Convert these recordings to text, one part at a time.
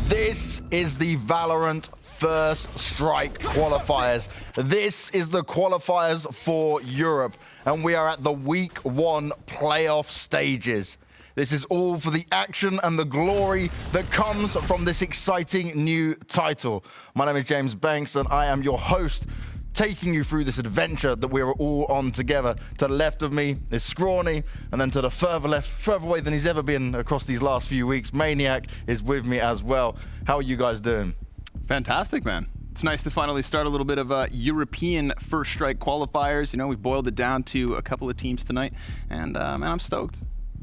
This is the Valorant First Strike qualifiers. This is the qualifiers for Europe, and we are at the Week 1 playoff stages. This is all for the action and the glory that comes from this exciting new title. My name is James Banks, and I am your host, taking you through this adventure that we're all on together. To the left of me is Scrawny, and then to the further left, further away than he's ever been across these last few weeks, Maniac is with me as well. How are you guys doing? Fantastic, man. It's nice to finally start a little bit of European First Strike qualifiers. You know, we've boiled it down to a couple of teams tonight, and man, I'm stoked.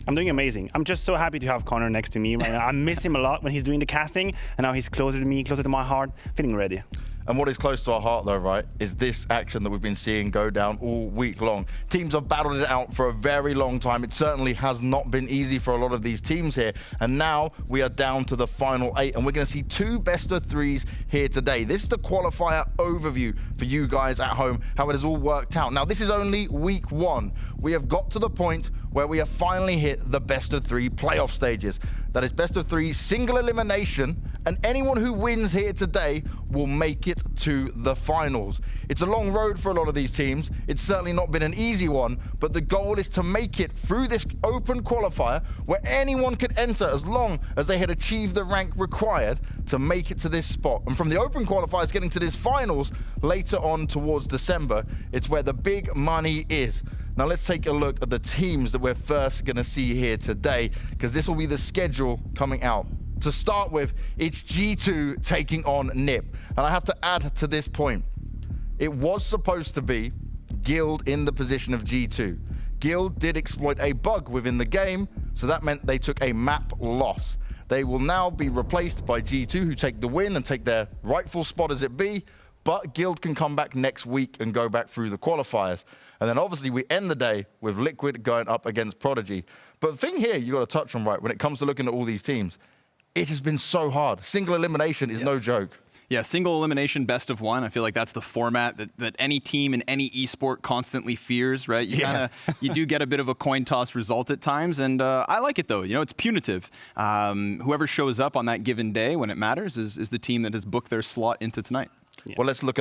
I'm doing amazing. I'm just so happy to have Connor next to me right now. I miss him a lot when he's doing the casting, and now he's closer to me, closer to my heart, feeling ready. And what is close to our heart, though, right, is this action that we've been seeing go down all week long. Teams have battled it out for a very long time. It certainly has not been easy for a lot of these teams here. And now we are down to the final 8, and we're going to see 2 best-of-3s here today. This is the qualifier overview for you guys at home, how it has all worked out. Now, this is only week 1. We have got to the point where we have finally hit the best-of-3 playoff stages. That is best-of-3 single elimination, and anyone who wins here today will make it to the finals. It's a long road for a lot of these teams. It's certainly not been an easy one, but the goal is to make it through this open qualifier where anyone could enter as long as they had achieved the rank required to make it to this spot. And from the open qualifiers getting to this finals later on towards December, it's where the big money is. Now let's take a look at the teams that we're first going to see here today, because this will be the schedule coming out. To start with, it's G2 taking on NiP. And I have to add to this point, it was supposed to be Guild in the position of G2. Guild did exploit a bug within the game, so that meant they took a map loss. They will now be replaced by G2, who take the win and take their rightful spot as it be, but Guild can come back next week and go back through the qualifiers. And then obviously we end the day with Liquid going up against Prodigy. But the thing here you got to touch on, right, when it comes to looking at all these teams, it has been so hard. Single elimination is no joke. Yeah, single elimination, best of 1. I feel like that's the format that any team in any esport constantly fears, right? You do get a bit of a coin toss result at times, and I like it though. You know, it's punitive. Whoever shows up on that given day when it matters is the team that has booked their slot into tonight. Yeah. Well, let's take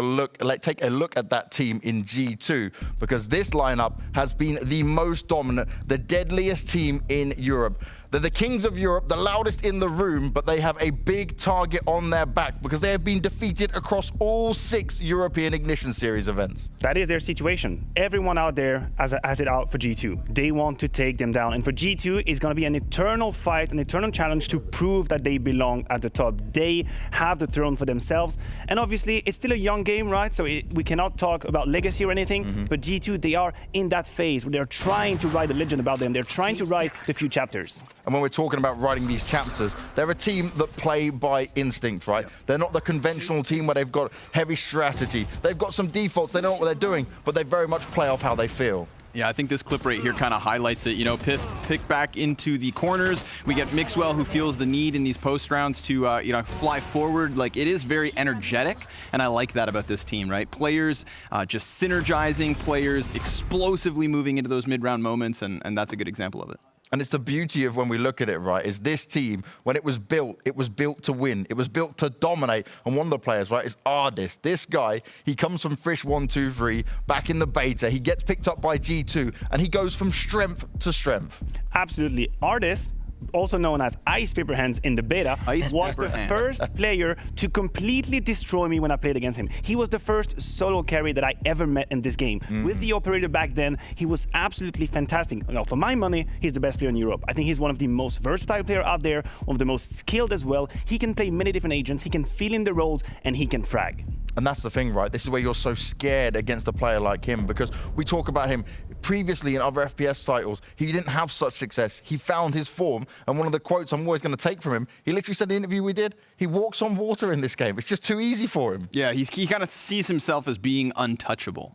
a look at that team in G2, because this lineup has been the most dominant, the deadliest team in Europe. They're the kings of Europe, the loudest in the room, but they have a big target on their back because they have been defeated across all 6 European Ignition Series events. That is their situation. Everyone out there has it out for G2. They want to take them down. And for G2, it's going to be an eternal fight, an eternal challenge to prove that they belong at the top. They have the throne for themselves. And obviously, it's still a young game, right? So we cannot talk about legacy or anything. But G2, they are in that phase where they're trying to write a legend about them. They're trying to write the few chapters. And when we're talking about writing these chapters, they're a team that play by instinct, right? They're not the conventional team where they've got heavy strategy. They've got some defaults, they know what they're doing, but they very much play off how they feel. Yeah, I think this clip right here kind of highlights it. You know, pick back into the corners. We get Mixwell, who feels the need in these post rounds to, you know, fly forward. Like, it is very energetic, and I like that about this team, right? Players just synergizing, players explosively moving into those mid-round moments, and that's a good example of it. And it's the beauty of when we look at it, right, is this team, when it was built to win. It was built to dominate. And one of the players, right, is Ardis. This guy, he comes from Frisch 123, back in the beta. He gets picked up by G2, and he goes from strength to strength. Absolutely. Ardis, also known as Ice Paper Hands in the beta, was the first player to completely destroy me when I played against him. He was the first solo carry that I ever met in this game. With the operator back then, he was absolutely fantastic. Now, for my money, he's the best player in Europe. I think he's one of the most versatile players out there, one of the most skilled as well. He can play many different agents, he can fill in the roles, and he can frag. And that's the thing, right? This is where you're so scared against a player like him, because we talk about him previously in other FPS titles. He didn't have such success. He found his form, and one of the quotes I'm always going to take from him, he literally said in the interview we did, he walks on water in this game. It's just too easy for him. Yeah, he kind of sees himself as being untouchable,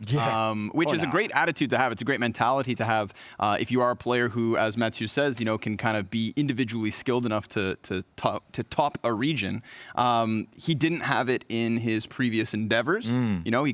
which is a great attitude to have. It's a great mentality to have if you are a player who, as Mathieu says, you know, can kind of be individually skilled enough to top a region. He didn't have it in his previous endeavors. You know, he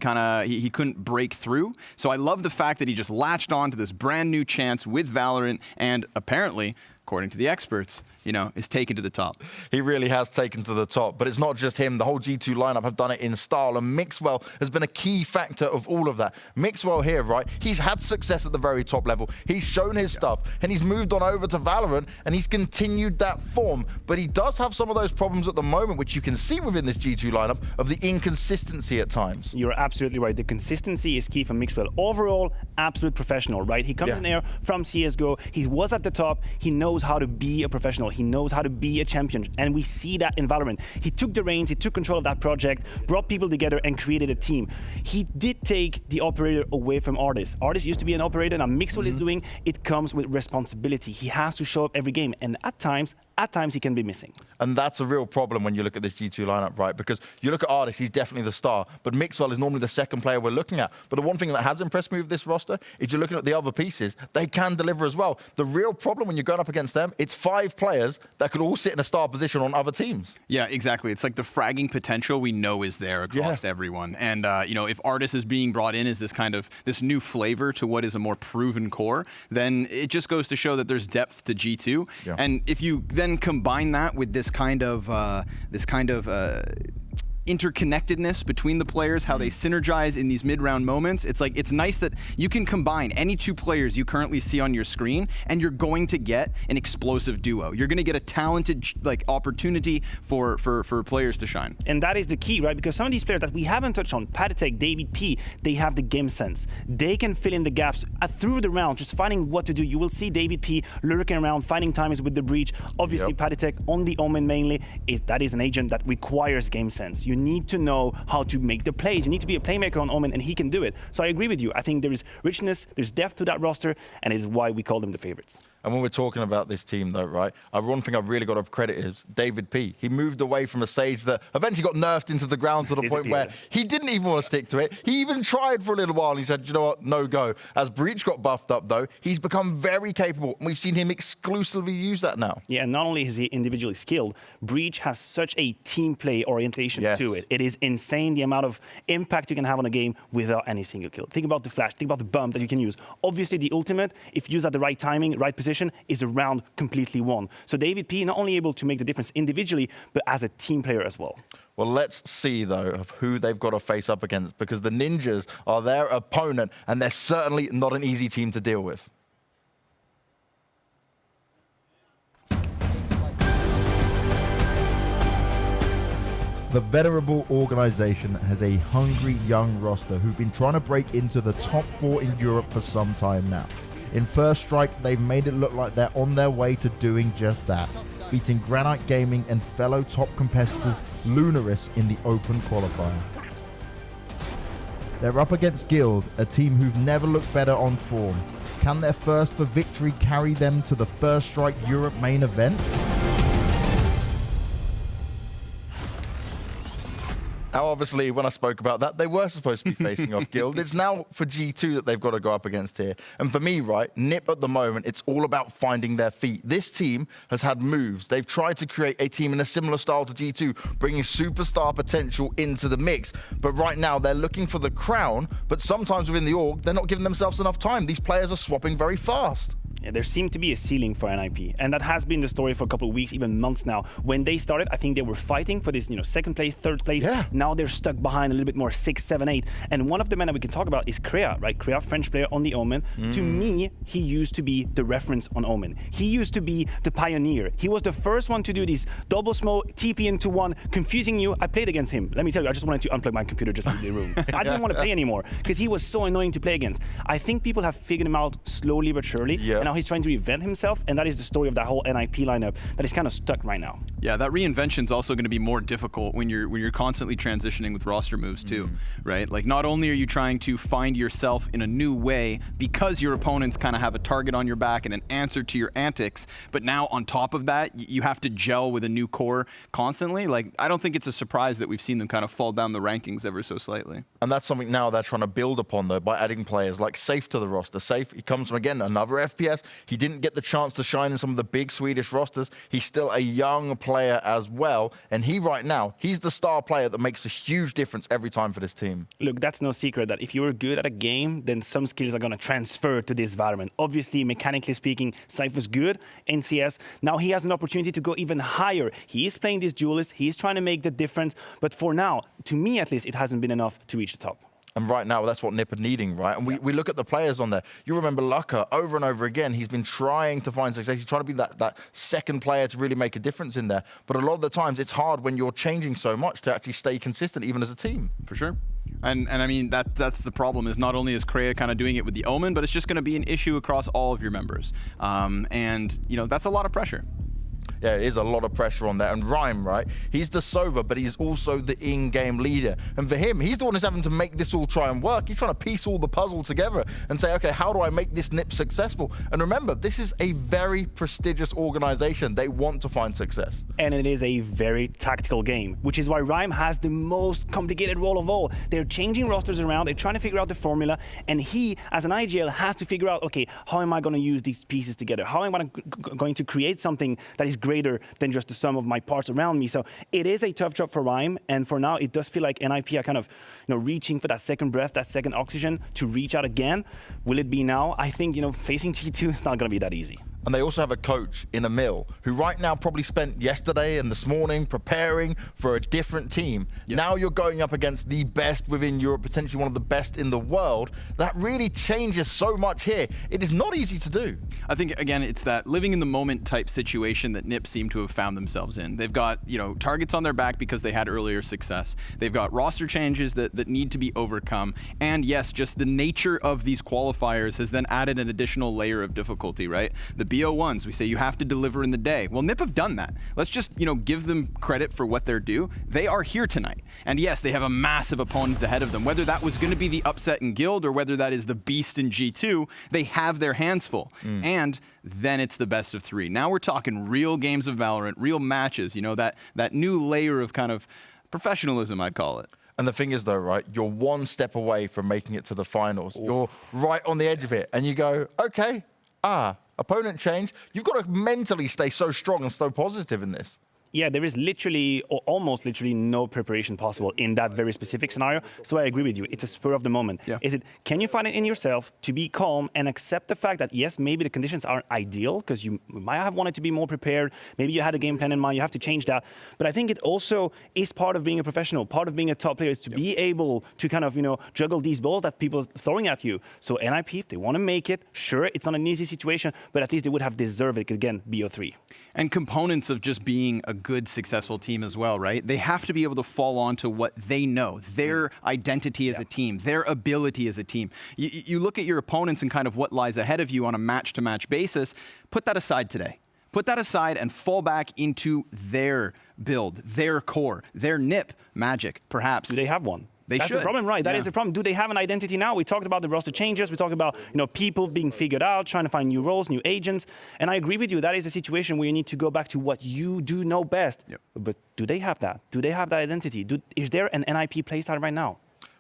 couldn't break through. So I love the fact that he just latched on to this brand new chance with Valorant, and apparently according to the experts, you know, is taken to the top. He really has taken to the top, but it's not just him. The whole G2 lineup have done it in style, and Mixwell has been a key factor of all of that. Mixwell here, right, he's had success at the very top level. He's shown his stuff, and he's moved on over to Valorant, and he's continued that form. But he does have some of those problems at the moment, which you can see within this G2 lineup, of the inconsistency at times. You're absolutely right. The consistency is key for Mixwell. Overall, absolute professional, right? He comes in there from CSGO. He was at the top. He knows how to be a professional. He knows how to be a champion. And we see that in Valorant. He took the reins. He took control of that project, brought people together, and created a team. He did take the operator away from Artis. Artis used to be an operator. Now Mixwell is doing it comes with responsibility. He has to show up every game. And at times he can be missing. And that's a real problem when you look at this G2 lineup, right? Because you look at Artis, he's definitely the star, but Mixwell is normally the second player we're looking at. But the one thing that has impressed me with this roster is you're looking at the other pieces. They can deliver as well. The real problem when you're going up against them, it's 5 players that could all sit in a star position on other teams. Yeah, exactly. It's like the fragging potential we know is there across everyone. And, you know, if Artis is being brought in as this new flavor to what is a more proven core, then it just goes to show that there's depth to G2. Yeah. And if you then combine that with this kind of interconnectedness between the players, how they synergize in these mid-round moments. It's like, it's nice that you can combine any 2 players you currently see on your screen, and you're going to get an explosive duo. You're going to get a talented opportunity for players to shine. And that is the key, right? Because some of these players that we haven't touched on, Patatek, David P, they have the game sense. They can fill in the gaps through the round, just finding what to do. You will see David P lurking around, finding times with the breach. Obviously, Patatek on the Omen mainly, that is an agent that requires game sense. You need to know how to make the plays. You need to be a playmaker on Omen, and he can do it. So I agree with you. I think there is richness, there's depth to that roster, and it's why we call them the favorites. And when we're talking about this team, though, right, one thing I've really got to credit is David P. He moved away from a Sage that eventually got nerfed into the ground to the point where he didn't even want to stick to it. He even tried for a little while, and he said, you know what, no go. As Breach got buffed up, though, he's become very capable, and we've seen him exclusively use that now. Yeah, and not only is he individually skilled, Breach has such a team play orientation to it. It is insane the amount of impact you can have on a game without any single kill. Think about the flash, think about the bump that you can use. Obviously, the ultimate, if used at the right timing, right position, is a round completely won. So David P not only able to make the difference individually, but as a team player as well. Well, let's see, though, of who they've got to face up against, because the Ninjas are their opponent, and they're certainly not an easy team to deal with. The venerable organization has a hungry young roster who've been trying to break into the top 4 in Europe for some time now. In First Strike, they've made it look like they're on their way to doing just that, beating Granite Gaming and fellow top competitors Lunaris in the Open qualifier. They're up against Guild, a team who've never looked better on form. Can their thirst for victory carry them to the First Strike Europe main event? Now, obviously, when I spoke about that, they were supposed to be facing off Guild. It's now for G2 that they've got to go up against here. And for me, right, NiP at the moment, it's all about finding their feet. This team has had moves. They've tried to create a team in a similar style to G2, bringing superstar potential into the mix. But right now, they're looking for the crown, but sometimes within the org, they're not giving themselves enough time. These players are swapping very fast. Yeah, there seemed to be a ceiling for NIP, and that has been the story for a couple of weeks, even months now. When they started, I think they were fighting for this, second place, third place. Yeah. Now they're stuck behind a little bit more, 6, 7, 8. And one of the men that we can talk about is Crea, right? Crea, French player on the Omen. To me, he used to be the reference on Omen. He used to be the pioneer. He was the first one to do this double smoke, TP into one, confusing you. I played against him. Let me tell you, I just wanted to unplug my computer just in the room. I didn't want to play anymore because he was so annoying to play against. I think people have figured him out slowly but surely, and now he's trying to reinvent himself, and that is the story of that whole NIP lineup that is kind of stuck right now. Yeah, that reinvention is also going to be more difficult when you're constantly transitioning with roster moves too, right? Like, not only are you trying to find yourself in a new way because your opponents kind of have a target on your back and an answer to your antics, but now on top of that, you have to gel with a new core constantly. Like, I don't think it's a surprise that we've seen them kind of fall down the rankings ever so slightly. And that's something now they're trying to build upon, though, by adding players like Safe to the roster. Safe, he comes from, again, another FPS FPS. He didn't get the chance to shine in some of the big Swedish rosters. He's still a young player as well. And he right now, he's the star player that makes a huge difference every time for this team. Look, that's no secret that if you're good at a game, then some skills are going to transfer to this environment. Obviously, mechanically speaking, Cypher's good in CS. Now he has an opportunity to go even higher. He is playing this duelist. He's trying to make the difference. But for now, to me at least, it hasn't been enough to reach the top. And right now, that's what NiP are needing, right? And we look at the players on there. You remember Lucka, over and over again, he's been trying to find success. He's trying to be that second player to really make a difference in there. But a lot of the times, it's hard when you're changing so much to actually stay consistent, even as a team. For sure. And I mean, that's the problem, is not only is Kreia kind of doing it with the Omen, but it's just going to be an issue across all of your members. And, you know, that's a lot of pressure. Yeah, it is a lot of pressure on that. And Rhyme, right? He's the Sova, but he's also the in-game leader. And for him, he's the one who's having to make this all try and work. He's trying to piece all the puzzle together and say, okay, how do I make this NiP successful? And remember, this is a very prestigious organization. They want to find success. And it is a very tactical game, which is why Rhyme has the most complicated role of all. They're changing rosters around, they're trying to figure out the formula, and he, as an IGL, has to figure out, okay, how am I going to use these pieces together? How am I going to create something that is greater than just the sum of my parts around me? So it is a tough job for Rhyme, and for now it does feel like NIP are kind of, you know, reaching for that second breath, that second oxygen to reach out again. Will it be now? I think, you know, facing G2 is not going to be that easy. And they also have a coach in Emil who right now probably spent yesterday and this morning preparing for a different team. Yep. Now you're going up against the best within Europe, potentially one of the best in the world. That really changes so much here. It is not easy to do. I think, again, it's that living in the moment type situation that NiP seem to have found themselves in. They've got, you know, targets on their back because they had earlier success. They've got roster changes that need to be overcome. And yes, just the nature of these qualifiers has then added an additional layer of difficulty, right? The BO1s, we say you have to deliver in the day. Well, NiP have done that. Let's just, you know, give them credit for what they're due. They are here tonight. And yes, they have a massive opponent ahead of them. Whether that was going to be the upset in Guild or whether that is the beast in G2, they have their hands full. And then it's the best of three. Now we're talking real games of Valorant, real matches, you know, that new layer of kind of professionalism, I'd call it. And the thing is, though, right, you're one step away from making it to the finals. Ooh. You're right on the edge of it. And you go, okay, opponent change. You've got to mentally stay so strong and so positive in this. Yeah, there is literally, or almost literally, no preparation possible in that very specific scenario. So I agree with you. It's a spur of the moment. Yeah. Can you find it in yourself to be calm and accept the fact that, yes, maybe the conditions aren't ideal because you might have wanted to be more prepared. Maybe you had a game plan in mind. You have to change that. But I think it also is part of being a professional, part of being a top player is to be able to kind of, you know, juggle these balls that people are throwing at you. So NIP, if they want to make it, sure, it's not an easy situation, but at least they would have deserved it, again, BO3. And components of just being a good, successful team as well, right? They have to be able to fall onto what they know, their identity as a team, their ability as a team. You look at your opponents and kind of what lies ahead of you on a match-to-match basis. Put that aside today. Put that aside and fall back into their build, their core, their NiP magic, perhaps. Do they have one? That's should. the problem, right? That is the problem. Do they have an identity now? We talked about the roster changes. We talked about, you know, people being figured out, trying to find new roles, new agents. And I agree with you. That is a situation where you need to go back to what you do know best. Yep. But do they have that? Do they have that identity? Is there an NIP playstyle right now?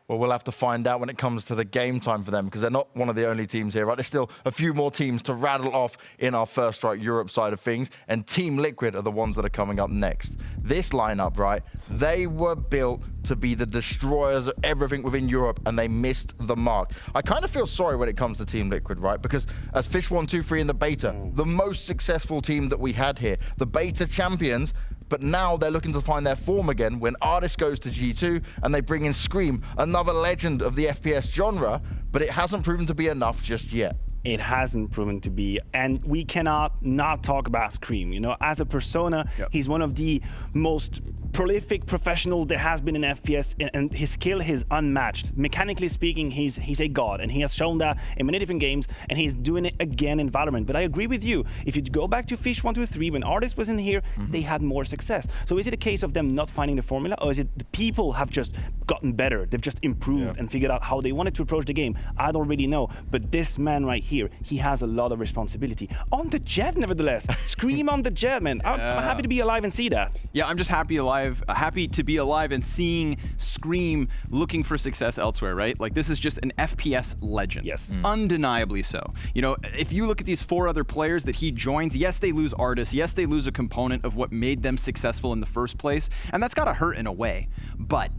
Well, we'll have to find out when it comes to the game time for them because they're not one of the only teams here, right? There's still a few more teams to rattle off in our First Strike Europe side of things, and Team Liquid are the ones that are coming up next. This lineup, right, they were built to be the destroyers of everything within Europe, and they missed the mark. I kind of feel sorry when it comes to Team Liquid, right? Because as Fish123 in the beta, the most successful team that we had here, the beta champions, but now they're looking to find their form again when Artist goes to G2 and they bring in Scream, another legend of the FPS genre, but it hasn't proven to be enough just yet. It hasn't proven to be, and we cannot not talk about Scream. You know, as a persona, he's one of the most prolific professional there has been in FPS, and his skill is unmatched. Mechanically speaking, he's a god, and he has shown that in many different games, and he's doing it again in Valorant. But I agree with you. If you go back to Fish123, when Artist was in here, they had more success. So is it a case of them not finding the formula, or is it the people have just gotten better? They've just improved and figured out how they wanted to approach the game? I don't really know. But this man right here here, he has a lot of responsibility. On the jet, nevertheless. Scream on the jet, man. I'm happy to be alive and see that. Yeah, I'm just happy to be alive and seeing Scream looking for success elsewhere, right? Like, this is just an FPS legend. Yes. Undeniably so. You know, if you look at these 4 other players that he joins, yes, they lose artists, yes, they lose a component of what made them successful in the first place, and that's gotta hurt in a way. But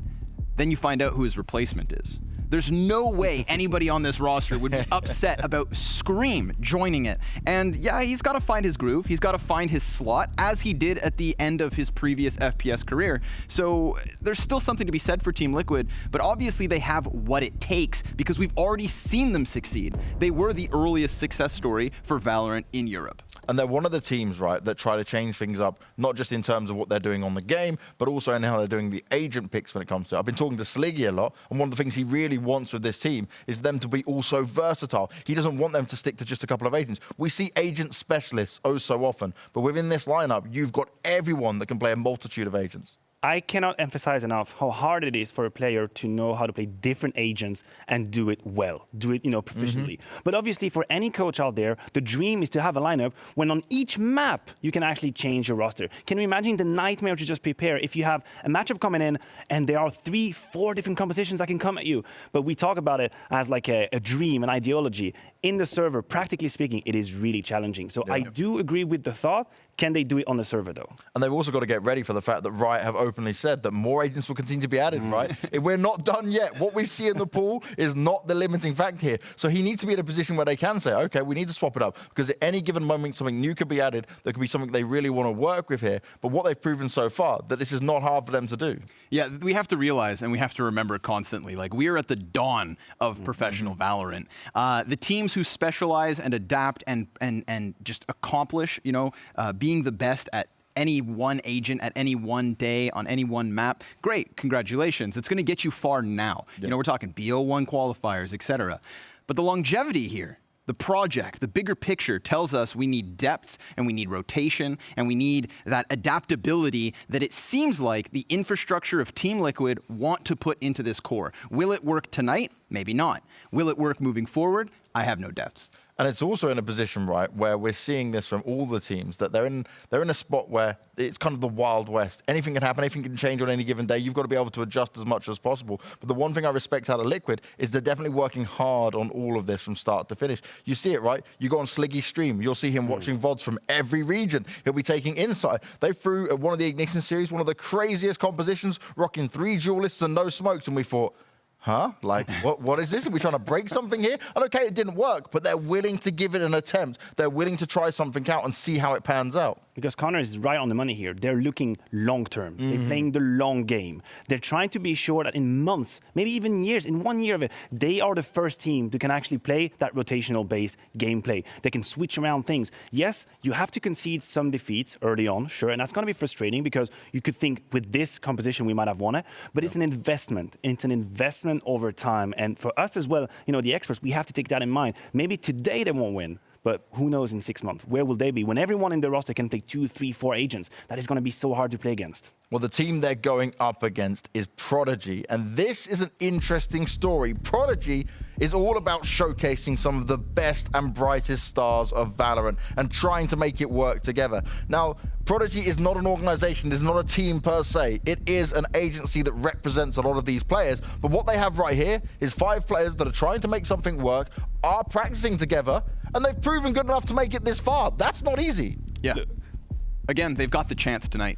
then you find out who his replacement is. There's no way anybody on this roster would be upset about Scream joining it. And yeah, he's got to find his groove. He's got to find his slot, as he did at the end of his previous FPS career. So there's still something to be said for Team Liquid, but obviously they have what it takes because we've already seen them succeed. They were the earliest success story for Valorant in Europe. And they're one of the teams, right, that try to change things up, not just in terms of what they're doing on the game, but also in how they're doing the agent picks when it comes to it. I've been talking to Sliggy a lot, and one of the things he really wants with this team is them to be also versatile. He doesn't want them to stick to just a couple of agents. We see agent specialists oh so often, but within this lineup, you've got everyone that can play a multitude of agents. I cannot emphasize enough how hard it is for a player to know how to play different agents and do it well, do it, proficiently. But obviously, for any coach out there, the dream is to have a lineup when on each map you can actually change your roster. Can you imagine the nightmare to just prepare if you have a matchup coming in and there are 3, 4 different compositions that can come at you? But we talk about it as like a dream, an ideology. In the server, practically speaking, it is really challenging. So I do agree with the thought. Can they do it on the server, though? And they've also got to get ready for the fact that Riot have openly said that more agents will continue to be added, right? We're not done yet. What we see in the pool is not the limiting factor here. So he needs to be in a position where they can say, okay, we need to swap it up. Because at any given moment, something new could be added. There could be something they really want to work with here. But what they've proven so far, that this is not hard for them to do. Yeah, we have to realize, and we have to remember constantly, like, we are at the dawn of professional Valorant. The teams who specialize and adapt and just accomplish, being the best at any one agent at any one day on any one map, great, congratulations. It's going to get you far now. Yep. We're talking BO1 qualifiers, etc. But the longevity here, the project, the bigger picture tells us we need depth and we need rotation and we need that adaptability that it seems like the infrastructure of Team Liquid want to put into this core. Will it work tonight? Maybe not. Will it work moving forward? I have no doubts. And it's also in a position, right, where we're seeing this from all the teams, that they're in a spot where it's kind of the Wild West. Anything can happen, anything can change on any given day. You've got to be able to adjust as much as possible. But the one thing I respect out of Liquid is they're definitely working hard on all of this from start to finish. You see it, right? You go on Sliggy's stream, you'll see him watching VODs from every region. He'll be taking insight. They threw one of the Ignition series, one of the craziest compositions, rocking 3 duelists and no smokes, and we thought, huh? Like, what is this? Are we trying to break something here? And okay, it didn't work, but they're willing to give it an attempt. They're willing to try something out and see how it pans out. Because Connor is right on the money here. They're looking long-term. They're playing the long game. They're trying to be sure that in months, maybe even years, in 1 year of it, they are the first team that can actually play that rotational-based gameplay. They can switch around things. Yes, you have to concede some defeats early on, sure, and that's going to be frustrating because you could think with this composition we might have won it, but it's an investment. It's an investment over time. And for us as well, the experts, we have to take that in mind. Maybe today they won't win, but who knows in 6 months? Where will they be? When everyone in the roster can play 2, 3, 4 agents, that is going to be so hard to play against. Well, the team they're going up against is PRODIGY, and this is an interesting story. PRODIGY is all about showcasing some of the best and brightest stars of Valorant and trying to make it work together. Now, PRODIGY is not an organization, it's not a team per se. It is an agency that represents a lot of these players, but what they have right here is 5 players that are trying to make something work, are practicing together, and they've proven good enough to make it this far. That's not easy. Yeah. Again, they've got the chance tonight.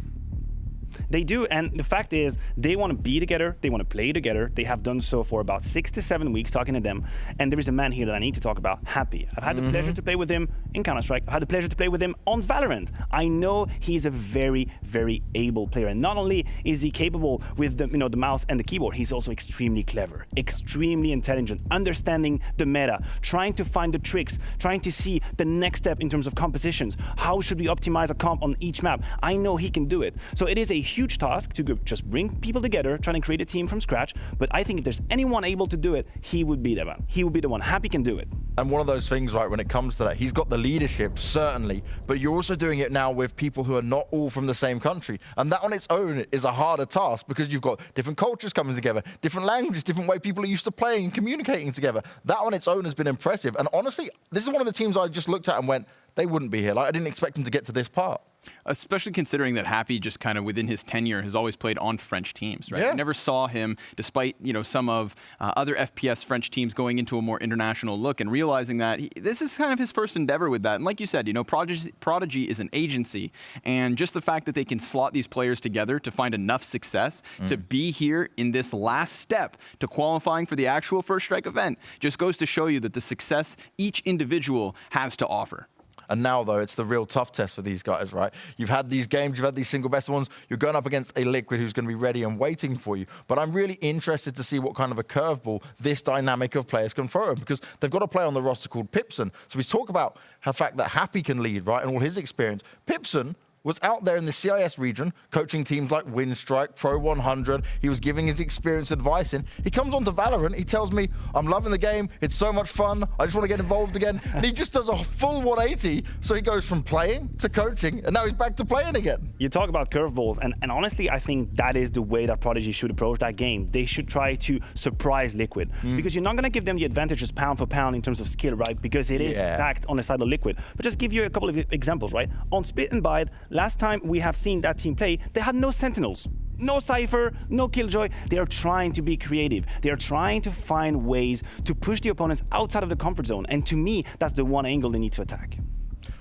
They do, and the fact is, they want to be together, they want to play together. They have done so for about 6 to 7 weeks, talking to them. And there is a man here that I need to talk about, Happy. I've had the pleasure to play with him in Counter-Strike. I've had the pleasure to play with him on Valorant. I know he's a very, very able player. And not only is he capable with the mouse and the keyboard, he's also extremely clever, extremely intelligent, understanding the meta, trying to find the tricks, trying to see the next step in terms of compositions. How should we optimize a comp on each map? I know he can do it. So it is a a huge task to just bring people together, trying to create a team from scratch. But I think if there's anyone able to do it, he would be the one. He would be the one. Happy can do it. And one of those things, right, when it comes to that, he's got the leadership, certainly, but you're also doing it now with people who are not all from the same country. And that on its own is a harder task because you've got different cultures coming together, different languages, different way people are used to playing and communicating together. That on its own has been impressive. And honestly, this is one of the teams I just looked at and went, they wouldn't be here. Like, I didn't expect them to get to this part. Especially considering that Happy just kind of within his tenure has always played on French teams, right? Yeah. I never saw him, despite some of other FPS French teams going into a more international look and realizing that this is kind of his first endeavor with that. And like you said, Prodigy is an agency, and just the fact that they can slot these players together to find enough success to be here in this last step to qualifying for the actual First Strike event just goes to show you that the success each individual has to offer. And now, though, it's the real tough test for these guys, right? You've had these games, you've had these single best ones. You're going up against a Liquid who's going to be ready and waiting for you. But I'm really interested to see what kind of a curveball this dynamic of players can throw them, because they've got a player on the roster called Pipson. So we talk about the fact that Happy can lead, right, and all his experience. Pipson was out there in the CIS region, coaching teams like Winstrike, Pro 100. He was giving his experience advice in. He comes onto Valorant, he tells me, I'm loving the game, it's so much fun, I just want to get involved again. And he just does a full 180, so he goes from playing to coaching, and now he's back to playing again. You talk about curveballs, and honestly, I think that is the way that Prodigy should approach that game. They should try to surprise Liquid, because you're not going to give them the advantages pound for pound in terms of skill, right? Because it is stacked on the side of Liquid. But just give you a couple of examples, right? On Spit and Bite, last time we have seen that team play, they had no Sentinels, no Cypher, no Killjoy. They are trying to be creative. They are trying to find ways to push the opponents outside of the comfort zone. And to me, that's the one angle they need to attack.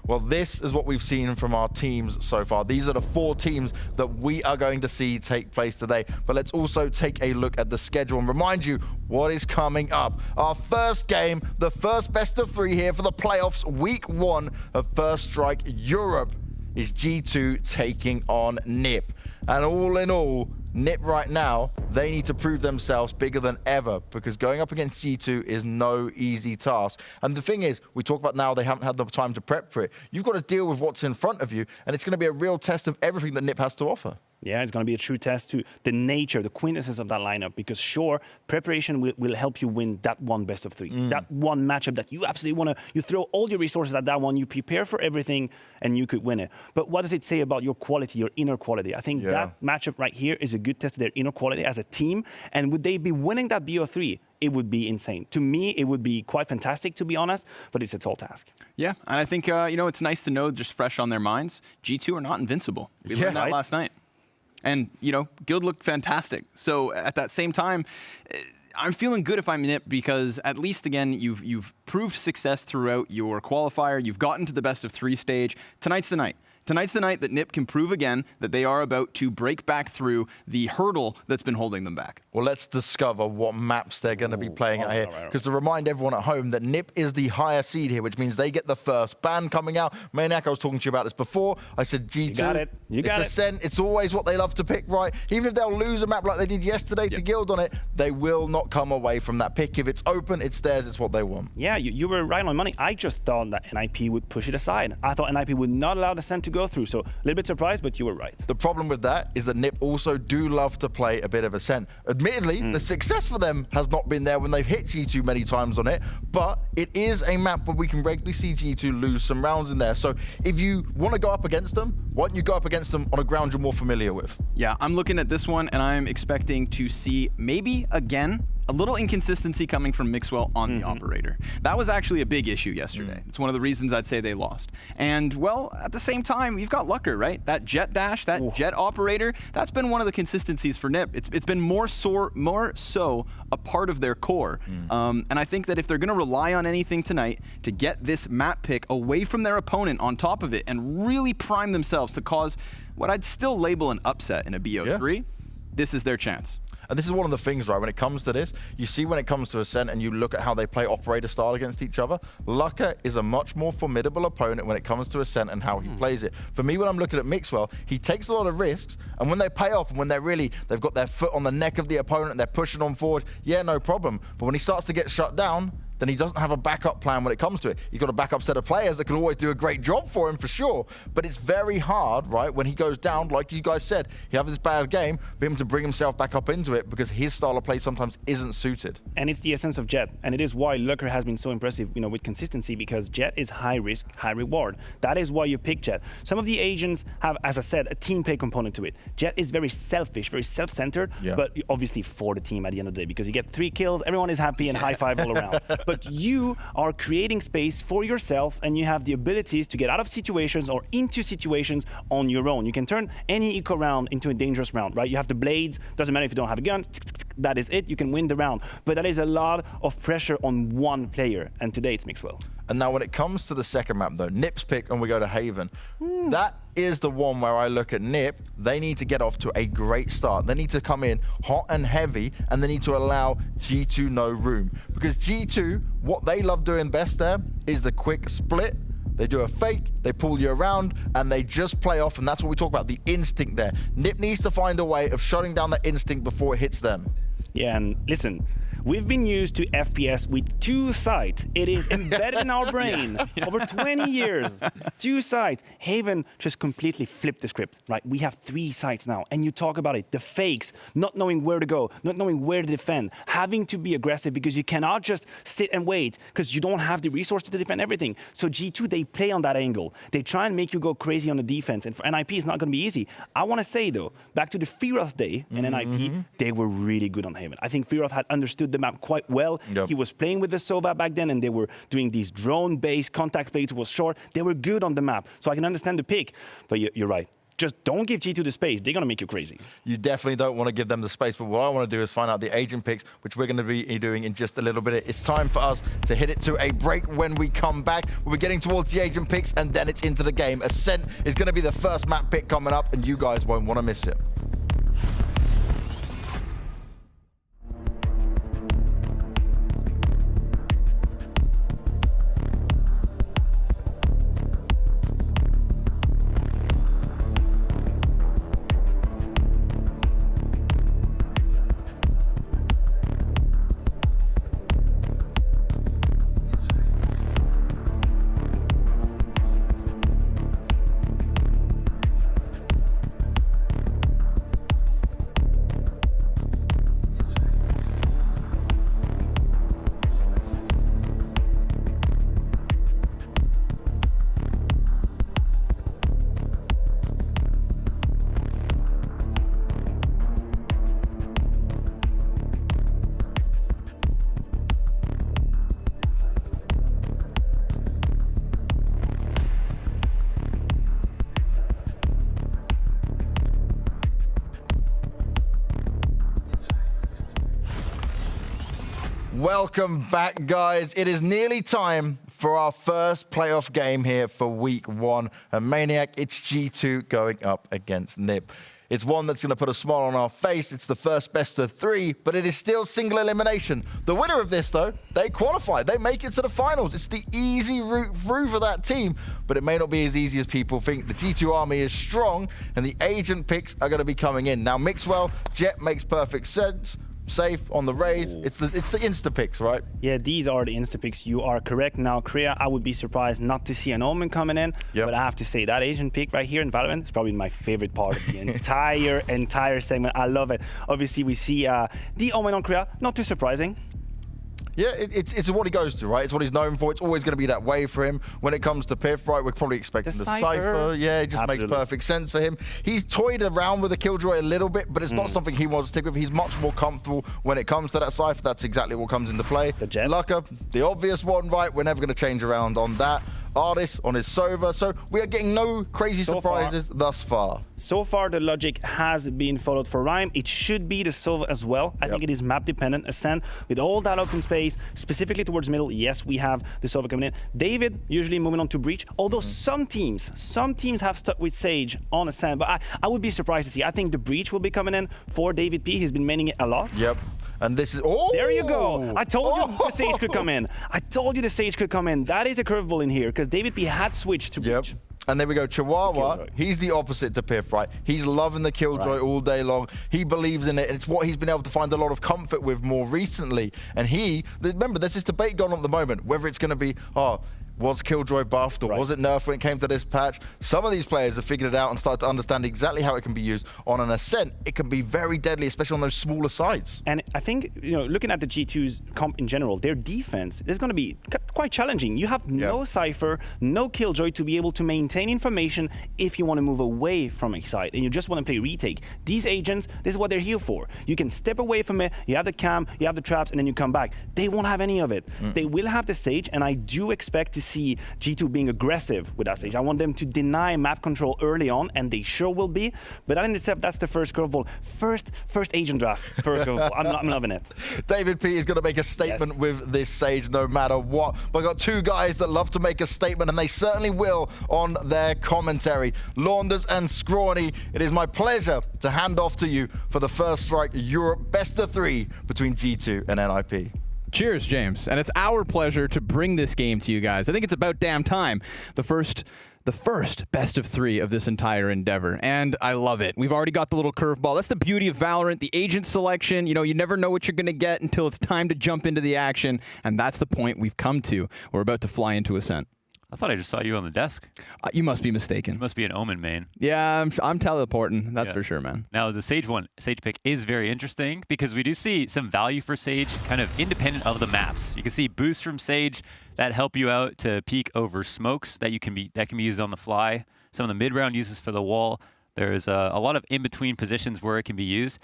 Well, this is what we've seen from our teams so far. These are the 4 teams that we are going to see take place today. But let's also take a look at the schedule and remind you what is coming up. Our first game, the first best of 3 here for the playoffs, week 1 of First Strike Europe, is G2 taking on NIP. And all in all, NIP right now, they need to prove themselves bigger than ever, because going up against G2 is no easy task. And the thing is, we talk about now they haven't had the time to prep for it. You've got to deal with what's in front of you, and it's going to be a real test of everything that NIP has to offer. Yeah, it's going to be a true test to the nature, the quintessence of that lineup, because sure, preparation will help you win that one best of 3. That one matchup that you absolutely want to, you throw all your resources at that one, you prepare for everything, and you could win it. But what does it say about your quality, your inner quality? I think that matchup right here is a good test of their inner quality as a team. And would they be winning that BO3? It would be insane. To me, it would be quite fantastic, to be honest, but it's a tall task. Yeah, and I think, it's nice to know, just fresh on their minds, G2 are not invincible. We learned that last night. And, Guild looked fantastic. So at that same time, I'm feeling good if I'm NIP, because at least, again, you've proved success throughout your qualifier. You've gotten to the best of 3 stage. Tonight's the night. Tonight's the night that NIP can prove again that they are about to break back through the hurdle that's been holding them back. Well, let's discover what maps they're going to be playing out here. Because to remind everyone at home that NIP is the higher seed here, which means they get the first ban coming out. Maniac, I was talking to you about this before. I said G2. You got it. You got it. It's Ascent. It's always what they love to pick, right? Even if they'll lose a map like they did yesterday to Guild on it, they will not come away from that pick. If it's open, it's theirs. It's what they want. Yeah, you were right on money. I just thought that NIP would push it aside. I thought NIP would not allow the Ascent to go through. So a little bit surprised, but you were right. The problem with that is that NIP also do love to play a bit of Ascent. Admittedly, the success for them has not been there when they've hit G2 many times on it, but it is a map where we can regularly see G2 lose some rounds in there. So if you want to go up against them, why don't you go up against them on a ground you're more familiar with? Yeah, I'm looking at this one, and I'm expecting to see maybe, again, a little inconsistency coming from Mixwell on the operator. That was actually a big issue yesterday. It's one of the reasons I'd say they lost. And, well, at the same time, you've got Lucker, right? That jet dash, that jet operator, that's been one of the consistencies for NIP. It's been more so a part of their core. And I think that if they're going to rely on anything tonight to get this map pick away from their opponent on top of it and really prime themselves to cause what I'd still label an upset in a BO3, this is their chance. And this is one of the things, right, when it comes to this, you see when it comes to Ascent and you look at how they play operator style against each other, Lucker is a much more formidable opponent when it comes to Ascent and how he plays it. For me, when I'm looking at Mixwell, he takes a lot of risks, and when they pay off and when they've got their foot on the neck of the opponent and they're pushing on forward, yeah, no problem. But when he starts to get shut down, then he doesn't have a backup plan when it comes to it. He's got a backup set of players that can always do a great job for him, for sure. But it's very hard, right, when he goes down, like you guys said, he has this bad game, for him to bring himself back up into it because his style of play sometimes isn't suited. And it's the essence of Jett. And it is why Lucker has been so impressive, with consistency, because Jett is high risk, high reward. That is why you pick Jett. Some of the agents have, as I said, a team play component to it. Jett is very selfish, very self-centered, but obviously for the team at the end of the day, because you get 3 kills, everyone is happy and high five all around. But you are creating space for yourself, and you have the abilities to get out of situations or into situations on your own. You can turn any eco round into a dangerous round, right? You have the blades, doesn't matter if you don't have a gun, that is it, you can win the round. But that is a lot of pressure on one player, and today it's Mixwell. And now when it comes to the second map though, Nip's pick and we go to Haven. That is the one where I look at Nip, they need to get off to a great start. They need to come in hot and heavy, and they need to allow G2 no room. Because G2, what they love doing best there is the quick split. They do a fake, they pull you around, and they just play off, and that's what we talk about, the instinct there. Nip needs to find a way of shutting down that instinct before it hits them. Yeah, and listen, we've been used to FPS with 2 sides. It is embedded in our brain over 20 years. 2 sides. Haven just completely flipped the script, right? We have 3 sides now, and you talk about it. The fakes, not knowing where to go, not knowing where to defend, having to be aggressive because you cannot just sit and wait because you don't have the resources to defend everything. So G2, they play on that angle. They try and make you go crazy on the defense, and for NIP, it's not going to be easy. I want to say, though, back to the Fearoth day in NIP, they were really good on Haven. I think Fearoth had understood the map quite well. He was playing with the Sova back then, and they were doing these drone-based contact plays. It was short. They were good on the map, so I can understand the pick. But you're right. Just don't give G2 the space. They're going to make you crazy. You definitely don't want to give them the space, but what I want to do is find out the agent picks, which we're going to be doing in just a little bit. It's time for us to hit it to a break. When we come back, we'll be getting towards the agent picks, and then it's into the game. Ascent is going to be the first map pick coming up, and you guys won't want to miss it. Welcome back, guys. It is nearly time for our first playoff game here for week 1. And Maniac, it's G2 going up against Nip. It's one that's going to put a smile on our face. It's the first best of 3, but it is still single elimination. The winner of this, though, they qualify. They make it to the finals. It's the easy route through for that team, but it may not be as easy as people think. The G2 army is strong, and the agent picks are going to be coming in. Now, Mixwell, Jett makes perfect sense. Safe on the raise. It's the insta picks, right? Yeah, these are the insta picks. You are correct. Now, Korea, I would be surprised not to see an Omen coming in, but I have to say that agent pick right here in Valorant is probably my favorite part of the entire segment. I love it. Obviously, we see the Omen on Korea. Not too surprising. Yeah, it's what he goes to, right? It's what he's known for. It's always going to be that way for him. When it comes to Piff, right, we're probably expecting the Cypher. Yeah, it just makes perfect sense for him. He's toyed around with the Killjoy a little bit, but it's not something he wants to stick with. He's much more comfortable when it comes to that Cypher. That's exactly what comes into play. The Jett. Lucker, the obvious one, right? We're never going to change around on that. Artist on his Sova. So we are getting no crazy surprises thus far. So far, the logic has been followed for Rhyme. It should be the Sova as well. I think it is map dependent. Ascent, with all that open space, specifically towards middle, yes, we have the Sova coming in. David usually moving on to Breach, although some teams have stuck with Sage on Ascent, but I would be surprised to see. I think the Breach will be coming in for David P. He's been maining it a lot. Yep. And this is... There you go. I told you the Sage could come in. I told you the Sage could come in. That is a curveball in here, because David P had switched to Breach. And there we go, Chihuahua, he's the opposite to Piff, right? He's loving the Killjoy all day long. He believes in it. It's what he's been able to find a lot of comfort with more recently. And remember, there's this debate going on at the moment, whether it's going to be, was Killjoy buffed or was it nerfed when it came to this patch? Some of these players have figured it out and started to understand exactly how it can be used. On an Ascent, it can be very deadly, especially on those smaller sides. And I think, looking at the G2's comp in general, their defense is going to be quite challenging. You have no Cypher, no Killjoy to be able to maintain information if you want to move away from a site and you just want to play retake. These agents, this is what they're here for. You can step away from it, you have the cam, you have the traps, and then you come back. They won't have any of it. They will have the Sage, and I do expect to see G2 being aggressive with that Sage. I want them to deny map control early on, and they sure will be. But I think that's the first curveball. First agent draft. First curveball. I'm loving it. David P is going to make a statement with this Sage no matter what. But I've got two guys that love to make a statement, and they certainly will on their commentary. Launders and Scrawny, it is my pleasure to hand off to you for the First Strike Europe Best of 3 between G2 and NIP. Cheers, James. And it's our pleasure to bring this game to you guys. I think it's about damn time. The first best of 3 of this entire endeavor, and I love it. We've already got the little curveball. That's the beauty of Valorant, the agent selection. You never know what you're going to get until it's time to jump into the action, and that's the point we've come to. We're about to fly into Ascent. I thought I just saw you on the desk. You must be mistaken. You must be an Omen main. Yeah, I'm teleporting. That's for sure, man. Now, the Sage pick is very interesting because we do see some value for Sage kind of independent of the maps. You can see boosts from Sage that help you out to peek over smokes that can be used on the fly. Some of the mid-round uses for the wall. There's a lot of in-between positions where it can be used,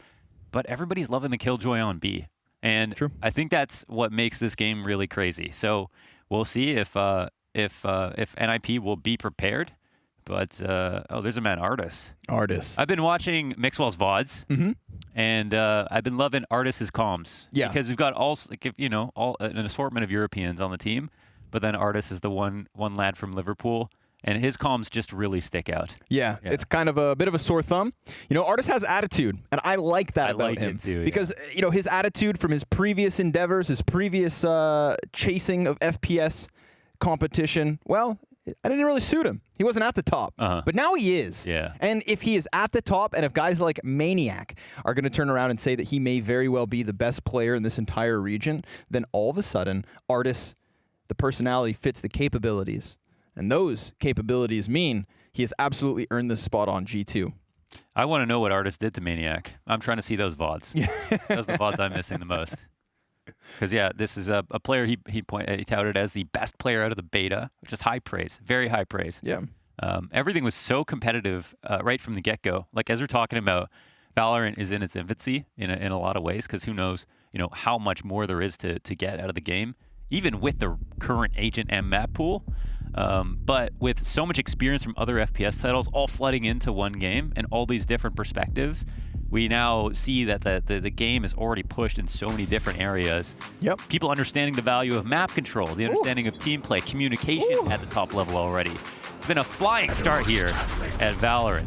but everybody's loving the Killjoy on B. And I think that's what makes this game really crazy. So we'll see if NIP will be prepared. But, there's a man, Artis. I've been watching Mixwell's VODs, and I've been loving Artis's comms. Yeah. Because we've got an assortment of Europeans on the team, but then Artis is the one lad from Liverpool, and his comms just really stick out. Yeah, it's kind of a bit of a sore thumb. Artis has attitude, and I like that about him. Too, because, his attitude from his previous endeavors, his previous chasing of FPS competition, well, I didn't really suit him. He wasn't at the top. But now he is. Yeah. And if he is at the top, and if guys like Maniac are going to turn around and say that he may very well be the best player in this entire region, then all of a sudden, Artis, the personality fits the capabilities. And those capabilities mean he has absolutely earned this spot on G2. I want to know what Artis did to Maniac. I'm trying to see those VODs. Those are the VODs I'm missing the most. Because, this is a player he touted as the best player out of the beta, which is high praise, very high praise. Yeah. Everything was so competitive right from the get-go. Like, as we're talking about, Valorant is in its infancy in a lot of ways, because who knows, how much more there is to get out of the game, even with the current agent and map pool. But with so much experience from other FPS titles all flooding into one game and all these different perspectives, we now see that the game is already pushed in so many different areas. Yep. People understanding the value of map control, the understanding of team play, communication at the top level already. It's been a flying start here at Valorant.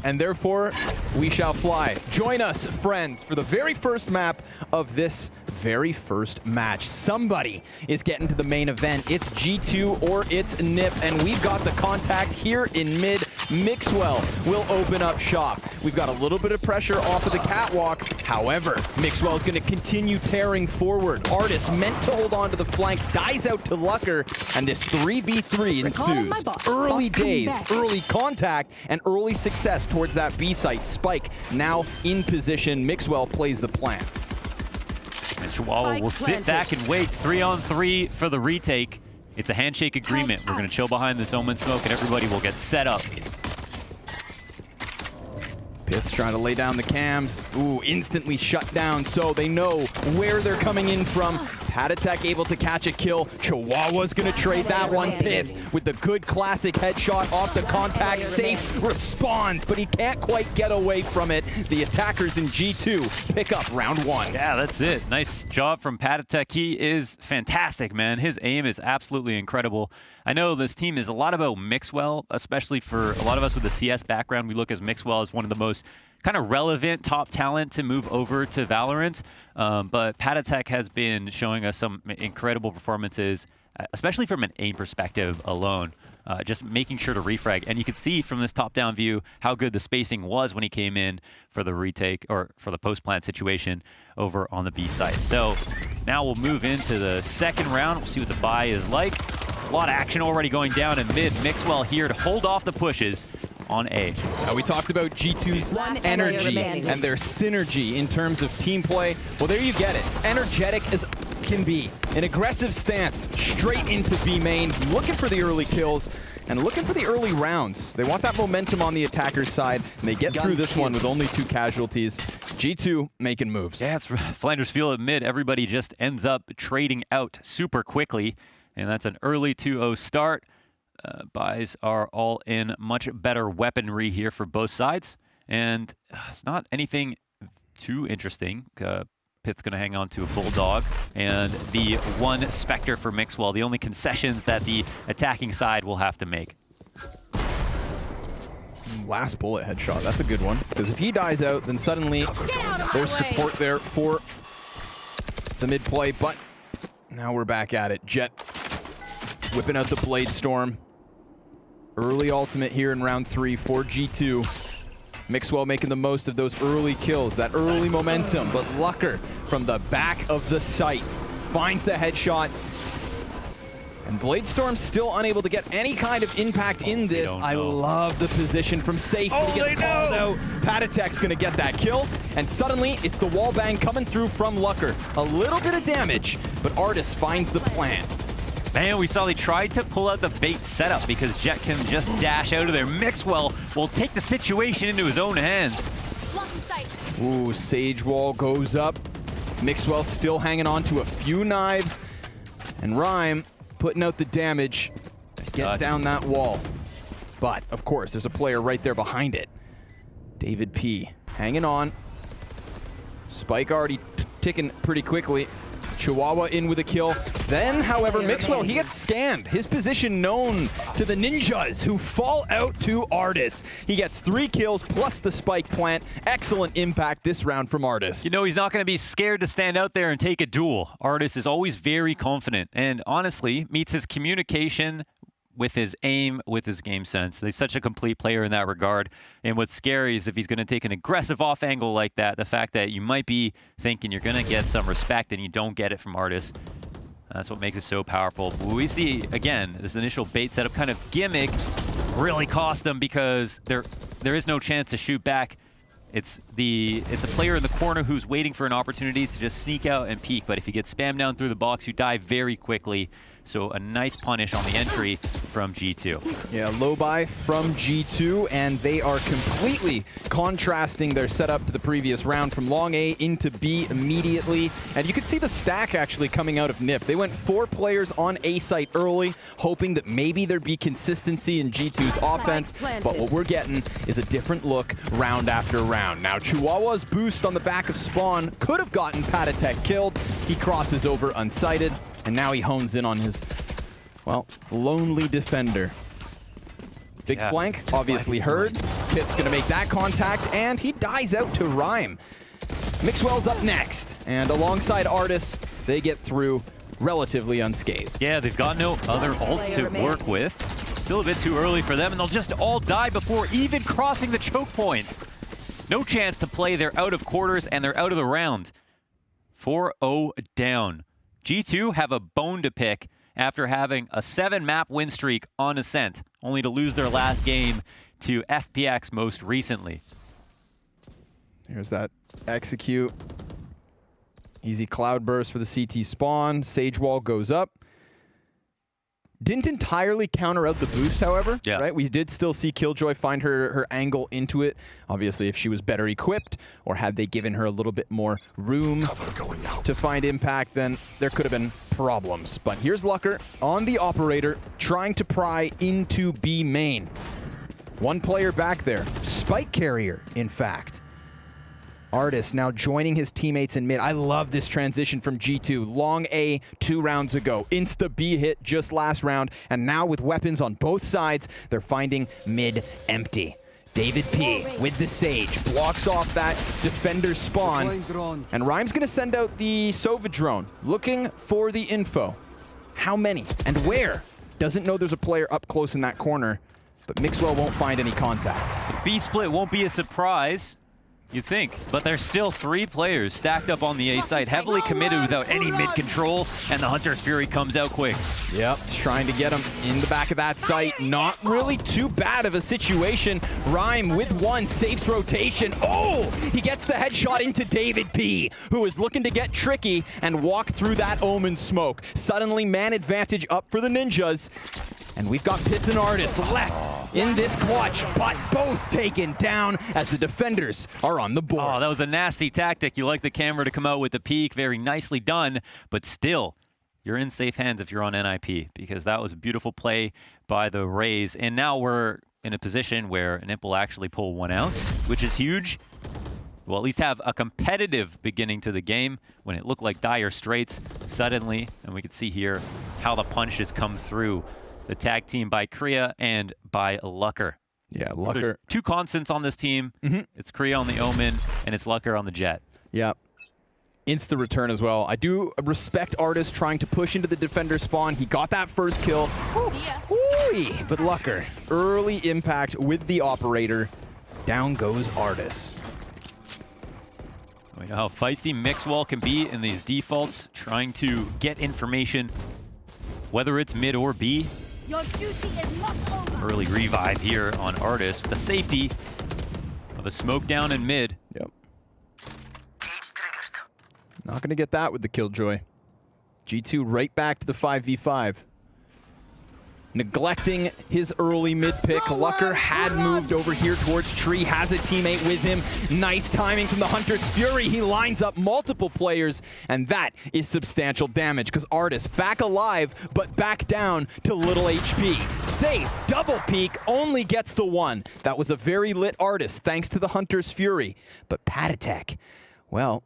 And therefore, we shall fly. Join us, friends, for the very first map of this very first match. Somebody is getting to the main event. It's G2 or it's NIP, and we've got the contact here in mid. Mixwell will open up shop. We've got a little bit of pressure off of the catwalk. However, Mixwell is going to continue tearing forward. Artis meant to hold on to the flank, dies out to Lucker, and this 3v3 ensues. Early days, early contact, and early success towards that B site. Spike now in position. Mixwell plays the plan. And Chihuahua will sit back and wait. 3-on-3 for the retake. It's a handshake agreement. We're going to chill behind this Omen smoke, and everybody will get set up. Pith's trying to lay down the cams. Ooh, instantly shut down, so they know where they're coming in from. Patatek able to catch a kill. Chihuahua's gonna trade that one. Pith with the good classic headshot off the contact. Safe responds, but he can't quite get away from it. The attackers in G2 pick up round 1. Yeah, that's it. Nice job from Patatek. He is fantastic, man. His aim is absolutely incredible. I know this team is a lot about Mixwell, especially for a lot of us with a CS background. We look at Mixwell as one of the most kind of relevant top talent to move over to Valorant. But Patatek has been showing us some incredible performances, especially from an aim perspective alone. just making sure to refrag. And you can see from this top-down view how good the spacing was when he came in for the retake, or for the post-plant situation over on the B site. So now we'll move into the second round. We'll see what the buy is like. A lot of action already going down in mid. Mixwell here to hold off the pushes on A. We talked about G2's energy and their synergy in terms of team play. Well, there you get it. Energetic as can be. An aggressive stance straight into B main, looking for the early kills and looking for the early rounds. They want that momentum on the attacker's side, and they get through this one with only 2 casualties. G2 making moves. Yeah, it's Flanders Field at mid. Everybody just ends up trading out super quickly, and that's an early 2-0 start. Buys are all in. Much better weaponry here for both sides, and it's not anything too interesting. Pitt's going to hang on to a Bulldog and the 1 Spectre for Mixwell, the only concessions that the attacking side will have to make. Last bullet headshot, that's a good one, because if he dies out, then suddenly there's support there for the mid play, but now we're back at it. Jet whipping out the Blade Storm. Early ultimate here in round 3 for G2. Mixwell making the most of those early kills, that early momentum, but Lucker from the back of the site finds the headshot. And Bladestorm still unable to get any kind of impact in this. I love the position from Safe when he gets called out. Patatek's gonna get that kill, and suddenly it's the wall bang coming through from Lucker. A little bit of damage, but Artis finds the plant. Man, we saw they tried to pull out the bait setup because Jet can just dash out of there. Mixwell will take the situation into his own hands. Ooh, Sage Wall goes up. Mixwell still hanging on to a few knives. And Rhyme putting out the damage to get down that wall. But, of course, there's a player right there behind it. David P. hanging on. Spike already ticking pretty quickly. Chihuahua in with a kill. Then, however, Mixwell, he gets scanned. His position known to the ninjas who fall out to Artis. He gets 3 kills plus the spike plant. Excellent impact this round from Artis. You know, he's not going to be scared to stand out there and take a duel. Artis is always very confident and honestly meets his communication with his aim, with his game sense. He's such a complete player in that regard. And what's scary is if he's going to take an aggressive off angle like that, the fact that you might be thinking you're going to get some respect and you don't get it from Artis. That's what makes it so powerful. We see, again, this initial bait setup kind of gimmick really cost them because there is no chance to shoot back. It's a player in the corner who's waiting for an opportunity to just sneak out and peek, but if you get spammed down through the box, you die very quickly. So a nice punish on the entry from G2. Yeah, low buy from G2, and they are completely contrasting their setup to the previous round from long A into B immediately. And you can see the stack actually coming out of NIP. They went 4 players on A site early, hoping that maybe there'd be consistency in G2's offense, but what we're getting is a different look round after round. Now, Chihuahua's boost on the back of Spawn could have gotten Patatek killed. He crosses over unsighted. And now he hones in on his, well, lonely defender. Big flank, obviously heard. Pitt's gonna make that contact, and he dies out to Rhyme. Mixwell's up next, and alongside Artis, they get through relatively unscathed. Yeah, they've got no other ults to work with. Still a bit too early for them, and they'll just all die before even crossing the choke points. No chance to play, they're out of quarters, and they're out of the round. 4-0 down. G2 have a bone to pick after having a 7-map win streak on Ascent, only to lose their last game to FPX most recently. Here's that execute. Easy cloud burst for the CT spawn. Sage Wall goes up. Didn't entirely counter out the boost, however. Yeah. Right? We did still see Killjoy find her angle into it. Obviously, if she was better equipped, or had they given her a little bit more room to find impact, then there could have been problems. But here's Lucker on the operator, trying to pry into B main. 1 player back there. Spike carrier, in fact. Artis now joining his teammates in mid. I love this transition from G2. Long A 2 rounds ago. Insta B hit just last round. And now with weapons on both sides, they're finding mid empty. David P with the Sage blocks off that defender spawn. And Rhyme's gonna send out the Sova drone, looking for the info. How many and where Doesn't know there's a player up close in that corner, but Mixwell won't find any contact. The B split won't be a surprise, you think, but there's still 3 players stacked up on the A site, heavily committed without any mid control, and the Hunter's Fury comes out quick. Yep, just trying to get him in the back of that site. Not really too bad of a situation. Rhyme with 1, safes rotation. Oh, he gets the headshot into David P, who is looking to get tricky and walk through that Omen smoke. Suddenly, man advantage up for the Ninjas. And we've got Pith and Artis left in this clutch, but both taken down as the defenders are on the board. Oh, that was a nasty tactic. You like the camera to come out with the peek. Very nicely done, but still, you're in safe hands if you're on NIP, because that was a beautiful play by the Rays. And now we're in a position where NIP will actually pull 1 out, which is huge. We'll at least have a competitive beginning to the game when it looked like dire straits suddenly. And we can see here how the punches come through. The tag team by Kriya and by Lucker. Yeah, Lucker. There's 2 constants on this team. It's Kriya on the Omen, and it's Lucker on the Jet. Yeah. Insta return as well. I do respect Artis trying to push into the defender spawn. He got that first kill. Ooh, but Lucker, early impact with the operator. Down goes Artis. We know how feisty Mixwell can be in these defaults, trying to get information, whether it's mid or B. Your duty is not over. Early revive here on Artis with the safety of a smoke down in mid. Yep. Not going to get that with the Killjoy. G2 right back to the 5v5. Neglecting his early mid pick. Lucker had moved over here towards Tree, has a teammate with him. Nice timing from the Hunter's Fury. He lines up multiple players, and that is substantial damage because Artis back alive, but back down to little HP. Safe, double peek, only gets the 1. That was a very lit Artis, thanks to the Hunter's Fury. But Patatek, well,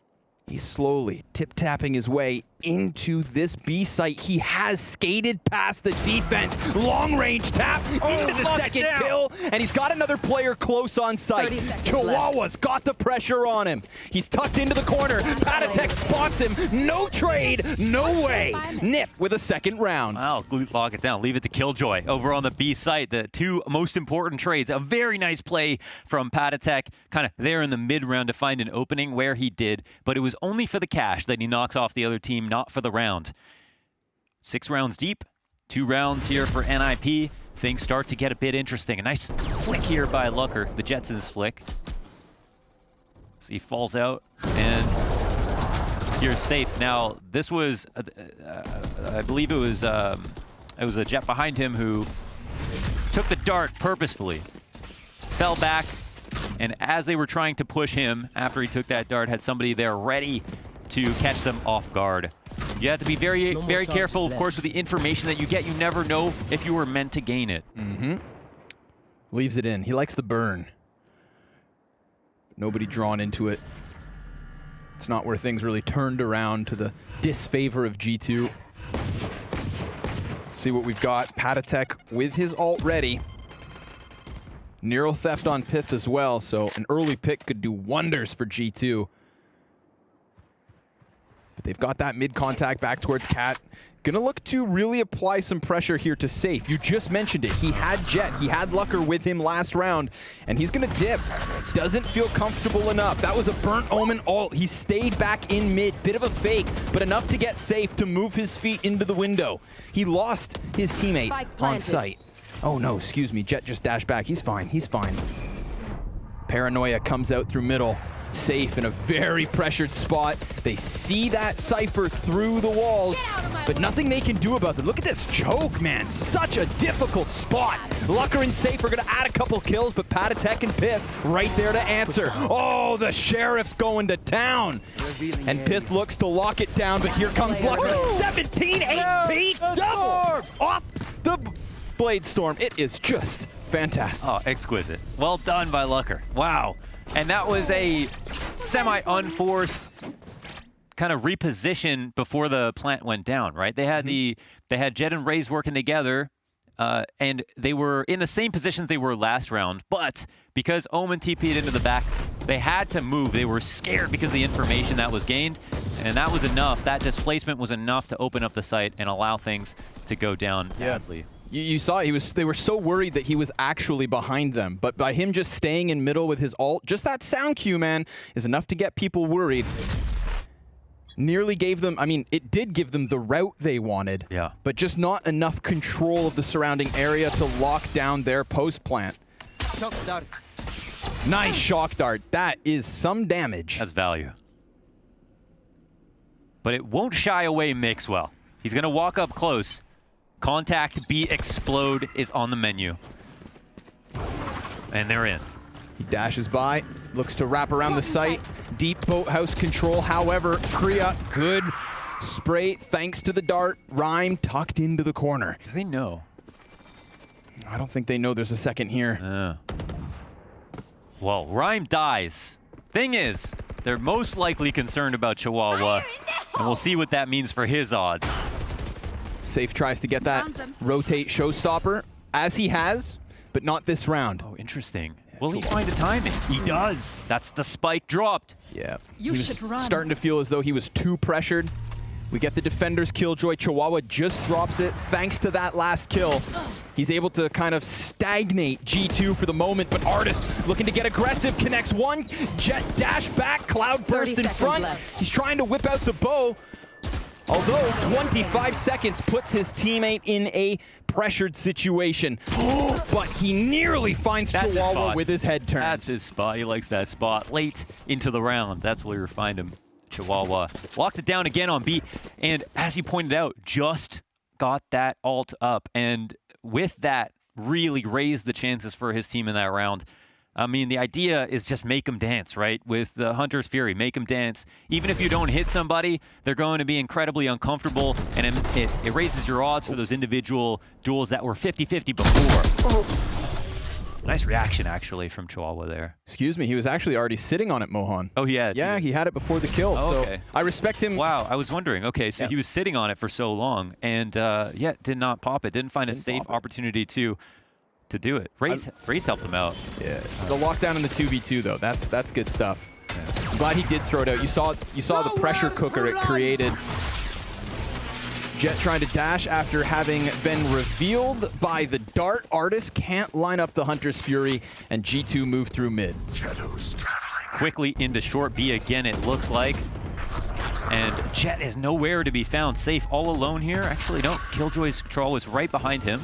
he's slowly tip-tapping his way into this B site. He has skated past the defense. Long-range tap into the second kill, and he's got another player close on site. Chihuahua's got the pressure on him. He's tucked into the corner. Patatek spots him. No trade, no way. Nip with a second round. Wow, lock it down. Leave it to Killjoy over on the B site. The 2 most important trades. A very nice play from Patatek, kind of there in the mid-round to find an opening where he did, but it was only for the cash that he knocks off the other team, not for the round. 6 rounds deep, 2 rounds here for NIP. Things start to get a bit interesting. A nice flick here by Lucker, the Jetsons flick. So he falls out, and here's safe. Now, this was, I believe it was a Jet behind him who took the dart purposefully, fell back, and as they were trying to push him after he took that dart, had somebody there ready to catch them off guard. You have to be very, very careful, of course, with the information that you get. You never know if you were meant to gain it. Leaves it in. He likes the burn. Nobody drawn into it. It's not where things really turned around to the disfavor of G2. Let's see what we've got. Patatek with his ult ready. Neural Theft on Pith as well, so an early pick could do wonders for G2. But they've got that mid-contact back towards Cat. Gonna look to really apply some pressure here to Safe. You just mentioned it. He had Jet, he had Lucker with him last round, and he's gonna dip. Doesn't feel comfortable enough. That was a burnt Omen ult. He stayed back in mid. Bit of a fake, but enough to get Safe to move his feet into the window. He lost his teammate on site. Oh no, excuse me, Jet just dashed back. He's fine, he's fine. Paranoia comes out through middle. Safe in a very pressured spot. They see that Cypher through the walls, but nothing they can do about them. Look at this choke, man. Such a difficult spot. Lucker and Safe are gonna add a couple kills, but Patatek and Pith right there to answer. Oh, the Sheriff's going to town. And Pith looks to lock it down, but here comes Lucker. 17 HP, double off the Blade Storm. It is just fantastic. Oh, exquisite. Well done by Lucker. Wow. And that was a semi-unforced kind of reposition before the plant went down, right? They had they had Jet and Raze working together, and they were in the same positions they were last round. But because Omen TP'd into the back, they had to move. They were scared because of the information that was gained, and that was enough. That displacement was enough to open up the site and allow things to go down badly. You saw they were so worried that he was actually behind them. But by him just staying in middle with his ult, just that sound cue, man, is enough to get people worried. Nearly gave them, I mean, it did give them the route they wanted. Yeah. But just not enough control of the surrounding area to lock down their post plant. Nice shock dart. That is some damage. That's value. But it won't shy away Mixwell. He's going to walk up close. Contact, B, explode is on the menu. And they're in. He dashes by, looks to wrap around the site. Deep boathouse control, however, Kriya, good spray thanks to the dart. Rhyme tucked into the corner. Do they know? I don't think they know there's a second here. Well, Rhyme dies. Thing is, they're most likely concerned about Chihuahua, and we'll see what that means for his odds. Safe tries to get that rotate showstopper, as he has, but not this round. Oh, interesting. Will he find a timing? He does. That's the spike dropped. Yeah. You he was should run. starting to feel as though he was too pressured. We get the defender's killjoy. Chihuahua just drops it thanks to that last kill. He's able to kind of stagnate G2 for the moment, but Artist looking to get aggressive, connects one, Jet dash back, Cloudburst in front. Left. He's trying to whip out the bow. Although 25 seconds puts his teammate in a pressured situation. But he nearly finds Chihuahua with his head turned. That's his spot. He likes that spot. Late into the round, that's where you find him. Chihuahua locks it down again on B. And as you pointed out, just got that ult up. And with that, really raised the chances for his team in that round. I mean, the idea is just make them dance, right? With the Hunter's Fury, make them dance. Even if you don't hit somebody, they're going to be incredibly uncomfortable, and it raises your odds for those individual duels that were 50-50 before. Nice reaction, actually, from Chihuahua there. Excuse me, he was actually already sitting on it, Mohan. Oh, yeah. Yeah, he had it before the kill. Oh, so okay. I respect him. Wow, I was wondering. Okay, so he was sitting on it for so long, and yeah, did not pop it. Didn't find a safe opportunity to do it. Race helped him out. Yeah. The lockdown in the 2v2 though, that's good stuff. Yeah. I'm glad he did throw it out. You saw the pressure cooker it created. Jet trying to dash after having been revealed by the dart. Artist can't line up the Hunter's Fury, and G2 move through mid. Quickly into short B again, it looks like. And Jet is nowhere to be found. Safe all alone here. Actually, no. Killjoy's troll is right behind him.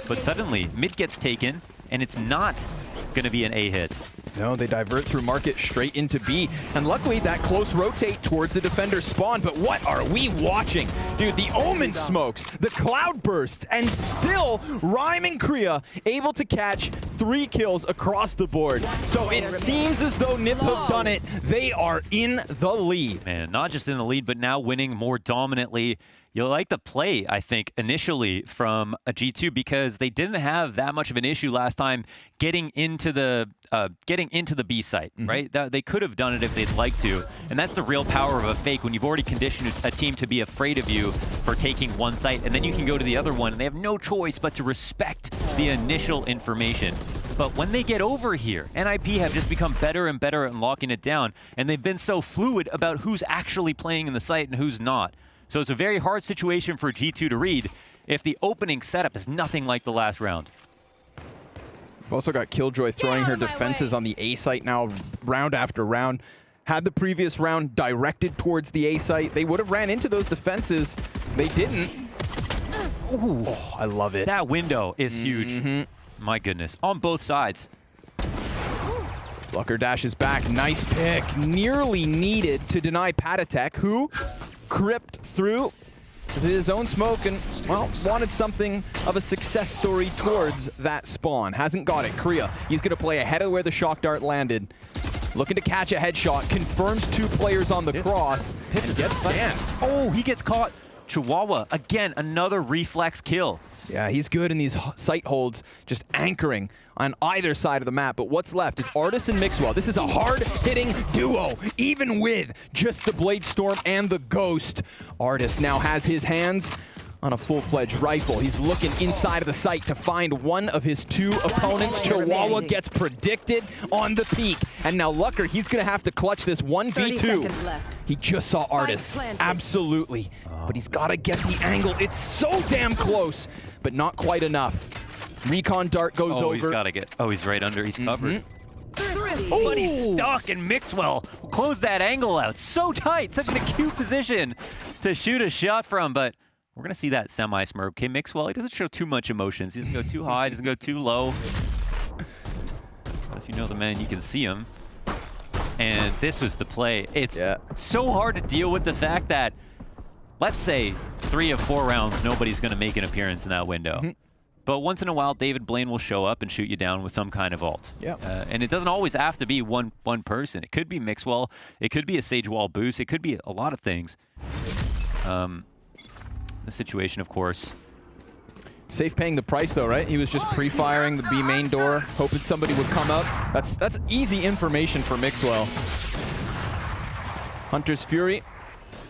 But suddenly, mid gets taken, and it's not going to be an A hit. No, they divert through market straight into B. And luckily, that close rotate towards the defender's spawn. But what are we watching? Dude, the Omen smokes, the cloud bursts, and still Rhyme and Kriya able to catch 3 kills across the board. So it seems as though NiP have done it. They are in the lead. Man, not just in the lead, but now winning more dominantly. You like the play, I think, initially from a G2 because they didn't have that much of an issue last time getting into the B site, right? They could have done it if they'd like to, and that's the real power of a fake when you've already conditioned a team to be afraid of you for taking one site, and then you can go to the other one, and they have no choice but to respect the initial information. But when they get over here, NIP have just become better and better at locking it down, and they've been so fluid about who's actually playing in the site and who's not. So it's a very hard situation for G2 to read if the opening setup is nothing like the last round. We've also got Killjoy throwing her defenses on the A site now, round after round. Had the previous round directed towards the A site, they would have ran into those defenses. They didn't. Ooh, oh, I love it. That window is huge. My goodness. On both sides. Blucker dashes back. Nice pick. Nearly needed to deny Patatek, who cripped through his own smoke and, well, wanted something of a success story towards that spawn. Hasn't got it. Kriya, he's going to play ahead of where the shock dart landed. Looking to catch a headshot. Confirms 2 players on the cross. And gets scanned. Oh, he gets caught. Chihuahua, again, another reflex kill. Yeah, he's good in these sight holds, just anchoring on either side of the map. But what's left is Artist and Mixwell. This is a hard-hitting duo, even with just the Blade Storm and the Ghost. Artist now has his hands on a full-fledged rifle. He's looking inside of the site to find one of his two opponents. Chihuahua gets predicted on the peak. And now Lucker, he's going to have to clutch this 1v2. He just saw Artis. Absolutely. But he's got to get the angle. It's so damn close, but not quite enough. Recon dart goes over. He's got to get... Oh, he's right under. He's covered. But he's stuck, and Mixwell closed that angle out. So tight. Such an acute position to shoot a shot from, but... We're going to see that semi-smirk. Okay, Mixwell, he doesn't show too much emotions. He doesn't go too high, doesn't go too low. But if you know the man, you can see him. And this was the play. It's so hard to deal with the fact that, let's say, 3 of 4 rounds, nobody's going to make an appearance in that window. But once in a while, David Blaine will show up and shoot you down with some kind of ult. And it doesn't always have to be one person. It could be Mixwell. It could be a Sage Wall boost. It could be a lot of things. The situation, of course. Safe paying the price, though, right? He was just pre-firing the B main door, hoping somebody would come up. That's easy information for Mixwell. Hunter's Fury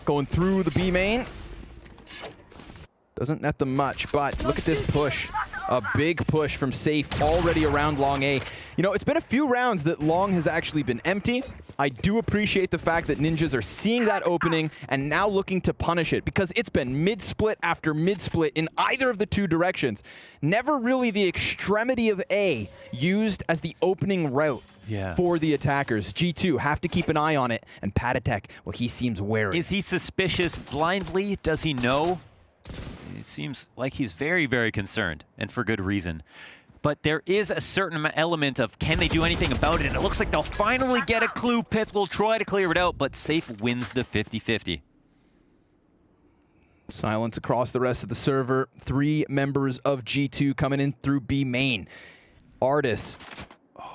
going through the B main. Doesn't net them much, but look at this push. A big push from Safe already around Long A. You know, it's been a few rounds that Long has actually been empty. I do appreciate the fact that Ninjas are seeing that opening and now looking to punish it, because it's been mid-split after mid-split in either of the two directions. Never really the extremity of A used as the opening route for the attackers. G2 have to keep an eye on it, and Patatek, well, he seems wary. Is he suspicious blindly? Does he know? It seems like he's very, very concerned, and for good reason. But there is a certain element of, can they do anything about it? And it looks like they'll finally get a clue. Pith will try to clear it out, but Safe wins the 50-50. Silence across the rest of the server. 3 members of G2 coming in through B main. Artis.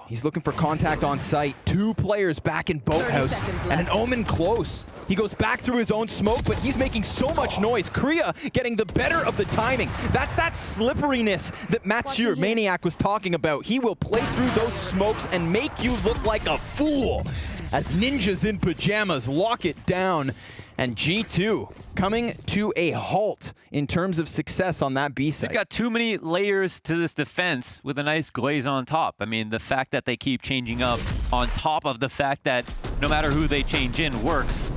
He's looking for contact on site. 2 players back in Boathouse, and an Omen close. He goes back through his own smoke, but he's making so much noise. Kriya getting the better of the timing. That's that slipperiness that Mathieu Maniac was talking about. He will play through those smokes and make you look like a fool as Ninjas in Pajamas lock it down. And G2 coming to a halt in terms of success on that B side. They've got too many layers to this defense with a nice glaze on top. I mean, the fact that they keep changing up on top of the fact that no matter who they change in works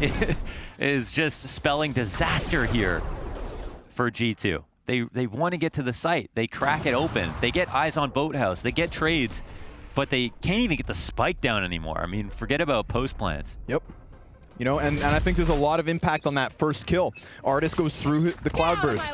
is just spelling disaster here for G2. They want to get to the site. They crack it open. They get eyes on Boathouse. They get trades, but they can't even get the spike down anymore. I mean, forget about post plants. Yep. You know, and I think there's a lot of impact on that first kill. Artis goes through the Cloudburst.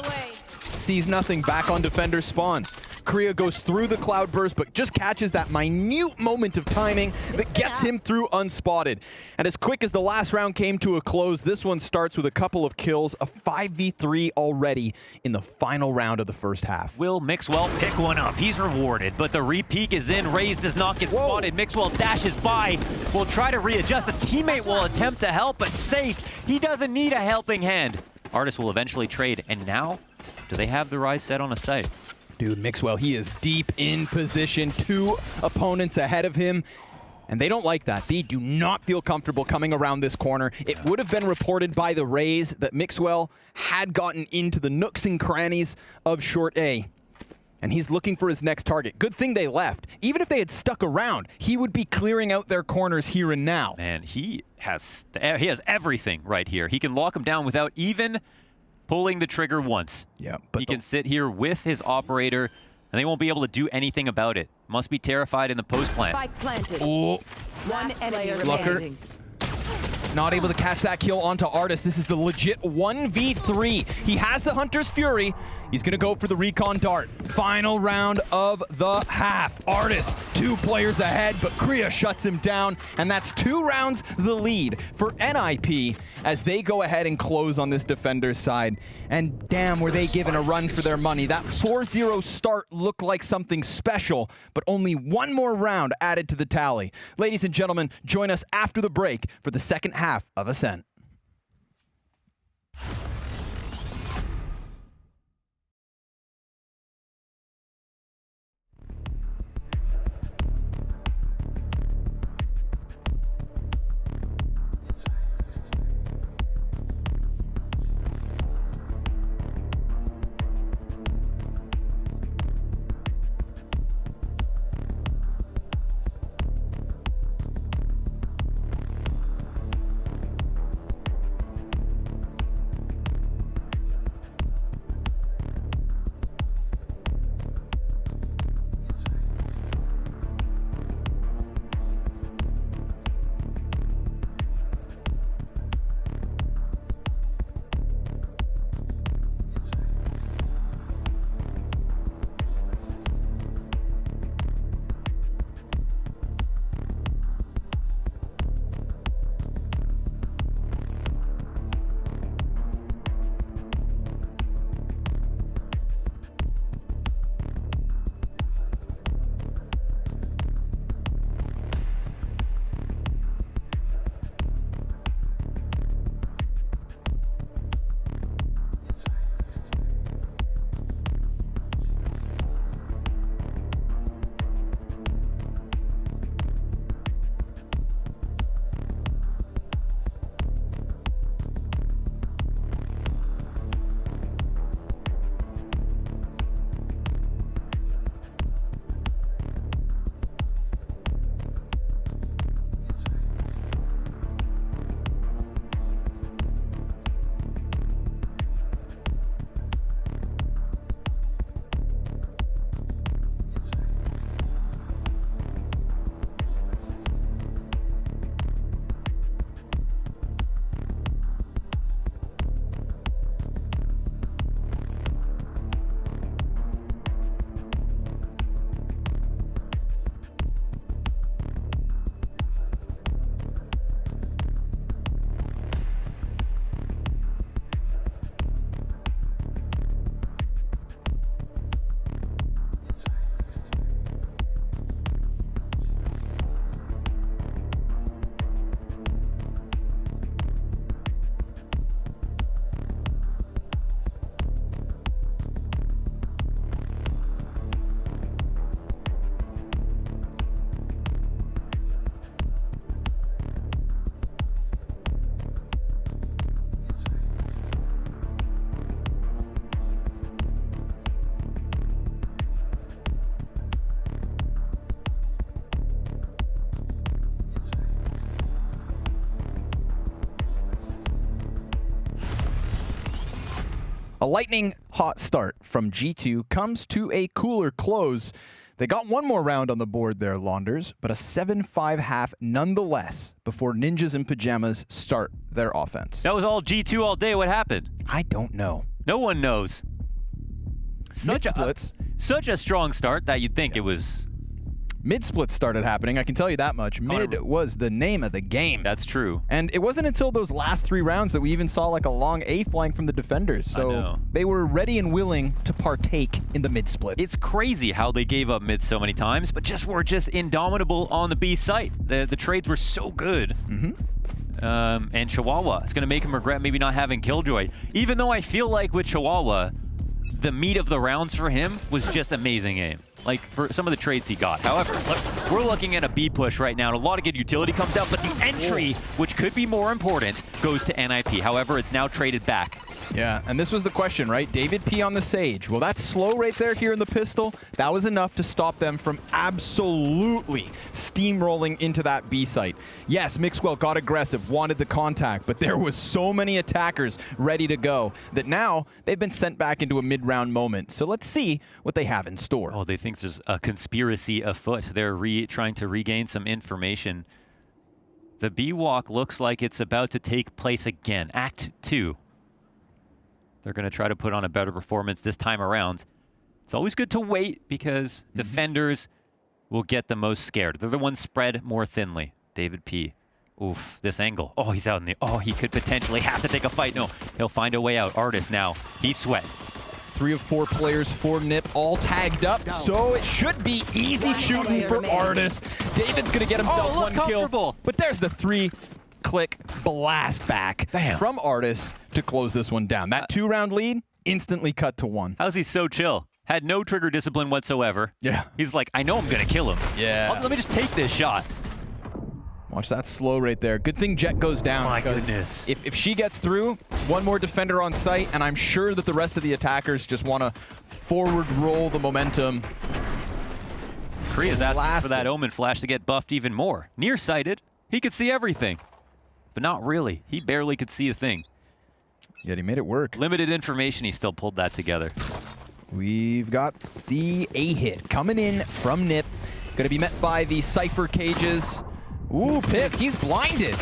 Sees nothing, back on Defender's spawn. Kriya goes through the Cloudburst, but just catches that minute moment of timing that gets him through unspotted. And as quick as the last round came to a close, this one starts with a couple of kills, a 5v3 already in the final round of the first half. Will Mixwell pick one up? He's rewarded, but the re-peek is in. Raze does not get spotted. Mixwell dashes by, will try to readjust. A teammate will attempt to help, but Safe, he doesn't need a helping hand. Artis will eventually trade, and now, do they have the Rise set on a site? Dude, Mixwell, he is deep in position. 2 opponents ahead of him, and they don't like that. They do not feel comfortable coming around this corner. It would have been reported by the Rays that Mixwell had gotten into the nooks and crannies of short A, and he's looking for his next target. Good thing they left. Even if they had stuck around, he would be clearing out their corners here and now. Man, he has everything right here. He can lock him down without even pulling the trigger once. Yeah, but he can sit here with his operator, and they won't be able to do anything about it. Must be terrified in the post plant. Oh, One enemy Lucker remaining. not able to catch that kill onto Artis. This is the legit 1v3. He has the Hunter's Fury. He's going to go for the Recon Dart. Final round of the half. Artis, 2 players ahead, but Kriya shuts him down, and that's 2 rounds the lead for NIP as they go ahead and close on this defender's side. And damn, were they given a run for their money. That 4-0 start looked like something special, but only 1 more round added to the tally. Ladies and gentlemen, join us after the break for the second half of Ascent. A lightning hot start from G2 comes to a cooler close. They got one more round on the board there, Launders, but a 7-5 half nonetheless before Ninjas in Pajamas start their offense. That was all G2 all day. What happened? I don't know. No one knows. Mid-splits. Such a strong start that you'd think it was... Mid-splits started happening, I can tell you that much. Mid was the name of the game. That's true. And it wasn't until those last 3 rounds that we even saw like a long A flank from the defenders. So they were ready and willing to partake in the mid-split. It's crazy how they gave up mid so many times, but were just indomitable on the B site. The trades were so good. And Chihuahua, it's going to make him regret maybe not having Killjoy. Even though I feel like with Chihuahua, the meat of the rounds for him was just amazing aim. Like, for some of the trades he got. However, look, we're looking at a B push right now, and a lot of good utility comes out, but the entry, which could be more important, goes to NIP. However, it's now traded back. Yeah, and this was the question, right? David P on the Sage. Well, that's slow right there here in the pistol. That was enough to stop them from absolutely steamrolling into that B site. Yes, Mixwell got aggressive, wanted the contact, but there was so many attackers ready to go that now they've been sent back into a mid-round moment. So let's see what they have in store. Oh, they think there's a conspiracy afoot. They're trying to regain some information. The B walk looks like it's about to take place again. Act 2. They're going to try to put on a better performance this time around. It's always good to wait because defenders will get the most scared. They're the ones spread more thinly. David P. Oof, this angle. Oh, he's out in the... Oh, he could potentially have to take a fight. No, he'll find a way out. Artist now. He's sweat. 3 of 4 players for NIP all tagged up, so it should be easy shooting for Artist. David's going to get himself one kill, but there's the 3-click blast back from Artist to close this one down. That 2-round lead instantly cut to 1. How's he so chill? Had no trigger discipline whatsoever. Yeah. He's like, I know I'm going to kill him. Yeah. Let me just take this shot. Watch that slow right there. Good thing Jet goes down. My goodness. If she gets through, one more defender on site, and I'm sure that the rest of the attackers just want to forward roll the momentum. Korea's asking for that Omen Flash to get buffed even more. Nearsighted, he could see everything. But not really. He barely could see a thing. Yet he made it work. Limited information, he still pulled that together. We've got the A-hit coming in from NIP. Going to be met by the Cypher cages. Ooh, Piff, he's blinded.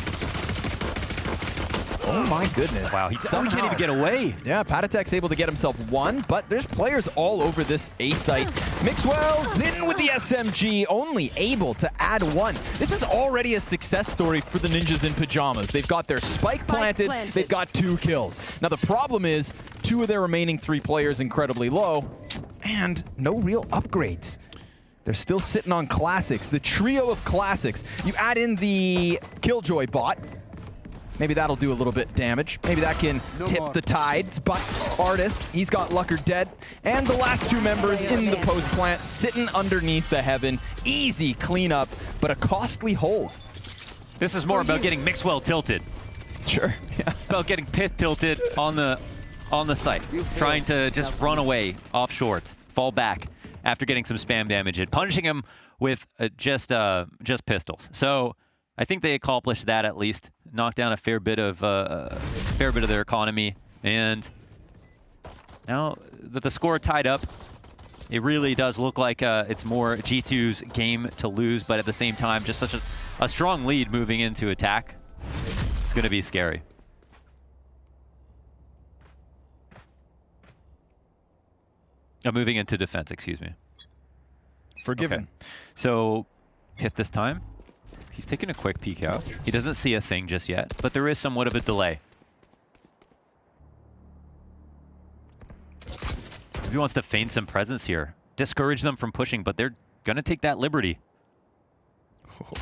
Oh my goodness. Wow, he can't even get away. Yeah, Patatek's able to get himself 1, but there's players all over this A site. Mixwell's in with the SMG, only able to add 1. This is already a success story for the Ninjas in Pajamas. They've got their spike planted, they've got 2 kills. Now the problem is, 2 of their remaining 3 players incredibly low, and no real upgrades. They're still sitting on classics, the trio of classics. You add in the Killjoy bot, maybe that'll do a little bit damage. Maybe that can tip the tides, but Artist, he's got Lucker dead. And the last 2 members in the post plant sitting underneath the heaven. Easy cleanup, but a costly hold. This is more about getting Mixwell tilted. Sure, yeah. About getting Pith tilted on the site. Trying to just run away off short, fall back after getting some spam damage and punishing him with just pistols. So I think they accomplished that at least. Knocked down a fair bit of their economy, and now that the score tied up, it really does look like it's more G2's game to lose. But at the same time, just such a strong lead moving into attack. It's going to be scary. Moving into defense, excuse me. Forgiven. Okay. So, hit this time. He's taking a quick peek out. He doesn't see a thing just yet, but there is somewhat of a delay. He wants to feign some presence here. Discourage them from pushing, but they're going to take that liberty.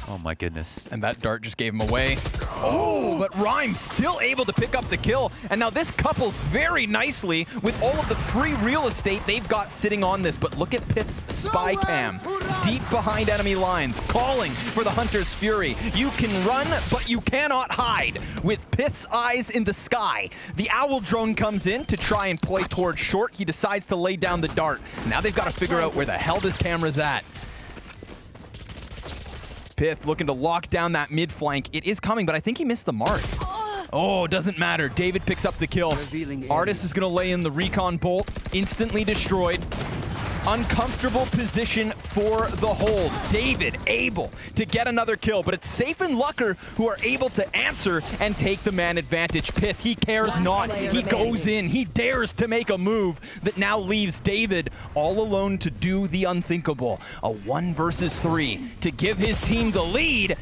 Oh my goodness. And that dart just gave him away. Oh, but Rhyme still able to pick up the kill. And now this couples very nicely with all of the free real estate they've got sitting on this. But look at Pith's spy cam. Deep behind enemy lines, calling for the Hunter's Fury. You can run, but you cannot hide. With Pith's eyes in the sky, the Owl drone comes in to try and play towards short. He decides to lay down the dart. Now they've got to figure out where the hell this camera's at. Pith looking to lock down that mid flank. It is coming, but I think he missed the mark. Oh, doesn't matter. David picks up the kill. Artis is going to lay in the recon bolt. Instantly destroyed. Uncomfortable position for the hold. David able to get another kill, but it's Safe and Lucker who are able to answer and take the man advantage. Pith, he cares not. He goes in. He dares to make a move that now leaves David all alone to do the unthinkable. A 1 versus 3 to give his team the lead,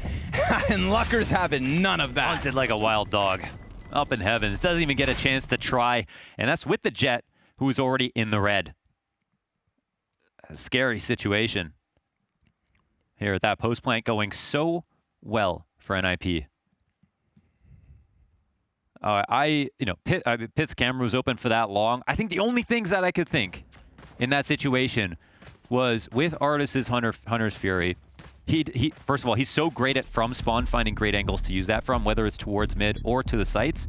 and Lucker's having none of that. Hunted like a wild dog. Up in heavens. Doesn't even get a chance to try, and that's with the Jet, who is already in the red. A scary situation here at that post plant, going so well for NIP. Pith's camera was open for that long. I think the only things that I could think in that situation was with Artis's Hunter's Fury. He first of all, he's so great at from spawn, finding great angles to use that from, whether it's towards mid or to the sites.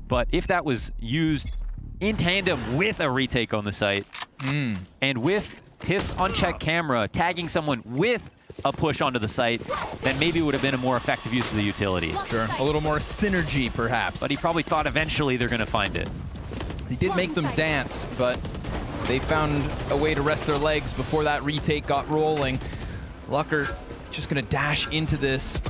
But if that was used in tandem with a retake on the site, and with Pith's unchecked camera tagging someone with a push onto the site, then maybe it would have been a more effective use of the utility. Sure, a little more synergy perhaps. But he probably thought eventually they're going to find it. He did make them dance, but they found a way to rest their legs before that retake got rolling. Lucker just going to dash into this.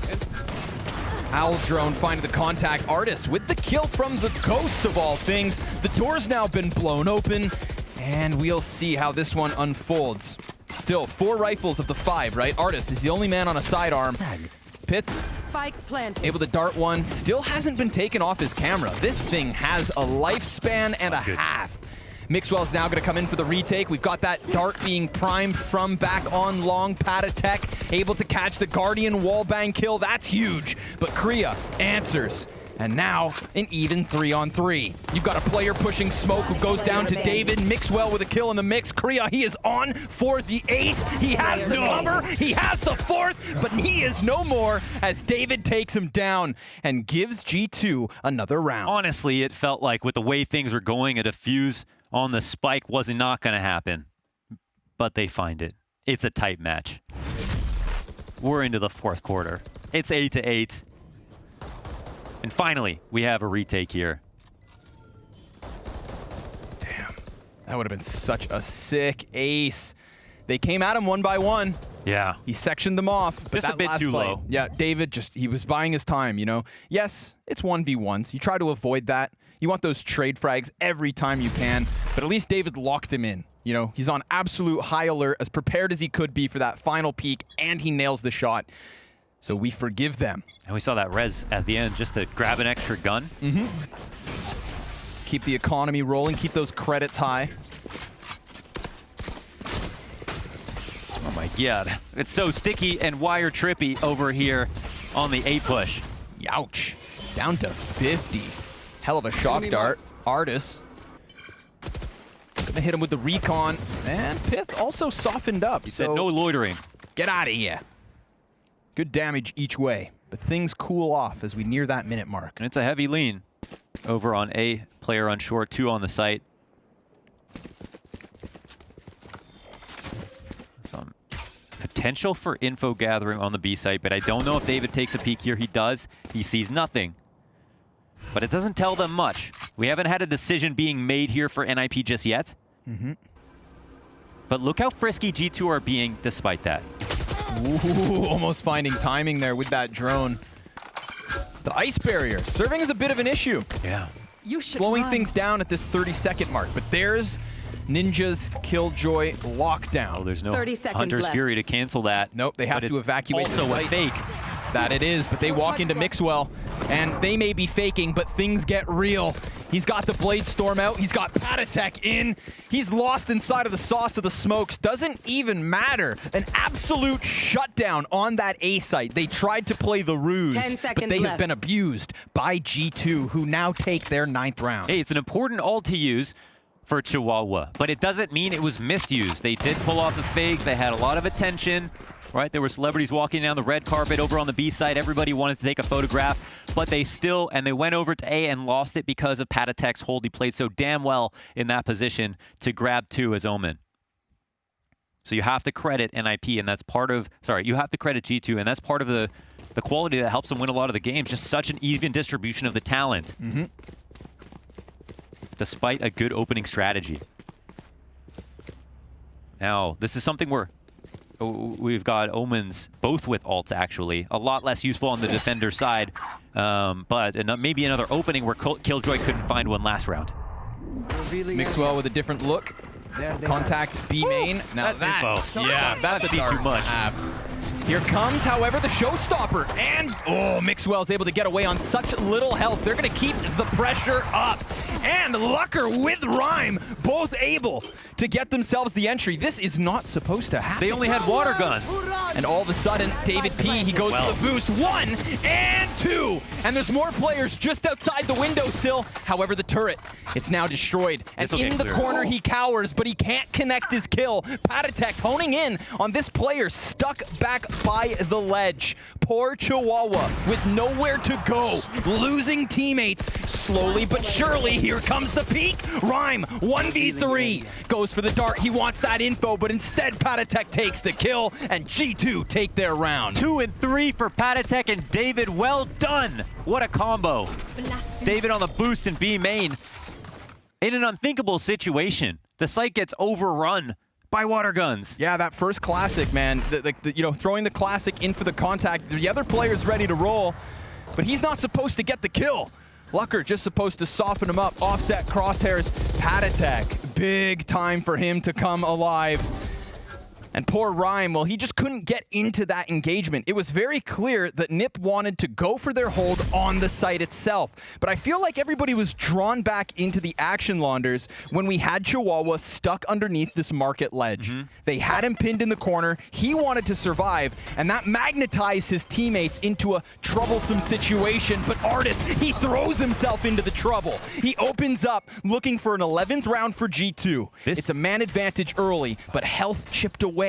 Owl drone finding the contact. Artis with the kill from the Ghost of all things. The door's now been blown open, and we'll see how this one unfolds. Still, 4 rifles of the 5, right? Artis is the only man on a sidearm. Pith Spike planted. able to dart one. Still hasn't been taken off his camera. This thing has a lifespan and a half. Mixwell's now going to come in for the retake. We've got that dart being primed from back on long. Patatek able to catch the Guardian wallbang kill. That's huge. But Kriya answers. And now, an even 3-on-3. You've got a player pushing smoke who goes down to David. Mixwell with a kill in the mix. Kriya, he is on for the ace. He has the cover. He has the 4th, but he is no more as David takes him down and gives G2 another round. Honestly, it felt like with the way things were going, a defuse on the spike was not going to happen. But they find it. It's a tight match. We're into the 4th quarter. It's 8-8. And finally, we have a retake here. Damn. That would have been such a sick ace. They came at him one by one. Yeah. He sectioned them off. But Just a bit too low. Yeah, David he was buying his time, you know. Yes, it's 1v1s. You try to avoid that. You want those trade frags every time you can. But at least David locked him in. You know, he's on absolute high alert, as prepared as he could be for that final peak, and he nails the shot. So we forgive them. And we saw that res at the end just to grab an extra gun. Keep the economy rolling, keep those credits high. Oh my god. It's so sticky and wire trippy over here on the A push. Youch. Down to 50. Hell of a shock dart. Artis. Gonna hit him with the recon. And Pith also softened up. He said no loitering. Get out of here. Good damage each way, but things cool off as we near that minute mark. And it's a heavy lean over on A, player on short, 2 on the site. Some potential for info gathering on the B site, but I don't know if David takes a peek here. He does. He sees nothing. But it doesn't tell them much. We haven't had a decision being made here for NIP just yet. But look how frisky G2 are being despite that. Ooh, almost finding timing there with that drone. The ice barrier serving as a bit of an issue. Yeah. Slowing things down at this 30-second mark. But there's Ninja's Killjoy lockdown. Oh, there's no 30 seconds Hunter's left. Fury to cancel that. Nope, they have to evacuate the Also a site. fake. That it is, but they walk into Mixwell, and they may be faking, but things get real. He's got the Blade Storm out. He's got Patatek in. He's lost inside of the sauce of the smokes. Doesn't even matter. An absolute shutdown on that A site. They tried to play the ruse, 10 seconds but they have left. been abused by G2, who now take their 9th round. Hey, it's an important ult to use for Chihuahua, but it doesn't mean it was misused. They did pull off a fake. They had a lot of attention. Right, there were celebrities walking down the red carpet over on the B side. Everybody wanted to take a photograph, but they went over to A and lost it because of Patatek's hold. He played so damn well in that position to grab 2 as Omen. So you have to credit NIP, and that's part of, you have to credit G2, and that's part of the the quality that helps them win a lot of the games. Just such an even distribution of the talent. Despite a good opening strategy. Now, this is something where we've got Omens both with ults, actually. A lot less useful on the defender side. But maybe another opening where Killjoy couldn't find one last round. Mixwell with a different look. Contact B main. Now that's too much. Here comes, however, the showstopper. And, Mixwell's able to get away on such little health. They're going to keep the pressure up. And Lucker with Rhyme, both able to get themselves the entry. This is not supposed to happen. They only had water guns. And all of a sudden, David P, he goes for the boost. 1 and 2. And there's more players just outside the windowsill. However, the turret, it's now destroyed. And in the corner, he cowers, but he can't connect his kill. Patatek honing in on this player stuck back by the ledge. Poor Chihuahua with nowhere to go. Losing teammates slowly but surely. Here comes the peak. Rhyme, 1v3. Goes for the dart. He wants that info, but instead Patatek takes the kill, and G2 take their round. 2 and 3 for Patatek and David. Well done. What a combo. David on the boost in B main. In an unthinkable situation, the site gets overrun by water guns. Yeah, that first classic, man. Throwing the classic in for the contact. The other player's ready to roll, but he's not supposed to get the kill. Lucker just supposed to soften him up, offset crosshairs. Patatek, big time for him to come alive. And poor Rhyme, well, he just couldn't get into that engagement. It was very clear that NiP wanted to go for their hold on the site itself. But I feel like everybody was drawn back into the action launders when we had Chihuahua stuck underneath this market ledge. They had him pinned in the corner. He wanted to survive, and that magnetized his teammates into a troublesome situation. But Artis, he throws himself into the trouble. He opens up looking for an 11th round for G2. It's a man advantage early, but health chipped away.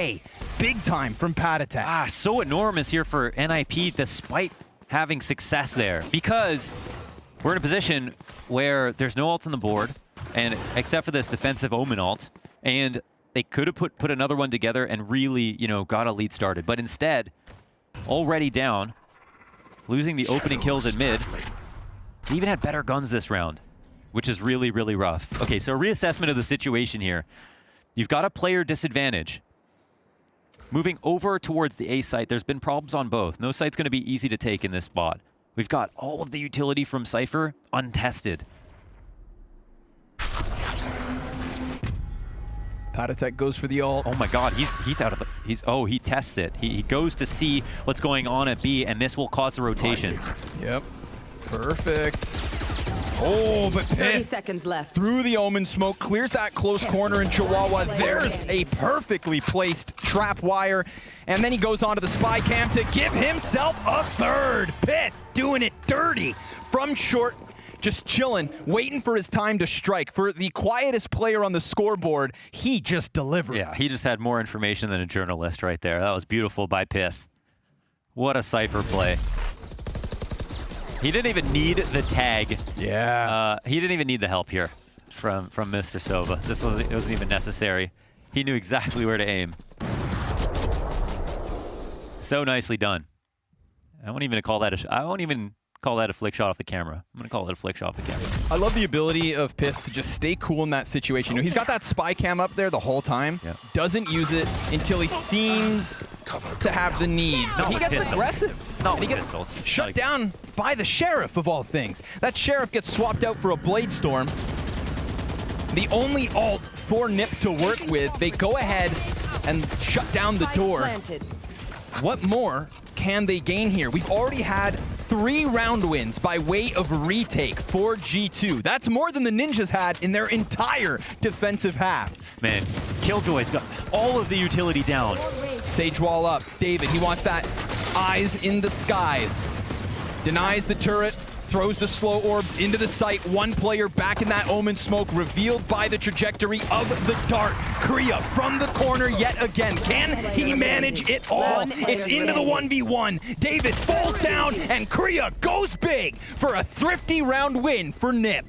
Big time from Patatek. So enormous here for NIP despite having success there, because we're in a position where there's no ults on the board, and except for this defensive Omen ult, and they could have put another one together and really, got a lead started. But instead, already down, losing the opening kills in mid. He even had better guns this round, which is really, really rough. Okay, so a reassessment of the situation here. You've got a player disadvantage. Moving over towards the A site, there's been problems on both. No site's going to be easy to take in this spot. We've got all of the utility from Cypher untested. Patatek goes for the ult. Oh my god, he's out of the... he tests it. He goes to see what's going on at B, and this will cause the rotations. Yep. Perfect. Oh, but 30 seconds left. Through the Omen smoke, clears that close corner in Chihuahua. There's a perfectly placed trap wire. And then he goes onto the spy cam to give himself a third. Pith doing it dirty from short, just chilling, waiting for his time to strike. For the quietest player on the scoreboard, he just delivered. Yeah, he just had more information than a journalist right there. That was beautiful by Pith. What a Cypher play. He didn't even need the tag. Yeah. He didn't even need the help here from Mr. Sova. It wasn't even necessary. He knew exactly where to aim. So nicely done. I won't even call that a flick shot off the camera. I'm gonna call it a flick shot off the camera. I love the ability of Pith to just stay cool in that situation. He's got that spy cam up there the whole time. Yep. Doesn't use it until he seems to have the need. But he gets aggressive. Not and he with gets pistols. shut down by the Sheriff of all things. That Sheriff gets swapped out for a Blade Storm. The only ult for NiP to work with. They go ahead and shut down the door. What more can they gain here? We've already had 3 round wins by way of retake for G2. That's more than the Ninjas had in their entire defensive half. Man, Killjoy's got all of the utility down. Sage wall up. David, he wants that eyes in the skies. Denies the turret, throws the slow orbs into the site. One player back in that Omen smoke, revealed by the trajectory of the dart. Kriya from the corner yet again. Can he manage it all? It's into the 1v1. David falls down, and Kriya goes big for a thrifty round win for NiP.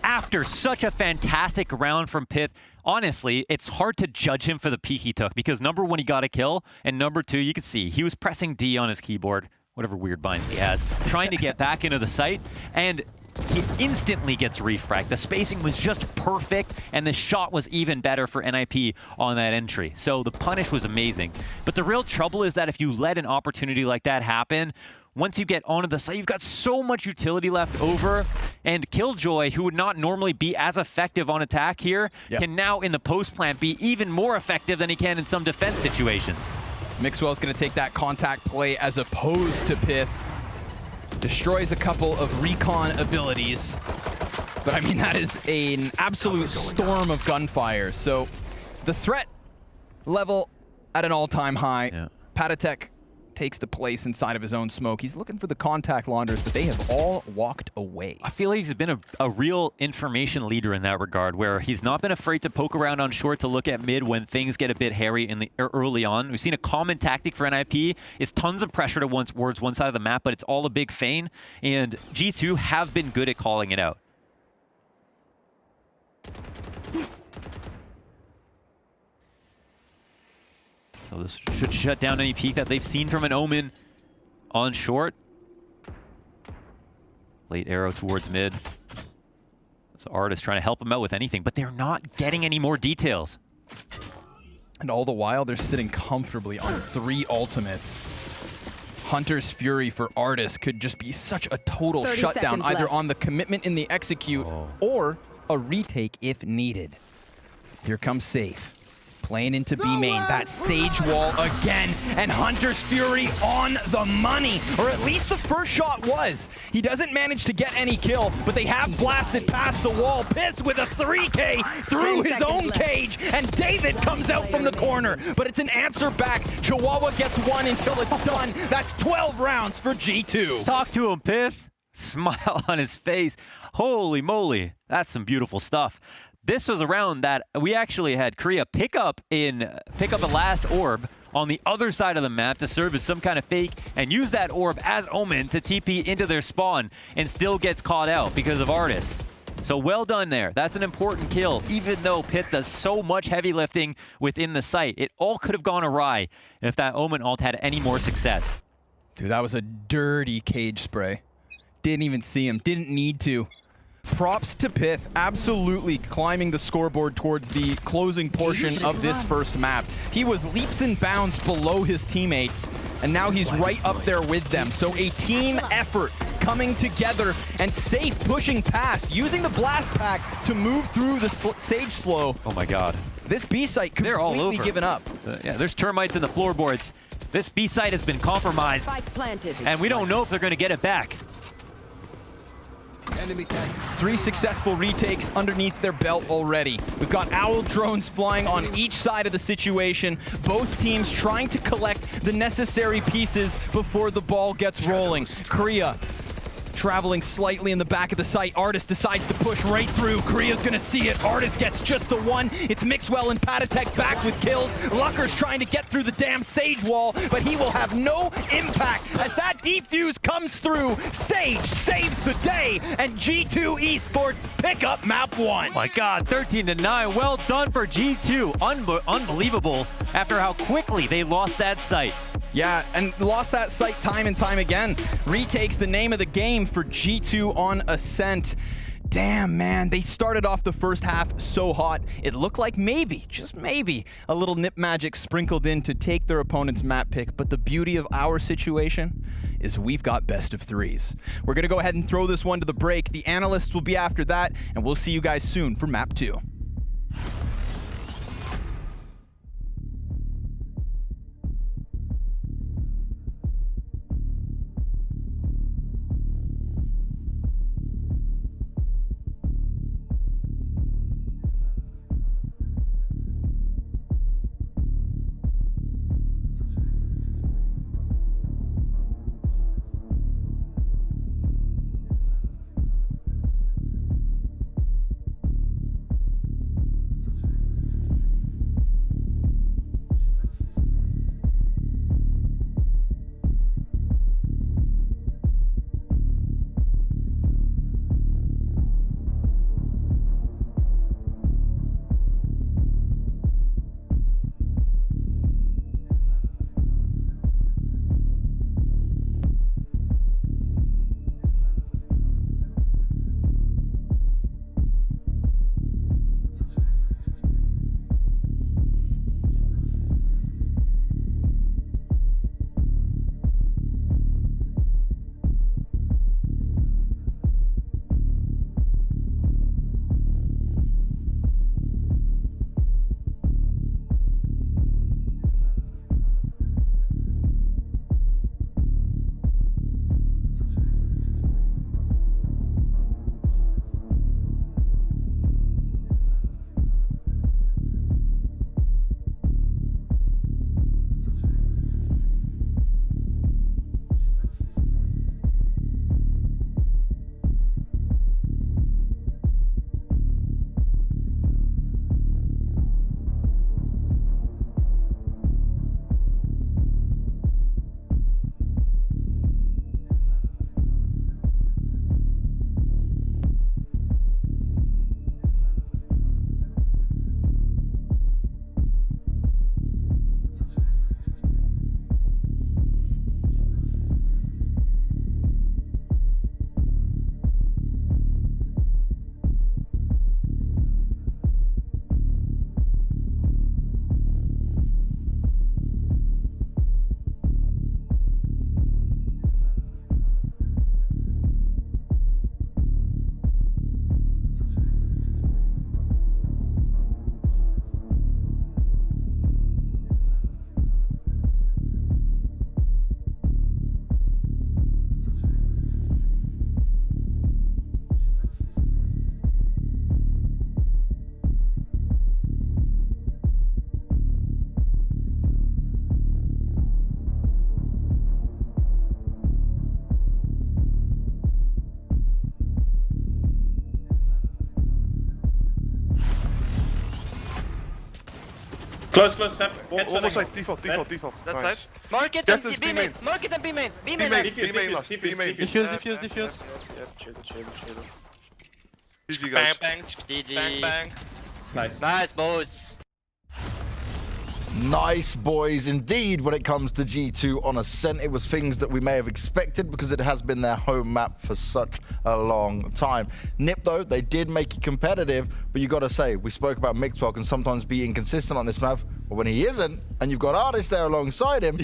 After such a fantastic round from Pith, honestly, it's hard to judge him for the peak he took, because number one, he got a kill, and number two, you could see he was pressing D on his keyboard whatever weird binds he has, trying to get back into the site, and he instantly gets refragged. The spacing was just perfect, and the shot was even better for NIP on that entry. So the punish was amazing. But the real trouble is that if you let an opportunity like that happen, once you get onto the site, you've got so much utility left over, and Killjoy, who would not normally be as effective on attack here, can now in the post plant be even more effective than he can in some defense situations. Mixwell's going to take that contact play as opposed to Pith. Destroys a couple of recon abilities. But I mean, that is an absolute storm of gunfire. So the threat level at an all-time high. Yeah. Patatek takes the place inside of his own smoke. He's looking for the contact launderers, but they have all walked away. I feel like he's been a real information leader in that regard, where he's not been afraid to poke around on short to look at mid when things get a bit hairy in the early on. We've seen a common tactic for NIP is tons of pressure towards one side of the map, but it's all a big feign, and G2 have been good at calling it out. So this should shut down any peek that they've seen from an Omen on short. Late arrow towards mid. This Artist trying to help him out with anything, but they're not getting any more details. And all the while, they're sitting comfortably on 3 ultimates. Hunter's Fury for Artist could just be such a total shutdown, either on the commitment in the execute or a retake if needed. Here comes Safe. Playing into B main, that Sage wall again, and Hunter's Fury on the money, or at least the first shot was. He doesn't manage to get any kill, but they have blasted past the wall. Pith with a 3K through his own cage, and David comes out from the corner, but it's an answer back. Chihuahua gets 1 until it's done. That's 12 rounds for G2. Talk to him, Pith. Smile on his face. Holy moly, that's some beautiful stuff. This was a round that we actually had Korea pick up a last orb on the other side of the map to serve as some kind of fake and use that orb as Omen to TP into their spawn, and still gets caught out because of Artist. So well done there. That's an important kill, even though Pith does so much heavy lifting within the site. It all could have gone awry if that Omen ult had any more success. Dude, that was a dirty cage spray. Didn't even see him, didn't need to. Props to Pith, absolutely climbing the scoreboard towards the closing portion of this first map. He was leaps and bounds below his teammates, and now he's right up there with them. So a team effort coming together, and Safe pushing past, using the blast pack to move through the Sage slow. Oh my god. This B site completely They're all over. given up. Yeah, there's termites in the floorboards. This B site has been compromised, and we don't know if they're going to get it back. 3 successful retakes underneath their belt already. We've got owl drones flying on each side of the situation. Both teams trying to collect the necessary pieces before the ball gets rolling. Korea traveling slightly in the back of the site. Artist decides to push right through. Korea's gonna see it. Artist gets just the 1. It's Mixwell and Patatek back with kills. Lucker's trying to get through the damn Sage wall, but he will have no impact as that defuse comes through. Sage saves the day, and G2 Esports pick up map 1. Oh my god, 13-9. Well done for G2. Unbelievable after how quickly they lost that site. Yeah, and lost that site time and time again. Retakes the name of the game for G2 on Ascent. Damn, man, they started off the first half so hot. It looked like maybe, just maybe, a little nip magic sprinkled in to take their opponent's map pick. But the beauty of our situation is we've got best of 3s. We're gonna go ahead and throw this one to the break. The analysts will be after that, and we'll see you guys soon for map 2. Close, close. Almost like default. That Nice. side. Market Yes, and it's B B main. main. Market and B main. B main. B-main last. B-main. Defuse. GG, Bang, guys. bang. GG. Bang, bang. Nice. Nice, boys. Nice, boys, indeed. When it comes to G2 on Ascent, it was things that we may have expected because it has been their home map for such a long time. NiP, though, they did make it competitive, but you got to say, we spoke about Mixwell can sometimes be inconsistent on this map, but when he isn't, and you've got Artist there alongside him,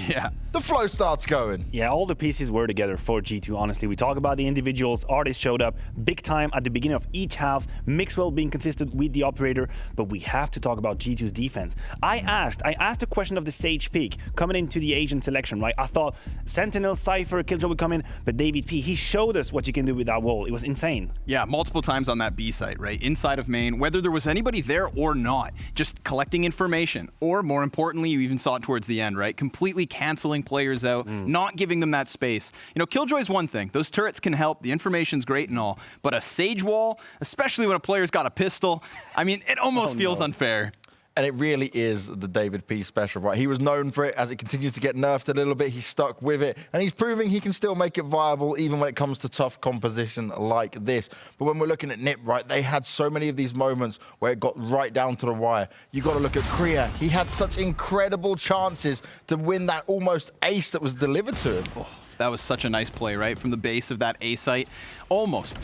the flow starts going. Yeah, all the pieces were together for G2, honestly. We talk about the individuals. Artists showed up big time at the beginning of each half. Mixwell being consistent with the operator, but we have to talk about G2's defense. I asked the question of the Sage pick coming into the Asian selection, right? I thought Sentinel, Cypher, Killjoy would come in, but David P, he showed us what you can do with that wall. It was insane. Yeah, multiple times on that B site, right? Inside of main, whether there was anybody there or not, just collecting information, or more importantly, you even saw it towards the end, right? Completely canceling players out, not giving them that space. You know, Killjoy's one thing. Those turrets can help. The information's great and all, but a Sage wall, especially when a player's got a pistol, I mean, it almost feels unfair. And it really is the David P special, right? He was known for it. As it continued to get nerfed a little bit, he stuck with it. And he's proving he can still make it viable even when it comes to tough composition like this. But when we're looking at NiP, right, they had so many of these moments where it got right down to the wire. You got to look at Kriya. He had such incredible chances to win that almost ace that was delivered to him. That was such a nice play, right? From the base of that A site. Almost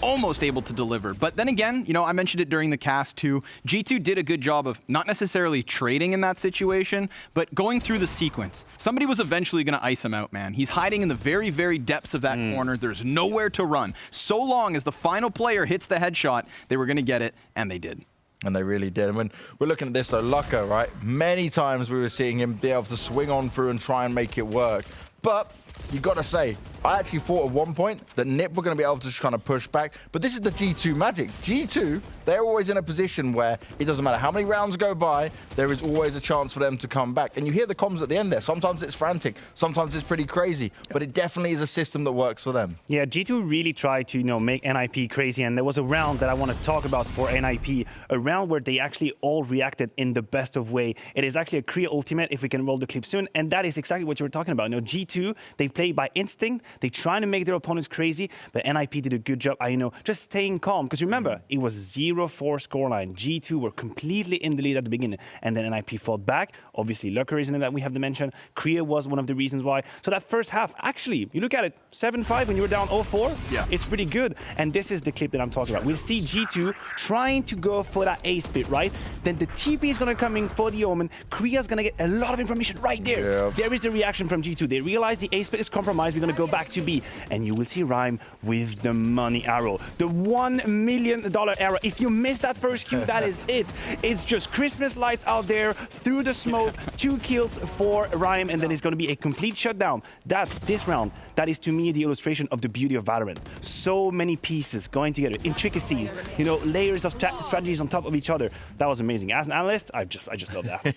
able to deliver. But then again, you know, I mentioned it during the cast too. G2 did a good job of not necessarily trading in that situation, but going through the sequence. Somebody was eventually going to ice him out, man. He's hiding in the very, very depths of that corner. There's nowhere to run. So long as the final player hits the headshot, they were going to get it, and they did. And they really did. And when we're looking at this, though, Lucka, right? Many times we were seeing him be able to swing on through and try and make it work. But you got to say, I actually thought at one point that NiP were going to be able to just kind of push back. But this is the G2 magic. G2, they're always in a position where it doesn't matter how many rounds go by, there is always a chance for them to come back. And you hear the comms at the end there. Sometimes it's frantic. Sometimes it's pretty crazy. But it definitely is a system that works for them. Yeah, G2 really tried to, make NIP crazy. And there was a round that I want to talk about for NIP, a round where they actually all reacted in the best of way. It is actually a Kriya ultimate, if we can roll the clip soon. And that is exactly what you were talking about. G2, they play by instinct. They try to make their opponents crazy, but NIP did a good job, just staying calm. Because remember, it was 0-4 scoreline. G2 were completely in the lead at the beginning, and then NIP fought back. Obviously, Lucka is in it that we have to mention. Kriya was one of the reasons why. So that first half, actually, you look at it, 7-5 when you were down 0-4, it's pretty good. And this is the clip that I'm talking about. We'll see G2 trying to go for that A split, right? Then the TP is going to come in for the Omen. Kriya's going to get a lot of information right there. There is the reaction from G2. They realize the A split is compromised. We're going to go back to B. And you will see Rhyme with the money arrow. The $1 million arrow. If you miss that first Q, that is it. It's just Christmas lights out there through the smoke. 2 kills for Rhyme, and then it's going to be a complete shutdown. This round, that is to me the illustration of the beauty of Valorant. So many pieces going together, intricacies, layers of strategies on top of each other. That was amazing. As an analyst, I just love that.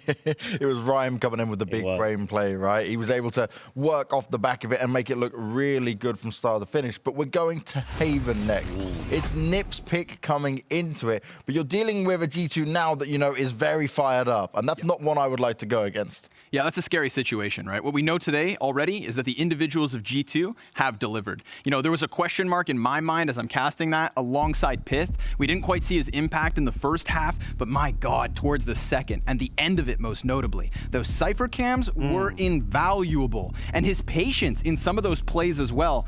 It was Rhyme coming in with the big brain play, right? He was able to work off the back of it and make it look really good from start to finish. But we're going to Haven next. It's NiP's pick coming into it, but you're dealing with a G2 now that is very fired up, and that's not one I would like to go against. Yeah, that's a scary situation, right? What we know today already is that the individuals of G2 have delivered. There was a question mark in my mind as I'm casting that alongside Pith. We didn't quite see his impact in the first half, but my God, towards the second and the end of it most notably. Those Cypher cams were invaluable, and his patience in some of those plays as well.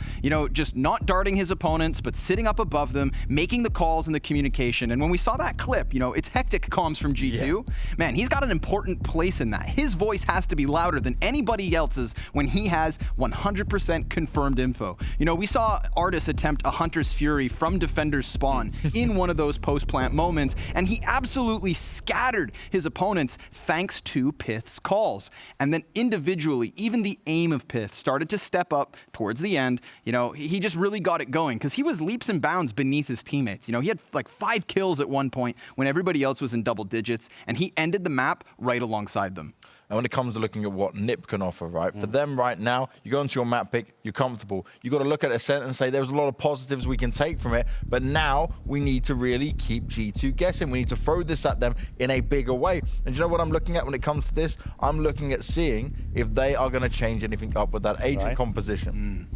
Just not darting his opponents, but sitting up above them, making the calls and the communication. And when we saw that clip, it's hectic comms from G2. Man, he's got an important place in that. His voice has to be louder than anybody else's when he has 100% confirmed info. We saw Artis attempt a Hunter's Fury from Defender's spawn in one of those post-plant moments, and he absolutely scattered his opponents thanks to Pith's calls. And then individually, even the aim of Pith started to step up towards the end. He just really got it going because he was leaps and bounds beneath his teammates. He had like 5 kills at one point when everybody else was in double digits, and he ended the map right alongside them. and when it comes to looking at what NIP can offer, right? For them right now, you go into your map pick, you're comfortable. You got to look at Ascent and say there's a lot of positives we can take from it, but now we need to really keep G2 guessing. We need to throw this at them in a bigger way. And you know what I'm looking at when it comes to this? I'm looking at seeing if they are going to change anything up with that agent composition.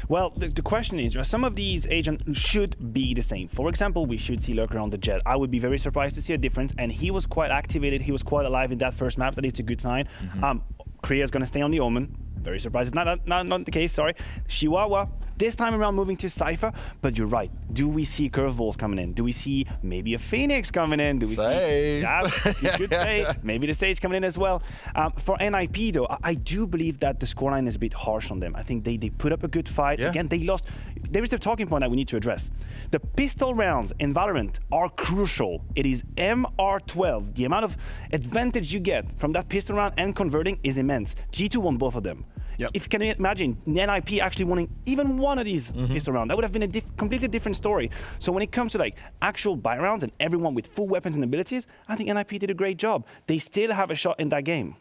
Well, the question is, some of these agents should be the same. For example, we should see Lurker on the Jet. I would be very surprised to see a difference, and he was quite activated. He was quite alive in that first map. That is a good sign. Korea's going to stay on the Omen. Very surprised if not the case, sorry. Chihuahua, this time around moving to Cypher, but you're right. Do we see curveballs coming in? Do we see maybe a Phoenix coming in? Do we see... Yeah, you could say. Maybe the Sage coming in as well. For NIP, though, I do believe that the scoreline is a bit harsh on them. I think they put up a good fight. Yeah. Again, they lost. There is the talking point that we need to address. The pistol rounds in VALORANT are crucial. It is MR12. The amount of advantage you get from that pistol round and converting is immense. G2 won both of them. Yep. If you can imagine NIP actually winning even one of these pistol rounds, that would have been a completely different story. So when it comes to like actual buy rounds and everyone with full weapons and abilities, I think NIP did a great job. They still have a shot in that game.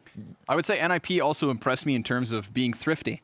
I would say NIP also impressed me in terms of being thrifty.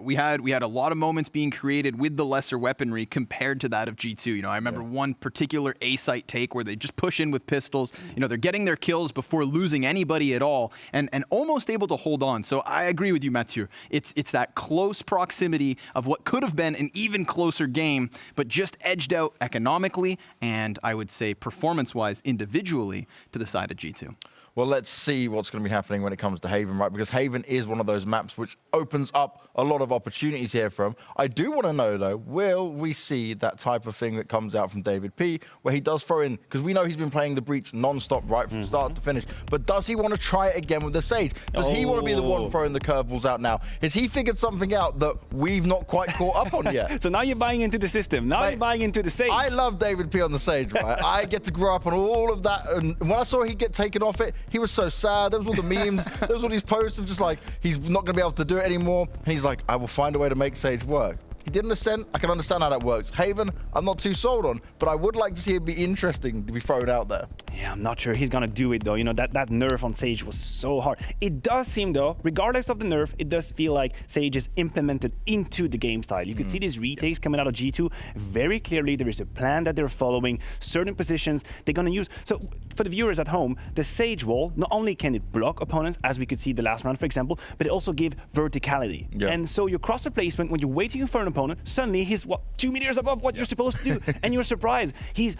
We had a lot of moments being created with the lesser weaponry compared to that of G2. You know, I remember one particular A-site take where they just push in with pistols. You know, they're getting their kills before losing anybody at all, and almost able to hold on. So I agree with you, Mathieu. It's that close proximity of what could have been an even closer game, but just edged out economically and I would say performance-wise individually to the side of G2. Well, let's see what's going to be happening when it comes to Haven, right? Because Haven is one of those maps which opens up a lot of opportunities here from. I do want to know, though, will we see that type of thing that comes out from David P, where he does throw in, because we know he's been playing the Breach non-stop, right, from start to finish, but does he want to try it again with the Sage? Does he want to be the one throwing the curveballs out now? Has he figured something out that we've not quite caught up on yet? So now you're buying into the system. Now you're buying into the Sage. I love David P on the Sage, right? I get to grow up on all of that, and when I saw he get taken off it, he was so sad. There was all the memes. There was all these posts of just like, he's not going to be able to do it anymore. And he's like, I will find a way to make Sage work. He did an Ascent. I can understand how that works. Haven, I'm not too sold on, but I would like to see it be interesting to be thrown out there. Yeah, I'm not sure he's going to do it, though. You know, that nerf on Sage was so hard. It does seem, though, regardless of the nerf, it does feel like Sage is implemented into the game style. You can see these retakes coming out of G2 very clearly. There is a plan that they're following, certain positions they're going to use. So for the viewers at home, the Sage wall, not only can it block opponents, as we could see the last round, for example, but it also give verticality. Yeah. And so your crosser placement, when you're waiting for an opponent, suddenly he's, 2 meters above what you're supposed to do, and you're surprised. He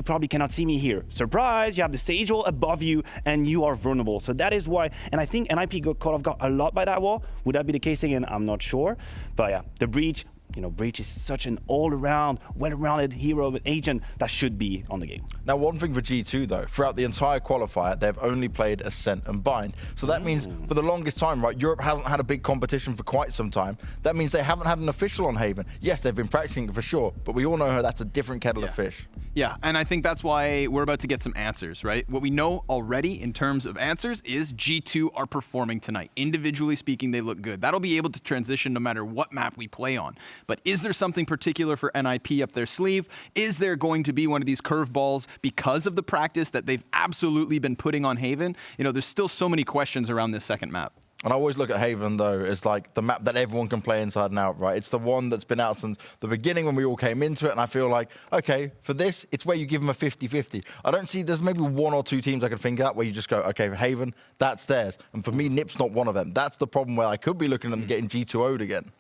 probably cannot see me here. Surprise, you have the Sage wall above you, and you are vulnerable. So that is why, and I think NIP got a lot by that wall. Would that be the case again? I'm not sure. But yeah, the Breach, you know, Breach is such an all-around, well-rounded hero, agent that should be on the game. Now, one thing for G2, though, throughout the entire qualifier, they've only played Ascent and Bind. So that means for the longest time, right, Europe hasn't had a big competition for quite some time. That means they haven't had an official on Haven. Yes, they've been practicing it for sure, but we all know that's a different kettle of fish. Yeah, and I think that's why we're about to get some answers, right? What we know already in terms of answers is G2 are performing tonight. Individually speaking, they look good. That'll be able to transition no matter what map we play on. But is there something particular for NIP up their sleeve? Is there going to be one of these curveballs because of the practice that they've absolutely been putting on Haven? You know, there's still so many questions around this second map. And I always look at Haven, though, as like the map that everyone can play inside and out, right? It's the one that's been out since the beginning when we all came into it, and I feel like, okay, for this, it's where you give them a 50-50. I don't see, there's maybe one or two teams I could think out where you just go, okay, for Haven, that's theirs. And for me, NIP's not one of them. That's the problem where I could be looking at them getting G2O'd again.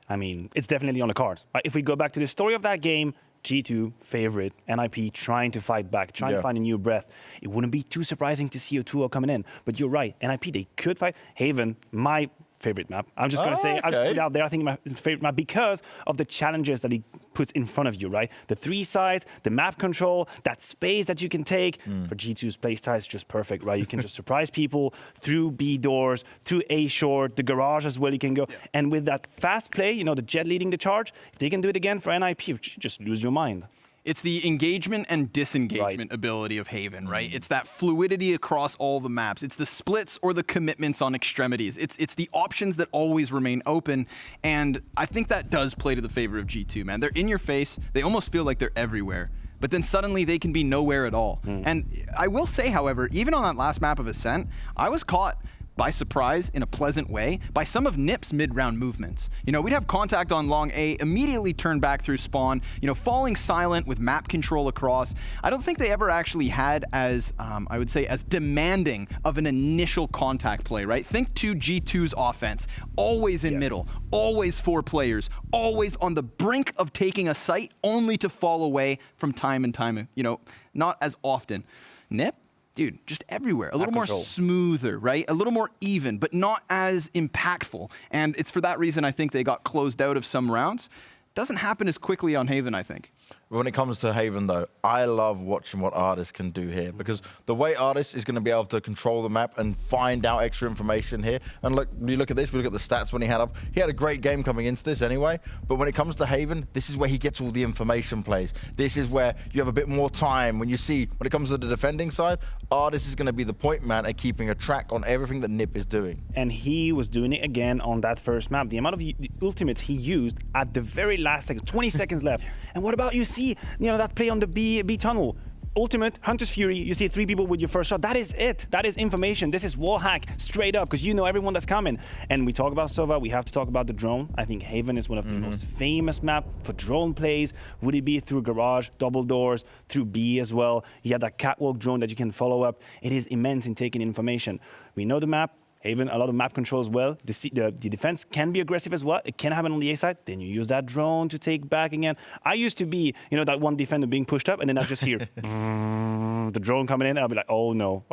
I mean, it's definitely on the cards. Right? If we go back to the story of that game, G2, favorite, NIP trying to fight back, trying to find a new breath. It wouldn't be too surprising to see a 2-0 coming in. But you're right, NIP, they could fight. Haven, my favorite map. I'm just going to say, I'll just put it out there, I think my favorite map because of the challenges that he puts in front of you, right? The 3 sides, the map control, that space that you can take. For G2's playstyle, it's just perfect, right? You can just surprise people through B doors, through A short, the garage as well you can go. And with that fast play, you know, the Jet leading the charge, if they can do it again for NIP, you just lose your mind. It's the engagement and disengagement ability of Haven, right? It's that fluidity across all the maps. It's the splits or the commitments on extremities. It's the options that always remain open. And I think that does play to the favor of G2, man. They're in your face. They almost feel like they're everywhere. But then suddenly they can be nowhere at all. And I will say, however, even on that last map of Ascent, I was caught by surprise in a pleasant way by some of NiP's mid-round movements. You know, we'd have contact on long A, immediately turn back through spawn, you know, falling silent with map control across. I don't think they ever actually had as, I would say, as demanding of an initial contact play, right? Think to G2's offense, always in middle, always 4 players, always on the brink of taking a site, only to fall away from time and time, you know, not as often. NiP? Dude, just everywhere. A little more smoother, right? A little more even, but not as impactful. And it's for that reason I think they got closed out of some rounds. Doesn't happen as quickly on Haven, I think. When it comes to Haven, though, I love watching what Artis can do here, because the way Artis is going to be able to control the map and find out extra information here. And look, we look at this, we look at the stats when he had up. He had a great game coming into this anyway, but when it comes to Haven, this is where he gets all the information plays. This is where you have a bit more time. When you see, when it comes to the defending side, Artis is going to be the point man at keeping a track on everything that NiP is doing. And he was doing it again on that first map. The amount of ultimates he used at the very last seconds, 20 seconds left. And what about, you see, you know, that play on the B tunnel. Ultimate, Hunter's Fury, you see 3 people with your first shot. That is it. That is information. This is wall hack straight up, because you know everyone that's coming. And we talk about Sova, we have to talk about the drone. I think Haven is one of the most famous map for drone plays. Would it be through garage, double doors, through B as well? You have that catwalk drone that you can follow up. It is immense in taking information. We know the map. Haven, a lot of map control as well. The defense can be aggressive as well. It can happen on the A side. Then you use that drone to take back again. I used to be, you know, that one defender being pushed up, and then I just hear the drone coming in. I'll be like, oh no,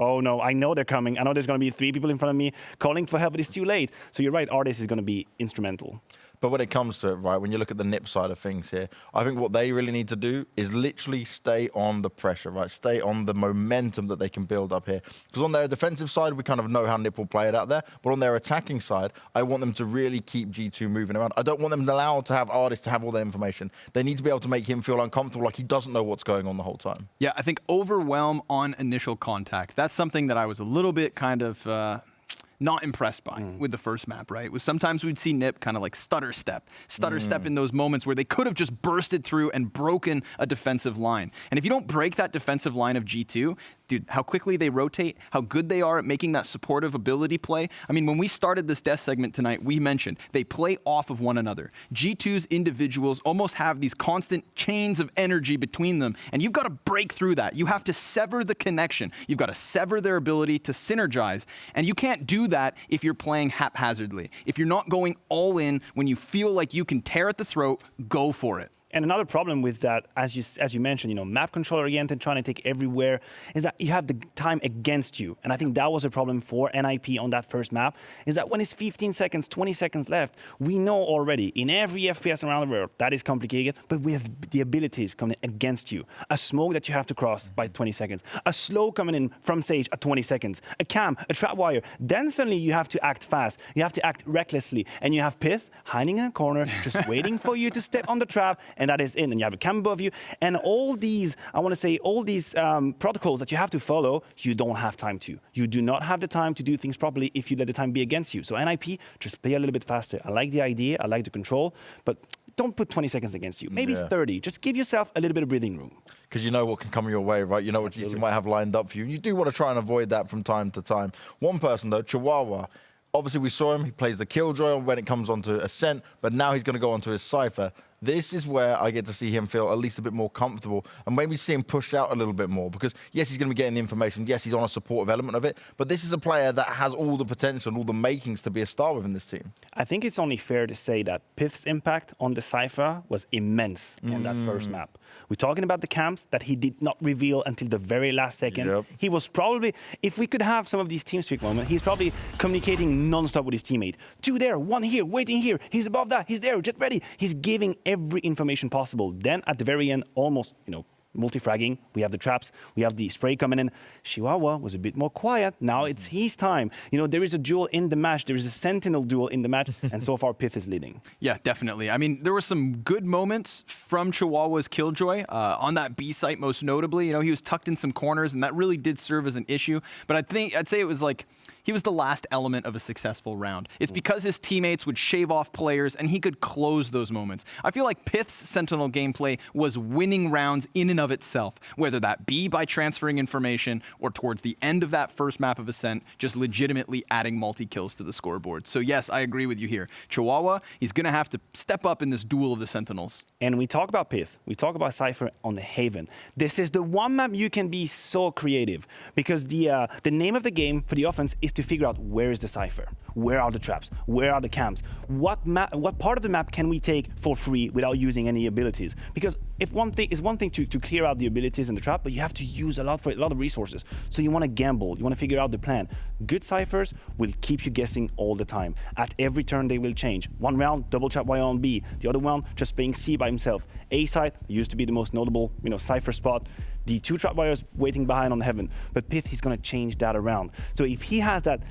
I know they're coming. I know there's going to be 3 people in front of me calling for help, but it's too late. So you're right, Artis is going to be instrumental. But when it comes to it, right, when you look at the NiP side of things here, I think what they really need to do is literally stay on the pressure, right? Stay on the momentum that they can build up here. Because on their defensive side, we kind of know how NiP will play it out there. But on their attacking side, I want them to really keep G2 moving around. I don't want them allowed to have Artis to have all their information. They need to be able to make him feel uncomfortable, like he doesn't know what's going on the whole time. Yeah, I think overwhelm on initial contact. That's something that I was a little bit kind of... not impressed by with the first map, right? It was sometimes we'd see NiP kind of like stutter step in those moments where they could have just bursted through and broken a defensive line. And if you don't break that defensive line of G2, dude, how quickly they rotate, how good they are at making that supportive ability play. I mean, when we started this death segment tonight, we mentioned they play off of one another. G2's individuals almost have these constant chains of energy between them, and you've got to break through that. You have to sever the connection. You've got to sever their ability to synergize, and you can't do that if you're playing haphazardly. If you're not going all in when you feel like you can tear at the throat, go for it. And another problem with that, as you mentioned, you know, map control oriented, trying to take everywhere, is that you have the time against you. And I think that was a problem for NIP on that first map, is that when it's 15 seconds, 20 seconds left, we know already in every FPS around the world, that is complicated, but we have the abilities coming against you. A smoke that you have to cross by 20 seconds, a slow coming in from Sage at 20 seconds, a cam, a trap wire. Then suddenly you have to act fast, you have to act recklessly, and you have Pith hiding in a corner, just waiting for you to step on the trap, and that is in. And you have a cam above you, and all these, I want to say, all these protocols that you have to follow, you don't have time to. You do not have the time to do things properly if you let the time be against you. So NIP, just play a little bit faster. I like the idea, I like the control, but don't put 20 seconds against you. Maybe 30. Just give yourself a little bit of breathing room. Because you know what can come your way, right? You know what you might have lined up for you. And you do want to try and avoid that from time to time. One person, though, Chihuahua, obviously we saw him. He plays the Killjoy when it comes onto Ascent, but now he's going to go onto his Cypher. This is where I get to see him feel at least a bit more comfortable and maybe see him push out a little bit more, because yes, he's going to be getting the information. Yes, he's on a supportive element of it, but this is a player that has all the potential and all the makings to be a star within this team. I think it's only fair to say that Pith's impact on the Cypher was immense on that first map. We're talking about the camps that he did not reveal until the very last second. Yep. He was probably, if we could have some of these TeamSpeak moments, he's probably communicating non-stop with his teammate. 2 there, 1 here, waiting here, he's above that, he's there, get ready. He's giving every information possible. Then at the very end, almost, you know, multi-fragging, we have the traps, we have the spray coming in. Chihuahua was a bit more quiet. Now it's his time. You know, there is a duel in the match. There is a Sentinel duel in the match, and so far Pith is leading. Yeah, definitely. I mean, there were some good moments from Chihuahua's Killjoy on that B site, most notably. You know, he was tucked in some corners, and that really did serve as an issue. But I'd say it was like, he was the last element of a successful round. It's because his teammates would shave off players and he could close those moments. I feel like Pith's Sentinel gameplay was winning rounds in and of itself, whether that be by transferring information or towards the end of that first map of Ascent, just legitimately adding multi-kills to the scoreboard. So yes, I agree with you here. Chihuahua, he's going to have to step up in this duel of the Sentinels. And we talk about Pith, we talk about Cypher on the Haven. This is the one map you can be so creative, because the name of the game for the offense is to figure out where is the Cypher, where are the traps, where are the camps, what part of the map can we take for free without using any abilities? Because if one thing to clear out the abilities in the trap, but you have to use a lot of resources. So you want to gamble, you want to figure out the plan. Good Cyphers will keep you guessing all the time. At every turn they will change. One round, double trap Y on B. The other one, just playing C by himself. A side used to be the most notable, Cypher spot. The 2 trap wires waiting behind on Heaven. But Pith, he's going to change that around. So if he has that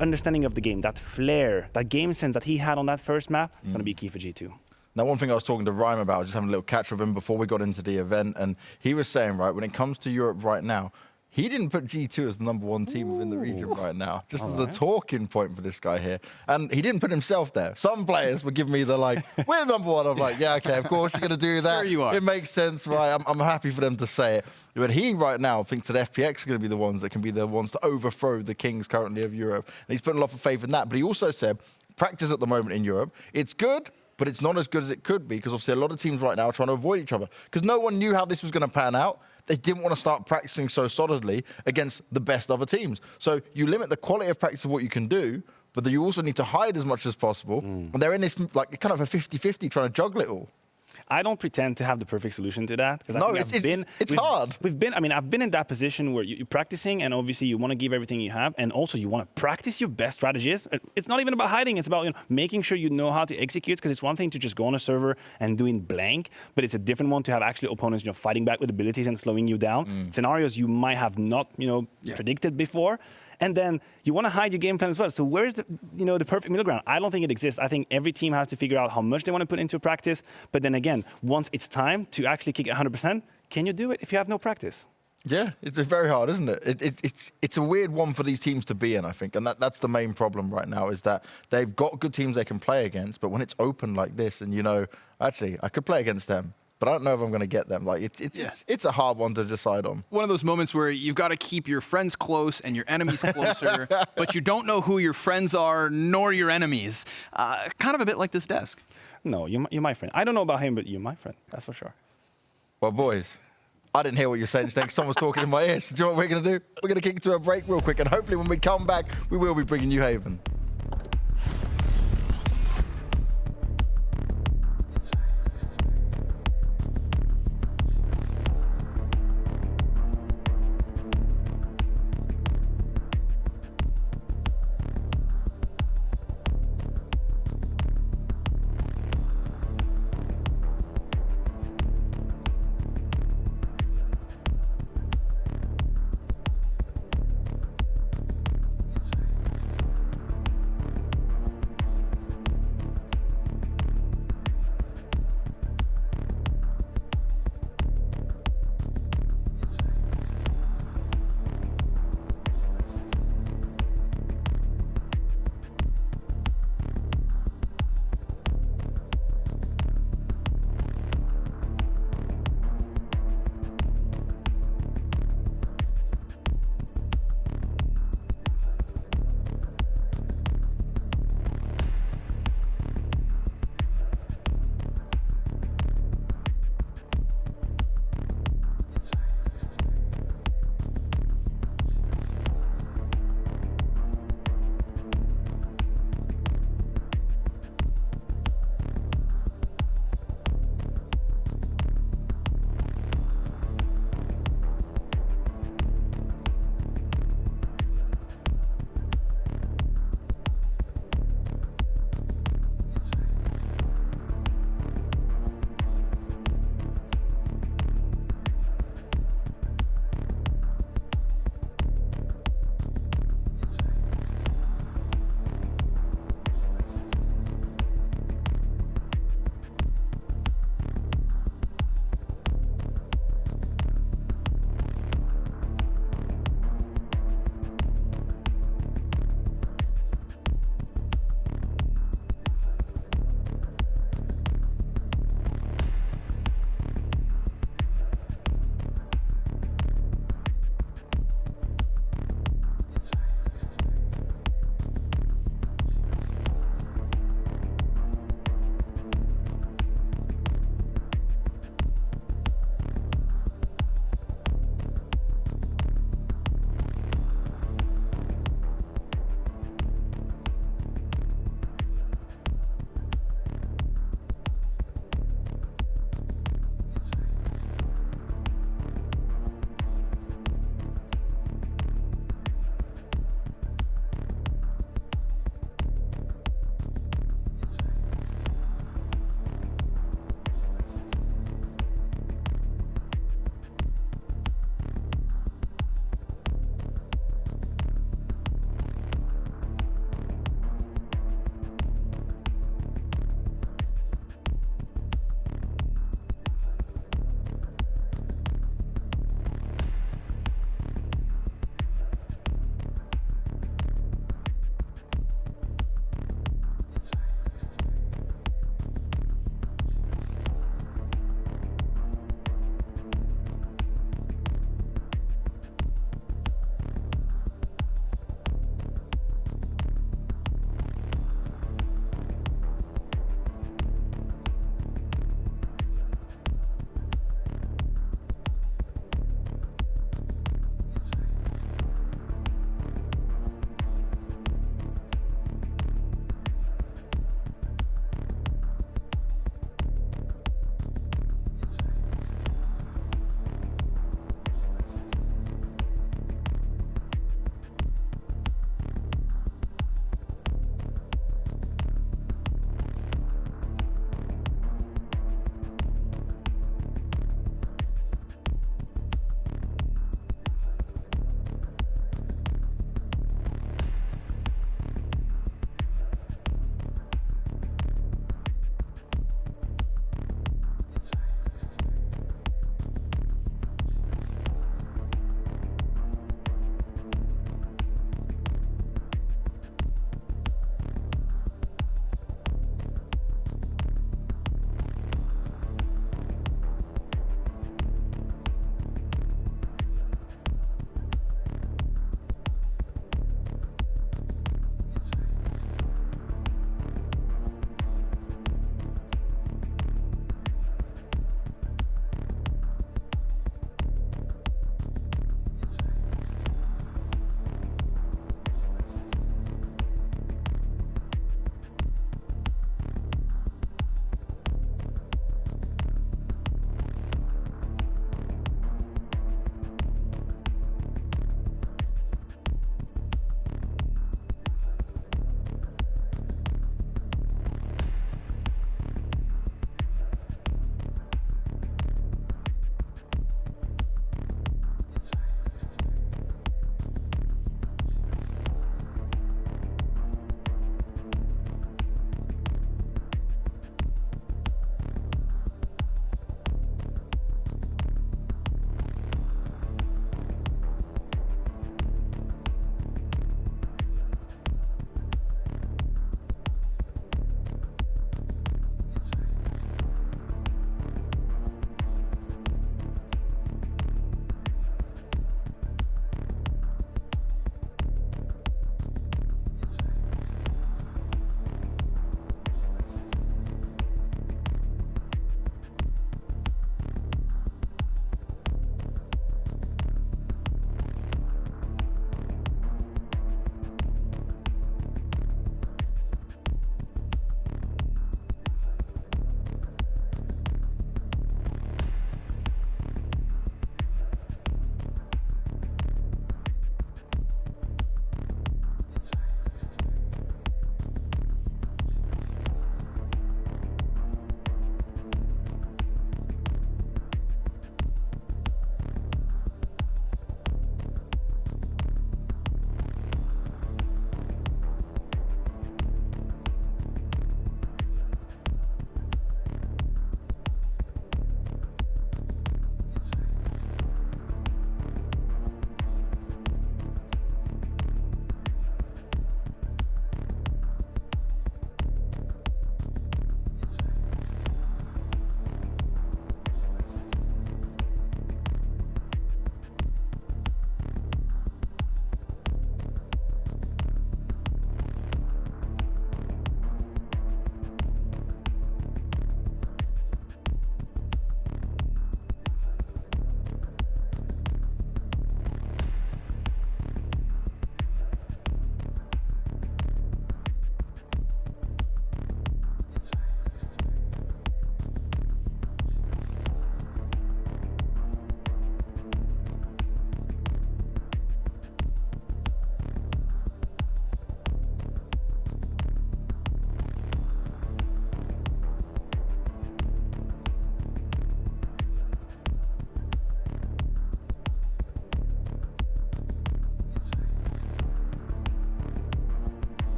understanding of the game, that flair, that game sense that he had on that first map, it's going to be key for G2. Now, one thing I was talking to Rhyme about, I was just having a little catch with him before we got into the event, and he was saying, right, when it comes to Europe right now, he didn't put G2 as the #1 team within the region right now, just as the talking point for this guy here. And he didn't put himself there. Some players would give me the we're #1. I'm like, yeah, okay, of course you're going to do that. Sure you are. It makes sense, right? I'm happy for them to say it. But he right now thinks that FPX are going to be the ones that can be the ones to overthrow the kings currently of Europe. And he's putting a lot of faith in that. But he also said, practice at the moment in Europe, it's good, but it's not as good as it could be, because obviously a lot of teams right now are trying to avoid each other, because no one knew how this was going to pan out. They didn't want to start practicing so solidly against the best other teams. So you limit the quality of practice of what you can do, but then you also need to hide as much as possible. And they're in this kind of a 50-50 trying to juggle it all. I don't pretend to have the perfect solution to that. No, it's hard. I've been in that position where you're practicing, and obviously you want to give everything you have, and also you want to practice your best strategies. It's not even about hiding. It's about making sure you know how to execute, because it's one thing to just go on a server and doing blank, but it's a different one to have actually opponents fighting back with abilities and slowing you down. Scenarios you might have not predicted before. And then you want to hide your game plan as well. So where's the perfect middle ground? I don't think it exists. I think every team has to figure out how much they want to put into practice. But then again, once it's time to actually kick it 100%, can you do it if you have no practice? Yeah, it's very hard, isn't it? It's a weird one for these teams to be in, I think. And that's the main problem right now, is that they've got good teams they can play against. But when it's open like this and, actually, I could play against them, but I don't know if I'm going to get them. It's a hard one to decide on. One of those moments where you've got to keep your friends close and your enemies closer, but you don't know who your friends are nor your enemies. Kind of a bit like this desk. No, you're my friend. I don't know about him, but you're my friend. That's for sure. Well, boys, I didn't hear what you're saying. Someone's talking in my ears. Do you know what we're going to do? We're going to kick to a break real quick, and hopefully when we come back, we will be bringing you Haven.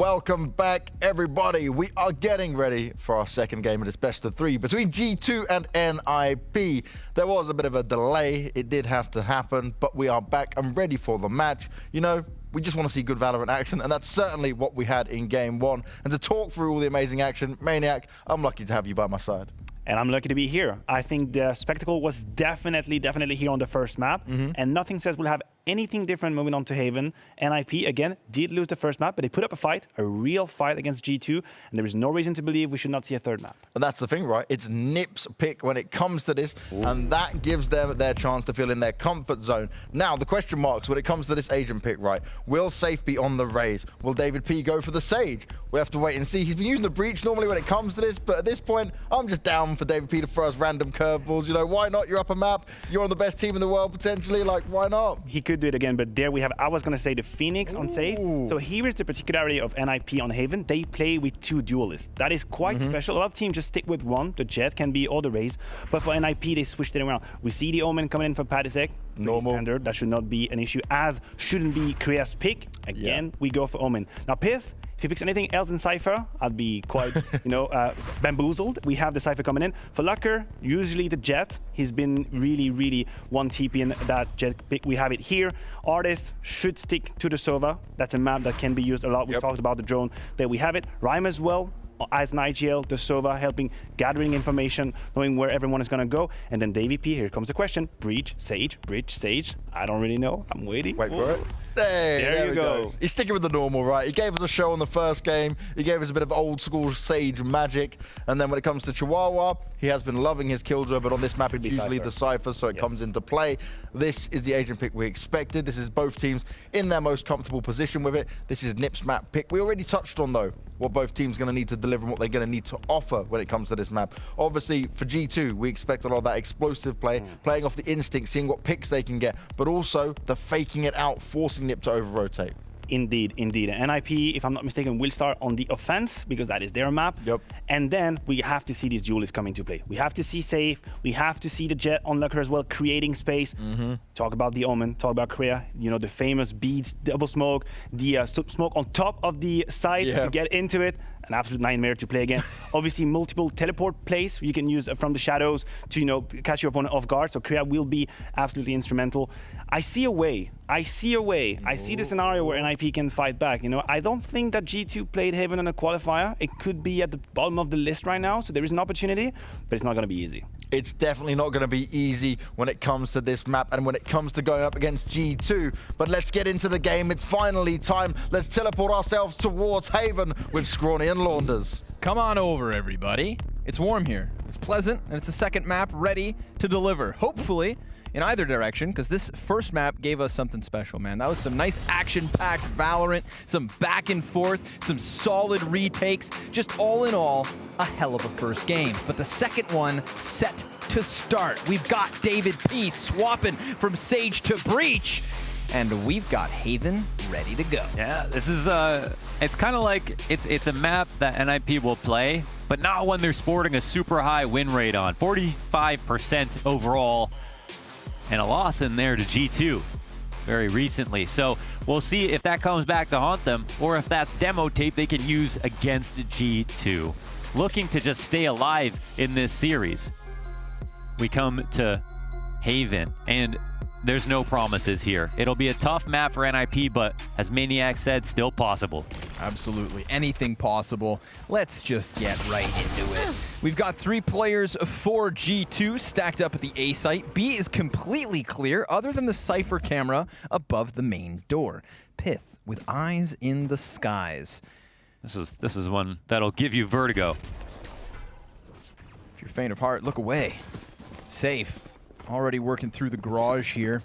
Welcome back, everybody. We are getting ready for our second game of this best of 3 between G2 and NIP. There was a bit of a delay. It did have to happen, but we are back and ready for the match. You know, we just want to see good Valorant action, and that's certainly what we had in game 1. And to talk through all the amazing action, Maniac, I'm lucky to have you by my side. And I'm lucky to be here. I think the spectacle was definitely here on the first map, and nothing says we'll have anything different moving on to Haven. NIP, again, did lose the first map, but they put up a fight, a real fight against G2, and there is no reason to believe we should not see a third map. And that's the thing, right? It's NIP's pick when it comes to this, and that gives them their chance to feel in their comfort zone. Now, the question marks when it comes to this Asian pick, right? Will Safe be on the Raze? Will David P go for the Sage? We have to wait and see. He's been using the Breach normally when it comes to this, but at this point, I'm just down for David P to throw us random curveballs. You know, why not? You're up a map. You're on the best team in the world, potentially. Like, why not? He could do it again, but there we have, I was going to say the Phoenix on Safe. So here is the particularity of NIP on Haven. They play with 2 duelists. That is quite special. A lot of teams just stick with 1. The Jet can be or the Raze. But for NIP, they switched it around. We see the Omen coming in for Patitech. Normal. Standard. That should not be an issue, as shouldn't be Kriya's pick. Again, we go for Omen. Now, Pith, if he picks anything else in Cypher, I'd be quite, bamboozled. We have the Cypher coming in. For Lucker, usually the Jet. He's been really one TP in that Jet pick. We have it here. Artist should stick to the Sova. That's a map that can be used a lot. We talked about the drone. There we have it. Rhyme as well. As an IGL, the Sova helping gathering information, knowing where everyone is going to go. And then Davey P, here comes the question. Breach, Sage, Breach, Sage. I don't really know. I'm waiting. Wait for it. There you go. He's sticking with the normal, right? He gave us a show on the first game. He gave us a bit of old school Sage magic. And then when it comes to Chihuahua, he has been loving his Killjoy, but on this map it's usually the Cypher, so it comes into play. This is the Asian pick we expected. This is both teams in their most comfortable position with it. This is NIP's map pick. We already touched on, though, what both teams are going to need to deliver and what they're going to need to offer when it comes to this map. Obviously, for G2, we expect a lot of that explosive play, playing off the instinct, seeing what picks they can get, but also the faking it out, forcing NIP to over-rotate. Indeed. And NIP, if I'm not mistaken, will start on the offense because that is their map. And then we have to see these duelists coming to play. We have to see Safe. We have to see the Jet on Lucker as well, creating space. Talk about the Omen. Talk about Kriya. You know, the famous beads, double smoke, the smoke on top of the side to get into it. An absolute nightmare to play against. Obviously, multiple teleport plays you can use from the shadows to, catch your opponent off guard. So Kriya will be absolutely instrumental. I see a way. I see the scenario where NIP can fight back. I don't think that G2 played Haven on a qualifier. It could be at the bottom of the list right now. So there is an opportunity, but it's not going to be easy. It's definitely not going to be easy when it comes to this map and when it comes to going up against G2. But let's get into the game. It's finally time. Let's teleport ourselves towards Haven with Scrawny and Launders. Come on over, everybody. It's warm here. It's pleasant, and it's a second map ready to deliver. Hopefully, in either direction, because this first map gave us something special, man. That was some nice action-packed Valorant, some back and forth, some solid retakes. Just all in all, a hell of a first game. But the second one set to start. We've got David P swapping from Sage to Breach. And we've got Haven ready to go. Yeah, this is, it's kind of like, it's a map that NIP will play, but not when they're sporting a super high win rate on. 45% overall, and a loss in there to G2 very recently. So we'll see if that comes back to haunt them, or if that's demo tape they can use against G2. Looking to just stay alive in this series. We come to Haven, and there's no promises here. It'll be a tough map for NIP, but as Maniac said, still possible. Absolutely. Anything possible. Let's just get right into it. We've got 3 players for G2 stacked up at the A site. B is completely clear, other than the Cypher camera above the main door. Pith with eyes in the skies. This is one that'll give you vertigo. If you're faint of heart, look away. Safe. Already working through the garage here.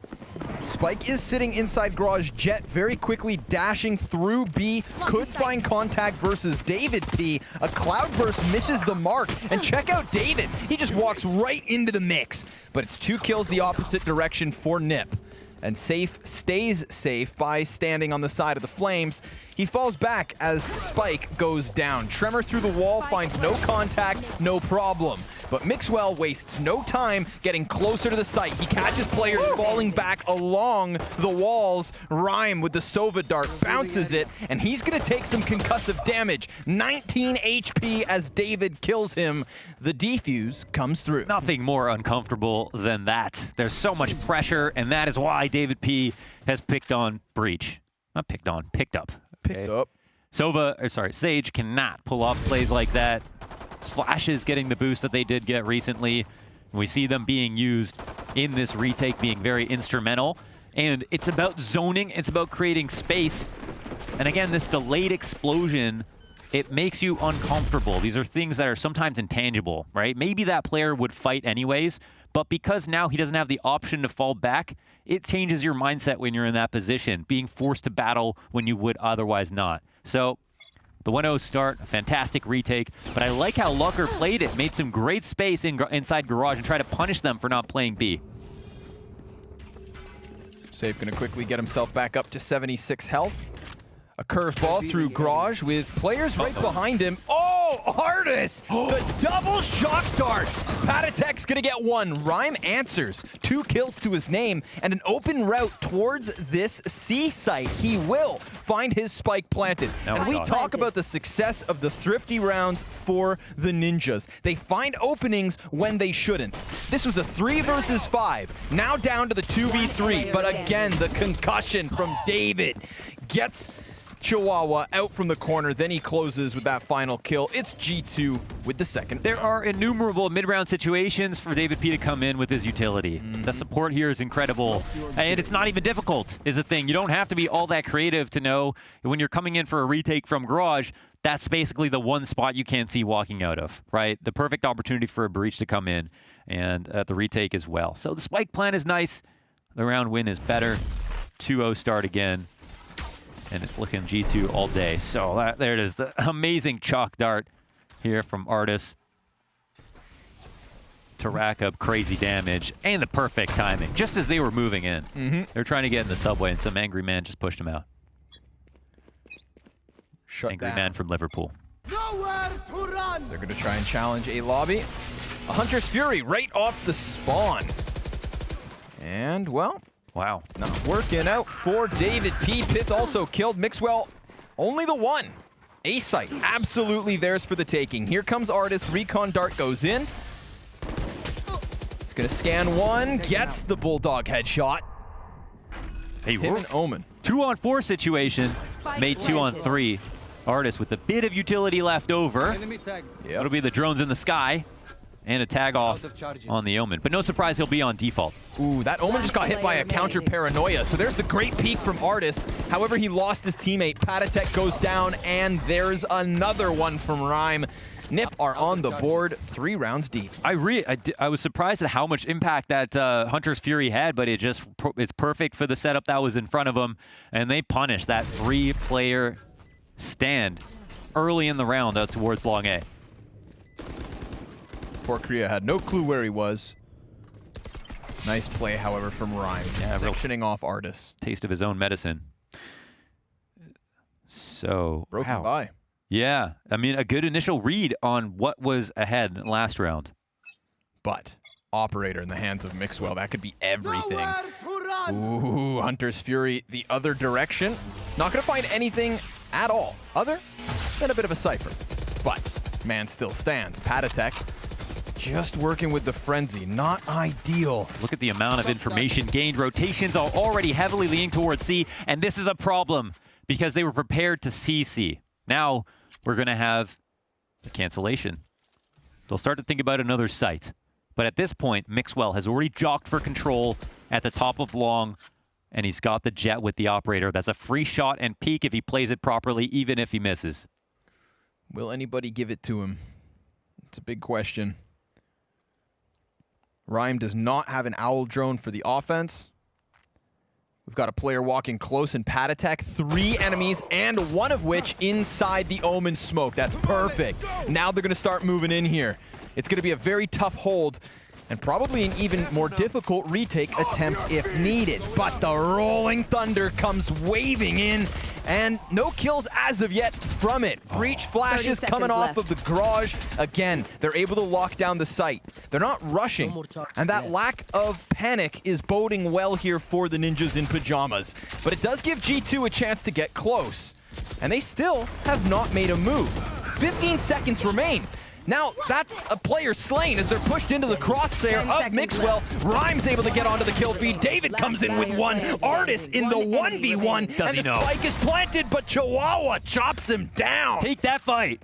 Spike is sitting inside garage. Jet very quickly dashing through B. Could find contact versus David P. A cloudburst misses the mark. And check out David. He just walks right into the mix. But it's 2 kills the opposite direction for NIP. And Safe stays safe by standing on the side of the flames. He falls back as Spike goes down. Tremor through the wall finds no contact, no problem. But Mixwell wastes no time getting closer to the site. He catches players falling back along the walls. Rhyme with the Sova dart bounces it, and he's going to take some concussive damage. 19 HP as David kills him. The defuse comes through. Nothing more uncomfortable than that. There's so much pressure, and that is why David P has picked on Breach. Not picked on, picked up. Okay? Picked up. Sage cannot pull off plays like that. Flash is getting the boost that they did get recently. We see them being used in this retake, being very instrumental. And it's about zoning, it's about creating space. And again, this delayed explosion, it makes you uncomfortable. These are things that are sometimes intangible, right? Maybe that player would fight anyways, but because now he doesn't have the option to fall back, it changes your mindset when you're in that position, being forced to battle when you would otherwise not. So the 1-0 start, a fantastic retake, but I like how Lucker played it, made some great space inside Garage and tried to punish them for not playing B. Save gonna quickly get himself back up to 76 health. A curveball through Garage with players right behind him. Oh, Artis! The double shock dart! Patatek's gonna get one. Rhyme answers. 2 kills to his name and an open route towards this C site. He will find his spike planted. And we talk about the success of the thrifty rounds for the Ninjas. They find openings when they shouldn't. This was a 3 versus 5. Now down to the 2v3, but again, the concussion from David gets Chihuahua out from the corner, then he closes with that final kill. It's G2 with the second. There are innumerable mid-round situations for David P to come in with his utility. The support here is incredible, and it's not even difficult, is the thing. You don't have to be all that creative to know when you're coming in for a retake from Garage, that's basically the one spot you can't see walking out of, right? The perfect opportunity for a Breach to come in, and the retake as well. So the spike plan is nice. The round win is better. 2-0 start again. And it's looking G2 all day. So there it is, the amazing chalk dart here from Artis to rack up crazy damage and the perfect timing, just as they were moving in. They're trying to get in the subway, and some angry man just pushed him out. Angry man from Liverpool. Nowhere to run. They're going to try and challenge a lobby. A Hunter's Fury right off the spawn. And, well, wow. Not working out for David P. Pith also killed Mixwell. Only the one. A-site, absolutely theirs for the taking. Here comes Artis. Recon dart goes in. He's going to scan one. Gets the Bulldog headshot. Hey, him and Omen. 2-on-4 situation. Made 2-on-3. Artis with a bit of utility left over. It'll be the drones in the sky. And a tag off on the Omen. But no surprise, he'll be on default. Ooh, that Omen just got hit by a counter paranoia. So there's the great peek from Artis. However, he lost his teammate. Patatek goes down, and there's another one from Rhyme. Nip are on the board, 3 rounds deep. I was surprised at how much impact that Hunter's Fury had, but it's perfect for the setup that was in front of him. And they punished that 3-player stand early in the round out towards long A. Poor Korea had no clue where he was. Nice play, however, from Rhyme. Yeah, sectioning off Artis. Taste of his own medicine. So, broken by. Yeah, I mean, a good initial read on what was ahead last round. But Operator in the hands of Mixwell, that could be everything. Ooh, Hunter's Fury the other direction. Not going to find anything at all other than a bit of a cipher. But man still stands. Patatek just working with the frenzy. Not ideal. Look at the amount of information gained. Rotations are already heavily leaning towards C, and this is a problem because they were prepared to CC. Now we're going to have a cancellation. They'll start to think about another site. But at this point, Mixwell has already jocked for control at the top of long, and he's got the jet with the operator. That's a free shot and peek if he plays it properly, even if he misses. Will anybody give it to him? It's a big question. Rhyme does not have an owl drone for the offense. We've got a player walking close in Patatek. 3 enemies, and one of which inside the Omen smoke. That's perfect. Now they're going to start moving in here. It's going to be a very tough hold and probably an even more difficult retake attempt if needed. But the Rolling Thunder comes waving in, and no kills as of yet from it. Breach flashes coming off of the garage. Again, they're able to lock down the site. They're not rushing, and that lack of panic is boding well here for the Ninjas in Pajamas. But it does give G2 a chance to get close, and they still have not made a move. 15 seconds remain. Now, that's a player slain as they're pushed into the crosshair of Mixwell. Rhyme's able to get onto the kill feed. David comes in with one. Artis in the 1v1. And the spike is planted, but Chihuahua chops him down. Take that fight.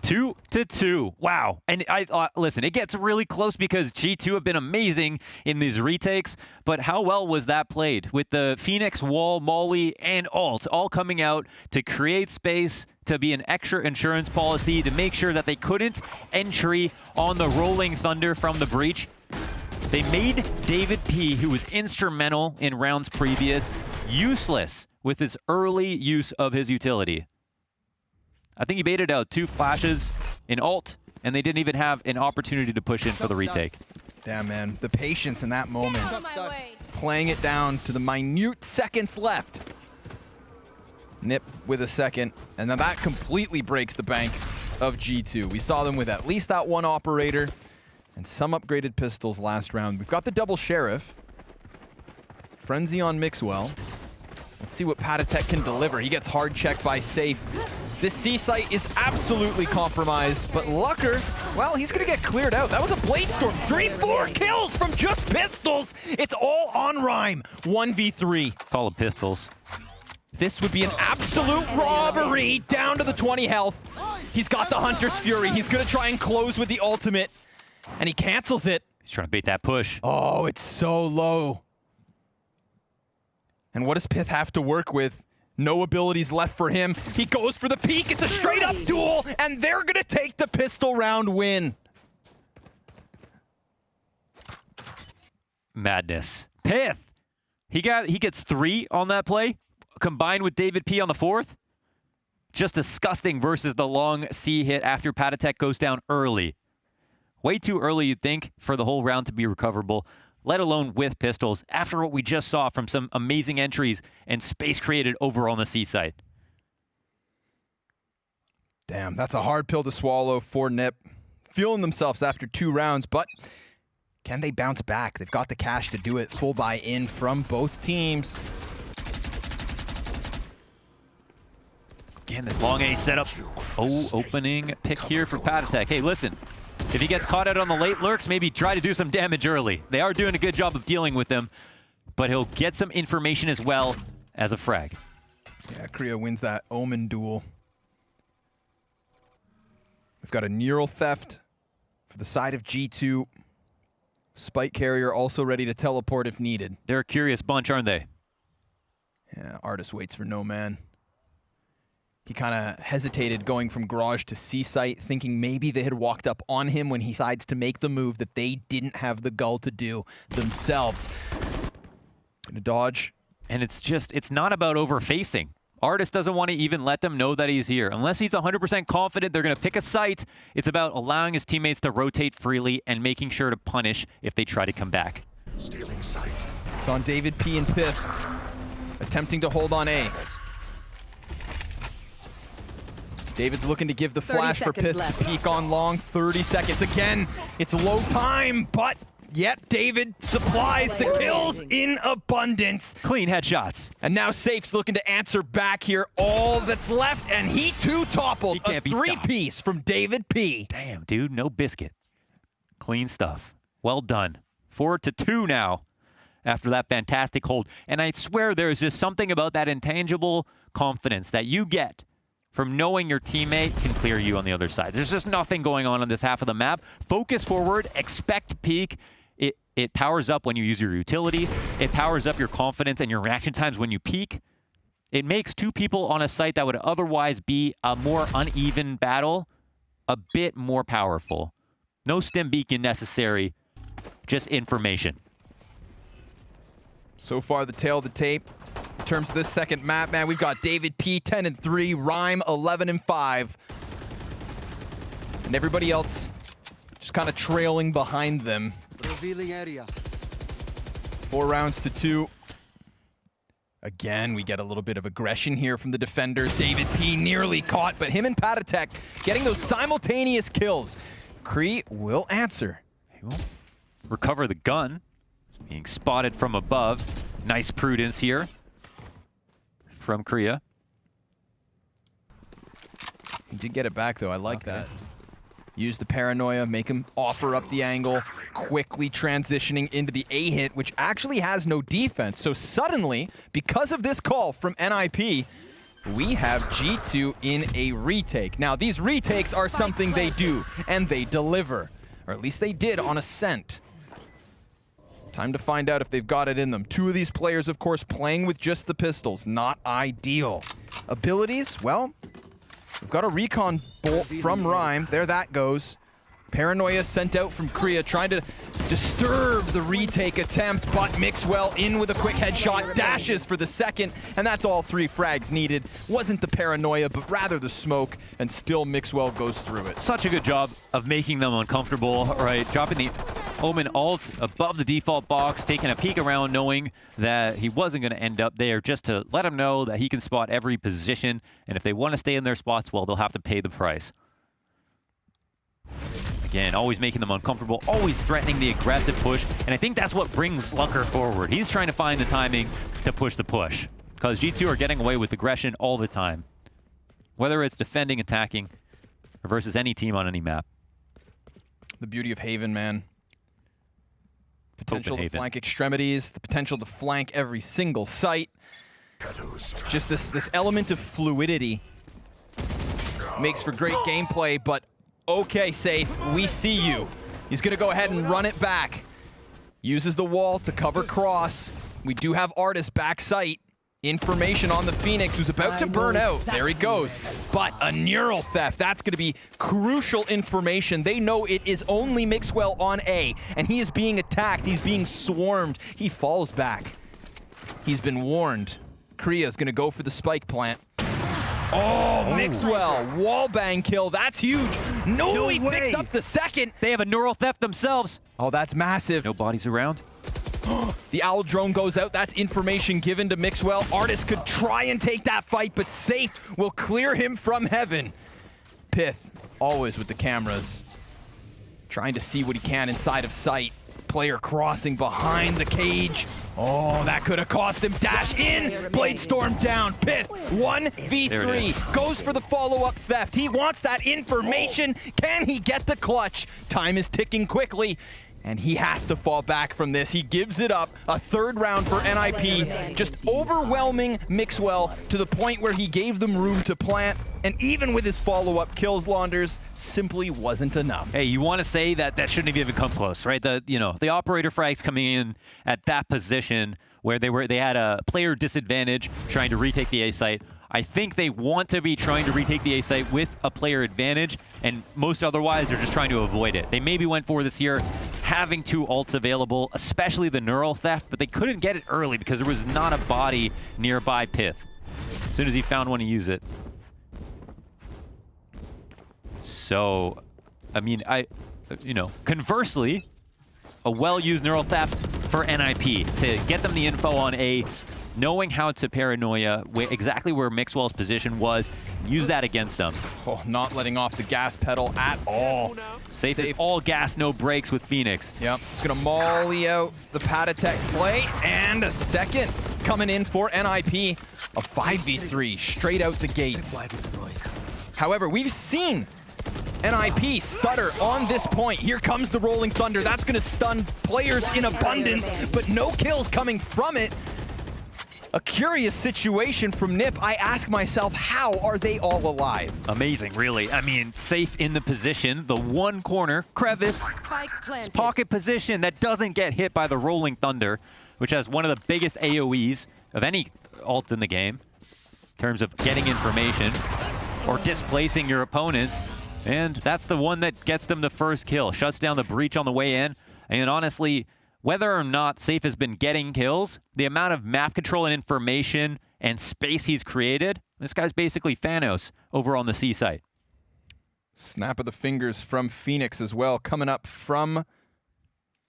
2-2. Wow. And listen, it gets really close because G2 have been amazing in these retakes, but how well was that played? With the Phoenix, Wall, Molly, and Alt all coming out to create space, to be an extra insurance policy, to make sure that they couldn't entry on the Rolling Thunder from the breach. They made David P, who was instrumental in rounds previous, useless with his early use of his utility. I think he baited out 2 flashes in ult, and they didn't even have an opportunity to push in for the retake. Damn, man. The patience in that moment. Playing it down to the minute seconds left. Nip with a second, and then that completely breaks the bank of G2. We saw them with at least that one operator and some upgraded pistols last round. We've got the double sheriff. Frenzy on Mixwell. Let's see what Patatek can deliver. He gets hard checked by Safe. This C site is absolutely compromised, but Lucker, well, he's gonna get cleared out. That was a Blade Storm. 3-4 kills from just pistols. It's all on Rhyme. 1v3. Call of pistols. This would be an absolute robbery down to the 20 health. He's got the Hunter's Fury. He's gonna try and close with the ultimate, and he cancels it. He's trying to bait that push. Oh, it's so low. And what does Pith have to work with? No abilities left for him. He goes for the peek. It's a straight up duel, and they're gonna take the pistol round win. Madness. Pith. He gets 3 on that play, combined with David P on the 4th. Just disgusting versus the long C hit after Patatek goes down early. Way too early, you'd think, for the whole round to be recoverable, let alone with pistols, after what we just saw from some amazing entries and space created over on the C site. Damn, that's a hard pill to swallow for Nip. Feeling themselves after 2 rounds, but can they bounce back? They've got the cash to do it. Full buy-in from both teams. Again, this long A setup. Oh, opening pick here for Patatek. Hey, listen. If he gets caught out on the late lurks, maybe try to do some damage early. They are doing a good job of dealing with them, but he'll get some information as well as a frag. Yeah, Korea wins that Omen duel. We've got a Neural Theft for the side of G2. Spike Carrier also ready to teleport if needed. They're a curious bunch, aren't they? Yeah, Artis waits for no man. He kind of hesitated going from garage to C site, thinking maybe they had walked up on him when he decides to make the move that they didn't have the gall to do themselves. Gonna dodge. And it's not about overfacing. Artis doesn't want to even let them know that he's here. Unless he's 100% confident they're going to pick a site, it's about allowing his teammates to rotate freely and making sure to punish if they try to come back. Stealing sight. It's on David P and Piff, attempting to hold on A. David's looking to give the flash for Pith to peek on long. 30 seconds. Again, it's low time, but yet David supplies the kills in abundance. Clean headshots. And now Safe's looking to answer back here. All that's left, and he too toppled. He can't a be stopped. 3-piece from David P. Damn, dude, no biscuit. Clean stuff. Well done. 4-2 now after that fantastic hold. And I swear there's just something about that intangible confidence that you get from knowing your teammate can clear you on the other side. There's just nothing going on this half of the map. Focus forward, expect peek. It powers up when you use your utility. It powers up your confidence and your reaction times when you peek. It makes 2 people on a site that would otherwise be a more uneven battle a bit more powerful. No stim beacon necessary, just information. So far, the tail of the tape. In terms of this second map, man, we've got David P 10-3, Rhyme 11-5. And everybody else just kind of trailing behind them. Revealing area. 4 rounds to 2. Again, we get a little bit of aggression here from the defenders. David P nearly caught, but him and Patatek getting those simultaneous kills. Kree will answer. He will recover the gun. Being spotted from above. Nice prudence here from Korea. He did get it back, though. I like that. Use the paranoia, make him offer up the angle, quickly transitioning into the A hit, which actually has no defense. So suddenly, because of this call from NIP, we have G2 in a retake. Now, these retakes are something they do, and they deliver. Or at least they did on Ascent. Time to find out if they've got it in them. 2 of these players, of course, playing with just the pistols. Not ideal. Abilities? Well, we've got a recon bolt from Rhyme. There that goes. Paranoia sent out from Korea, trying to disturb the retake attempt, but Mixwell in with a quick headshot, dashes for the second, and that's all 3 frags needed. Wasn't the paranoia, but rather the smoke, and still Mixwell goes through it. Such a good job of making them uncomfortable, right? Dropping the Omen ult above the default box, taking a peek around, knowing that he wasn't going to end up there, just to let him know that he can spot every position, and if they want to stay in their spots, well, they'll have to pay the price. Again, always making them uncomfortable, always threatening the aggressive push, and I think that's what brings Slucker forward. He's trying to find the timing to push the push, because G2 are getting away with aggression all the time, whether it's defending, attacking, or versus any team on any map. The beauty of Haven, man. Potential to flank extremities, the potential to flank every single site. Just this element of fluidity makes for great gameplay, but okay, Safe, we see you. He's gonna go ahead and run it back. Uses the wall to cover cross. We do have Artist back sight. Information on the Phoenix, who's about to burn out. There he goes. But a neural theft, that's gonna be crucial information. They know it is only Mixwell on A, and he is being attacked, he's being swarmed. He falls back. He's been warned. Korea's gonna go for the spike plant. Oh, Mixwell, wallbang kill, that's huge. No, he picks up the second. They have a neural theft themselves. Oh, that's massive. No bodies around. The Owl drone goes out, that's information given to Mixwell. Artist could try and take that fight, but Safe will clear him from heaven. Pith, always with the cameras. Trying to see what he can inside of sight. Player crossing behind the cage. Oh, that could have cost him. Dash in, Blade Storm down. Pith, 1v3, goes for the follow-up theft. He wants that information. Can he get the clutch? Time is ticking quickly, and he has to fall back from this. He gives it up. A 3rd round for NIP, just overwhelming Mixwell to the point where he gave them room to plant. And even with his follow-up kills, Launders, simply wasn't enough. Hey, you want to say that shouldn't have even come close, right? The operator frags coming in at that position where they had a player disadvantage trying to retake the A site. I think they want to be trying to retake the A site with a player advantage, and most otherwise they're just trying to avoid it. They maybe went for this here, having 2 ults available, especially the neural theft, but they couldn't get it early because there was not a body nearby Pith. As soon as he found one to use it. So, I mean, conversely, a well-used neural theft for NIP to get them the info on A, knowing how to paranoia exactly where Mixwell's position was, use that against them. Oh, not letting off the gas pedal at all. Safe is all gas, no brakes with Phoenix. Yep, it's gonna molly out the Patatek play, and a second coming in for NIP. A 5v3 straight out the gates. However, we've seen NIP stutter on this point. Here comes the Rolling Thunder. That's gonna stun players in abundance, but no kills coming from it. A curious situation from NIP. I ask myself, how are they all alive? Amazing, really. I mean, Safe in the position, the one corner, crevice, pocket position that doesn't get hit by the Rolling Thunder, which has one of the biggest AoEs of any ult in the game in terms of getting information or displacing your opponents. And that's the one that gets them the first kill. Shuts down the breach on the way in. And honestly, whether or not Safe has been getting kills, the amount of map control and information and space he's created, this guy's basically Thanos over on the C site. Snap of the fingers from Phoenix as well, coming up from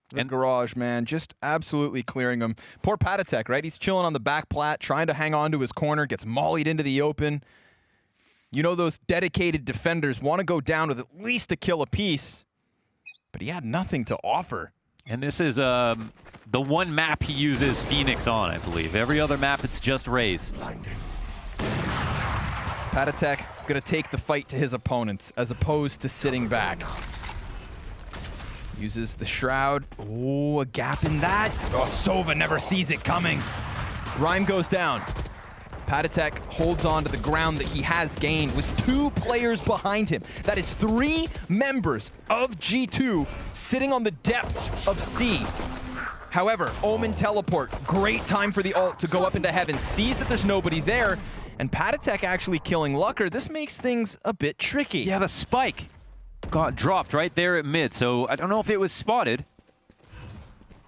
the garage, man. Just absolutely clearing him. Poor Patatek, right? He's chilling on the back plat, trying to hang on to his corner, gets mollied into the open. You know those dedicated defenders want to go down with at least a kill apiece, but he had nothing to offer. And this is the one map he uses Phoenix on, I believe. Every other map, it's just Raze. Patatek gonna take the fight to his opponents as opposed to sitting back. Uses the shroud. Oh, a gap in that. Oh, Sova never sees it coming. Rhyme goes down. Patatek holds on to the ground that he has gained with 2 players behind him. That is 3 members of G2 sitting on the depths of C. However, Omen teleport, great time for the ult to go up into heaven, sees that there's nobody there, and Patatek actually killing Lucker. This makes things a bit tricky. Yeah, the spike got dropped right there at mid, so I don't know if it was spotted.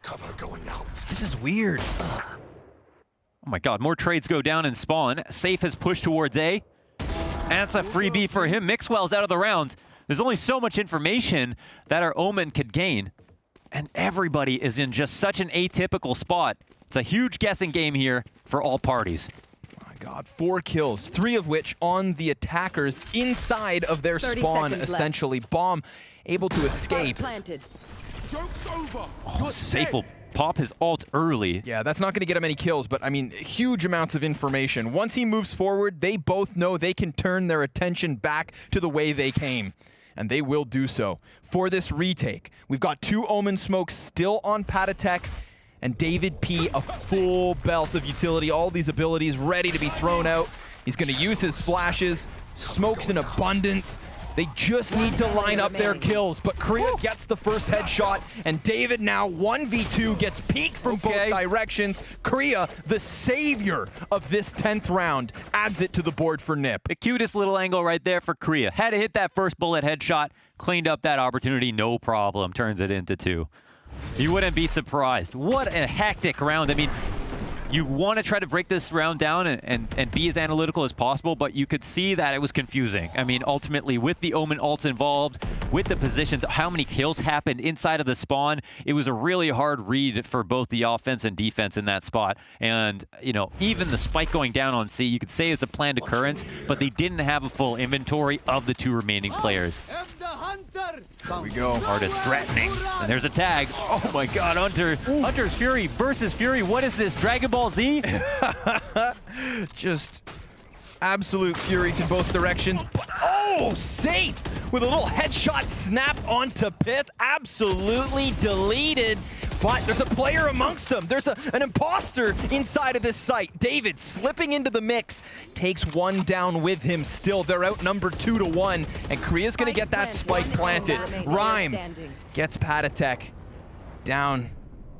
Cover going out. This is weird. Oh my god, more trades go down and spawn. Safe has pushed towards A. And it's a freebie for him. Mixwell's out of the round. There's only so much information that our Omen could gain. And everybody is in just such an atypical spot. It's a huge guessing game here for all parties. My god, 4 kills, 3 of which on the attackers inside of their spawn, essentially. Bomb able to escape. Oh, Safe will pop his ult early. Yeah, that's not going to get him any kills, but I mean, huge amounts of information. Once he moves forward, they both know they can turn their attention back to the way they came. And they will do so for this retake. We've got 2 Omen smokes still on Patatek, and David P, a full belt of utility. All these abilities ready to be thrown out. He's going to use his flashes, smokes in abundance. They just need to line up their kills, but Korea gets the first headshot, and David now 1v2 gets peeked from both directions. Korea, the savior of this 10th round, adds it to the board for Nip. The cutest little angle right there for Korea. Had to hit that first bullet headshot, cleaned up that opportunity, no problem, turns it into 2. You wouldn't be surprised. What a hectic round. I mean, you want to try to break this round down and be as analytical as possible, but you could see that it was confusing. I mean, ultimately, with the Omen ults involved, with the positions, how many kills happened inside of the spawn, it was a really hard read for both the offense and defense in that spot. And, you know, even the spike going down on C, you could say it's a planned occurrence, but they didn't have a full inventory of the 2 remaining players. Here we go. Artist threatening. And there's a tag. Oh my god, Hunter. Hunter's Fury versus Fury. What is this, Dragon Ball Z? Just absolute fury to both directions. Oh, Safe with a little headshot snap onto Pith. Absolutely deleted. But there's a player amongst them. There's an imposter inside of this site. David slipping into the mix. Takes 1 down with him still. They're outnumbered 2-1. And Korea's going to get that spike planted. Rhyme gets Patatek down.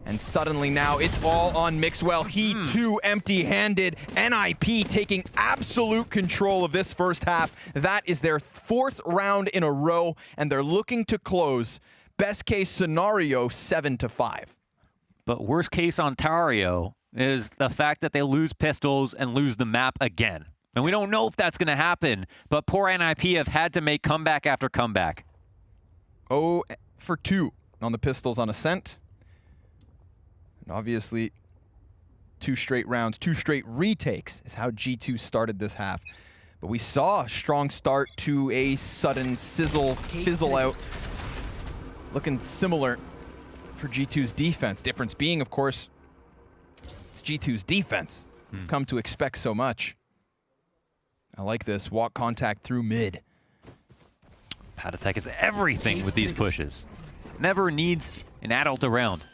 And suddenly now it's all on Mixwell. He too empty-handed. NIP taking absolute control of this first half. That is their 4th round in a row, and they're looking to close. Best case scenario, 7-5. But worst case Ontario is the fact that they lose pistols and lose the map again. And we don't know if that's going to happen, but poor NIP have had to make comeback after comeback. 0 for 2 on the pistols on Ascent. And obviously, 2 straight rounds, 2 straight retakes is how G2 started this half. But we saw a strong start to a sudden fizzle out. Looking similar for G2's defense. Difference being, of course, it's G2's defense. We've come to expect so much. I like this. Walk contact through mid. Patatek is everything with these pushes. Never needs an adult around.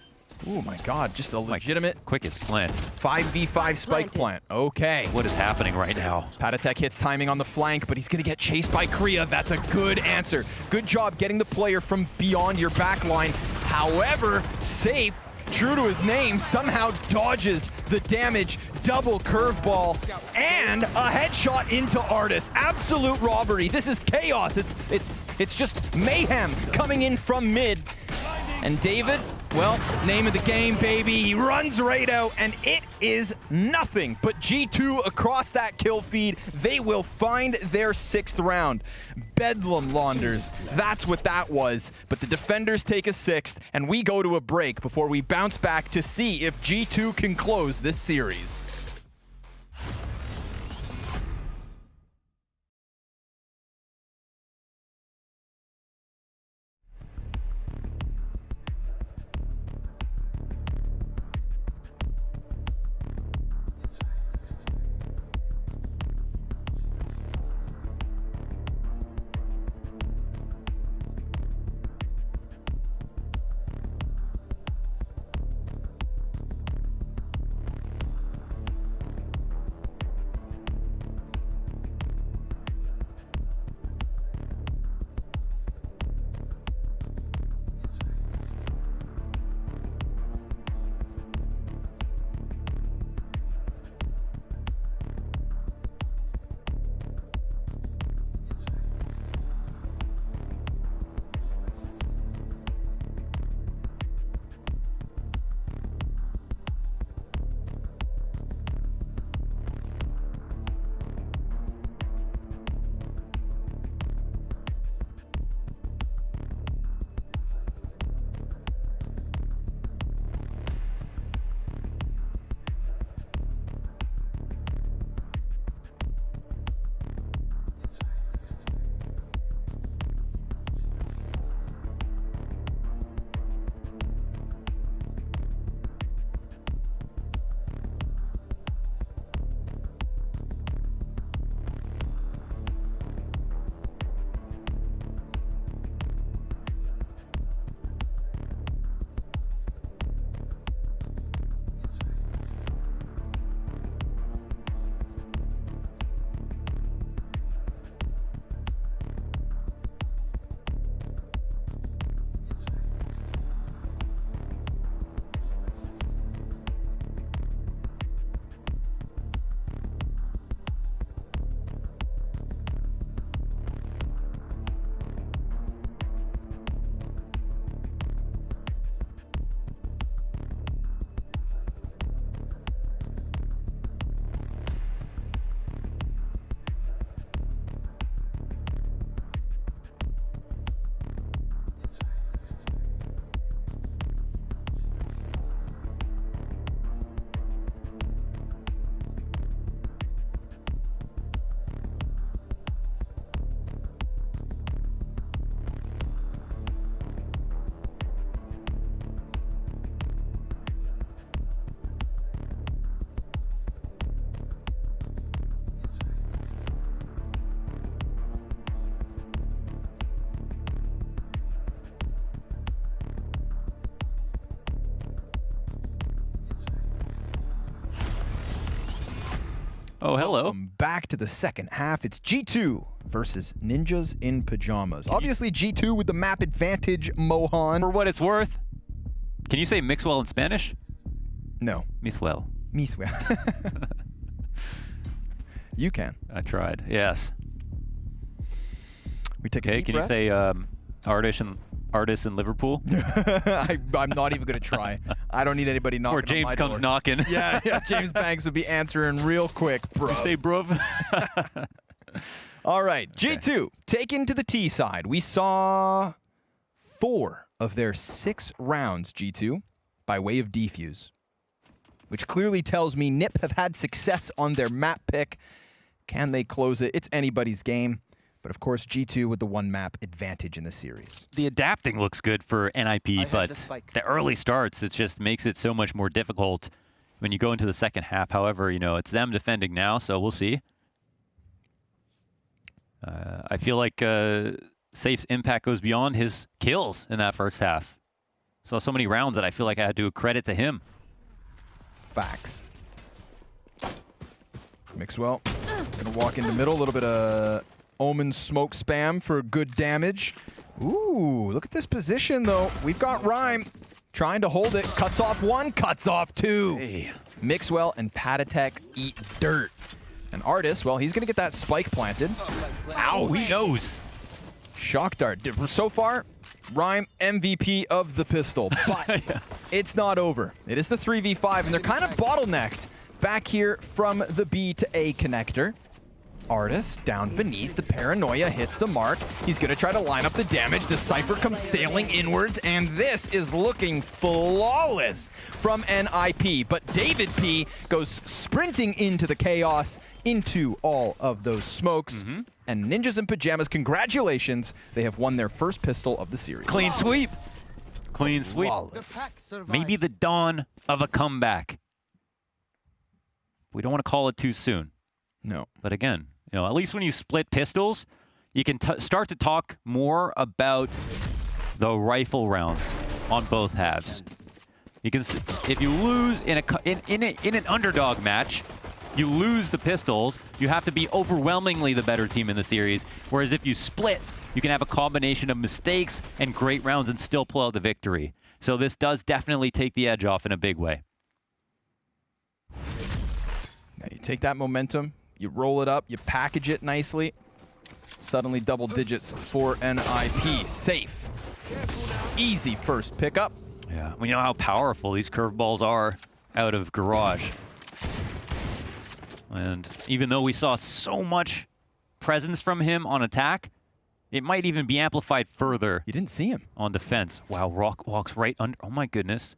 Oh my god, just a legitimate quickest plant. 5v5 spike plant. Okay. What is happening right now? Patatek hits timing on the flank, but he's going to get chased by Korea. That's a good answer. Good job getting the player from beyond your back line. However, Safe, true to his name, somehow dodges the damage. Double curveball and a headshot into Artis. Absolute robbery. This is chaos. It's just mayhem coming in from mid. And David, Mixwell, name of the game, baby. He runs right out, and it is nothing but G2 across that kill feed. They will find their 6th round. Bedlam, Launders. That's what that was. But the defenders take a 6th, and we go to a break before we bounce back to see if G2 can close this series. Oh, hello. Welcome back to the second half. It's G2 versus Ninjas in Pajamas. Obviously, G2 with the map advantage, Mohan. For what it's worth, can you say Mixwell in Spanish? No. Mixwell. Mixwell. You can. I tried, yes. We take a Okay, deep can breath. you say artist in Liverpool? I'm not even going to try. I don't need anybody knocking Or James on my comes door. knocking. Yeah, James Banks would be answering real quick, bro. You say bruv? All right, G2 taken to the T side. We saw 4 of their 6 rounds, G2, by way of defuse, which clearly tells me NiP have had success on their map pick. Can they close it? It's anybody's game. But of course, G2 with the 1 map advantage in the series. The adapting looks good for NIP, but the early starts, it just makes it so much more difficult when you go into the second half. However, you know, it's them defending now, so we'll see. I feel like Safe's impact goes beyond his kills in that first half. So many rounds that I feel like I had to credit to him. Facts. Mixwell gonna walk in the middle, a little bit of Omen smoke spam for good damage. Ooh, look at this position though. We've got Rhyme trying to hold it. Cuts off 1, cuts off 2. Hey. Mixwell and Patatek eat dirt. And Artis, well, he's gonna get that spike planted. Ow, he knows. Shock dart. So far, Rhyme, MVP of the pistol, but it's not over. It is the 3v5, and they're kind of bottlenecked back here from the B to A connector. Artist down beneath, the paranoia hits the mark. He's gonna try to line up the damage. The Cypher comes sailing inwards, and this is looking flawless from NIP. But David P goes sprinting into the chaos, into all of those smokes. And Ninjas in Pajamas, congratulations. They have won their first pistol of the series. Clean sweep. Clean sweep. Maybe the dawn of a comeback. We don't want to call it too soon. No. But again, you know, at least when you split pistols, you can start to talk more about the rifle rounds on both halves. You can, if you lose in an underdog match, you lose the pistols. You have to be overwhelmingly the better team in the series. Whereas if you split, you can have a combination of mistakes and great rounds and still pull out the victory. So this does definitely take the edge off in a big way. Now you take that momentum, you roll it up, you package it nicely. Suddenly double digits for NIP. Safe. Easy first pickup. Yeah, we know how powerful these curveballs are out of Garage. And even though we saw so much presence from him on attack, it might even be amplified further. You didn't see him. On defense. Wow, Rock walks right under. Oh my goodness.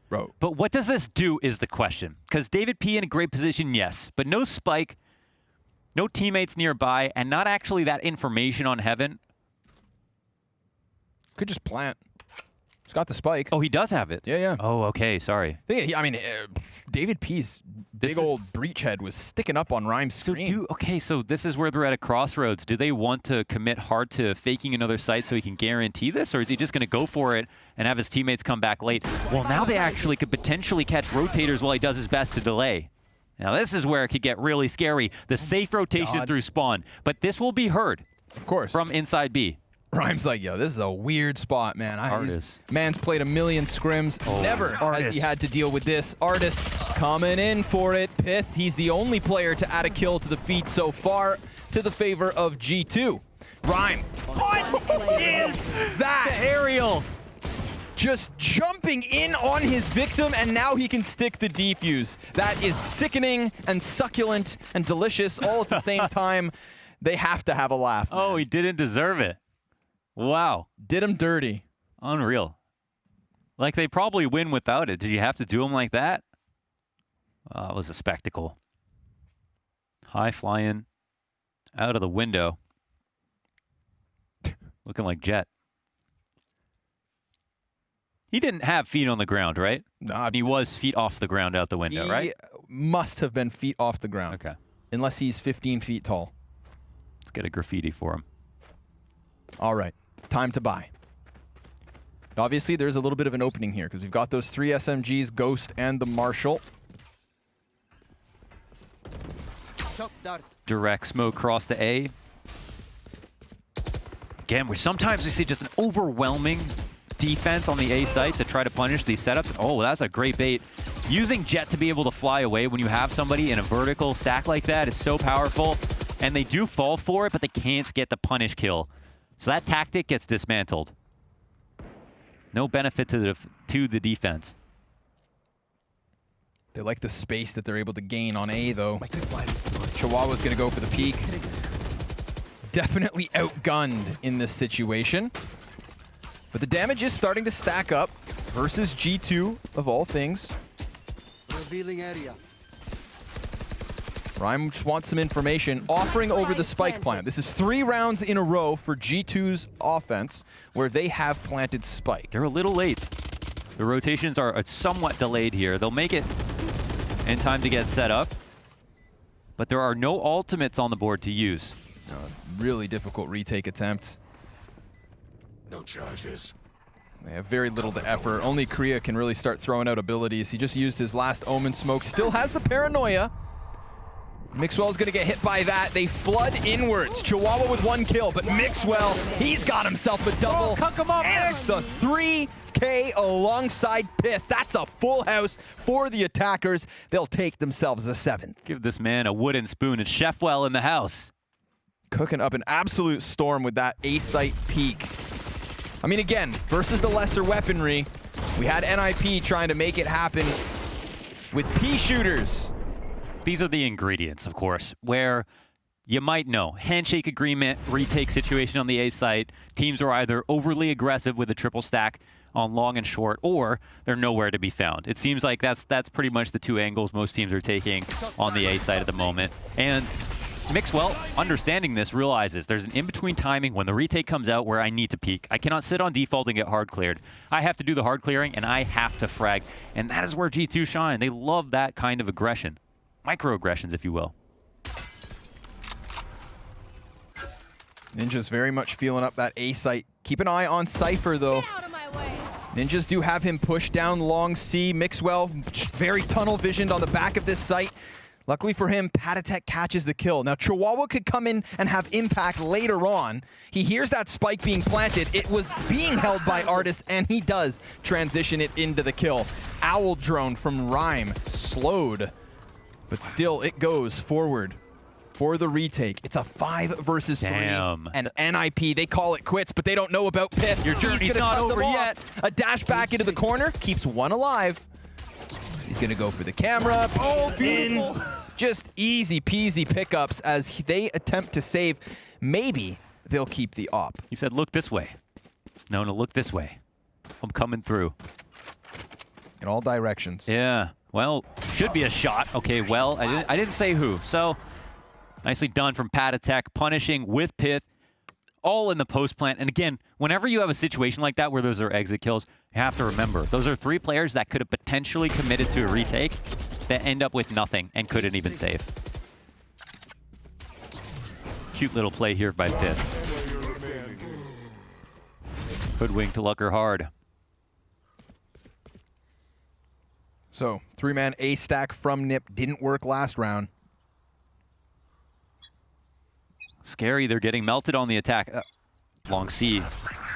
Bro. But what does this do is the question. Because David P in a great position, yes. But no spike, no teammates nearby, and not actually that information on Heaven. Could just plant. He's got the spike. Oh, he does have it? Yeah, yeah. Oh, okay, sorry. I mean, David P's big old breach head was sticking up on Rhyme's screen. So this is where they're at a crossroads. Do they want to commit hard to faking another site so he can guarantee this? Or is he just going to go for it and have his teammates come back late? Well, now they actually could potentially catch rotators while he does his best to delay. Now this is where it could get really scary. The safe rotation through spawn. But this will be heard. Of course. From inside B. Rhyme's like, yo, this is a weird spot, man. Man's played a million scrims. Never has he had to deal with this. Artist coming in for it. Pith, he's the only player to add a kill to the feed so far to the favor of G2. Rhyme, what is that? The aerial. Just jumping in on his victim, and now he can stick the defuse. That is sickening and succulent and delicious all at the same time. They have to have a laugh, man. Oh, he didn't deserve it. Wow. Did him dirty. Unreal. Like, they probably win without it. Did you have to do him like that? It was a spectacle. High flying out of the window. Looking like Jet. He didn't have feet on the ground, right? No. He was feet off the ground out the window, right? Must have been feet off the ground. Okay. Unless he's 15 feet tall. Let's get a graffiti for him. All right. Time to buy. Obviously, there's a little bit of an opening here because we've got those 3 SMGs, Ghost and the Marshall. Direct smoke across the A. Again, sometimes we see just an overwhelming defense on the A site to try to punish these setups. Oh, that's a great bait. Using Jet to be able to fly away when you have somebody in a vertical stack like that is so powerful. And they do fall for it, but they can't get the punish kill. So that tactic gets dismantled. No benefit to the defense. They like the space that they're able to gain on A, though. Chihuahua's going to go for the peek. Definitely outgunned in this situation. But the damage is starting to stack up versus G2, of all things. Revealing area. Rhyme just wants some information, offering over the spike plant. This is 3 rounds in a row for G2's offense, where they have planted spike. They're a little late. The rotations are somewhat delayed here. They'll make it in time to get set up, but there are no ultimates on the board to use. Really difficult retake attempt. No charges. They have very little to effort. Only Korea can really start throwing out abilities. He just used his last Omen smoke. Still has the paranoia. Mixwell's gonna get hit by that. They flood inwards. Chihuahua with 1 kill, but Mixwell, he's got himself a double. Cuck him up, and the 3K alongside Pith. That's a full house for the attackers. They'll take themselves a 7th. Give this man a wooden spoon. It's Chefwell in the house. Cooking up an absolute storm with that A-site peak. I mean, again, versus the lesser weaponry, we had NIP trying to make it happen with P shooters. These are the ingredients, of course, where you might know. Handshake agreement, retake situation on the A site. Teams are either overly aggressive with a triple stack on long and short, or they're nowhere to be found. It seems like that's pretty much the two angles most teams are taking on the A site at the moment. And Mixwell, understanding this, realizes there's an in-between timing when the retake comes out where I need to peek. I cannot sit on default and get hard cleared. I have to do the hard clearing, and I have to frag. And that is where G2 shine. They love that kind of aggression. Microaggressions, if you will. Ninja's very much feeling up that A site. Keep an eye on Cypher, though. Get out of my way. Ninjas do have him push down long C. Mixwell, very tunnel visioned on the back of this site. Luckily for him, Patatek catches the kill. Now, Chihuahua could come in and have impact later on. He hears that spike being planted. It was being held by Artist, and he does transition it into the kill. Owl drone from Rhyme, slowed. But still, it goes forward for the retake. It's a 5 versus 3. Damn. And NIP, they call it quits, but they don't know about Pith. Your journey's not over yet. A dash back into the corner, keeps one alive. He's gonna go for the camera. Oh, in. Just easy peasy pickups as they attempt to save. Maybe they'll keep the op. He said, look this way. No, look this way. I'm coming through. In all directions. Yeah. Well, should be a shot. Okay, well, I didn't say who. So, nicely done from Patatek, punishing with Pith, all in the post plant. And again, whenever you have a situation like that where those are exit kills, you have to remember, those are 3 players that could have potentially committed to a retake that end up with nothing and couldn't even save. Cute little play here by Pith. Hoodwink to Lucker hard. So, 3-man A stack from Nip didn't work last round. Scary, they're getting melted on the attack. Long C,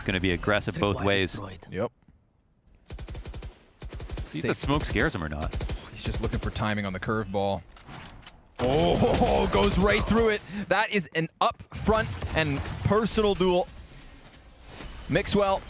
going to be aggressive both ways. Yep. See if the smoke scares him or not. He's just looking for timing on the curveball. Oh, goes right through it. That is an up front and personal duel. Mixwell,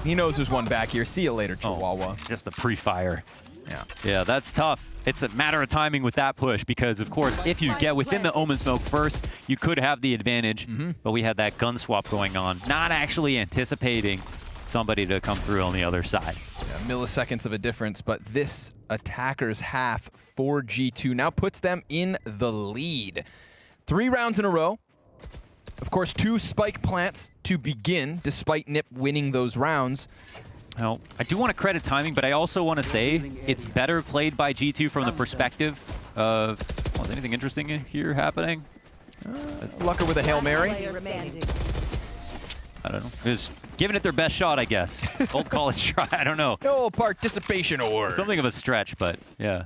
he knows there's one back here. See you later, Chihuahua. Just the pre-fire. Yeah. Yeah, that's tough. It's a matter of timing with that push because, of course, if you get within the Omen smoke first, you could have the advantage. But we had that gun swap going on, not actually anticipating somebody to come through on the other side. Yeah, milliseconds of a difference, but this attacker's half for G2 now puts them in the lead. 3 rounds in a row. Of course, 2 spike plants to begin, despite Nip winning those rounds. Now, I do want to credit timing, but I also want to say it's better played by G2 from the perspective of, well, is anything interesting here happening? Lucker with a Hail Mary. I don't know. Just giving it their best shot, I guess. Old college try, I don't know. No participation award. Something of a stretch, but yeah.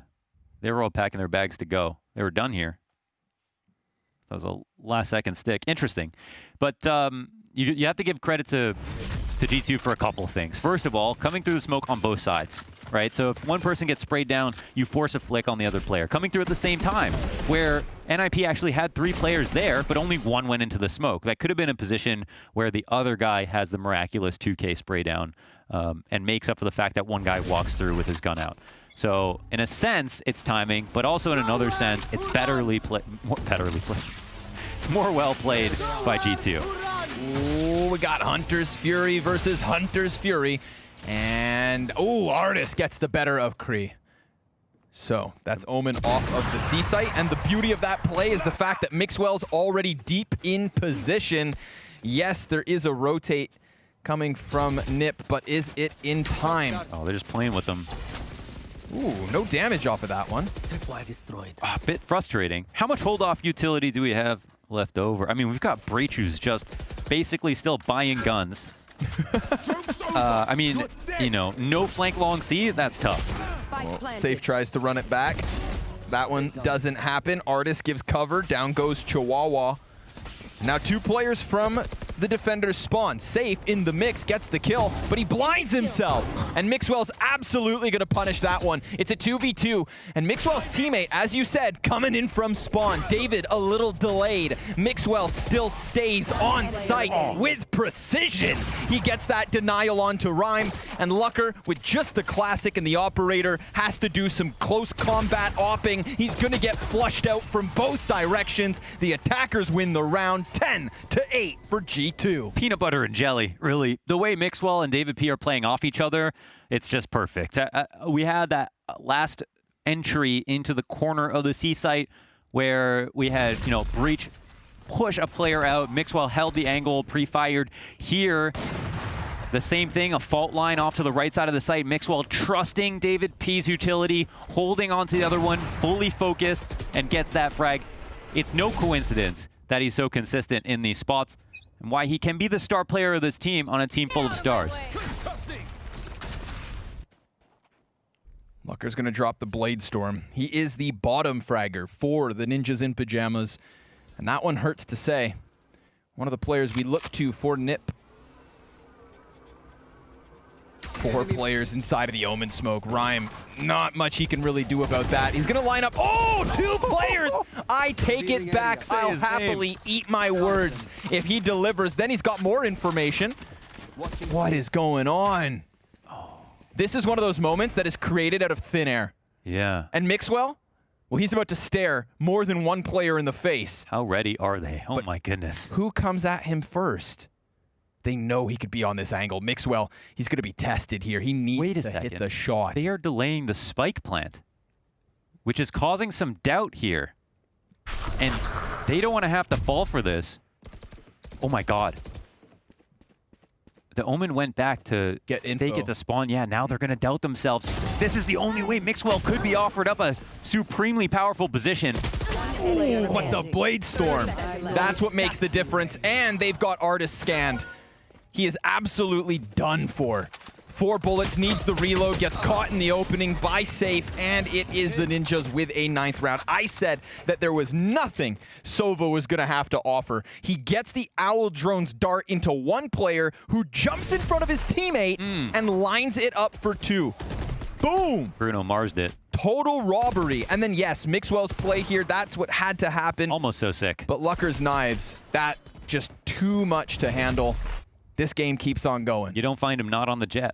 They were all packing their bags to go. They were done here. That was a last-second stick. Interesting. But you have to give credit to G2 for a couple of things. First of all, coming through the smoke on both sides, right? So if one person gets sprayed down, you force a flick on the other player. Coming through at the same time, where NIP actually had 3 players there, but only one went into the smoke. That could have been a position where the other guy has the miraculous 2K spray down and makes up for the fact that one guy walks through with his gun out. So in a sense, it's timing, but also in another sense, it's it's more well played by G2. Ooh, we got Hunter's Fury versus Hunter's Fury. And, oh, Artist gets the better of Kree. So, that's Omen off of the C site. And the beauty of that play is the fact that Mixwell's already deep in position. Yes, there is a rotate coming from Nip, but is it in time? Oh, they're just playing with them. Ooh, no damage off of that one. A bit frustrating. How much hold-off utility do we have left over? I mean, we've got Breachu's just basically still buying guns. I mean, you know, no flank long C, that's tough. Well, Safe tries to run it back. That one doesn't happen. Artist gives cover. Down goes Chihuahua. Now 2 players from the defender's spawn. Safe in the mix, gets the kill, but he blinds himself. And Mixwell's absolutely going to punish that one. It's a 2v2, and Mixwell's teammate, as you said, coming in from spawn. David a little delayed. Mixwell still stays on site with precision. He gets that denial onto Rhyme, and Lucker, with just the classic and the operator, has to do some close combat opping. He's going to get flushed out from both directions. The attackers win the round 10-8 for G2. Peanut butter and jelly, really. The way Mixwell and David P are playing off each other, it's just perfect. We had that last entry into the corner of the C site where we had, Breach push a player out. Mixwell held the angle, pre-fired. Here, the same thing, a fault line off to the right side of the site. Mixwell trusting David P's utility, holding on to the other one, fully focused, and gets that frag. It's no coincidence that he's so consistent in these spots and why he can be the star player of this team on a team full of stars. Lucker's going to drop the Blade Storm. He is the bottom fragger for the Ninjas in Pajamas, and that one hurts to say. One of the players we look to for NIP. 4 players inside of the Omen smoke. Rhyme, not much he can really do about that. He's going to line up. Oh, 2 players! I take it back. I'll happily eat my words. If he delivers, then he's got more information. What is going on? This is one of those moments that is created out of thin air. Yeah. And Mixwell? Well, he's about to stare more than one player in the face. How ready are they? Oh, my goodness. Who comes at him first? They know he could be on this angle. Mixwell, he's going to be tested here. He needs to hit the shot. They are delaying the spike plant, which is causing some doubt here. And they don't want to have to fall for this. Oh, my God. The Omen went back to fake it to spawn. Yeah, now they're going to doubt themselves. This is the only way Mixwell could be offered up a supremely powerful position. Ooh, but the Blade Storm, that's what makes the difference. And they've got Artist scanned. He is absolutely done for. 4 bullets, needs the reload, gets caught in the opening by Safe, and it is the Ninjas with a 9th round. I said that there was nothing Sova was going to have to offer. He gets the Owl Drone's dart into one player who jumps in front of his teammate and lines it up for 2. Boom! Bruno Mars'd it. Total robbery. And then, yes, Mixwell's play here, that's what had to happen. Almost so sick. But Lucker's knives, that just too much to handle. This game keeps on going. You don't find him not on the jet.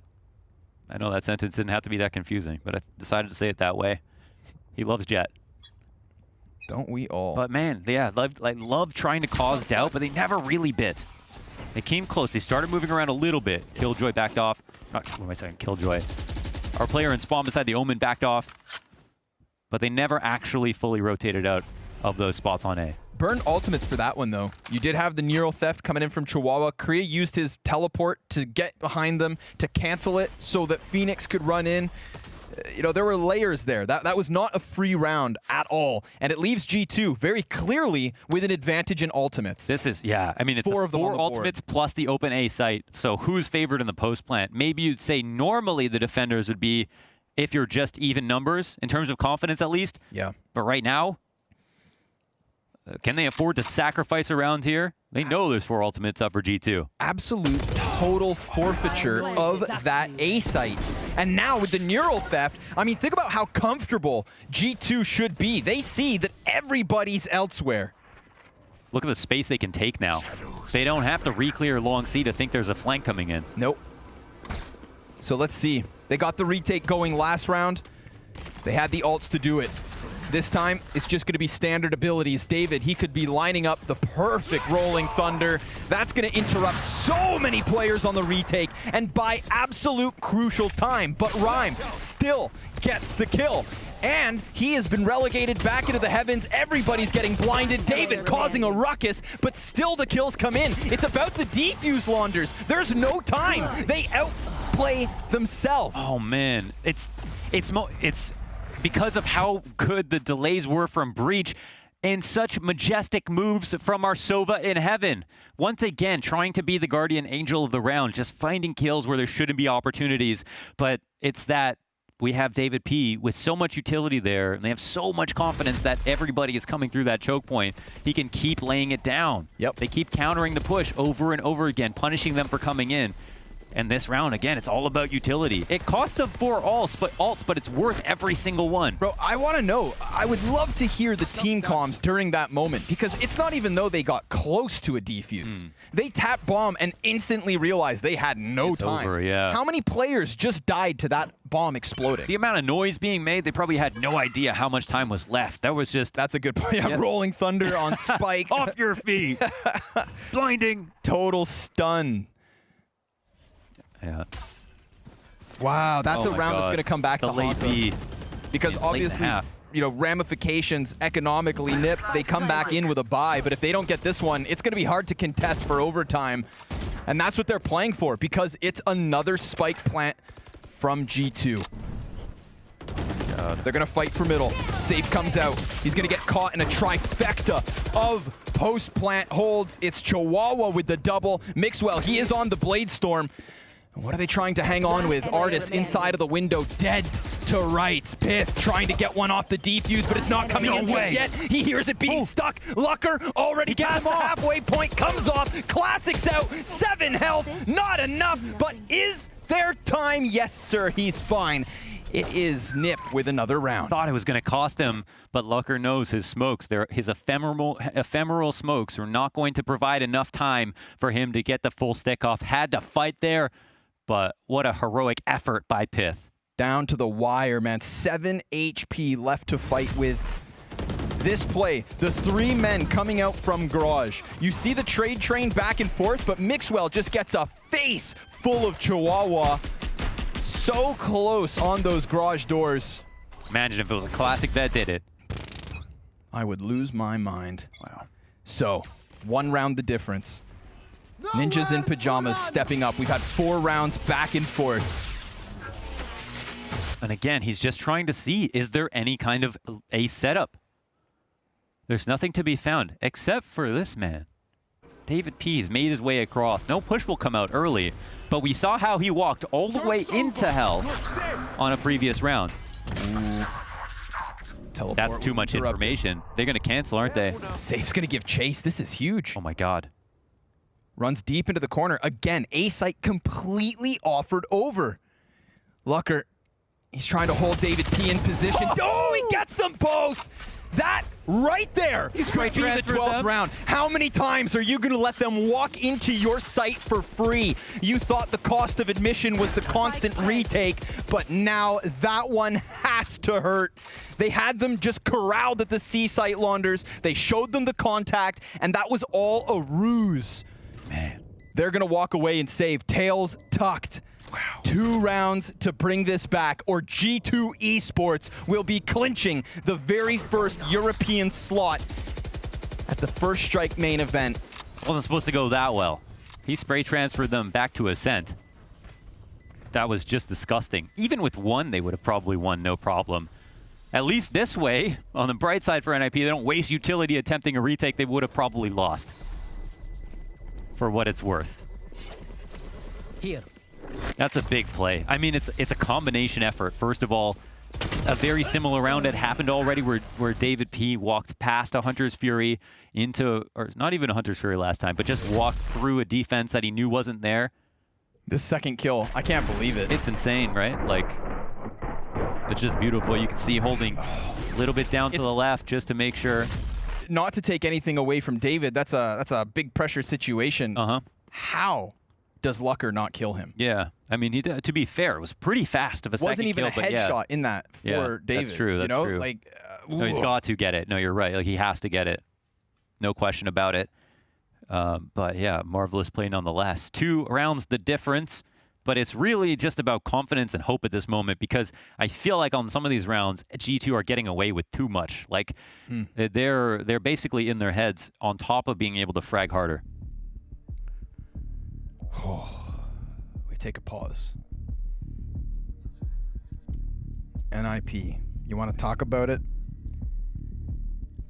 I know that sentence didn't have to be that confusing, but I decided to say it that way. He loves jet. Don't we all? But man, yeah, love trying to cause doubt, but they never really bit. They came close. They started moving around a little bit. Killjoy backed off. What am I saying? Killjoy. Our player in spawn beside the Omen backed off. But they never actually fully rotated out of those spots on A. Burn ultimates for that one, though. You did have the Neural Theft coming in from Chihuahua. Korea used his teleport to get behind them, to cancel it so that Phoenix could run in. There were layers there. That was not a free round at all. And it leaves G2 very clearly with an advantage in ultimates. This is, yeah, I mean, it's 4 ultimates plus the open A site. So who's favored in the post plant? Maybe you'd say normally the defenders would be, if you're just even numbers, in terms of confidence at least. Yeah. But right now, can they afford to sacrifice around here? They know there's 4 ultimates up for G2. Absolute total forfeiture of that A site. And now with the Neural Theft, I mean, think about how comfortable G2 should be. They see that everybody's elsewhere. Look at the space they can take now. They don't have to re-clear long C to think there's a flank coming in. Nope. So let's see. They got the retake going last round. They had the ults to do it. This time, it's just going to be standard abilities. David, he could be lining up the perfect Rolling Thunder. That's going to interrupt so many players on the retake and buy absolute crucial time. But Rhyme still gets the kill. And he has been relegated back into the heavens. Everybody's getting blinded. David causing a ruckus, but still the kills come in. It's about the defuse launders. There's no time. They outplay themselves. Oh, man. It's because of how good the delays were from Breach and such majestic moves from our Sova in heaven. Once again, trying to be the guardian angel of the round, just finding kills where there shouldn't be opportunities. But it's that we have David P with so much utility there, and they have so much confidence that everybody is coming through that choke point. He can keep laying it down. Yep. They keep countering the push over and over again, punishing them for coming in. And this round, again, it's all about utility. It cost them 4 ults, but it's worth every single one. Bro, I want to know. I would love to hear the team comms during that moment, because it's not even though they got close to a defuse. They tapped bomb and instantly realized they had no time. Over, yeah. How many players just died to that bomb exploding? The amount of noise being made, they probably had no idea how much time was left. That was just... That's a good point. Yeah, Rolling Thunder on Spike. Off your feet. Blinding. Total stun. Yeah. Wow, that's a my round that's God. going to come back The to late haunt them. B. Because Late obviously, half. you know, ramifications economically, Nip, they come back in with a bye, but if they don't get this one, it's going to be hard to contest for overtime. And that's what they're playing for, because it's another spike plant from G2. They're going to fight for middle. Safe comes out. He's going to get caught in a trifecta of post-plant holds. It's Chihuahua with the double. Mixwell, he is on the Blade Storm. What are they trying to hang on with? Artis inside of the window, dead to rights. Pith trying to get one off the defuse, but it's not coming in just yet. He hears it being stuck. Lucker already past the halfway point, comes off. Classic's out, 7 health, not enough, but is there time? Yes, sir, he's fine. It is Nip with another round. Thought it was going to cost him, but Lucker knows his smokes. His ephemeral smokes are not going to provide enough time for him to get the full stick off. Had to fight there, but what a heroic effort by Pith. Down to the wire, man. 7 HP left to fight with. This play, the 3 men coming out from Garage. You see the trade train back and forth, but Mixwell just gets a face full of Chihuahua. So close on those garage doors. Imagine if it was a classic that did it. I would lose my mind. Wow. So, 1 round the difference. Ninjas in pajamas stepping up. We've had 4 rounds back and forth. And again, he's just trying to see, is there any kind of a setup? There's nothing to be found, except for this man. David P's made his way across. No push will come out early, but we saw how he walked all the way into hell on a previous round. That's too much information. They're going to cancel, aren't they? Safe's going to give chase. This is huge. Oh my God. Runs deep into the corner. Again, A-Site completely offered over. Lucker, he's trying to hold David P in position. Oh, he gets them both! That right there is going to be the 12th round. How many times are you going to let them walk into your site for free? You thought the cost of admission was the constant retake, but now that one has to hurt. They had them just corralled at the C site, Launders. They showed them the contact, and that was all a ruse. Man. They're going to walk away and save. Tails tucked. Wow. 2 rounds to bring this back, or G2 Esports will be clinching the very first European slot at the First Strike main event. Wasn't supposed to go that well. He spray transferred them back to Ascent. That was just disgusting. Even with 1, they would have probably won, no problem. At least this way, on the bright side for NIP, they don't waste utility attempting a retake. They would have probably lost. For what it's worth. Here. That's a big play. I mean, it's a combination effort. First of all, a very similar round had happened already where David P walked past a Hunter's Fury into, or not even a Hunter's Fury last time, but just walked through a defense that he knew wasn't there. This second kill, I can't believe it. It's insane, right? Like, it's just beautiful. You can see holding a little bit down to the left just to make sure. Not to take anything away from David, that's a big pressure situation. How does Lucker not kill him? Yeah, I mean, to be fair, it was pretty fast of a second wasn't even kill, a headshot in that for David. That's true. That's true. Like, no, he's got to get it. No, you're right. Like, he has to get it. No question about it. But yeah, marvelous play nonetheless. 2 rounds the difference, but it's really just about confidence and hope at this moment, because I feel like on some of these rounds, G2 are getting away with too much. Like, they're basically in their heads on top of being able to frag harder. We take a pause. NIP, you want to talk about it?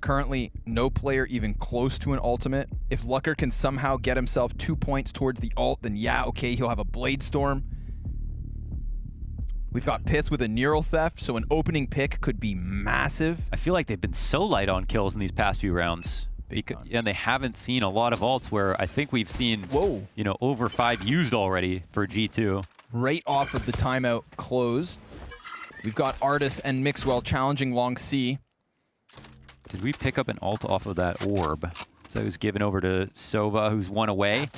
Currently, no player even close to an ultimate. If Lucker can somehow get himself 2 points towards the ult, then yeah, okay, he'll have a Blade Storm. We've got Pith with a neural theft, so an opening pick could be massive. I feel like they've been so light on kills in these past few rounds. And they haven't seen a lot of ults where I think we've seen, you know, over 5 used already for G2. Right off of the timeout closed. We've got Artis and Mixwell challenging Long C. Did we pick up an ult off of that orb? So it was given over to Sova, who's 1 away.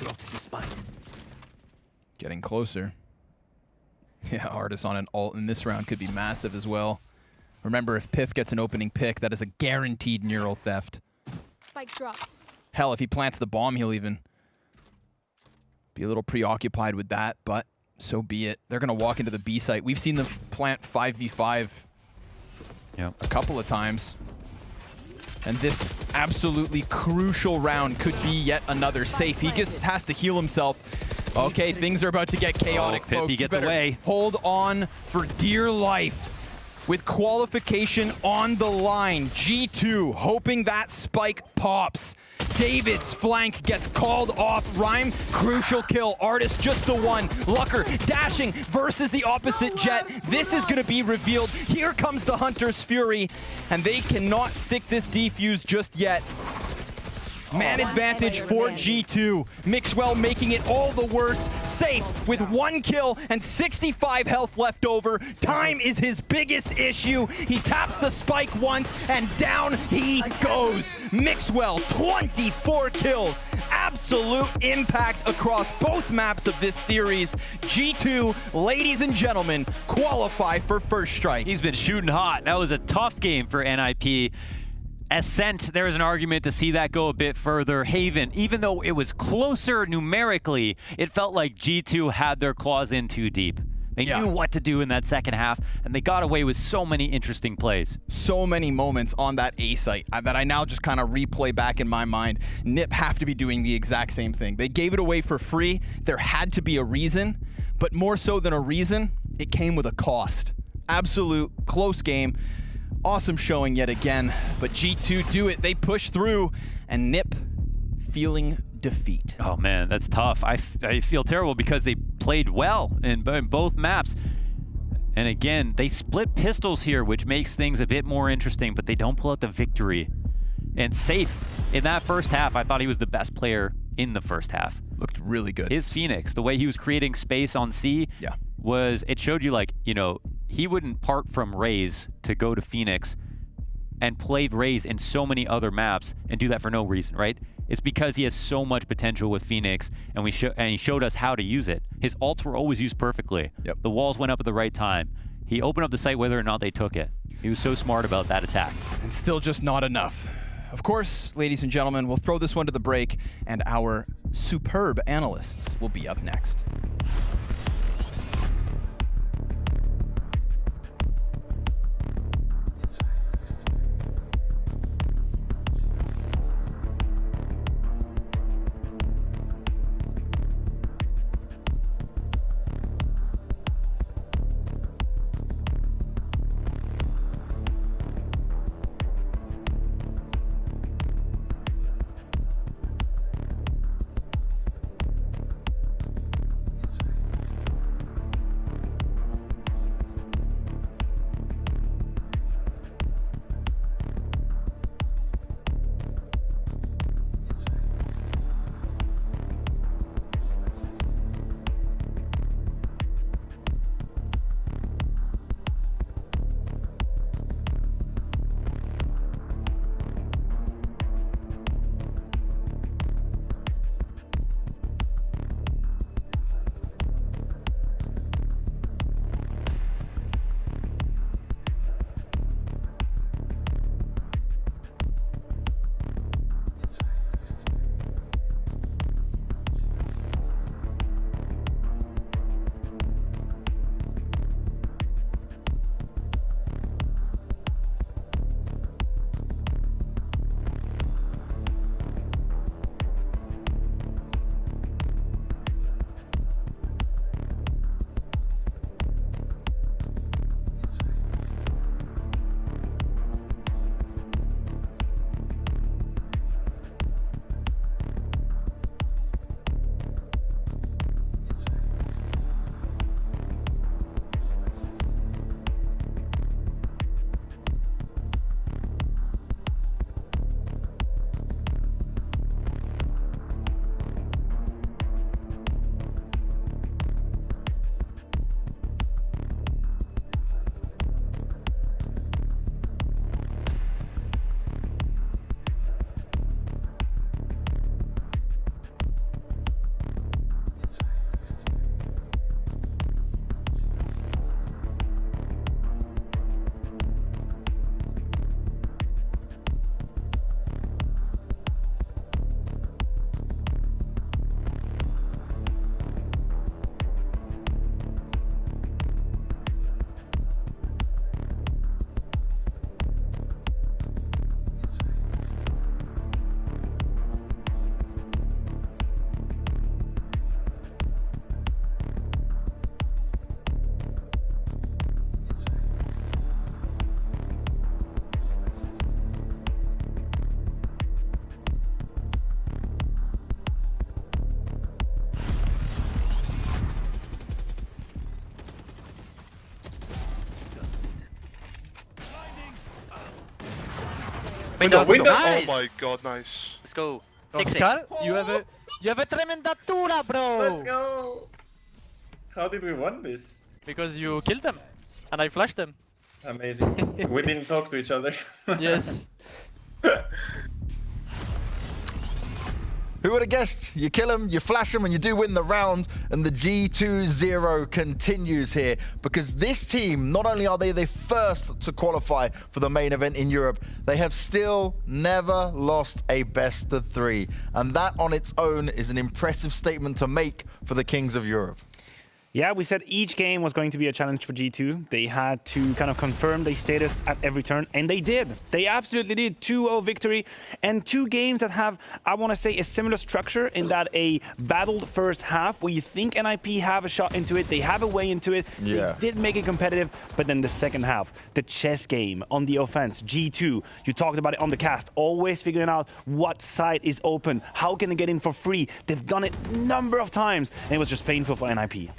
Getting closer. Yeah, Artis on an ult in this round could be massive as well. Remember, if Pith gets an opening pick, that is a guaranteed neural theft. Spike drop. Hell, if he plants the bomb, he'll even be a little preoccupied with that, but so be it. They're going to walk into the B site. We've seen them plant 5v5 a couple of times. And this absolutely crucial round could be yet another safe. He just has to heal himself. Okay, things are about to get chaotic, folks. He gets away. Hold on for dear life. With qualification on the line, G2 hoping that spike pops. David's flank gets called off. Rhyme, crucial kill. Artis just the one. Lucker dashing versus the opposite jet. This is going to be revealed. Here comes the Hunter's Fury, and they cannot stick this defuse just yet. Man advantage for G2. Mixwell making it all the worse. Safe with 1 kill and 65 health left over. Time is his biggest issue. He taps the spike once and down he goes. Mixwell, 24 kills. Absolute impact across both maps of this series. G2, ladies and gentlemen, qualify for first strike. He's been shooting hot. That was a tough game for NIP. Ascent, there is an argument to see that go a bit further. Haven, even though it was closer numerically, it felt like G2 had their claws in too deep. They knew what to do in that second half, and they got away with so many interesting plays. So many moments on that A site that I now just kind of replay back in my mind. NIP have to be doing the exact same thing. They gave it away for free. There had to be a reason, but more so than a reason, it came with a cost. Absolute close game. Awesome showing yet again, but G2 do it. They push through, and NIP feeling defeat. Oh man, that's tough. I feel terrible because they played well in both maps. And again, they split pistols here, which makes things a bit more interesting, but they don't pull out the victory. And Safe, in that first half, I thought he was the best player in the first half. Looked really good. His Phoenix, the way he was creating space on C, was, it showed you, like, you know, he wouldn't part from Raze to go to Phoenix and play Raze in so many other maps and do that for no reason, right? It's because he has so much potential with Phoenix, and he showed us how to use it. His ults were always used perfectly. The walls went up at the right time. He opened up the site whether or not they took it. He was so smart about that attack. And still just not enough. Of course, ladies and gentlemen, we'll throw this one to the break, and our superb analysts will be up next. Window. Oh my god, nice. Let's go. Oscar, you have a tremendatura, bro. Let's go. How did we win this? Because you killed them, and I flashed them. Amazing. We didn't talk to each other. Yes. Who would have guessed? You kill him, you flash him, and you do win the round. And the G2-0 continues here because this team, not only are they the first to qualify for the main event in Europe, they have still never lost a best of 3. And that on its own is an impressive statement to make for the Kings of Europe. Yeah, we said each game was going to be a challenge for G2. They had to kind of confirm their status at every turn, and they did. They absolutely did. 2-0 victory, and 2 games that have, I want to say, a similar structure in that a battled first half where you think NIP have a shot into it, they have a way into it, Yeah. They did make it competitive, but then the second half, the chess game on the offense, G2, you talked about it on the cast, always figuring out what side is open, how can they get in for free. They've done it a number of times, and it was just painful for NIP.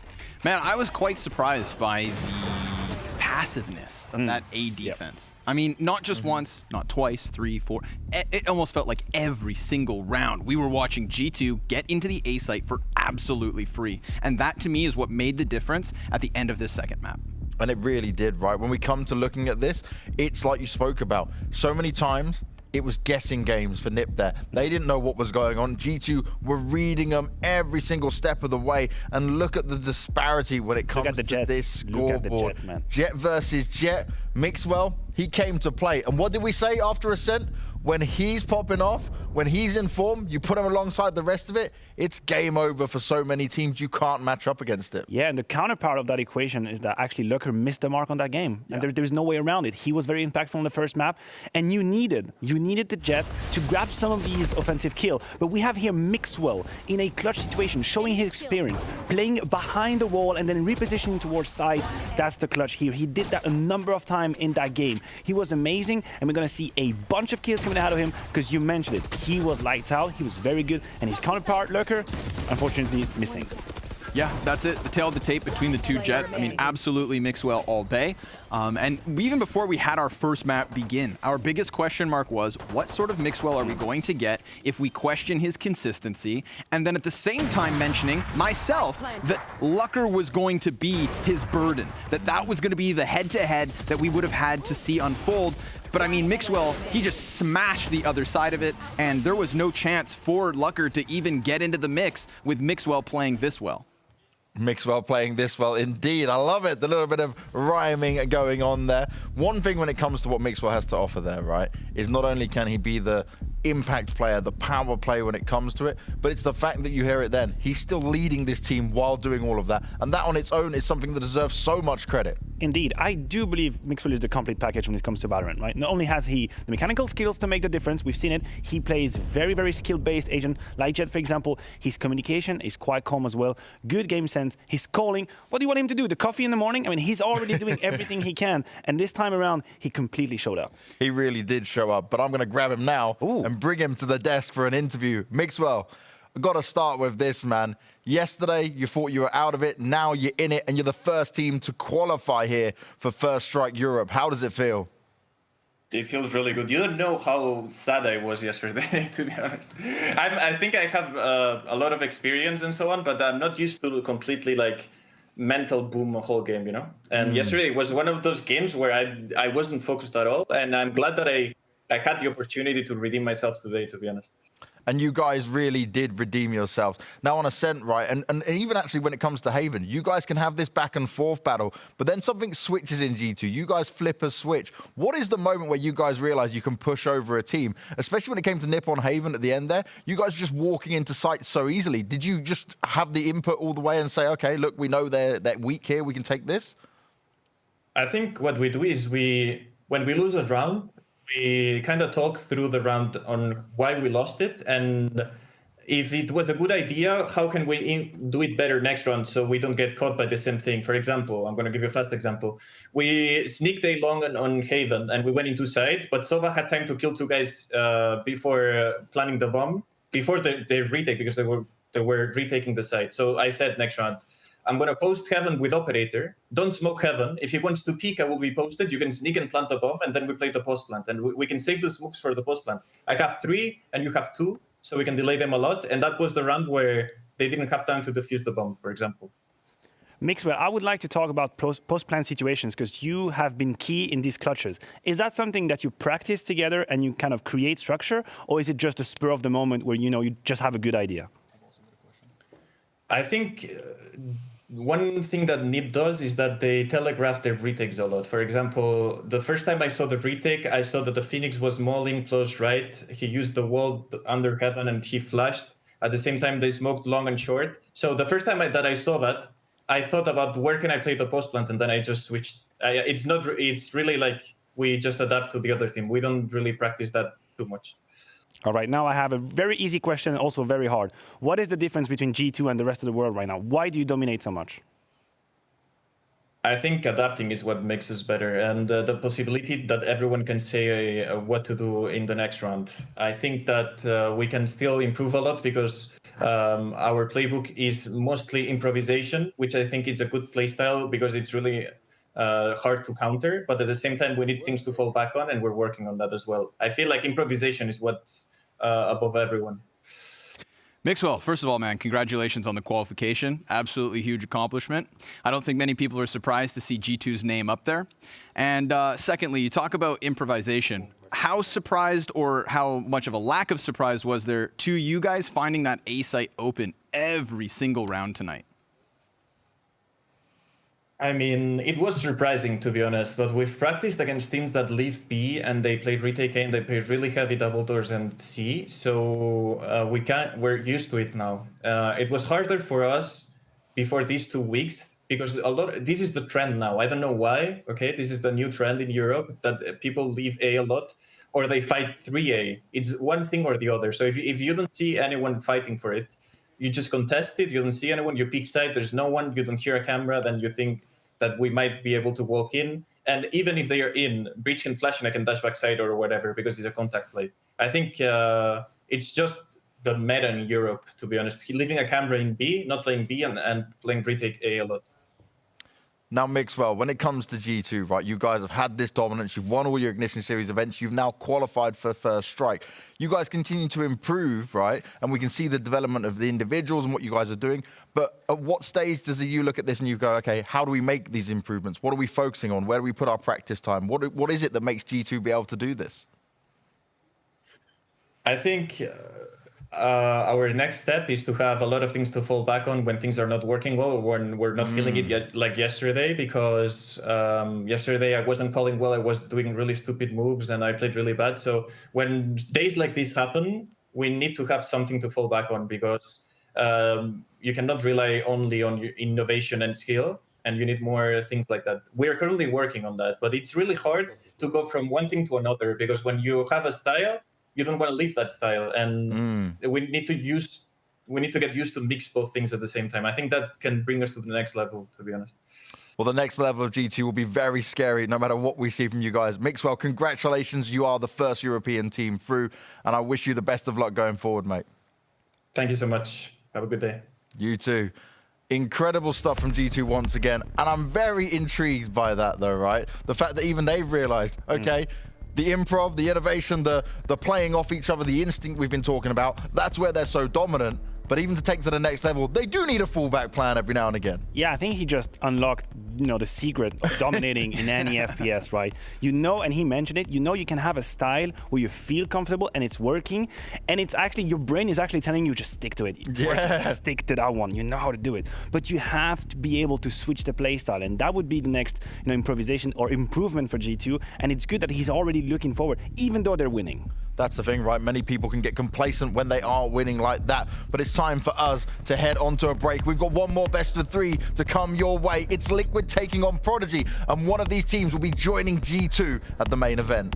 Man, I was quite surprised by the passiveness of that A defense. I mean, not just once, not twice, 3, 4. It almost felt like every single round we were watching G2 get into the A site for absolutely free. And that to me is what made the difference at the end of this second map. And it really did, right? When we come to looking at this, it's like you spoke about. So many times, it was guessing games for NIP there. They didn't know what was going on. G2 were reading them every single step of the way. And look at the disparity when it comes to this scoreboard. Look at the Jets, man. Jet versus Jet. Mixwell, he came to play. And what did we say after Ascent? When he's popping off, when he's in form, you put him alongside the rest of it, it's game over for so many teams. You can't match up against it. Yeah, and the counterpart of that equation is that actually Lucker missed the mark on that game. And there's no way around it. He was very impactful on the first map. And you needed the Jet to grab some of these offensive kills. But we have here Mixwell in a clutch situation, showing his experience, playing behind the wall and then repositioning towards side. That's the clutch here. He did that a number of times in that game. He was amazing, and we're going to see a bunch of kills coming out of him because you mentioned it. He was lights out. He was very good. And his counterpart, Lurker, unfortunately missing. Yeah, that's it. The tail of the tape between the 2 Jets. I mean, absolutely Mixwell all day. And even before we had our first map begin, our biggest question mark was, what sort of Mixwell are we going to get if we question his consistency? And then at the same time mentioning, myself, that Lucker was going to be his burden, that was going to be the head-to-head that we would have had to see unfold. But I mean, Mixwell, he just smashed the other side of it, and there was no chance for Lucker to even get into the mix with Mixwell playing this well. Mixwell playing this well indeed. I love it. The little bit of rhyming going on there. One thing when it comes to what Mixwell has to offer there, right, is not only can he be the impact player, the power play when it comes to it, but it's the fact that you hear it then. He's still leading this team while doing all of that. And that on its own is something that deserves so much credit. Indeed, I do believe Mixwell is the complete package when it comes to Valorant, right? Not only has he the mechanical skills to make the difference, we've seen it, he plays very, very skill-based agent, like Jet, for example. His communication is quite calm as well. Good game sense. His calling, what do you want him to do? The coffee in the morning? I mean, he's already doing everything he can. And this time around, he completely showed up. He really did show up, but I'm going to grab him now and bring him to the desk for an interview. Mixwell, I've got to start with this, man. Yesterday, you thought you were out of it. Now you're in it, and you're the first team to qualify here for First Strike Europe. How does it feel? It feels really good. You don't know how sad I was yesterday, to be honest. I think I have a lot of experience and so on, but I'm not used to completely like mental boom a whole game, you know? And yesterday was one of those games where I wasn't focused at all, and I'm glad that I had the opportunity to redeem myself today, to be honest. And you guys really did redeem yourselves. Now on Ascent, right, and even actually when it comes to Haven, you guys can have this back and forth battle, but then something switches in G2. You guys flip a switch. What is the moment where you guys realize you can push over a team? Especially when it came to Nip on Haven at the end there, you guys were just walking into sight so easily. Did you just have the input all the way and say, okay, look, we know they're weak here, we can take this? I think what we do is when we lose a round, we kind of talk through the round on why we lost it, and if it was a good idea, how can we do it better next round so we don't get caught by the same thing. For example, I'm going to give you a fast example. We sneaked A long on Haven, and we went into side, but Sova had time to kill 2 guys before planning the bomb, before the retake, because they were retaking the site. So I said next round, I'm going to post Heaven with Operator. Don't smoke Heaven. If he wants to peek, I will be posted. You can sneak and plant a bomb, and then we play the post plant. And we can save the smokes for the post plant. I have 3, and you have 2, so we can delay them a lot. And that was the round where they didn't have time to defuse the bomb, for example. Mixwell, I would like to talk about post-plant situations because you have been key in these clutches. Is that something that you practice together and you kind of create structure, or is it just a spur of the moment where you just have a good idea? I think one thing that NiP does is that they telegraph their retakes a lot. For example, the first time I saw the retake, I saw that the Phoenix was mauling close right. He used the wall under Heaven and he flashed. At the same time, they smoked long and short. So the first time that I saw that, I thought about where can I play the post plant, and then I just switched. It's really like we just adapt to the other team. We don't really practice that too much. All right, now I have a very easy question and also very hard. What is the difference between G2 and the rest of the world right now? Why do you dominate so much? I think adapting is what makes us better, and the possibility that everyone can say what to do in the next round. I think that we can still improve a lot because our playbook is mostly improvisation, which I think is a good playstyle because it's really hard to counter. But at the same time, we need things to fall back on, and we're working on that as well. I feel like improvisation is what's above everyone. Mixwell, first of all, man, congratulations on the qualification. Absolutely huge accomplishment. I don't think many people are surprised to see G2's name up there. And secondly, you talk about improvisation. How surprised or how much of a lack of surprise was there to you guys finding that A site open every single round tonight? I mean, it was surprising, to be honest, but we've practiced against teams that leave B and they played retake A and they played really heavy double doors and C, so we're used to it now. It was harder for us before these 2 weeks because this is the trend now. I don't know why, okay? This is the new trend in Europe that people leave A a lot or they fight 3A. It's one thing or the other. So if you don't see anyone fighting for it, you just contest it, you don't see anyone, you peek side, there's no one, you don't hear a camera, then you think that we might be able to walk in. And even if they are in, Breach can flash and I can dash backside or whatever because it's a contact play. I think it's just the meta in Europe, to be honest. Leaving a camera in B, not playing B, and playing retake A a lot. Now, Mixwell, when it comes to G2, right, you guys have had this dominance. You've won all your Ignition Series events. You've now qualified for First Strike. You guys continue to improve, right? And we can see the development of the individuals and what you guys are doing. But at what stage does you look at this and you go, okay, how do we make these improvements? What are we focusing on? Where do we put our practice time? What is it that makes G2 be able to do this? I think our next step is to have a lot of things to fall back on when things are not working well or when we're not feeling it yet, like yesterday, because yesterday I wasn't calling well, I was doing really stupid moves and I played really bad. So when days like this happen, we need to have something to fall back on because you cannot rely only on your innovation and skill, and you need more things like that. We're currently working on that, but it's really hard to go from one thing to another because when you have a style, you don't want to leave that style, and we need to get used to mix both things at the same time. I think that can bring us to the next level, to be honest. Well, the next level of G2 will be very scary no matter what we see from you guys. Mixwell, congratulations. You are the first European team through, and I wish you the best of luck going forward, mate. Thank you so much. Have a good day. You too. Incredible stuff from G2 once again, and I'm very intrigued by that, though, right? The fact that even they've realized, okay, the improv, the innovation, the playing off each other, the instinct we've been talking about, that's where they're so dominant. But even to take to the next level, they do need a fallback plan every now and again. Yeah, I think he just unlocked, the secret of dominating in any FPS, right? And he mentioned it, you can have a style where you feel comfortable and it's working, and it's actually, your brain is actually telling you just stick to it. Stick to that one, you know how to do it. But you have to be able to switch the playstyle, and that would be the next improvisation or improvement for G2, and it's good that he's already looking forward, even though they're winning. That's the thing, right? Many people can get complacent when they are winning like that, but it's time for us to head on to a break. We've got one more best of 3 to come your way. It's Liquid taking on Prodigy, and one of these teams will be joining G2 at the main event.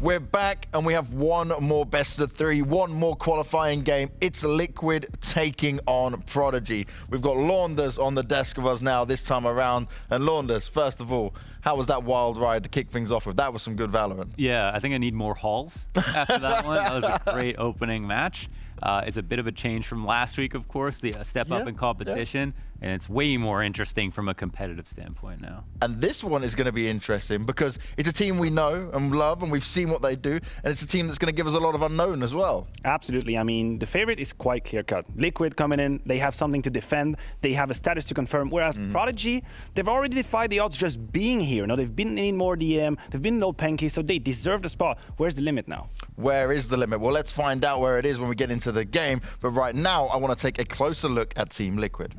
We're back and we have one more best of 3, one more qualifying game. It's Liquid taking on Prodigy. We've got Launders on the desk of us now this time around. And Launders, first of all, how was that wild ride to kick things off with? That was some good Valorant. Yeah, I think I need more halls after that one. That was a great opening match. It's a bit of a change from last week, of course, the step up in competition, and it's way more interesting from a competitive standpoint now. And this one is going to be interesting because it's a team we know and love, and we've seen what they do, and it's a team that's going to give us a lot of unknown as well. Absolutely. I mean, the favorite is quite clear-cut. Liquid coming in, they have something to defend, they have a status to confirm, whereas Prodigy, they've already defied the odds just being here. No, they've been in more DM, they've been in low Penky, so they deserve the spot. Where's the limit now? Where is the limit? Well, let's find out where it is when we get into the game. But right now, I want to take a closer look at Team Liquid.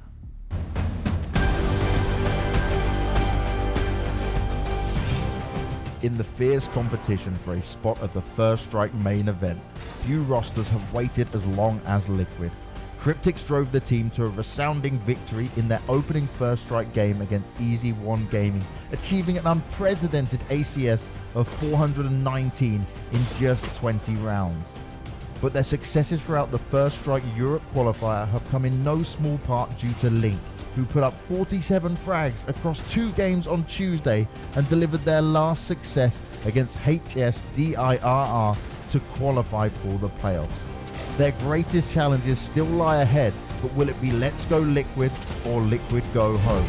In the fierce competition for a spot at the First Strike main event, few rosters have waited as long as Liquid. Cryptics drove the team to a resounding victory in their opening First Strike game against Easy One Gaming, achieving an unprecedented ACS of 419 in just 20 rounds. But their successes throughout the First Strike Europe qualifier have come in no small part due to Link, who put up 47 frags across 2 games on Tuesday and delivered their last success against HSDIRR to qualify for the playoffs. Their greatest challenges still lie ahead, but will it be Let's Go Liquid or Liquid Go Home?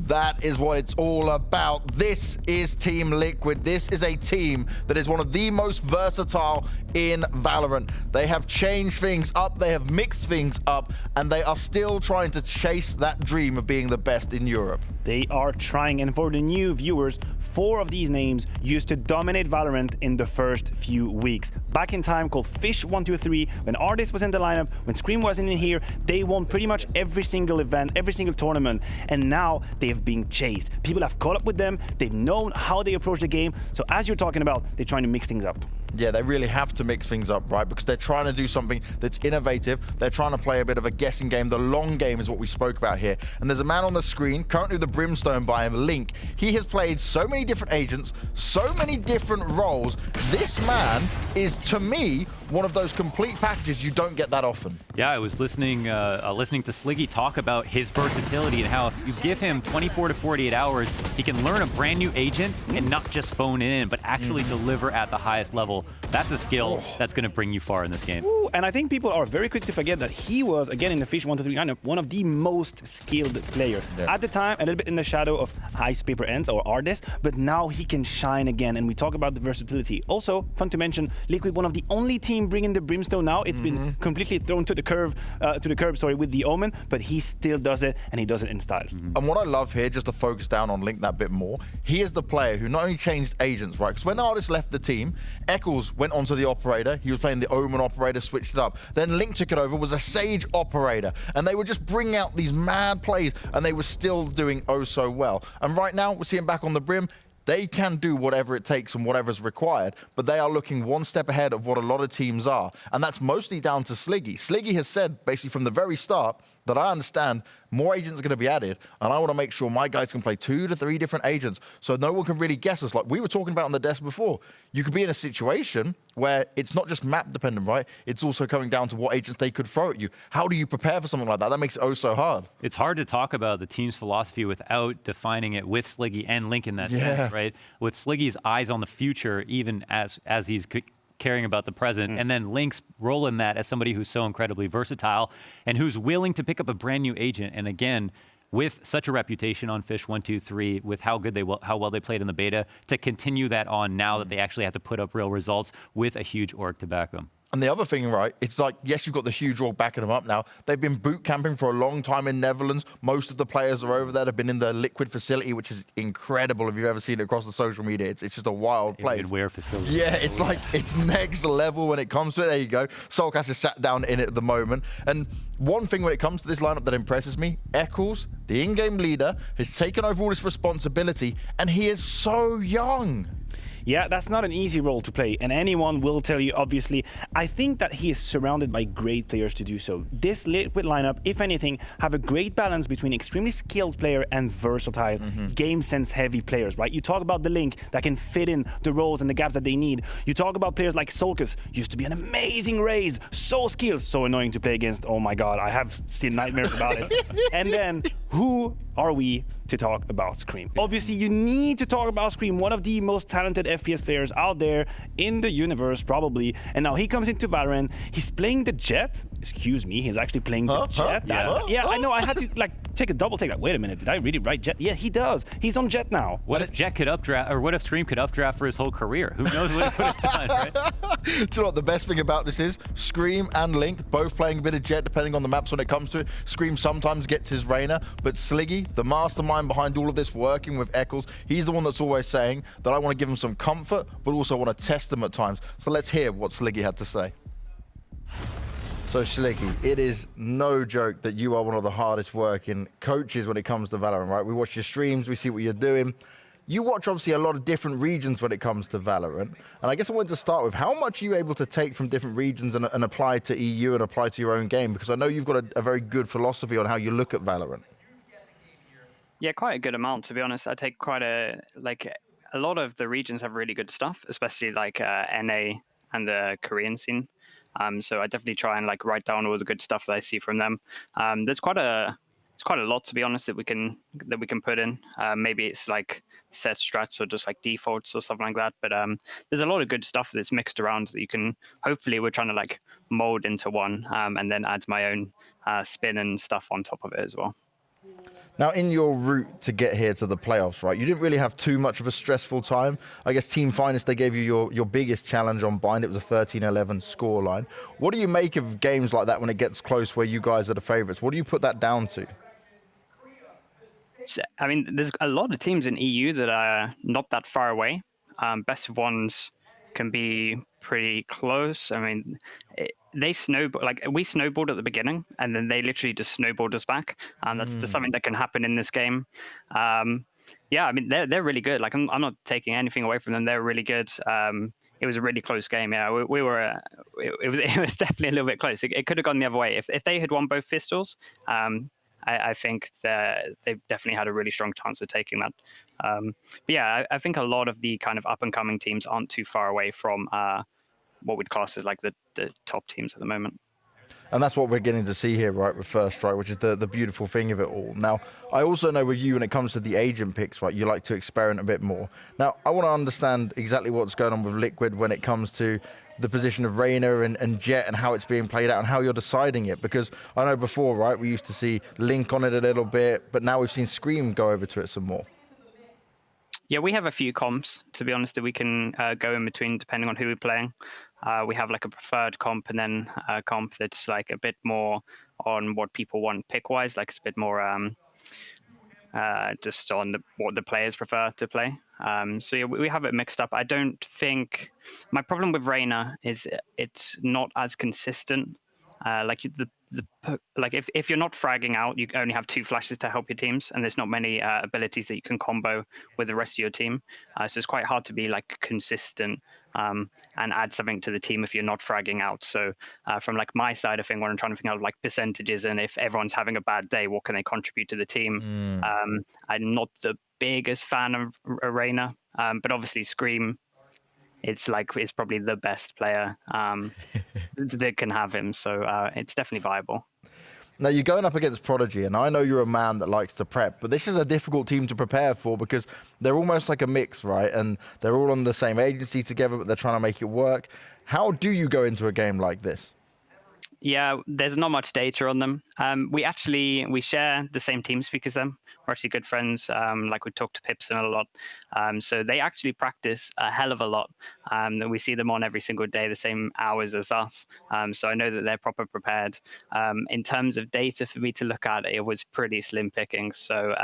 That is what it's all about. This is Team Liquid. This is a team that is one of the most versatile in Valorant. They have changed things up, they have mixed things up, and they are still trying to chase that dream of being the best in Europe. They are trying, and for the new viewers, 4 of these names used to dominate Valorant in the first few weeks. Back in time called Fish123, when Artist was in the lineup, when Scream wasn't in here, they won pretty much every single event, every single tournament, and now they have been chased. People have caught up with them, they've known how they approach the game, so as you're talking about, they're trying to mix things up. Yeah, they really have to mix things up, right? Because they're trying to do something that's innovative. They're trying to play a bit of a guessing game. The long game is what we spoke about here. And there's a man on the screen, currently with the Brimstone by him, Link. He has played so many different agents, so many different roles. This man is, to me, one of those complete packages you don't get that often. Yeah, I was listening to Sliggy talk about his versatility and how if you give him 24 to 48 hours, he can learn a brand new agent and not just phone it in, but actually deliver at the highest level. That's a skill that's going to bring you far in this game. Ooh, and I think people are very quick to forget that he was, again, in the Fish123 lineup, one of the most skilled players. Yeah. At the time, a little bit in the shadow of Ice Paper Ends or Artist, but now he can shine again, and we talk about the versatility. Also, fun to mention, Liquid, one of the only team bringing the Brimstone now. It's been completely thrown to the curb, with the Omen, but he still does it, and he does it in styles. And what I love here, just to focus down on Link that bit more, he is the player who not only changed agents, right? Because when Artist left the team, Eccles went onto the operator. He was playing the Omen operator, switched it up. Then Link took it over, was a Sage operator. And they were just bringing out these mad plays, and they were still doing oh so well. And right now, we're seeing back on the Brim, they can do whatever it takes and whatever's required, but they are looking one step ahead of what a lot of teams are. And that's mostly down to Sliggy. Sliggy has said, basically from the very start, that I understand more agents are going to be added, and I want to make sure my guys can play 2 to 3 different agents so no one can really guess us. Like we were talking about on the desk before, you could be in a situation where it's not just map dependent, right? It's also coming down to what agents they could throw at you. How do you prepare for something like that? That makes it oh so hard. It's hard to talk about the team's philosophy without defining it with Sliggy and Link in that sense, right? With Sliggy's eyes on the future, even as he's caring about the present, and then Link's role in that as somebody who's so incredibly versatile and who's willing to pick up a brand new agent. And again, with such a reputation on Fish123, with how well they played in the beta, to continue that on now that they actually have to put up real results with a huge org to back them. And the other thing, right, it's like, yes, you've got the huge org backing them up now. They've been boot camping for a long time in Netherlands. Most of the players are over there. They've been in the Liquid facility, which is incredible if you've ever seen it across the social media. It's just a wild place. Where facility? Yeah, it's like, it's next level when it comes to it. There you go. Soulcast is sat down in it at the moment. And one thing when it comes to this lineup that impresses me, Eccles, the in-game leader, has taken over all this responsibility, and he is so young. Yeah, that's not an easy role to play, and anyone will tell you, obviously. I think that he is surrounded by great players to do so. This Liquid lineup, if anything, have a great balance between extremely skilled player and versatile, game sense heavy players, right? You talk about the Link that can fit in the roles and the gaps that they need. You talk about players like Solkus, used to be an amazing raise, so skilled, so annoying to play against. Oh my god, I have seen nightmares about it. And then, who are we to talk about Scream? Obviously, you need to talk about Scream, one of the most talented FPS players out there in the universe, probably. And now he comes into Valorant. He's playing the Jet. Excuse me, he's actually playing the Jet. Yeah, I know. I had to take a double take. Wait a minute, did I really write Jet? Yeah, he does. He's on Jet now. What if Jet could updraft, or what if Scream could updraft for his whole career? Who knows what he would have done, right? Do you know what the best thing about this is? Scream and Link both playing a bit of Jet depending on the maps when it comes to it. Scream sometimes gets his Reyna, but Sliggy, the mastermind behind all of this, working with Eccles, he's the one that's always saying that I want to give him some comfort, but also want to test him at times. So let's hear what Sliggy had to say. So Sliggy, it is no joke that you are one of the hardest working coaches when it comes to Valorant, right? We watch your streams, we see what you're doing. You watch obviously a lot of different regions when it comes to Valorant. And I guess I wanted to start with, how much are you able to take from different regions and apply to EU and apply to your own game? Because I know you've got a very good philosophy on how you look at Valorant. Yeah, quite a good amount, to be honest. I take quite a lot of the regions have really good stuff, especially like NA and the Korean scene. So I definitely try and write down all the good stuff that I see from them. There's quite a lot, to be honest, that we can put in. Maybe it's set strats or just defaults or something like that. But there's a lot of good stuff that's mixed around that you can. Hopefully, we're trying to mold into one, and then add my own spin and stuff on top of it as well. Now, in your route to get here to the playoffs, right, you didn't really have too much of a stressful time. I guess Team Finest, they gave you your biggest challenge on Bind. It was a 13-11 scoreline. What do you make of games like that when it gets close where you guys are the favorites? What do you put that down to? I mean, there's a lot of teams in EU that are not that far away. Best of ones can be pretty close. I mean, they snowball, we snowballed at the beginning, and then they literally just snowballed us back, and that's just something that can happen in this game. Yeah, I mean, they're really good. I'm not taking anything away from them. They're really good. It was a really close game. Yeah, we were. It was definitely a little bit close. It could have gone the other way if they had won both pistols. I think that they've definitely had a really strong chance of taking that. But yeah, I think a lot of the kind of up-and-coming teams aren't too far away from what we'd class as the top teams at the moment. And that's what we're getting to see here, right, with First Strike, which is the beautiful thing of it all. Now, I also know with you, when it comes to the agent picks, right, you like to experiment a bit more. Now, I want to understand exactly what's going on with Liquid when it comes to the position of Reyna and Jet and how it's being played out and how you're deciding it. Because I know before, right, we used to see Link on it a little bit, but now we've seen Scream go over to it some more. Yeah, we have a few comps, to be honest, that we can go in between depending on who we're playing. We have a preferred comp and then a comp that's a bit more on what people want pick-wise. It's a bit more just on what the players prefer to play. So yeah, we have it mixed up. I don't think my problem with Reyna is it's not as consistent. If you're not fragging out, you only have 2 flashes to help your teams, and there's not many abilities that you can combo with the rest of your team. So it's quite hard to be consistent and add something to the team if you're not fragging out. So from my side of thing, when I'm trying to think out percentages and if everyone's having a bad day, what can they contribute to the team? I'm not the biggest fan of Reyna, but obviously Scream, it's probably the best player that can have him. So it's definitely viable. Now, you're going up against Prodigy, and I know you're a man that likes to prep, but this is a difficult team to prepare for because they're almost like a mix, right? And they're all on the same agency together, but they're trying to make it work. How do you go into a game like this? Yeah, there's not much data on them. We share the same TeamSpeak as them. We're actually good friends. We talk to Pipson a lot. So they actually practice a hell of a lot. We see them on every single day, the same hours as us. So I know that they're proper prepared. In terms of data for me to look at, it was pretty slim pickings. So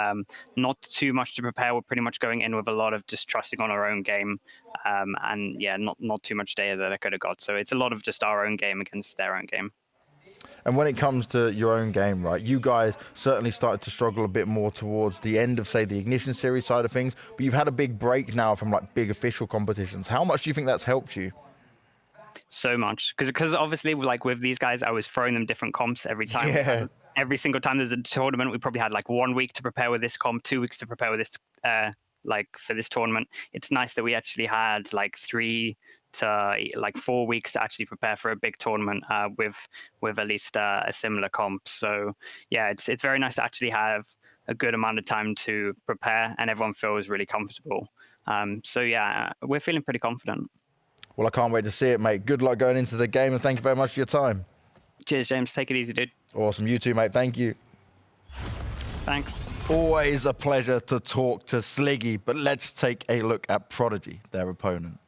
not too much to prepare. We're pretty much going in with a lot of just trusting on our own game. And yeah, not too much data that I could have got. So it's a lot of just our own game against their own game. And when it comes to your own game, right, you guys certainly started to struggle a bit more towards the end of, say, the Ignition Series side of things, but you've had a big break now from like big official competitions. How much do you think that's helped you? So much, because obviously, like with these guys, I was throwing them different comps every time. Yeah. Every single time there's a tournament, we probably had like 1 week to prepare with this comp, 2 weeks to prepare with this, like for this tournament. It's nice that we actually had like 3 to like 4 weeks to actually prepare for a big tournament with at least a similar comp. So yeah, it's very nice to actually have a good amount of time to prepare, and everyone feels really comfortable. So yeah, we're feeling pretty confident. Well, I can't wait to see it, mate. Good luck going into the game, and thank you very much for your time. Cheers, James. Take it easy, dude. Awesome. You too, mate. Thank you. Thanks. Always a pleasure to talk to Sliggy, but let's take a look at Prodigy, their opponent.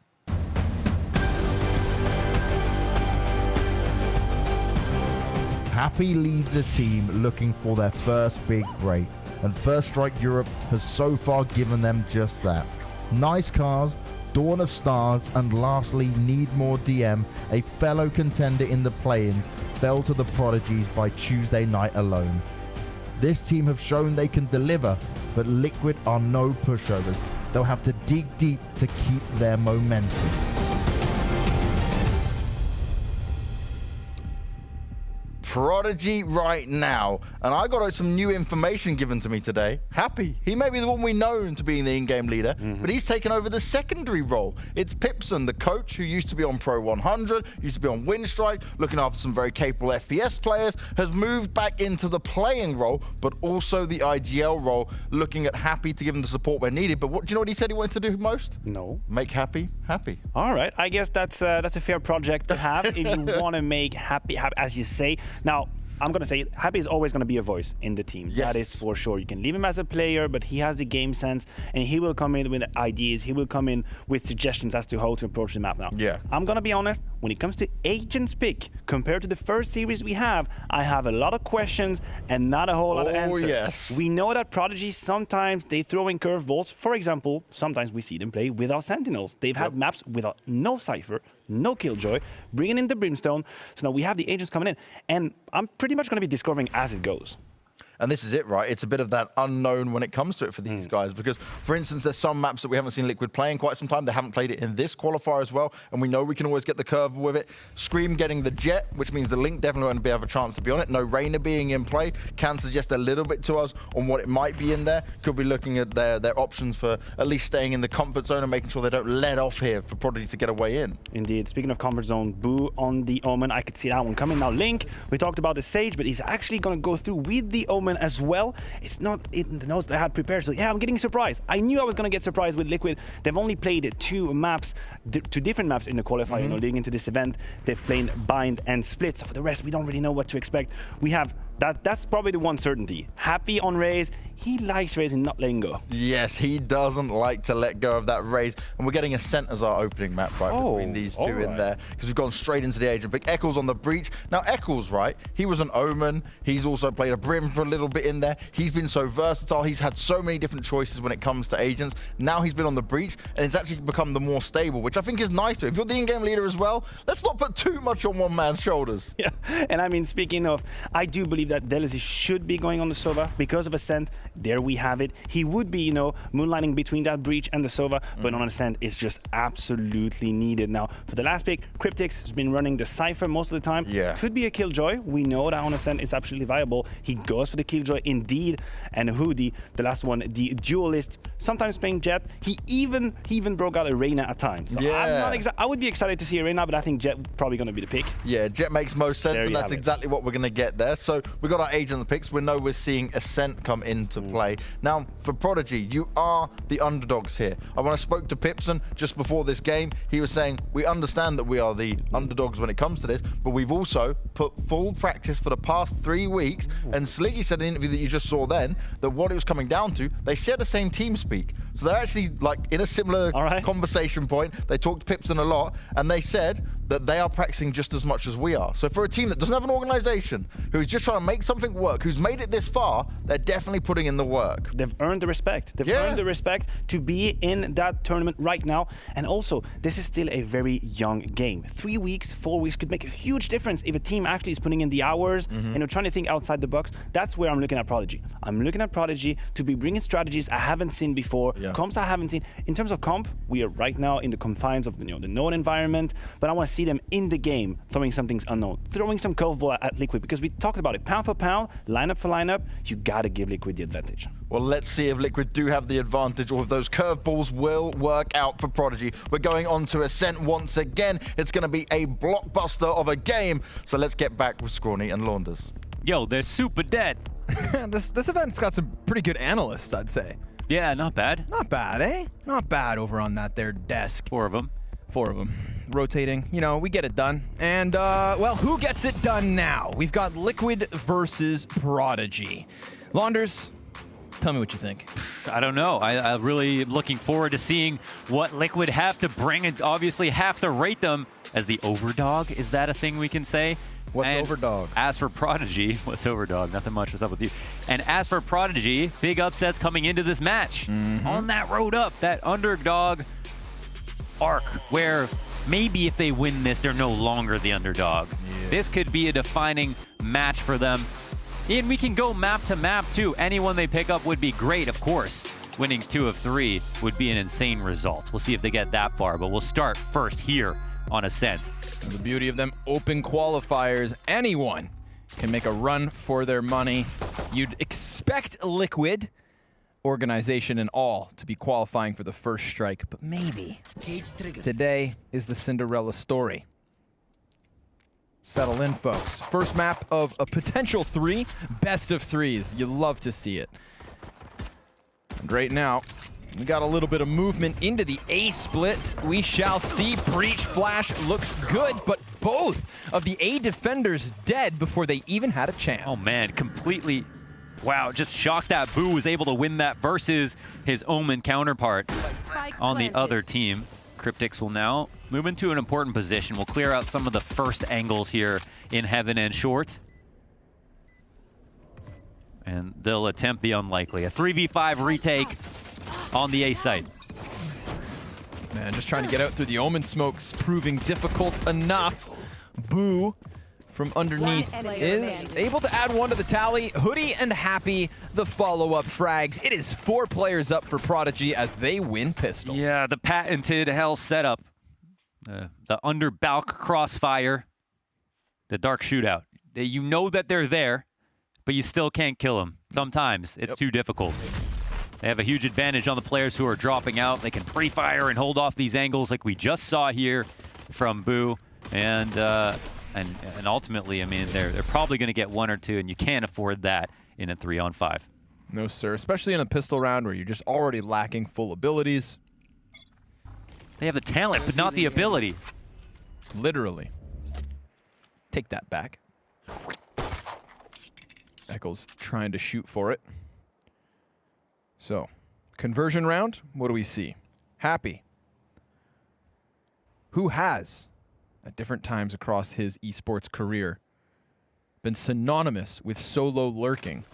Happy leads a team looking for their first big break, and First Strike Europe has so far given them just that. Nice cars, Dawn of Stars, and lastly, Need More DM, a fellow contender in the play-ins, fell to the Prodigies by Tuesday night alone. This team have shown they can deliver, but Liquid are no pushovers. They'll have to dig deep to keep their momentum. Prodigy right now, and I got some new information given to me today. Happy, he may be the one we know to being the in-game leader, but he's taken over the secondary role. It's Pipson, the coach who used to be on Pro 100, used to be on Winstrike, looking after some very capable FPS players, has moved back into the playing role, but also the IGL role, looking at Happy to give him the support where needed. But what do you know what he said he wanted to do most? No. Make Happy happy. All right, I guess that's a fair project to have if you want to make Happy, as you say. Now, I'm going to say Happy is always going to be a voice in the team. Yes. That is for sure. You can leave him as a player, but he has the game sense, and he will come in with ideas. He will come in with suggestions as to how to approach the map now. Yeah. I'm going to be honest, when it comes to Agent's pick, compared to the first series we have, I have a lot of questions and not a whole lot of answers. Yes. We know that Prodigy, sometimes they throw in curveballs. For example, sometimes we see them play without Sentinels. They've had maps without no Cypher, no Killjoy, bringing in the Brimstone. So now we have the Agents coming in, and I'm pretty much going to be discovering as it goes. And this is it, right? It's a bit of that unknown when it comes to it for these guys. Because, for instance, there's some maps that we haven't seen Liquid play in quite some time. They haven't played it in this qualifier as well. And we know we can always get the curve with it. Scream getting the Jet, which means the Link definitely won't have a chance to be on it. No Reyna being in play can suggest a little bit to us on what it might be in there. Could be looking at their options for at least staying in the comfort zone and making sure they don't let off here for Prodigy to get a way in. Indeed. Speaking of comfort zone, Boo on the Omen. I could see that one coming. Now, Link, we talked about the Sage, but he's actually going to go through with the Omen as well. It's not in the notes that I had prepared, so yeah, I'm getting surprised. I knew I was going to get surprised with Liquid. They've only played two different maps in the qualifier, you know, leading into this event. They've played Bind and Split, so for the rest, we don't really know what to expect. We have that's probably the one certainty. Happy on Raze. He likes Raze and not letting go. Yes, he doesn't like to let go of that Raze. And we're getting Ascent as our opening map, right, between these two in there. Because we've gone straight into the Agent pick. Eccles on the Breach. Now, Eccles, right, he was an Omen. He's also played a Brim for a little bit in there. He's been so versatile. He's had so many different choices when it comes to Agents. Now he's been on the Breach, and it's actually become the more stable, which I think is nicer. If you're the in-game leader as well, let's not put too much on one man's shoulders. Yeah, and I mean, speaking of, I do believe that Delisi should be going on the Sova because of Ascent. There we have it. He would be, you know, moonlighting between that Breach and the Sova, but on Ascent is just absolutely needed. Now, for the last pick, Cryptix has been running the Cypher most of the time. Yeah. Could be a Killjoy. We know that on Ascent is absolutely viable. He goes for the Killjoy indeed. And Hoodie, the last one, the Duelist, sometimes playing Jet. He even broke out a Reyna at times. So yeah. I would be excited to see a Reyna, but I think Jet probably going to be the pick. Yeah, Jet makes most sense, and that's exactly what we're going to get there. So we got our Agent picks. We know we're seeing Ascent come into play. Now, for Prodigy, you are the underdogs here. When I spoke to Pipson just before this game, he was saying, we understand that we are the underdogs when it comes to this, but we've also put full practice for the past 3 weeks. And Sliggy said in the interview that you just saw then, that what it was coming down to, they share the same team speak. So they're actually like in a similar conversation point. They talked to Pipson a lot, and they said that they are practicing just as much as we are. So for a team that doesn't have an organization, who's just trying to make something work, who's made it this far, they're definitely putting in the work. They've earned the respect. They've earned the respect to be in that tournament right now. And also, this is still a very young game. 3 weeks, 4 weeks could make a huge difference if a team actually is putting in the hours and trying to think outside the box. That's where I'm looking at Prodigy. I'm looking at Prodigy to be bringing strategies I haven't seen before, comps I haven't seen. In terms of comp, we are right now in the confines of the known environment, but I want to see them in the game throwing some things unknown, throwing some curveball at Liquid, because we talked about it, pound for pound, lineup for lineup, you got to give Liquid the advantage. Well, let's see if Liquid do have the advantage or if those curveballs will work out for Prodigy. We're going on to Ascent once again. It's going to be a blockbuster of a game. So let's get back with Scrawny and Launders. Yo, they're super dead. This event's got some pretty good analysts, I'd say. Yeah, not bad. Not bad, eh? Not bad over on that there desk. 4 of them. 4 of them. Rotating. You know, we get it done. And, well, who gets it done now? We've got Liquid versus Prodigy. Launders, tell me what you think. I don't know. I really am looking forward to seeing what Liquid have to bring, and obviously have to rate them as the overdog. Is that a thing we can say? What's and overdog? As for Prodigy, what's overdog? Nothing much. What's up with you? And as for Prodigy, big upsets coming into this match. On that road up, that underdog arc, where maybe if they win this, they're no longer the underdog. This could be a defining match for them. And we can go map to map too. Anyone they pick up would be great, of course. Winning 2 of 3 would be an insane result. We'll see if they get that far, but we'll start first here on Ascent. And the beauty of them open qualifiers, anyone can make a run for their money. You'd expect Liquid, organization and all, to be qualifying for the first strike, but maybe today is the Cinderella story. Settle in, folks. First map of a potential 3, best of 3s. You love to see it. And right now, we got a little bit of movement into the A split. We shall see. Breach Flash looks good, but both of the A defenders dead before they even had a chance. Oh man, completely, wow, just shocked that Boo was able to win that versus his Omen counterpart on the other team. Cryptics will now move into an important position. We'll clear out some of the first angles here in Heaven and Short. And they'll attempt the unlikely. A 3v5 retake on the A site. Man, just trying to get out through the Omen smokes, proving difficult enough. Boo from underneath is able to add 1 to the tally. Hoodie and Happy, the follow-up frags. It is 4 players up for Prodigy as they win pistol. Yeah, the patented hell setup. The under balk crossfire. The dark shootout. You know that they're there, but you still can't kill them. Sometimes it's too difficult. They have a huge advantage on the players who are dropping out. They can pre-fire and hold off these angles like we just saw here from Boo. And ultimately, I mean, they're probably going to get 1 or 2, and you can't afford that in a 3-on-5. No, sir. Especially in a pistol round where you're just already lacking full abilities. They have the talent, but not the ability. Literally. Take that back. Eccles trying to shoot for it. So, conversion round, what do we see? Happy, who has, at different times across his esports career, been synonymous with solo lurking,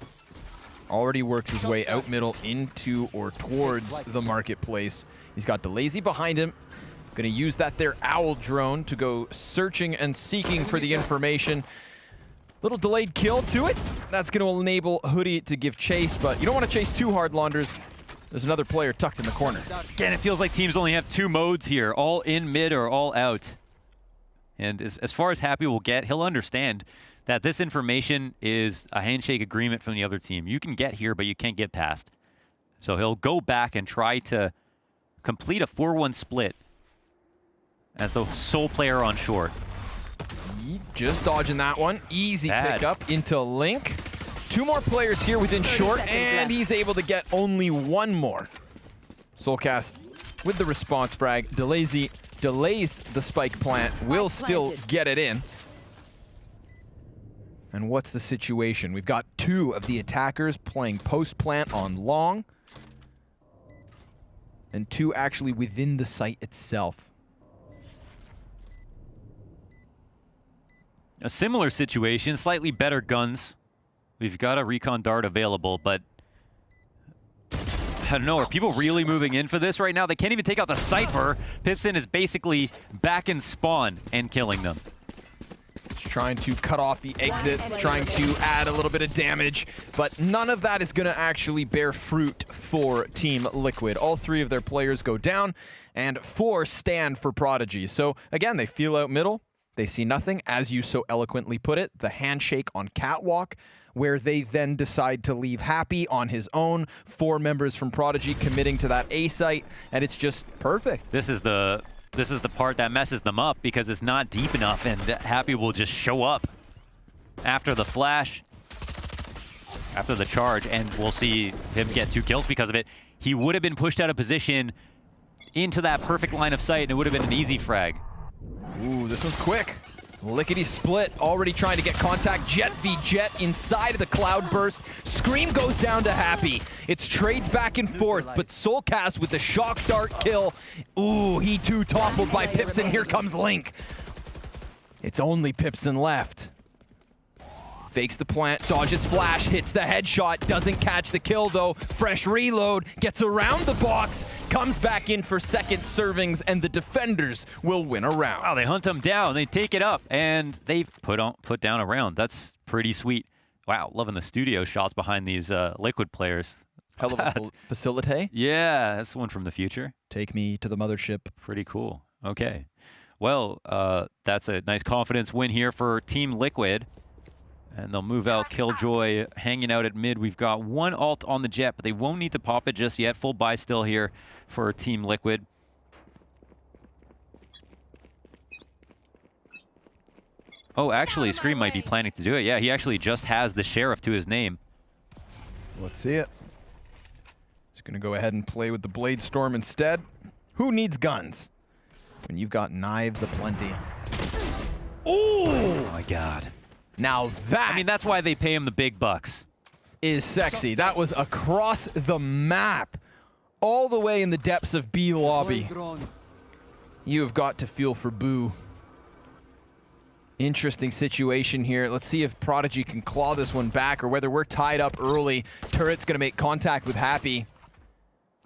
already works his way out middle into or towards the marketplace. He's got Delazy behind him. Gonna use that there owl drone to go searching and seeking for the information. Little delayed kill to it. That's going to enable Hoodie to give chase, but you don't want to chase too hard, Launders. There's another player tucked in the corner. Again, it feels like teams only have 2 modes here, all in mid or all out. And as far as Happy will get, he'll understand that this information is a handshake agreement from the other team. You can get here, but you can't get past. So he'll go back and try to complete a 4-1 split as the sole player on short. Just dodging that one. Easy pickup into Link. 2 more players here within short, and he's able to get only 1 more. Soulcast with the response frag. Delazy delays the spike plant, will still get it in. And what's the situation? We've got 2 of the attackers playing post plant on long, and 2 actually within the site itself. A similar situation, slightly better guns. We've got a recon dart available, but I don't know, are people really moving in for this right now? They can't even take out the Cypher. Pipson is basically back in spawn and killing them. Trying to cut off the exits, trying to add a little bit of damage, but none of that is going to actually bear fruit for Team Liquid. All 3 of their players go down, and 4 stand for Prodigy. So again, they feel out middle. They see nothing, as you so eloquently put it, the handshake on Catwalk, where they then decide to leave Happy on his own. 4 members from Prodigy committing to that A site, and it's just perfect. This is the part that messes them up because it's not deep enough, and Happy will just show up after the flash, after the charge, and we'll see him get 2 kills because of it. He would have been pushed out of position into that perfect line of sight, and it would have been an easy frag. Ooh, this one's quick. Lickety split, already trying to get contact. Jet v Jet inside of the cloud burst. Scream goes down to Happy. It's trades back and forth, but Soulcast with the shock dart kill. Ooh, he too toppled by Pipson. Here comes Link. It's only Pipson left. Fakes the plant, dodges flash, hits the headshot, doesn't catch the kill though. Fresh reload, gets around the box, comes back in for second servings, and the defenders will win a round. Wow, they hunt him down, they take it up, and they put down a round. That's pretty sweet. Wow, loving the studio shots behind these Liquid players. Hell of a facilite. Yeah, that's one from the future. Take me to the mothership. Pretty cool. Okay. Well, that's a nice confidence win here for Team Liquid. And they'll move out Killjoy hanging out at mid. We've got 1 ult on the Jet, but they won't need to pop it just yet. Full buy still here for Team Liquid. Oh, actually, Scream might be planning to do it. Yeah, he actually just has the Sheriff to his name. Let's see it. He's going to go ahead and play with the Blade Storm instead. Who needs guns when you've got knives aplenty? Oh my God. Now that, I mean, that's why they pay him the big bucks. Is sexy. That was across the map, all the way in the depths of B lobby. You have got to feel for Boo. Interesting situation here. Let's see if Prodigy can claw this one back or whether we're tied up early. Turret's going to make contact with Happy.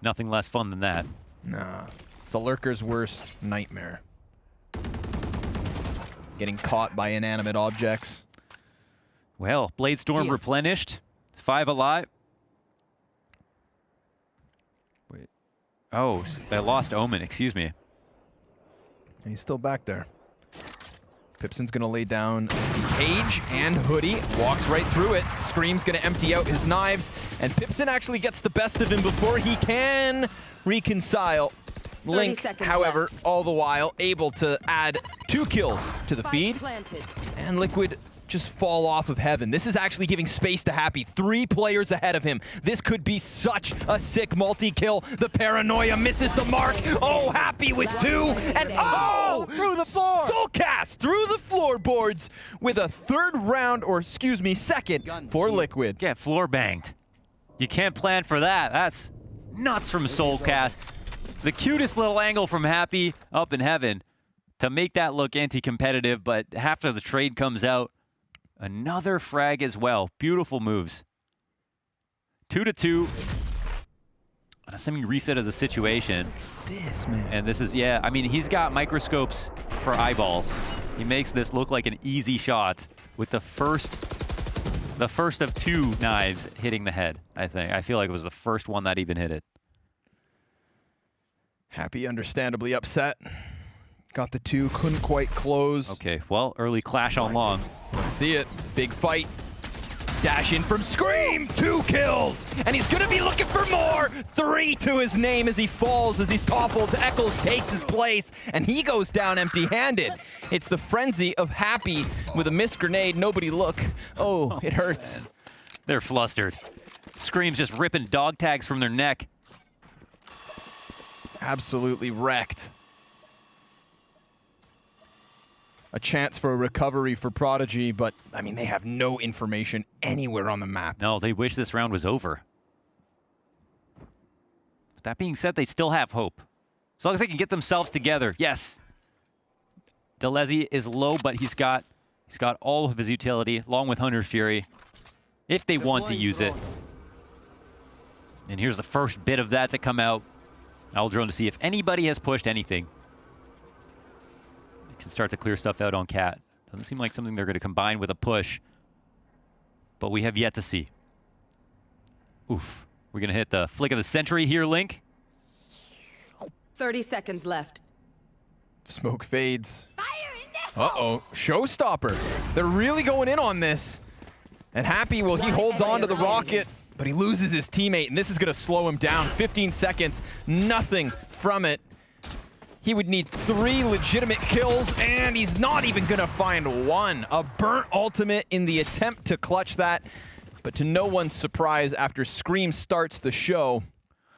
Nothing less fun than that. Nah. It's a lurker's worst nightmare. Getting caught by inanimate objects. Well, Blade Storm replenished. 5 alive. Wait. Oh, they lost Omen, excuse me. He's still back there. Pipson's gonna lay down the cage, and Hoodie walks right through it. Scream's gonna empty out his knives, and Pipson actually gets the best of him before he can reconcile. Link, however, all the while able to add 2 kills to the feed, and Liquid just fall off of heaven. This is actually giving space to Happy. 3 players ahead of him. This could be such a sick multi-kill. The paranoia misses the mark. Oh, Happy with 2, and oh! Through the floor! Soulcast through the floorboards with a 3rd round, or excuse me, 2nd for Liquid. Get floor banged. You can't plan for that. That's nuts from Soulcast. The cutest little angle from Happy up in heaven to make that look anti-competitive, but after the trade comes out, another frag as well. Beautiful moves. 2-2. On a semi-reset of the situation. This, man. And this is, yeah, I mean, he's got microscopes for eyeballs. He makes this look like an easy shot with the first of 2 knives hitting the head, I think. I feel like it was the first one that even hit it. Happy, understandably upset. Got the 2, couldn't quite close. Okay, well, early clash on long. Let's see it. Big fight. Dash in from Scream. 2 kills. And he's going to be looking for more. 3 to his name as he falls, as he's toppled. Eccles takes his place, and he goes down empty-handed. It's the frenzy of Happy with a missed grenade. Nobody look. Oh, it hurts. Man. They're flustered. Scream's just ripping dog tags from their neck. Absolutely wrecked. A chance for a recovery for Prodigy, but, I mean, they have no information anywhere on the map. No, they wish this round was over. But that being said, they still have hope. As long as they can get themselves together. Yes. Delezi is low, but he's got He's got all of his utility, along with Hunter's Fury, if they want to use it. And here's the first bit of that to come out. Owl Drone to see if anybody has pushed anything. They can start to clear stuff out on Cat. Doesn't seem like something they're going to combine with a push, but we have yet to see. Oof. We're going to hit the flick of the century here, Link. 30 seconds left. Smoke fades. Uh-oh. Showstopper. They're really going in on this. And Happy, well, he holds on to the rocket, but he loses his teammate, and this is going to slow him down. 15 seconds, nothing from it. He would need 3 legitimate kills, and he's not even going to find one. A burnt ultimate in the attempt to clutch that, but to no one's surprise, after Scream starts the show,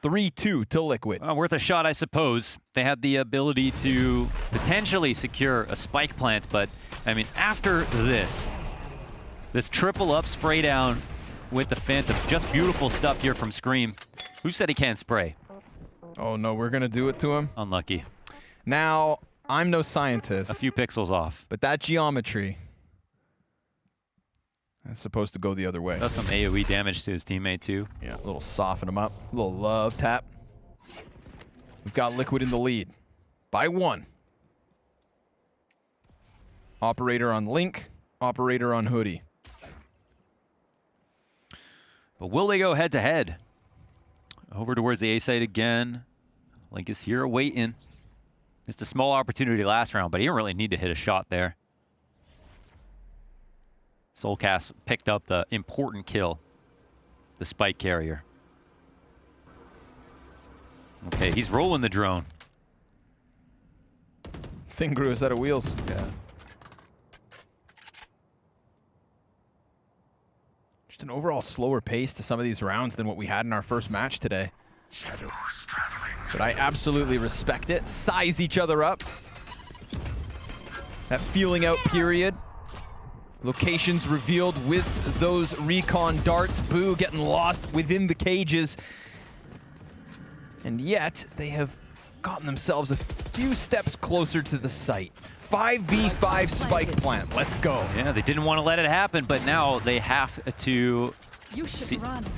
3-2 to Liquid. Worth a shot, I suppose. They had the ability to potentially secure a spike plant, but, I mean, after this triple up spray down with the Phantom, just beautiful stuff here from Scream. Who said he can't spray? Oh, no, we're going to do it to him? Unlucky. Now, I'm no scientist. A few pixels off. But that geometry is supposed to go the other way. Does some AoE damage to his teammate, too. Yeah, a little soften him up. A little love tap. We've got Liquid in the lead by 1. Operator on Link, operator on Hoodie. But will they go head-to-head? Over towards the A site again. Link is here waiting. Just a small opportunity last round, but he didn't really need to hit a shot there. Soulcast picked up the important kill, the spike carrier. Okay, he's rolling the drone. Thing grew a set of wheels. Yeah. Just an overall slower pace to some of these rounds than what we had in our first match today. Shadows traveling. But I absolutely respect it. Size each other up. That feeling out period. Locations revealed with those recon darts. Boo getting lost within the cages. And yet, they have gotten themselves a few steps closer to the site. 5v5 spike plant. Let's go. Yeah, they didn't want to let it happen, but now they have to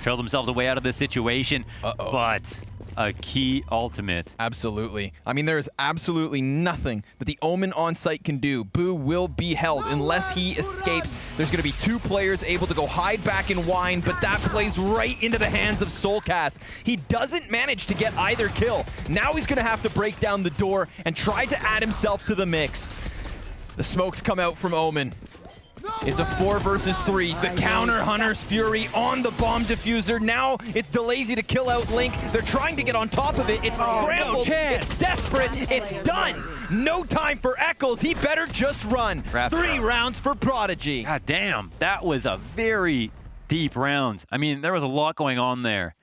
show themselves a way out of this situation. But a key ultimate. Absolutely. I mean, there is absolutely nothing that the Omen on site can do. Boo will be held unless he escapes. There's going to be 2 players able to go hide back and whine, but that plays right into the hands of Soulcast. He doesn't manage to get either kill. Now he's going to have to break down the door and try to add himself to the mix. The smokes come out from Omen. It's a 4 versus 3. The counter Hunter's Fury on the bomb diffuser. Now it's Delazy to kill out Link. They're trying to get on top of it. It's scrambled. It's desperate. It's done. No time for Eccles. He better just run. 3 rounds for Prodigy. God damn, that was a very deep round. I mean, there was a lot going on there.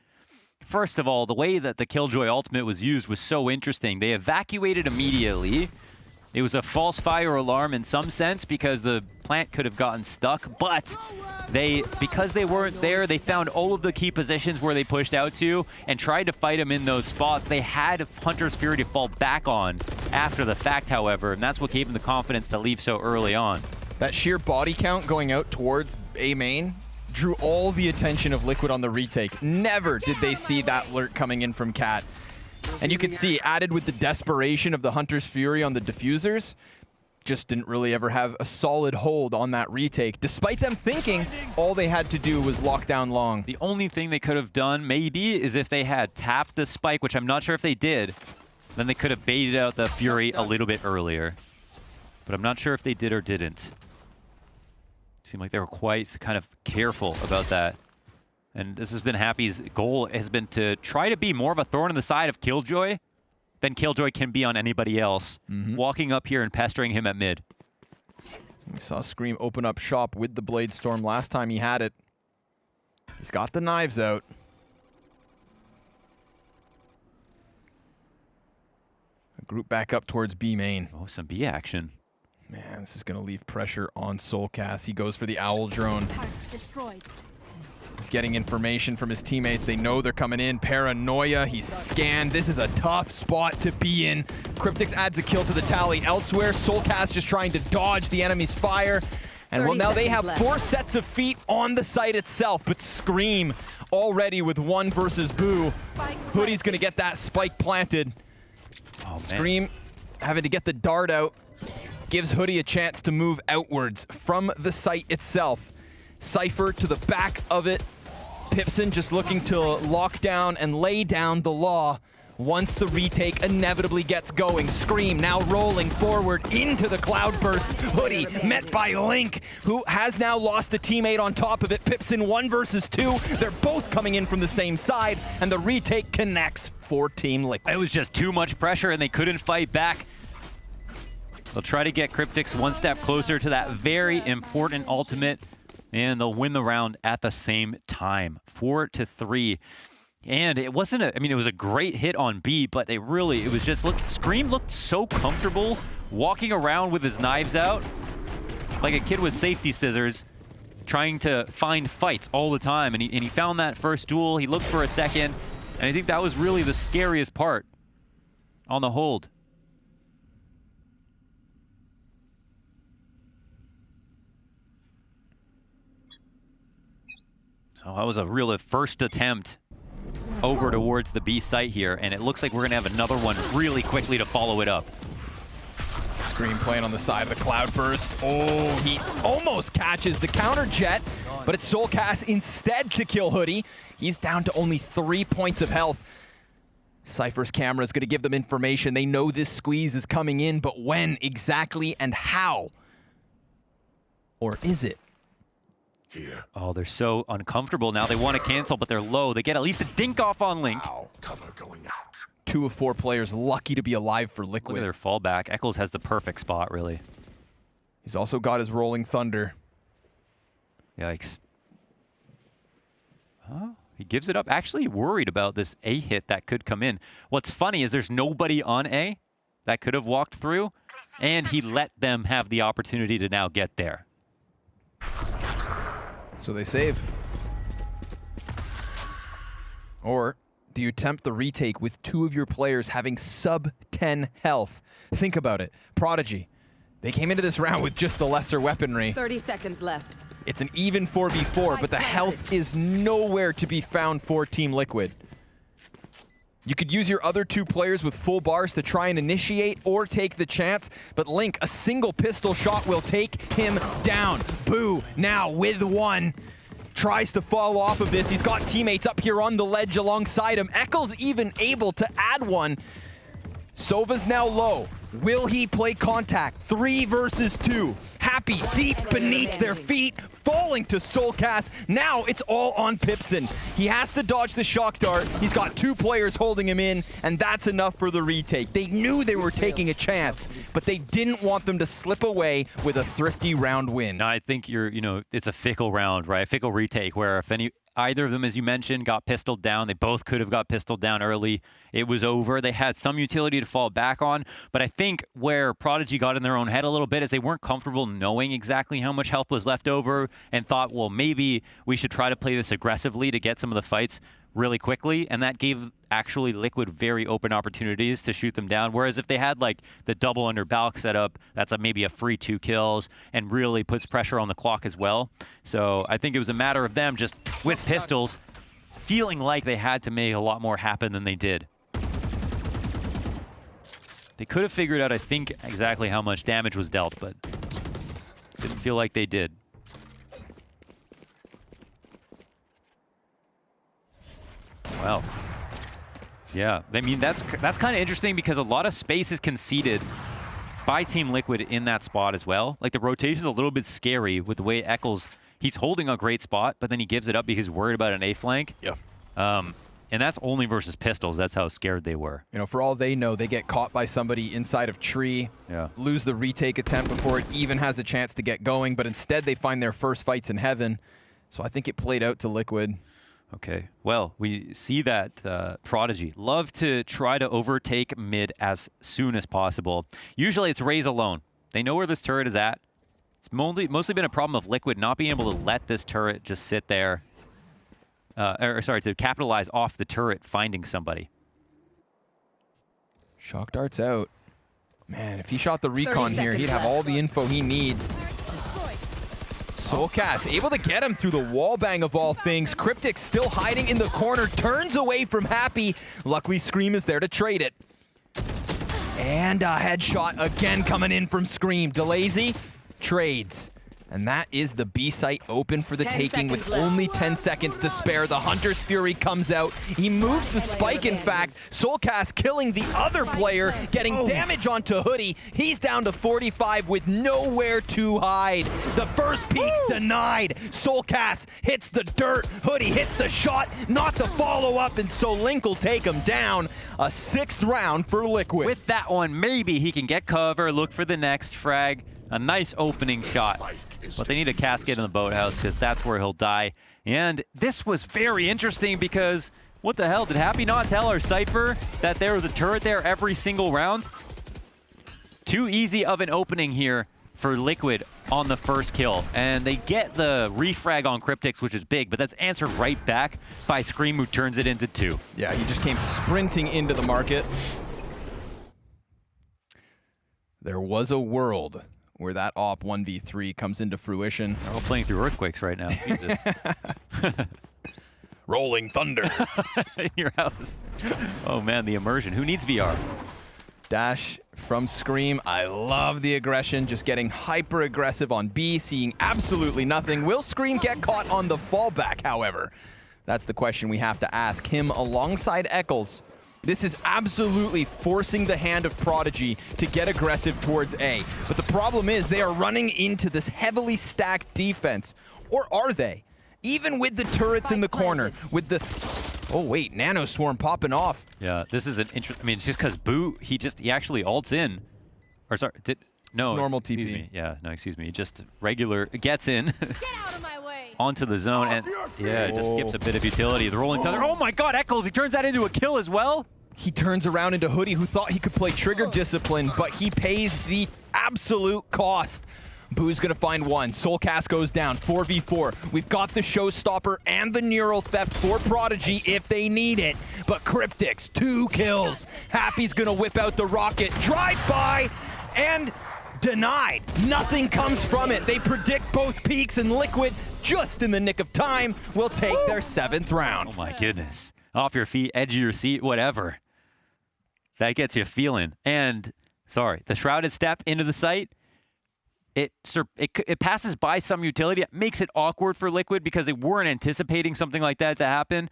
First of all, the way that the Killjoy ultimate was used was so interesting. They evacuated immediately. It was a false fire alarm in some sense because the plant could have gotten stuck, but because they weren't there, they found all of the key positions where they pushed out to and tried to fight them in those spots. They had Hunter's Fury to fall back on after the fact, however, and that's what gave them the confidence to leave so early on. That sheer body count going out towards A main drew all the attention of Liquid on the retake. Never did they see that lurk coming in from Cat. And you can see, added with the desperation of the Hunter's Fury on the diffusers, just didn't really ever have a solid hold on that retake, despite them thinking all they had to do was lock down long. The only thing they could have done, maybe, is if they had tapped the spike, which I'm not sure if they did, then they could have baited out the Fury a little bit earlier. But I'm not sure if they did or didn't. Seemed like they were quite kind of careful about that. And this has been Happy's goal, has been to try to be more of a thorn in the side of Killjoy than Killjoy can be on anybody else. Walking up here and pestering him at mid. We saw Scream open up shop with the Blade Storm last time he had it. He's got the knives out. A group back up towards B main. Oh, some B action. Man, this is going to leave pressure on Soulcast. He goes for the Owl Drone. Destroyed. He's getting information from his teammates. They know they're coming in. Paranoia. He's scanned. This is a tough spot to be in. Cryptix adds a kill to the tally elsewhere. Soulcast just trying to dodge the enemy's fire. And well, now they have left. 4 sets of feet on the site itself, but Scream already with 1 versus Boo. Hoodie's gonna get that spike planted. Oh, Scream having to get the dart out. Gives Hoodie a chance to move outwards from the site itself. Cypher to the back of it. Pipson just looking to lock down and lay down the law once the retake inevitably gets going. Scream now rolling forward into the cloudburst. Hoodie met by Link, who has now lost a teammate on top of it. Pipson 1 versus 2. They're both coming in from the same side, and the retake connects for Team Liquid. It was just too much pressure, and they couldn't fight back. They'll try to get Cryptix 1 step closer to that very important ultimate, and they'll win the round at the same time, 4-3. And it wasn't I mean, it was a great hit on B, but it was just, Scream looked so comfortable walking around with his knives out, like a kid with safety scissors, trying to find fights all the time. And he found that first duel, he looked for a second, and I think that was really the scariest part on the hold. So that was a real first attempt over towards the B site here, and it looks like we're gonna have another one really quickly to follow it up. Scream playing on the side of the cloudburst. Oh, he almost catches the counter jet, but it's Soulcast instead to kill Hoodie. He's down to only 3 points of health. Cypher's camera is gonna give them information. They know this squeeze is coming in, but when exactly and how? Or is it? Here. Oh, they're so uncomfortable now. They want to cancel, but they're low. They get at least a dink off on Link. Wow. Cover going out. 2 of 4 players lucky to be alive for Liquid. Look at their fallback. Eccles has the perfect spot, really. He's also got his Rolling Thunder. Yikes. Oh, he gives it up. Actually worried about this A hit that could come in. What's funny is there's nobody on A that could have walked through, and he let them have the opportunity to now get there. So they save. Or do you attempt the retake with 2 of your players having sub 10 health? Think about it. Prodigy, they came into this round with just the lesser weaponry. 30 seconds left. It's an even 4v4, but the health is nowhere to be found for Team Liquid. You could use your other 2 players with full bars to try and initiate or take the chance, but Link, a single pistol shot will take him down. Boo, now with 1. Tries to fall off of this. He's got teammates up here on the ledge alongside him. Eccles even able to add 1. Sova's now low. Will he play contact? 3 versus 2. Happy deep beneath their feet, falling to Soulcast. Now it's all on Pipson. He has to dodge the shock dart. He's got 2 players holding him in, and that's enough for the retake. They knew they were taking a chance, but they didn't want them to slip away with a thrifty round win. No, I think it's a fickle round, right? A fickle retake where if either of them, as you mentioned, got pistoled down. They both could have got pistoled down early. It was over. They had some utility to fall back on, but I think where Prodigy got in their own head a little bit is they weren't comfortable knowing exactly how much health was left over and thought, well, maybe we should try to play this aggressively to get some of the fights really quickly, and that gave actually Liquid very open opportunities to shoot them down. Whereas if they had like the double under Balk setup, that's maybe a free 2 kills and really puts pressure on the clock as well. So I think it was a matter of them just with pistols feeling like they had to make a lot more happen than they did. They could have figured out, I think, exactly how much damage was dealt, but didn't feel like they did. Wow. Yeah, I mean, that's kind of interesting because a lot of space is conceded by Team Liquid in that spot as well. Like, the rotation's a little bit scary with the way Eccles, he's holding a great spot, but then he gives it up because he's worried about an A flank. Yeah. And that's only versus pistols. That's how scared they were. You know, for all they know, they get caught by somebody inside of tree, lose the retake attempt before it even has a chance to get going, but instead they find their first fights in heaven. So I think it played out to Liquid. Okay, well, we see that Prodigy love to try to overtake mid as soon as possible. Usually it's Raze alone. They know where this turret is at. It's mostly been a problem of Liquid not being able to let this turret just sit there. To capitalize off the turret finding somebody. Shock dart's out. Man, if he shot the recon here, he'd have all the info he needs. Soulcast able to get him through the wall bang of all things. Cryptic still hiding in the corner, turns away from Happy. Luckily, Scream is there to trade it. And a headshot again coming in from Scream. DeLazy trades. And that is the B site open for the taking with only 10 seconds to spare. The Hunter's Fury comes out. He moves the spike, in fact. Soulcast killing the other player, getting damage onto Hoodie. He's down to 45 with nowhere to hide. The first peek's denied. Soulcast hits the dirt. Hoodie hits the shot, not the follow-up, and so Link will take him down. A 6th round for Liquid. With that one, maybe he can get cover, look for the next frag. A nice opening shot. But they need a casket in the boathouse because that's where he'll die. And this was very interesting because what the hell? Did Happy not tell our Cypher that there was a turret there every single round? Too easy of an opening here for Liquid on the first kill. And they get the refrag on Cryptix, which is big, but that's answered right back by Scream, who turns it into 2. Yeah, he just came sprinting into the market. There was a world where that op 1v3 comes into fruition. They're all playing through earthquakes right now. Rolling thunder. In your house. Oh man, the immersion. Who needs VR? Dash from Scream. I love the aggression, just getting hyper aggressive on B, seeing absolutely nothing. Will Scream get caught on the fallback, however? That's the question we have to ask him alongside Eccles. This is absolutely forcing the hand of Prodigy to get aggressive towards A. But the problem is they are running into this heavily stacked defense. Or are they? Even with the turrets in the corner, with the... Oh wait, Nano Swarm popping off. Yeah, this is an interesting... I mean, it's just because Boo, he actually ults in. Or sorry, no. It's normal excuse TP. me. Yeah, no, excuse me. Just regular, gets in. Get out of my way. Onto the zone, and yeah, it just skips a bit of utility. The rolling thunder. Oh my god, Eccles, he turns that into a kill as well? He turns around into Hoodie, who thought he could play Trigger Discipline, but he pays the absolute cost. Boo's gonna find one. Soulcast goes down, 4v4. We've got the Showstopper and the Neural Theft for Prodigy if they need it. But Cryptix, 2 kills. Happy's gonna whip out the rocket, drive by, and denied. Nothing comes from it. They predict both peaks, and Liquid, just in the nick of time, will take their 7th round. Oh my goodness. Off your feet, edge of your seat, whatever. That gets you feeling. And, sorry, the Shrouded Step into the site, it passes by some utility. It makes it awkward for Liquid because they weren't anticipating something like that to happen,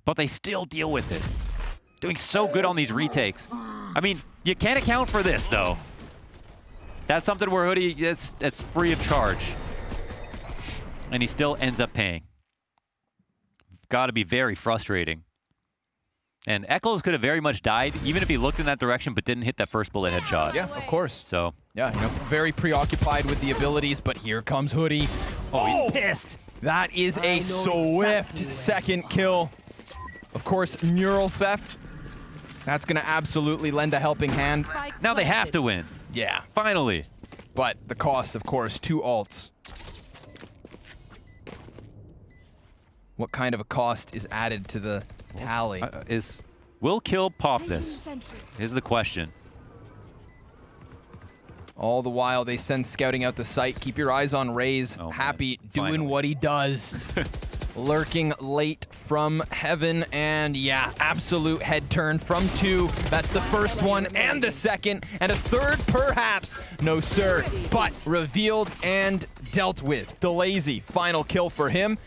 but they still deal with it. Doing so good on these retakes. I mean, you can't account for this, though. That's something where Hoodie, it's free of charge. And he still ends up paying. Got to be very frustrating. And Eccles could have very much died, even if he looked in that direction but didn't hit that first bullet headshot. Yeah, of course. So, yeah, you know, very preoccupied with the abilities, but here comes Hoodie. Oh, he's pissed. That is a swift 2nd kill. Of course, Neural Theft. That's going to absolutely lend a helping hand. Now they have to win. Yeah. Finally. But the cost, of course, 2 ults. What kind of a cost is added to the tally? Will Kill pop this? Is the question. All the while, they send scouting out the site. Keep your eyes on Raze. Oh, Happy doing what he does. Lurking late from heaven, and yeah, absolute head turn from 2. That's the first one, and the second, and a third perhaps. No, sir, but revealed and dealt with. DeLazy, final kill for him.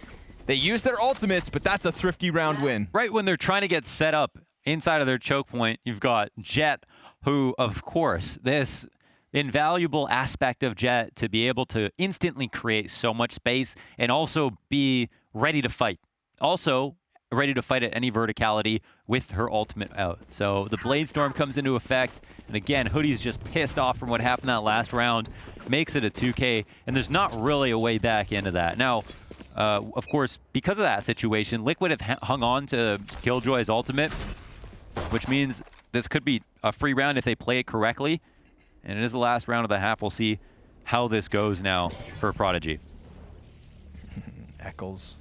They use their ultimates, but that's a thrifty round win. Right when they're trying to get set up inside of their choke point, you've got Jet, who, of course, this invaluable aspect of Jet to be able to instantly create so much space and also be ready to fight. Also, ready to fight at any verticality with her ultimate out. So the Blade Storm comes into effect, and again, Hoodie's just pissed off from what happened that last round, makes it a 2K, and there's not really a way back into that. Now, of course, because of that situation, Liquid have hung on to Killjoy's ultimate, which means this could be a free round if they play it correctly. And it is the last round of the half. We'll see how this goes now for Prodigy. Eccles.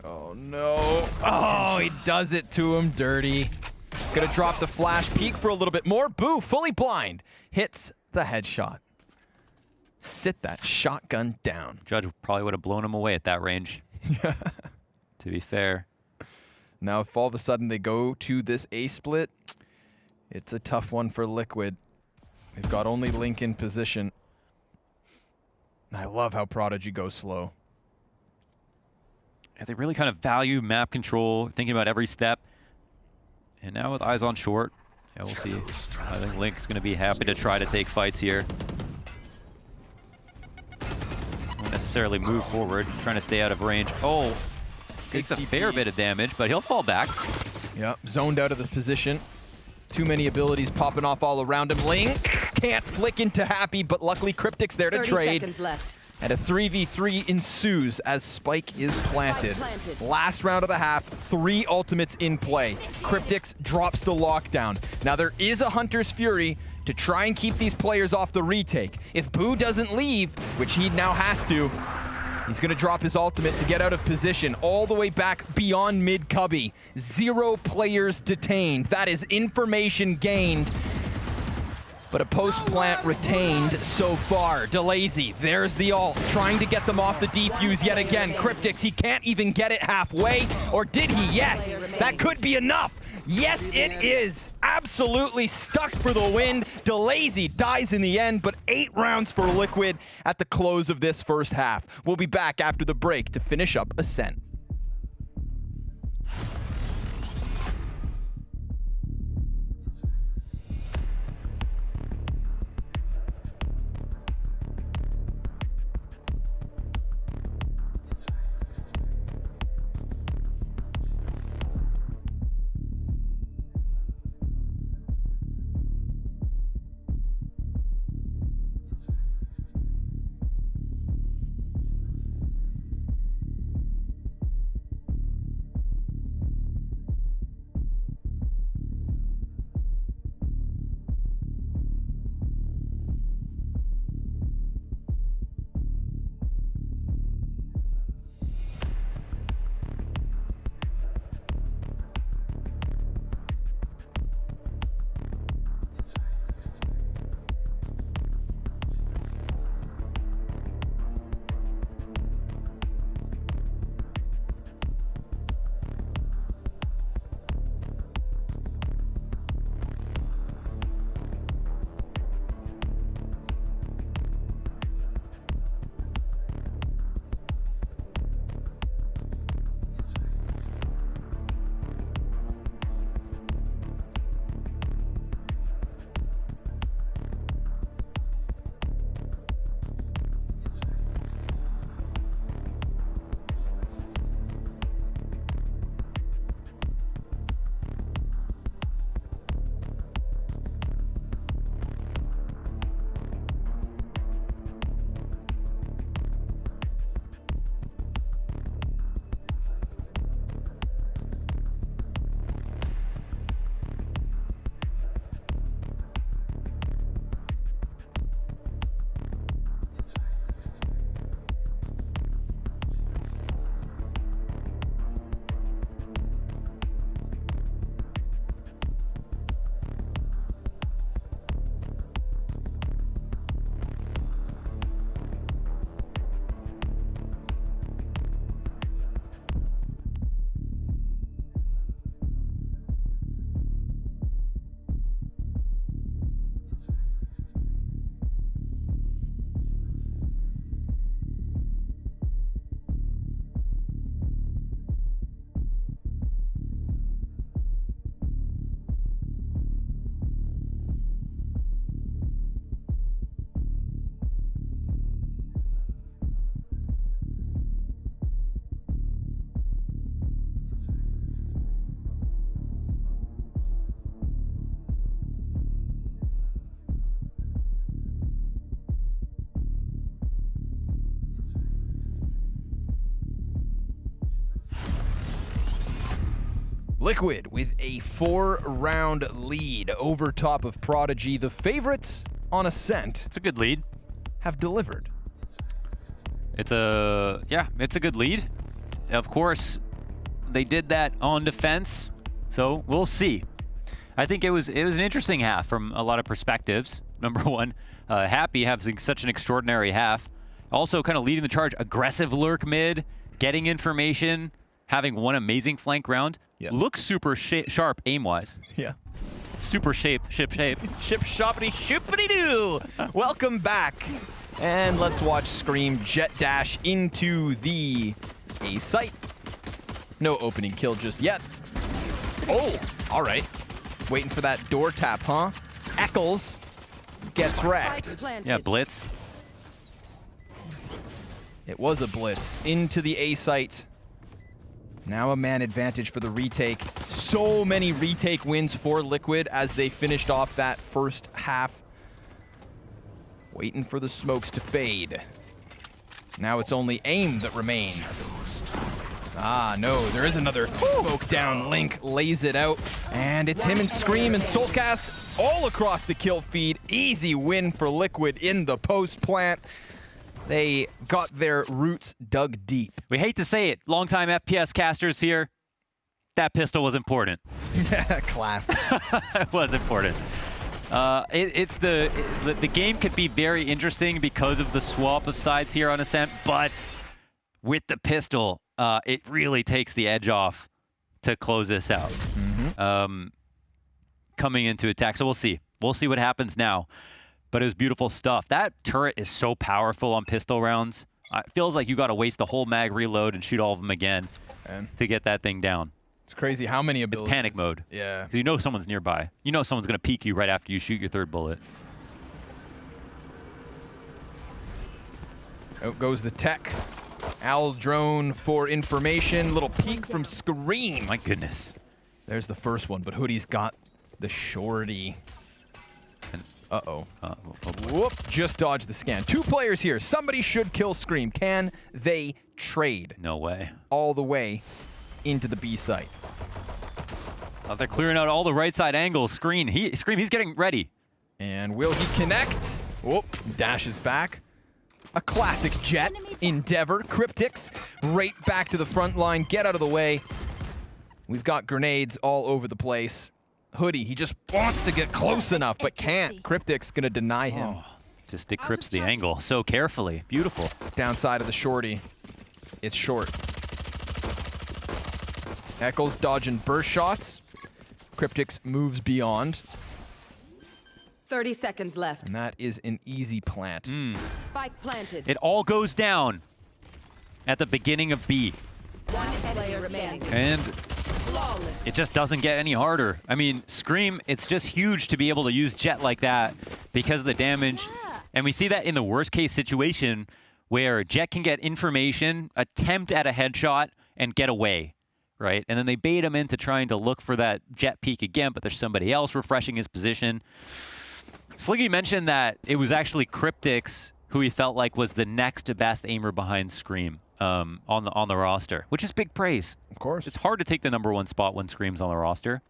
Oh, no. Oh, he does it to him dirty. Gonna drop the flash, peek for a little bit more. Boo, fully blind. Hits the headshot. sit that shotgun down. Judge probably would have blown him away at that range. To be fair. Now, if all of a sudden they go to this A split, it's a tough one for Liquid. They've got only Link in position. I love how Prodigy goes slow. Yeah, they really kind of value map control, thinking about every step. And now with eyes on short, yeah, we'll see. I think Link's going to be happy to try to take fights here. Won't necessarily move forward, trying to stay out of range. Oh, takes a fair bit of damage, but he'll fall back. Yep, zoned out of the position. Too many abilities popping off all around him. Link can't flick into Happy, but luckily Cryptic's there to 30 trade. seconds left. And a 3v3 ensues as Spike is planted. Last round of the half, 3 ultimates in play. Cryptix drops the lockdown. Now there is a Hunter's Fury to try and keep these players off the retake. If Boo doesn't leave, which he now has to, he's gonna drop his ultimate to get out of position all the way back beyond mid-cubby. 0 players detained. That is information gained. But a post-plant retained so far. DeLazy, there's the ult, trying to get them off the defuse yet again. Cryptix, he can't even get it halfway, or did he? Yes, that could be enough. Yes, it is. Absolutely stuck for the win. DeLazy dies in the end, but 8 rounds for Liquid at the close of this first half. We'll be back after the break to finish up Ascent. Liquid with a 4-round lead over top of Prodigy. The favorites on Ascent. It's a good lead. Have delivered. It's a good lead. Of course, they did that on defense, so we'll see. I think it was an interesting half from a lot of perspectives. number one. Happy having such an extraordinary half. Also kind of leading the charge. Aggressive lurk mid, getting information, having one amazing flank round. Yeah. Looks super sharp aim-wise. Yeah. Super shape. Ship shoppity shoopity doo. Welcome back. And let's watch Scream jet dash into the A site. No opening kill just yet. Oh, all right. Waiting for that door tap, huh? Eccles gets wrecked. Yeah, blitz. It was a blitz into the A site. Now a man advantage for the retake. So many retake wins for Liquid as they finished off that first half. Waiting for the smokes to fade. Now it's only aim that remains. Ah, no, there is another smoke down. Link lays it out, and it's him and Scream and Soulcast all across the kill feed. Easy win for Liquid in the post plant. They got their roots dug deep. We hate to say it, longtime FPS casters here. That pistol was important. Classic. It was important. The game could be very interesting because of the swap of sides here on Ascent, but with the pistol, it really takes the edge off to close this out. Coming into attack, so we'll see. We'll see what happens now. But it was beautiful stuff. That turret is so powerful on pistol rounds. It feels like you got to waste the whole mag reload and shoot all of them again to get that thing down. It's crazy how many abilities. It's panic mode. Yeah. Because you know someone's nearby. You know someone's going to peek you right after you shoot your third bullet. Out goes the tech. Owl drone for information. Little peek from Scream. My goodness. There's the first one, but Hoodie's got the shorty. Uh-oh. Whoop, just dodged the scan. 2 players here. Somebody should kill Scream. Can they trade? No way. All the way into the B site. They're clearing out all the right side angles. Scream, he's getting ready. And will he connect? Whoop, dashes back. A classic jet endeavor. Cryptics right back to the front line. Get out of the way. We've got grenades all over the place. Hoodie, he just wants to get close enough, but can't. Cryptic's gonna deny him. Oh, just decrypts the angle so carefully. Beautiful. Downside of the shorty. It's short. Eccles dodging burst shots. Cryptics moves beyond. 30 seconds left. And that is an easy plant. Spike planted. It all goes down at the beginning of B. One player remaining. And it just doesn't get any harder. I mean, Scream, it's just huge to be able to use Jet like that because of the damage. And we see that in the worst case situation where Jet can get information, attempt at a headshot, and get away, right? And then they bait him into trying to look for that Jet peek again, but there's somebody else refreshing his position. Sliggy mentioned that it was actually Cryptics who he felt like was the next best aimer behind Scream on the roster, which is big praise. Of course. It's hard to take the #1 spot when Scream's on the roster.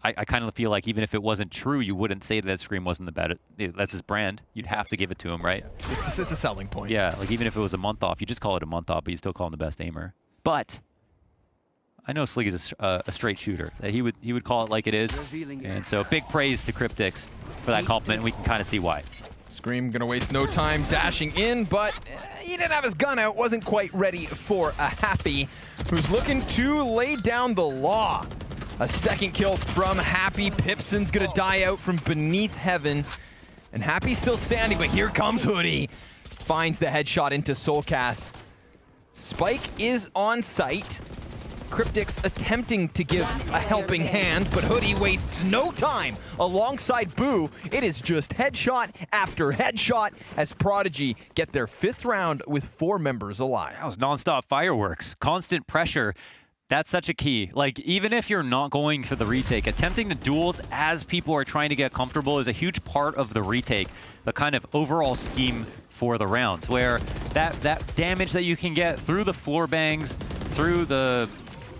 I kind of feel like even if it wasn't true, you wouldn't say that Scream wasn't the better. That's his brand. You'd have to give it to him, right? It's a selling point. Yeah, like even if it was a month off, you just call it a month off, but you still call him the best aimer. But I know Sliggy's a straight shooter. That he would call it like it is. And so big praise to Cryptics for that compliment, and we can kind of see why. Scream gonna waste no time dashing in, but he didn't have his gun out, wasn't quite ready for a Happy, who's looking to lay down the law. A second kill from Happy. Pipson's gonna die out from beneath heaven. And Happy's still standing, but here comes Hoodie. Finds the headshot into Soulcast. Spike is on site. Cryptics attempting to give a helping hand, but Hoodie wastes no time. Alongside Boo, it is just headshot after headshot as Prodigy get their 5th round with 4 members alive. That was nonstop fireworks, constant pressure. That's such a key. Like, even if you're not going for the retake, attempting the duels as people are trying to get comfortable is a huge part of the retake, the kind of overall scheme for the rounds, where that damage that you can get through the floor bangs, through the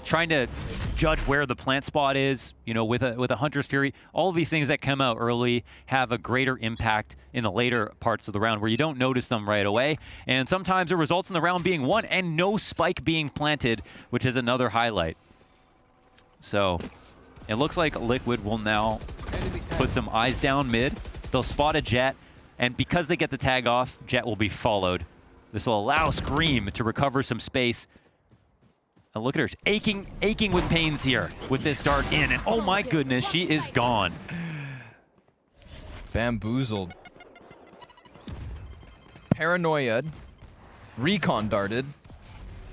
trying to judge where the plant spot is, you know, with a Hunter's Fury, all of these things that come out early have a greater impact in the later parts of the round where you don't notice them right away. And sometimes it results in the round being won and no spike being planted, which is another highlight. So it looks like Liquid will now put some eyes down mid. They'll spot a Jet, and because they get the tag off, Jet will be followed. This will allow Scream to recover some space. And look at her, aching with pains here with this dart in, and oh my goodness, she is gone. Bamboozled. Paranoia. Recon darted.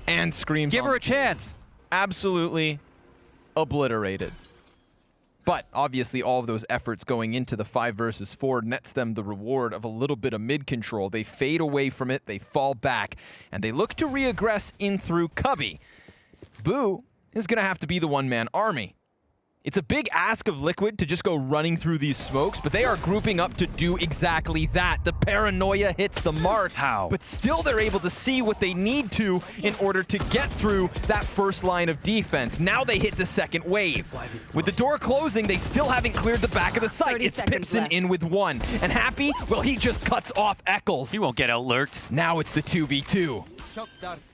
And Screams. Give her a chance. Absolutely obliterated. But obviously all of those efforts going into the 5 versus 4 nets them the reward of a little bit of mid-control. They fade away from it, they fall back, and they look to re-aggress in through Cubby. Boo is going to have to be the one-man army. It's a big ask of Liquid to just go running through these smokes, but they are grouping up to do exactly that. The paranoia hits the mark. How? But still they're able to see what they need to in order to get through that first line of defense. Now they hit the second wave. With the door closing, they still haven't cleared the back of the site. It's Pipson in with 1. And Happy, well, he just cuts off Eccles. He won't get out-lurked. Now it's the 2v2.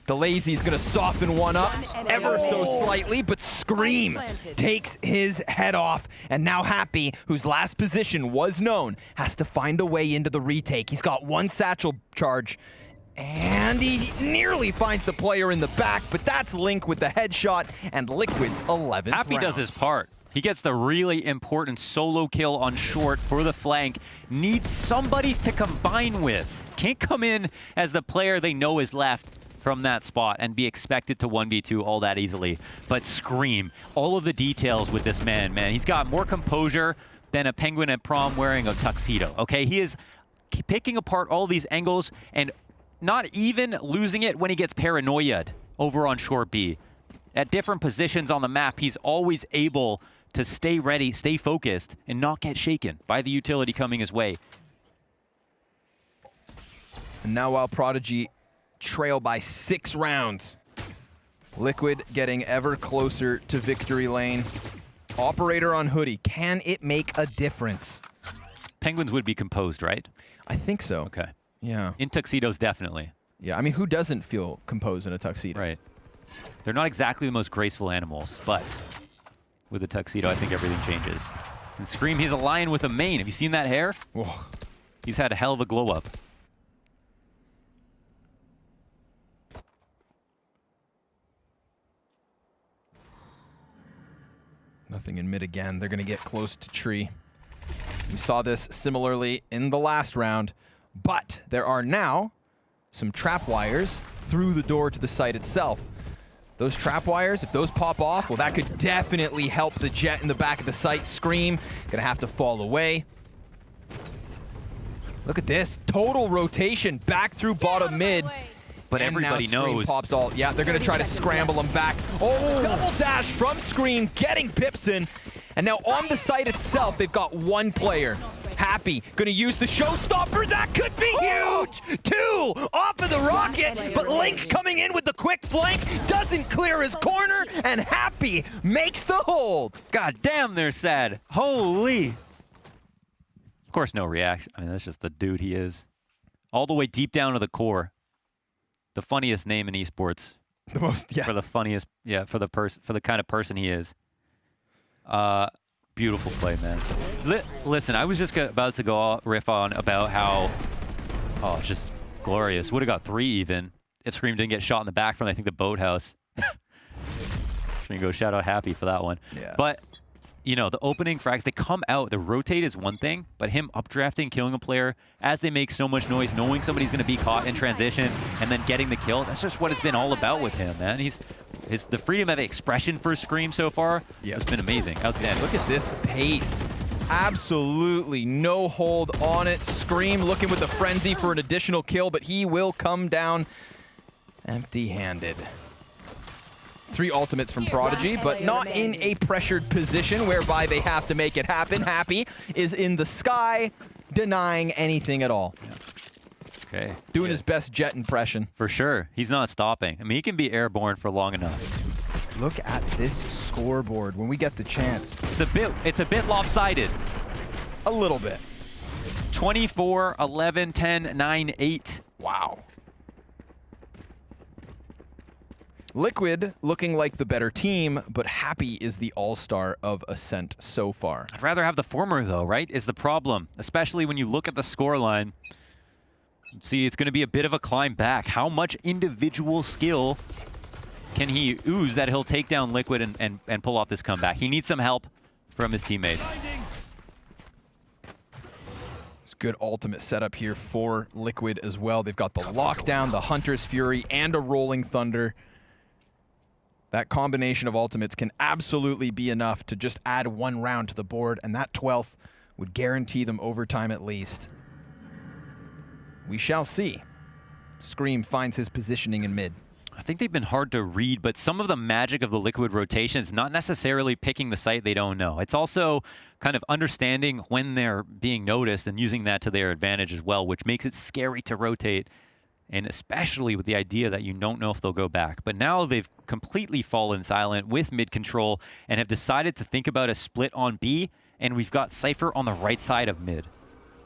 The Lazy's gonna soften one up ever so slightly, but Scream takes his head off. And now Happy, whose last position was known, has to find a way into the retake. He's got 1 satchel charge, and he nearly finds the player in the back, but that's Link with the headshot and Liquid's 11th Happy round. does his part. He gets the really important solo kill on short for the flank. Needs somebody to combine with. Can't come in as the player they know is left from that spot and be expected to 1v2 all that easily. But Scream, all of the details with this man, he's got more composure than a penguin at prom wearing a tuxedo, okay? He is picking apart all these angles and not even losing it when he gets paranoiaed over on short B. At different positions on the map, he's always able to stay ready, stay focused, and not get shaken by the utility coming his way. And now while Prodigy trail by 6 rounds, Liquid getting ever closer to victory lane. Operator on Hoodie, can it make a difference? Penguins would be composed, right? I think so. Okay. Yeah. In tuxedos, definitely. Yeah, I mean, who doesn't feel composed in a tuxedo? Right. They're not exactly the most graceful animals, but with a tuxedo, I think everything changes. And Scream, he's a lion with a mane. Have you seen that hair? Whoa. He's had a hell of a glow up. Nothing in mid again. They're going to get close to tree. We saw this similarly in the last round, but there are now some trap wires through the door to the site itself. Those trap wires, if those pop off, well, that could definitely help the Jet in the back of the site. Scream, gonna have to fall away. Look at this, total rotation back through bottom mid. But and everybody now Scream knows. Pops all. Yeah, they're gonna try to scramble him back. Oh, double dash from Scream, getting Pipson. And now on the site itself, they've got 1 player. Happy, gonna use the showstopper. That could be huge! 2 off of the rocket, but Link coming in with the quick flank, doesn't clear his corner, and Happy makes the hold. God damn, they're sad. Holy. Of course, no reaction. I mean, that's just the dude he is. All the way deep down to the core. The funniest name in esports. The most, yeah. For the funniest, yeah, for the kind of person he is. Beautiful play, man. Listen, I was just about to go riff on about how, oh, it's just glorious. Would have got 3 even if Scream didn't get shot in the back from, I think, the boathouse. Scream go shout out Happy for that one. Yeah. But, you know, the opening frags, they come out. The rotate is one thing, but him updrafting, killing a player as they make so much noise, knowing somebody's going to be caught in transition, and then getting the kill, that's just what it's been all about with him, man. The freedom of expression for Scream so far has been amazing. Outstanding. Look at this pace. Absolutely no hold on it. Scream looking with the frenzy for an additional kill, but he will come down empty-handed. 3 ultimates from Prodigy, but not in a pressured position whereby they have to make it happen. Happy is in the sky, denying anything at all. Yeah. Okay. Doing his best Jet impression. For sure. He's not stopping. I mean, he can be airborne for long enough. Look at this scoreboard when we get the chance. It's a bit lopsided. A little bit. 24, 11, 10, 9, 8. Wow. Liquid looking like the better team, but Happy is the all-star of Ascent so far. I'd rather have the former, though, right, is the problem, especially when you look at the scoreline. See, it's going to be a bit of a climb back. How much individual skill can he ooze that he'll take down Liquid and pull off this comeback? He needs some help from his teammates. Good ultimate setup here for Liquid as well. They've got the lockdown, the Hunter's Fury, and a Rolling Thunder. That combination of ultimates can absolutely be enough to just add one round to the board, and that 12th would guarantee them overtime at least. We shall see. Scream finds his positioning in mid. I think they've been hard to read, but some of the magic of the Liquid rotation is not necessarily picking the site they don't know. It's also kind of understanding when they're being noticed and using that to their advantage as well, which makes it scary to rotate, and especially with the idea that you don't know if they'll go back. But now they've completely fallen silent with mid control and have decided to think about a split on B, and we've got Cypher on the right side of mid.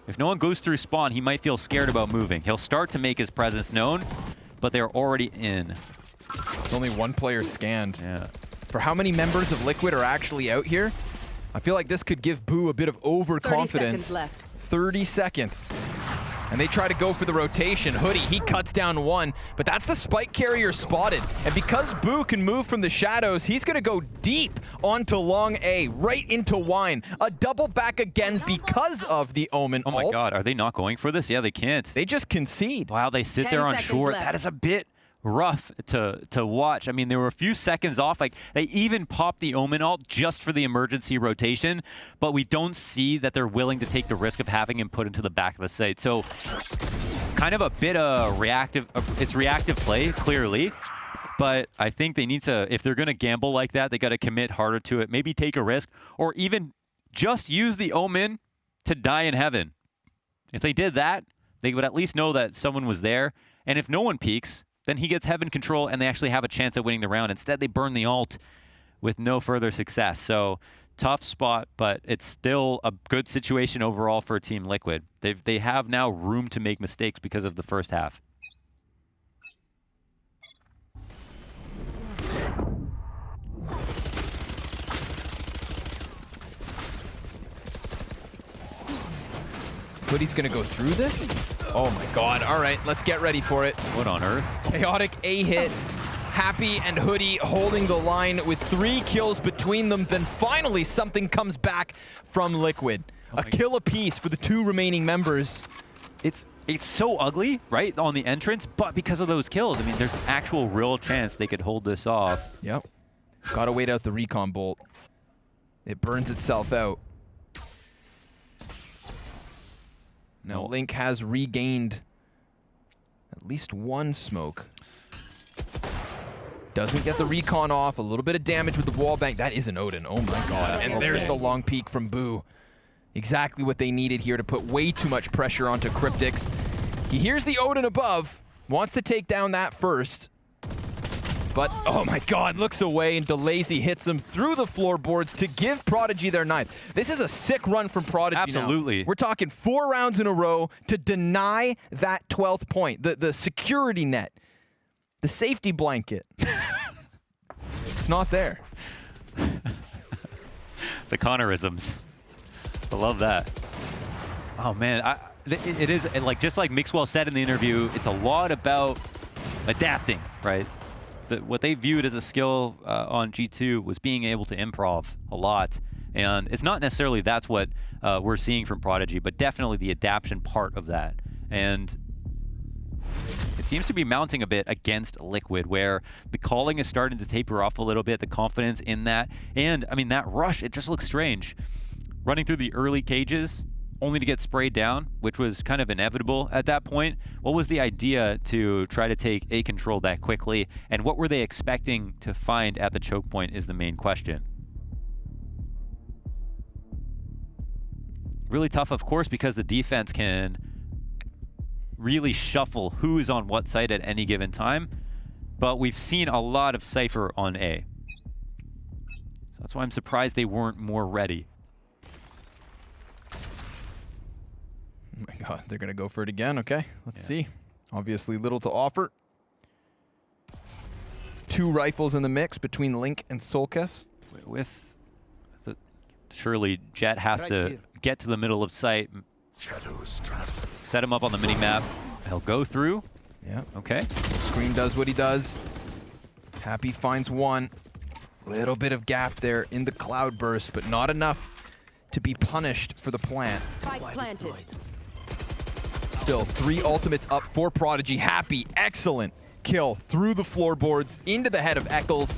If no one goes through spawn, he might feel scared about moving. He'll start to make his presence known, but they're already in. There's only one player scanned. Yeah. For how many members of Liquid are actually out here, I feel like this could give Boo a bit of overconfidence. 30 seconds left. 30 seconds. And they try to go for the rotation. Hoodie, he cuts down one, but that's the spike carrier spotted. And because Boo can move from the shadows, he's gonna go deep onto long A, right into Wine. A double back again because of the Omen Oh my ult. God, are they not going for this? Yeah, they can't. They just concede. Wow, they sit 10 there on seconds short. left. That is a bit rough to watch. I mean, they were a few seconds off. Like, they even popped the Omen ult just for the emergency rotation, but we don't see that they're willing to take the risk of having him put into the back of the site. So kind of a bit of reactive, it's reactive play, clearly, but I think they need to, if they're going to gamble like that, they got to commit harder to it, maybe take a risk, or even just use the Omen to die in heaven. If they did that, they would at least know that someone was there, and if no one peeks, then he gets heaven control and they actually have a chance at winning the round. Instead, they burn the ult with no further success. So tough spot, but it's still a good situation overall for Team Liquid. They have now room to make mistakes because of the first half. Hoodie's gonna go through this? Oh my God, all right, let's get ready for it. What on earth? Chaotic A hit. Happy and Hoodie holding the line with 3 kills between them. Then finally something comes back from Liquid. A kill apiece for the 2 remaining members. It's so ugly, right, on the entrance, but because of those kills, I mean, there's an actual real chance they could hold this off. Yep. Gotta wait out the recon bolt. It burns itself out. Now Link has regained at least 1 smoke. Doesn't get the recon off. A little bit of damage with the wall bank. That is an Odin. Oh my God. And there's the long peek from Boo. Exactly what they needed here to put way too much pressure onto Cryptix. He hears the Odin above. Wants to take down that first. But, oh my God, looks away and DeLazy hits him through the floorboards to give Prodigy their 9th. This is a sick run from Prodigy. Absolutely. Now. We're talking 4 rounds in a row to deny that 12th point. The security net. The safety blanket. It's not there. The Connorisms. I love that. Oh man, it is like, just like Mixwell said in the interview, it's a lot about adapting, right? What they viewed as a skill on G2 was being able to improv a lot. And it's not necessarily that's what we're seeing from Prodigy, but definitely the adaptation part of that. And it seems to be mounting a bit against Liquid, where the calling is starting to taper off a little bit, the confidence in that. And, I mean, that rush, it just looks strange. Running through the early cages, only to get sprayed down, which was kind of inevitable at that point. What was the idea to try to take A control that quickly, and what were they expecting to find at the choke point is the main question. Really tough, of course, because the defense can really shuffle who is on what side at any given time, but we've seen a lot of Cypher on A. So that's why I'm surprised they weren't more ready. Oh my God, they're gonna go for it again. Okay, let's see. Obviously little to offer. 2 rifles in the mix between Link and Solkes. Surely Jet has to get to the middle of sight. Set him up on the mini-map. He'll go through. Yeah. Okay. Scream does what he does. Happy finds one. Little bit of gap there in the cloudburst, but not enough to be punished for the plant. Spike planted. Still 3 ultimates up for Prodigy. Happy, excellent kill through the floorboards into the head of Eccles.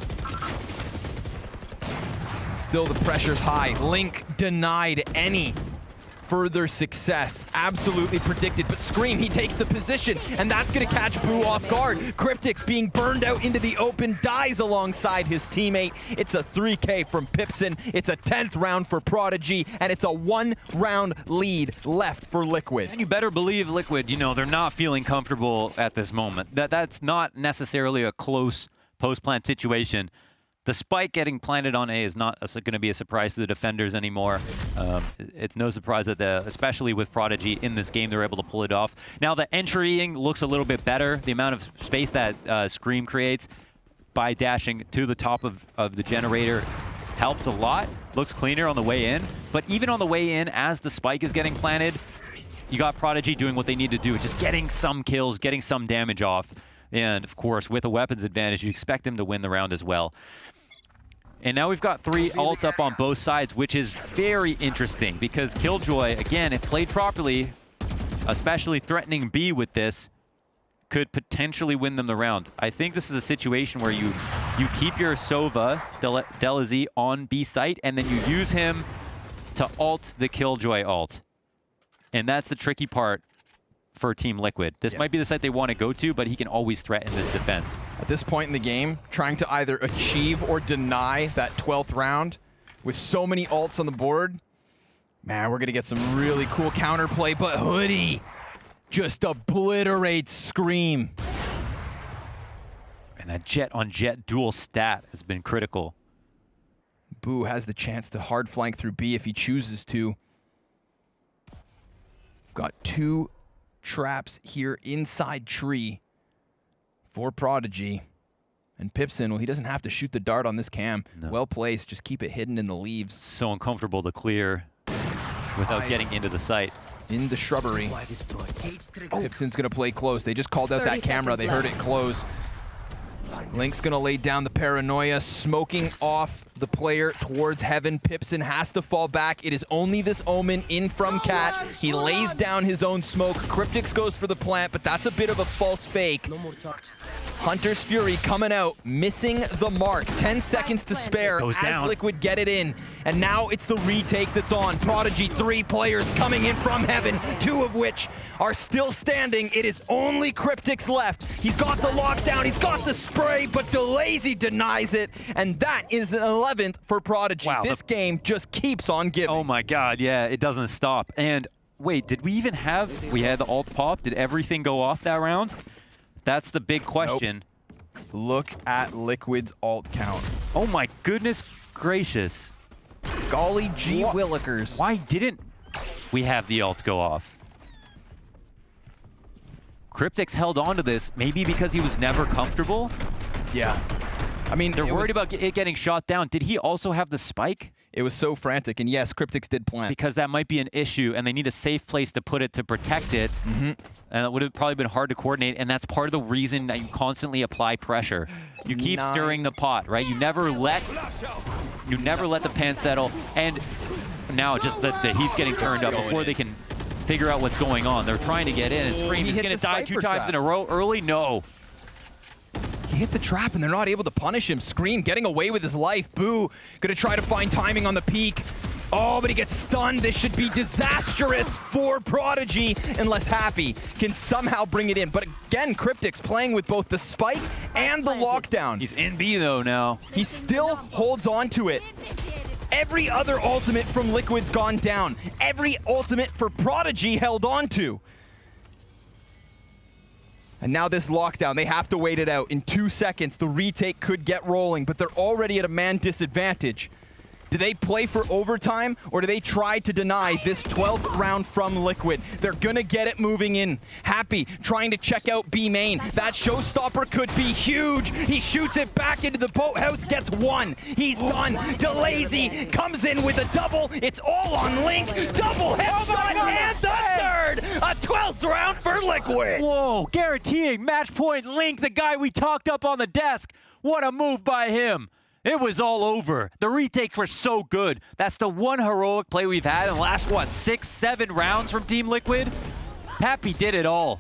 Still the pressure's high. Link denied any further success. Absolutely predicted, but Scream, he takes the position, and that's gonna catch Boo off guard. Cryptix being burned out into the open, dies alongside his teammate. It's a 3K from Pipson. It's a 10th round for Prodigy, and it's a 1-round lead left for Liquid. And you better believe Liquid, you know, they're not feeling comfortable at this moment. That's not necessarily a close post-plant situation. The spike getting planted on A is not going to be a surprise to the defenders anymore. It's no surprise that, especially with Prodigy in this game, they're able to pull it off. Now the entrying looks a little bit better. The amount of space that Scream creates by dashing to the top of the generator helps a lot. Looks cleaner on the way in. But even on the way in, as the spike is getting planted, you got Prodigy doing what they need to do, just getting some kills, getting some damage off. And of course, with a weapons advantage, you expect them to win the round as well. And now we've got 3 ults up on both sides, which is very interesting because Killjoy, again, if played properly, especially threatening B with this, could potentially win them the round. I think this is a situation where you keep your Sova, Delazy, on B site, and then you use him to ult the Killjoy ult. And that's the tricky part for Team Liquid. This might be the site they want to go to, but he can always threaten this defense. At this point in the game, trying to either achieve or deny that 12th round with so many ults on the board, man, we're going to get some really cool counterplay, but Hoodie just obliterates Scream. And that jet on jet dual stat has been critical. Boo has the chance to hard flank through B if he chooses to. Got 2 traps here inside tree for Prodigy. And Pipson, well, he doesn't have to shoot the dart on this cam. No. Well placed, just keep it hidden in the leaves. So uncomfortable to clear without getting into the site. In the shrubbery. Pipson's gonna play close. They just called out that camera. They heard it close. Link's gonna lay down the paranoia, smoking off the player towards heaven. Pipson has to fall back. It is only this Omen in from Cat. He lays down his own smoke. Cryptix goes for the plant, but that's a bit of a false fake. Hunter's Fury coming out, missing the mark. 10 seconds to spare as Liquid get it in. And now it's the retake that's on. Prodigy, 3 players coming in from heaven, 2 of which are still standing. It is only Cryptix left. He's got the lockdown, he's got the spray, but Delazy denies it. And that is an 11th for Prodigy. Wow, this game just keeps on giving. Oh my God, yeah, it doesn't stop. And wait, did we even have, we had the ult pop? Did everything go off that round? That's the big question. Nope. Look at Liquid's ult count. Oh my goodness gracious. Golly gee willikers. Why didn't we have the ult go off? Cryptix held on to this, maybe because he was never comfortable? Yeah. I mean, they're worried about it getting shot down. Did he also have the spike? It was so frantic, and yes, Cryptix did plant. Because that might be an issue, and they need a safe place to put it to protect it. And it would have probably been hard to coordinate, and that's part of the reason that you constantly apply pressure. You keep stirring the pot, right? You never let the pan settle, and now just the heat's getting turned up before they can figure out what's going on. They're trying to get in, and Scream is going to die 2 times in a row early? No. He hit the trap, and they're not able to punish him. Scream getting away with his life. Boo gonna try to find timing on the peak. Oh, but he gets stunned. This should be disastrous for Prodigy unless Happy can somehow bring it in. But again, Cryptix playing with both the spike and the lockdown. He's in B though now. He still holds on to it. Every other ultimate from Liquid's gone down. Every ultimate for Prodigy held on to. And now this lockdown, they have to wait it out. In 2 seconds, the retake could get rolling, but they're already at a man disadvantage. Do they play for overtime, or do they try to deny this 12th round from Liquid? They're gonna get it moving in. Happy trying to check out B main. That showstopper could be huge. He shoots it back into the boathouse, gets one. He's done. DeLazy comes in with a double. It's all on Link. Double headshot and the third. A 12th round for Liquid. Whoa, guaranteeing match point Link, the guy we talked up on the desk. What a move by him. It was all over. The retakes were so good. That's the one heroic play we've had in the last, what, 6-7 rounds from Team Liquid? Happy did it all.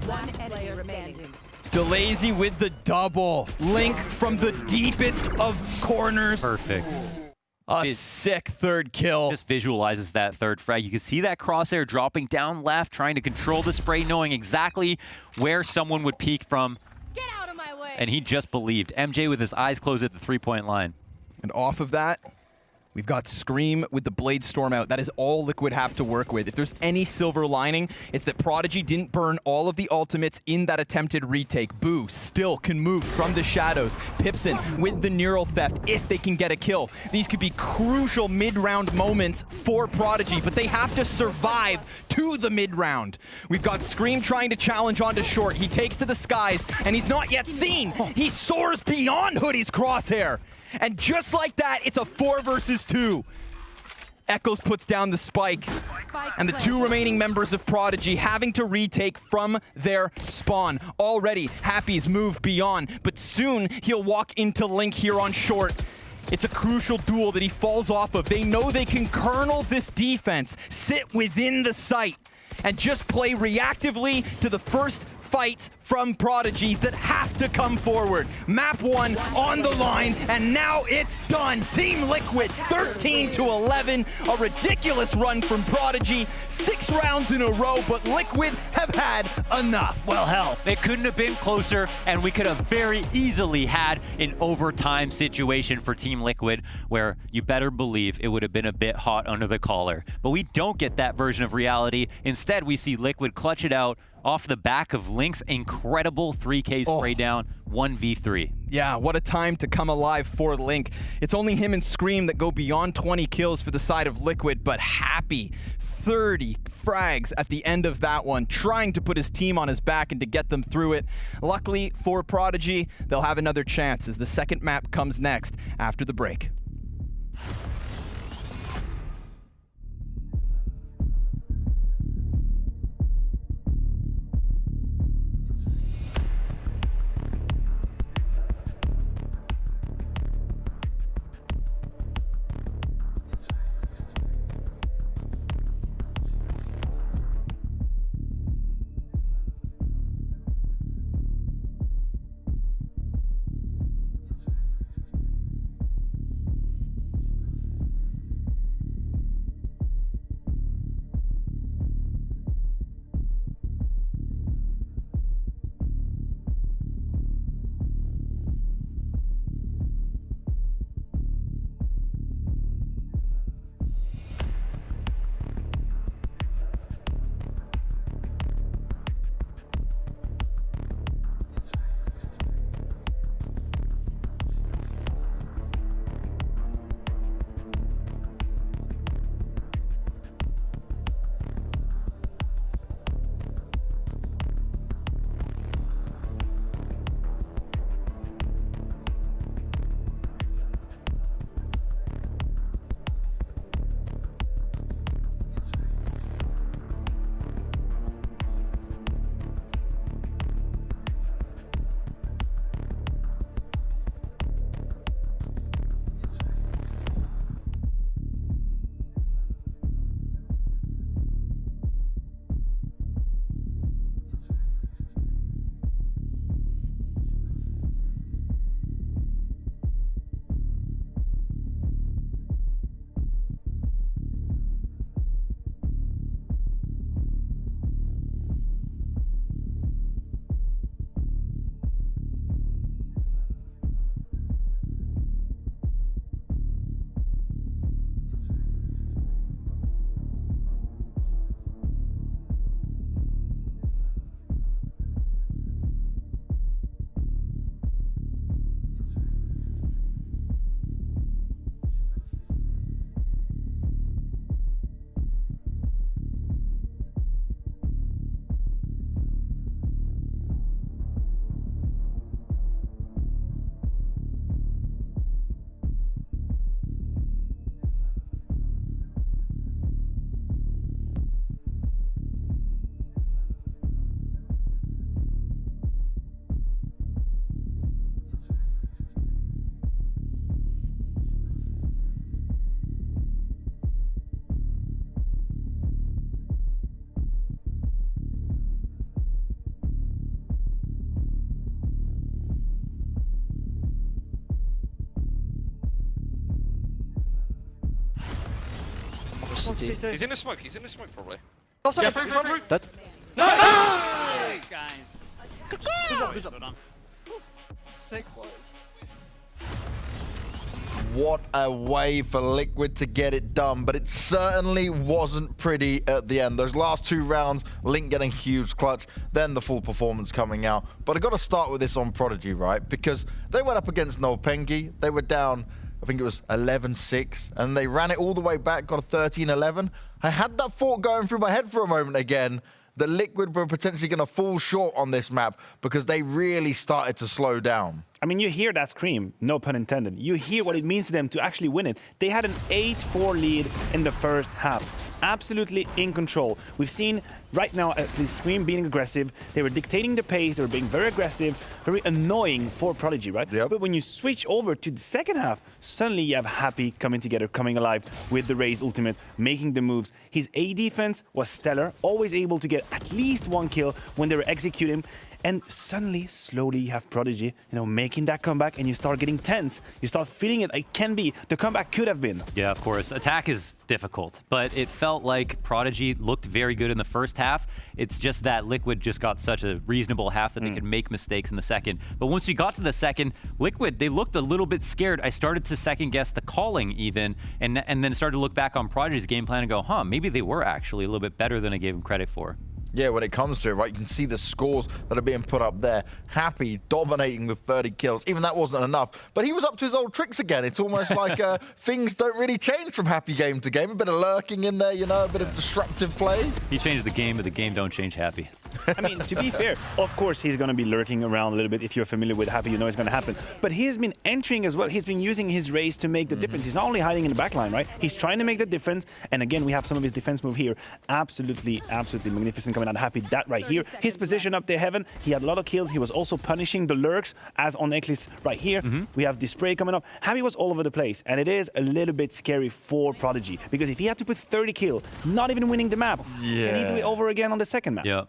One player remaining. DeLazy with the double. Link from the deepest of corners. Perfect. A sick third kill. Just visualizes that third frag. You can see that crosshair dropping down left, trying to control the spray, knowing exactly where someone would peek from. Get out of my way. And he just believed. MJ with his eyes closed at the three-point line. And off of that, we've got Scream with the Blade Storm out. That is all Liquid have to work with. If there's any silver lining, it's that Prodigy didn't burn all of the ultimates in that attempted retake. Boo still can move from the shadows. Pipson with the Neural Theft if they can get a kill. These could be crucial mid-round moments for Prodigy, but they have to survive to the mid-round. We've got Scream trying to challenge onto short. He takes to the skies, and he's not yet seen. He soars beyond Hoodie's crosshair. And just like that, it's a 4 versus 2. Echoes puts down the spike. And the 2 remaining members of Prodigy having to retake from their spawn. Already, Happy's moved beyond, but soon he'll walk into Link here on short. It's a crucial duel that he falls off of. They know they can kernel this defense, sit within the site, and just play reactively to the first fights from Prodigy that have to come forward. Map 1 on the line, and now it's done. Team Liquid 13-11. A ridiculous run from Prodigy. 6 rounds in a row, but Liquid have had enough. Well, hell, it couldn't have been closer, and we could have very easily had an overtime situation for Team Liquid where you better believe it would have been a bit hot under the collar. But we don't get that version of reality. Instead, we see Liquid clutch it out off the back of Link's incredible 3K spray down 1v3. Yeah, what a time to come alive for Link. It's only him and Scream that go beyond 20 kills for the side of Liquid, but Happy, 30 frags at the end of that one, trying to put his team on his back and to get them through it. Luckily for Prodigy, they'll have another chance as the second map comes next after the break. CT. He's in the smoke. He's in the smoke probably. Oh, sorry, Yeah, free. Dead. Nice! Guys. Good job. Sick, boys. What a way for Liquid to get it done, but it certainly wasn't pretty at the end. Those last 2 rounds, Link getting huge clutch, then the full performance coming out. But I got to start with this on Prodigy, right? Because they went up against Nolpengi. They were down, I think it was 11-6, and they ran it all the way back, got a 13-11. I had that thought going through my head for a moment again, that Liquid were potentially going to fall short on this map because they really started to slow down. I mean, you hear that scream, no pun intended. You hear what it means to them to actually win it. They had an 8-4 lead in the first half. Absolutely in control. We've seen right now at least Scream being aggressive. They were dictating the pace. They were being very aggressive, very annoying for Prodigy, right? Yep. But when you switch over to the second half, suddenly you have Happy coming together, coming alive with the Raze ultimate, making the moves. His A defense was stellar, always able to get at least 1 kill when they were executing. And suddenly, slowly, you have Prodigy, making that comeback, and you start getting tense. You start feeling it. It can be. The comeback could have been. Yeah, of course. Attack is difficult, but it felt like Prodigy looked very good in the first half. It's just that Liquid just got such a reasonable half that they could make mistakes in the second. But once you got to the second, Liquid, they looked a little bit scared. I started to second guess the calling even, and then started to look back on Prodigy's game plan and go, maybe they were actually a little bit better than I gave them credit for. Yeah, when it comes to it, right, you can see the scores that are being put up there. Happy, dominating with 30 kills. Even that wasn't enough. But he was up to his old tricks again. It's almost like things don't really change from Happy game to game. A bit of lurking in there, a bit of disruptive play. He changed the game, but the game don't change Happy. I mean, to be fair, of course he's going to be lurking around a little bit. If you're familiar with Happy, you know it's going to happen. But he's been entering as well. He's been using his Raze to make the difference. He's not only hiding in the backline, right? He's trying to make the difference. And again, we have some of his defense move here. Absolutely, absolutely magnificent coming out of Happy. That right here. His position up there, Heaven. He had a lot of kills. He was also punishing the lurks, as on Eclipse right here. We have the spray coming up. Happy was all over the place. And it is a little bit scary for Prodigy. Because if he had to put 30 kill, not even winning the map, and he'd do it over again on the second map. Yeah.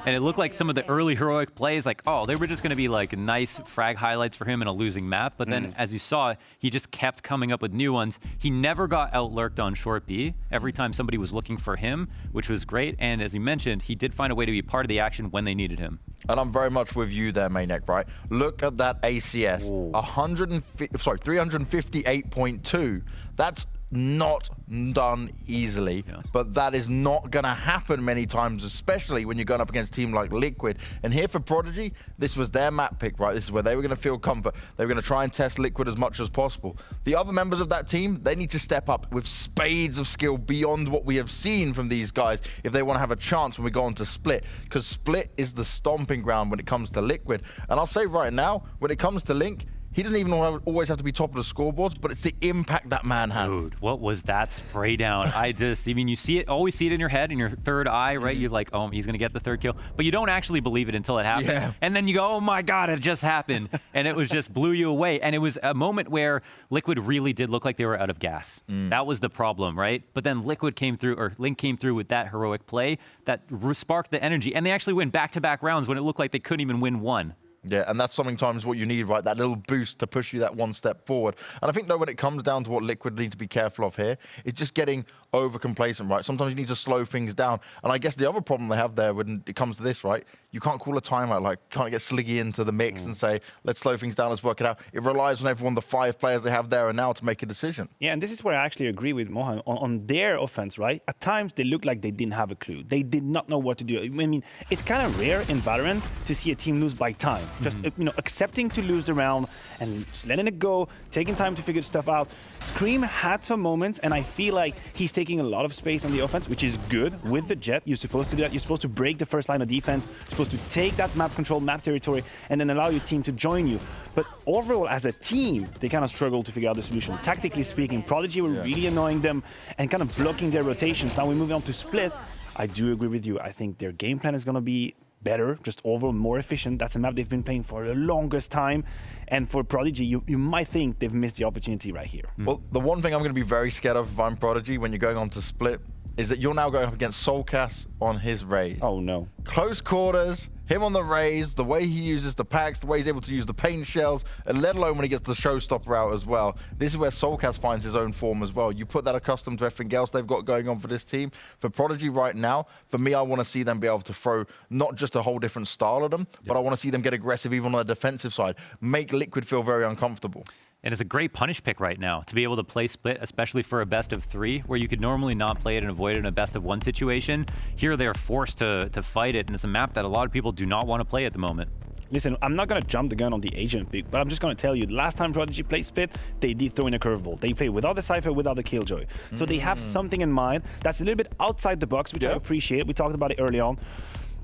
And it looked like some of the early heroic plays, like, they were just going to be like nice frag highlights for him in a losing map. But then, as you saw, he just kept coming up with new ones. He never got out-lurked on short B every time somebody was looking for him, which was great. And as you mentioned, he did find a way to be part of the action when they needed him. And I'm very much with you there, Maynek, right? Look at that ACS, 358.2. That's not done easily, but that is not going to happen many times, especially when you're going up against a team like Liquid. And here for Prodigy, this was their map pick, right? This is where they were going to feel comfort. They were going to try and test Liquid as much as possible. The other members of that team, they need to step up with spades of skill beyond what we have seen from these guys if they want to have a chance when we go on to Split, because Split is the stomping ground when it comes to Liquid. And I'll say right now, when it comes to Link, he doesn't even always have to be top of the scoreboards, but it's the impact that man has. Dude, what was that spray down? I mean, you see it, always see it in your head, in your third eye, right? You're like, he's going to get the third kill. But you don't actually believe it until it happens. Yeah. And then you go, oh my God, it just happened. And it was just blew you away. And it was a moment where Liquid really did look like they were out of gas. That was the problem, right? But then Liquid came through, or Link came through with that heroic play that sparked the energy. And they actually win back-to-back rounds when it looked like they couldn't even win one. Yeah, and that's sometimes what you need, right? That little boost to push you that one step forward. And I think, though, when it comes down to what Liquid need to be careful of here, it's just getting over-complacent, right? Sometimes you need to slow things down. And I guess the other problem they have there when it comes to this, right? You can't call a timeout, like, can't get Sliggy into the mix and say, let's slow things down, let's work it out. It relies on everyone, the 5 players they have there and now to make a decision. Yeah, and this is where I actually agree with Mohan on their offense, right? At times, they look like they didn't have a clue. They did not know what to do. I mean, it's kind of rare in Valorant to see a team lose by time. Just, accepting to lose the round and just letting it go, taking time to figure stuff out. Scream had some moments, and I feel like he's taking a lot of space on the offense, which is good with the Jet. You're supposed to do that. You're supposed to break the first line of defense. You're supposed to take that map control, map territory, and then allow your team to join you. But overall, as a team, they kind of struggle to figure out the solution. Tactically speaking, Prodigy were really annoying them and kind of blocking their rotations. Now we're moving on to Split. I do agree with you. I think their game plan is going to be better, just overall more efficient. That's a map they've been playing for the longest time. And for Prodigy, you might think they've missed the opportunity right here. Well, the one thing I'm going to be very scared of if I'm Prodigy when you're going on to Split is that you're now going up against Soulcast on his Raze. Oh, no. Close quarters, him on the Raze, the way he uses the packs, the way he's able to use the paint shells, and let alone when he gets the showstopper out as well. This is where Soulcast finds his own form as well. You put that accustomed to everything else they've got going on for this team. For Prodigy right now, for me, I want to see them be able to throw not just a whole different style at them, but I want to see them get aggressive even on the defensive side. Make Liquid feel very uncomfortable. And it's a great punish pick right now to be able to play split, especially for a best of 3, where you could normally not play it and avoid it in a best of 1 situation. Here they're forced to fight it, and it's a map that a lot of people do not want to play at the moment. Listen, I'm not going to jump the gun on the agent pick, but I'm just going to tell you, the last time Prodigy played split, they did throw in a curveball. They played without the Cypher, without the Killjoy. So they have something in mind that's a little bit outside the box, which I appreciate. We talked about it early on.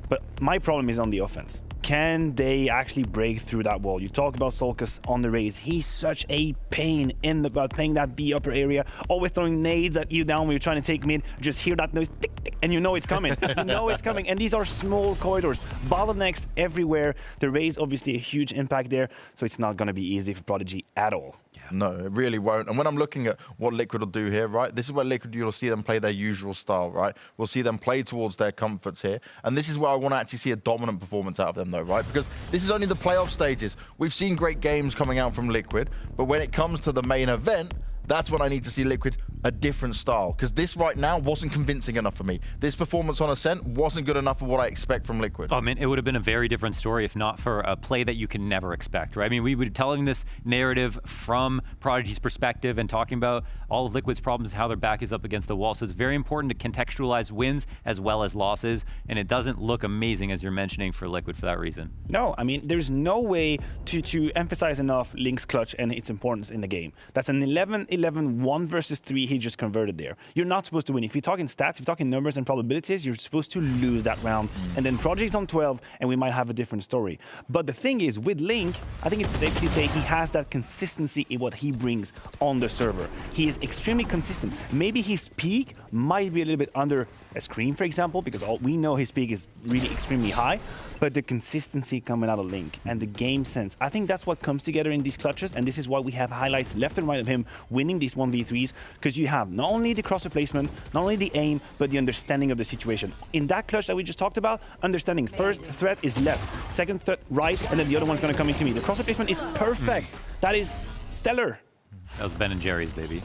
But my problem is on the offense. Can they actually break through that wall? You talk about Soulcast on the Raze. He's such a pain in the butt, playing that B upper area, always throwing nades at you down when you're trying to take mid. Just hear that noise, tick, tick, and you know it's coming. You know it's coming. And these are small corridors, bottlenecks everywhere. The Raze, obviously, a huge impact there, so it's not going to be easy for Prodigy at all. No, it really won't. And when I'm looking at what Liquid will do here, right, this is where Liquid, you'll see them play their usual style, right? We'll see them play towards their comforts here. And this is where I want to actually see a dominant performance out of them, though, right? Because this is only the playoff stages. We've seen great games coming out from Liquid, but when it comes to the main event, that's when I need to see Liquid a different style, because this right now wasn't convincing enough for me. This performance on Ascent wasn't good enough for what I expect from Liquid. I mean, it would have been a very different story if not for a play that you can never expect, right? I mean, we were telling this narrative from Prodigy's perspective and talking about all of Liquid's problems, how their back is up against the wall. So it's very important to contextualize wins as well as losses, and it doesn't look amazing, as you're mentioning, for Liquid for that reason. No, I mean, there's no way to emphasize enough Link's clutch and its importance in the game. That's an 11-11, 1 versus 3 he just converted there. You're not supposed to win. If you're talking stats, if you're talking numbers and probabilities, you're supposed to lose that round. And then Prodigy's on 12, and we might have a different story. But the thing is, with Link, I think it's safe to say he has that consistency in what he brings on the server. He is extremely consistent. Maybe his peak might be a little bit under a screen, for example, because all we know his peak is really extremely high, but the consistency coming out of Link and the game sense, I think that's what comes together in these clutches, and this is why we have highlights left and right of him winning these 1v3s, because you have not only the crosser placement, not only the aim, but the understanding of the situation. In that clutch that we just talked about, understanding first threat is left, second threat right, and then the other one's going to come into me. The crosser placement is perfect. That is stellar. That was Ben and Jerry's, baby.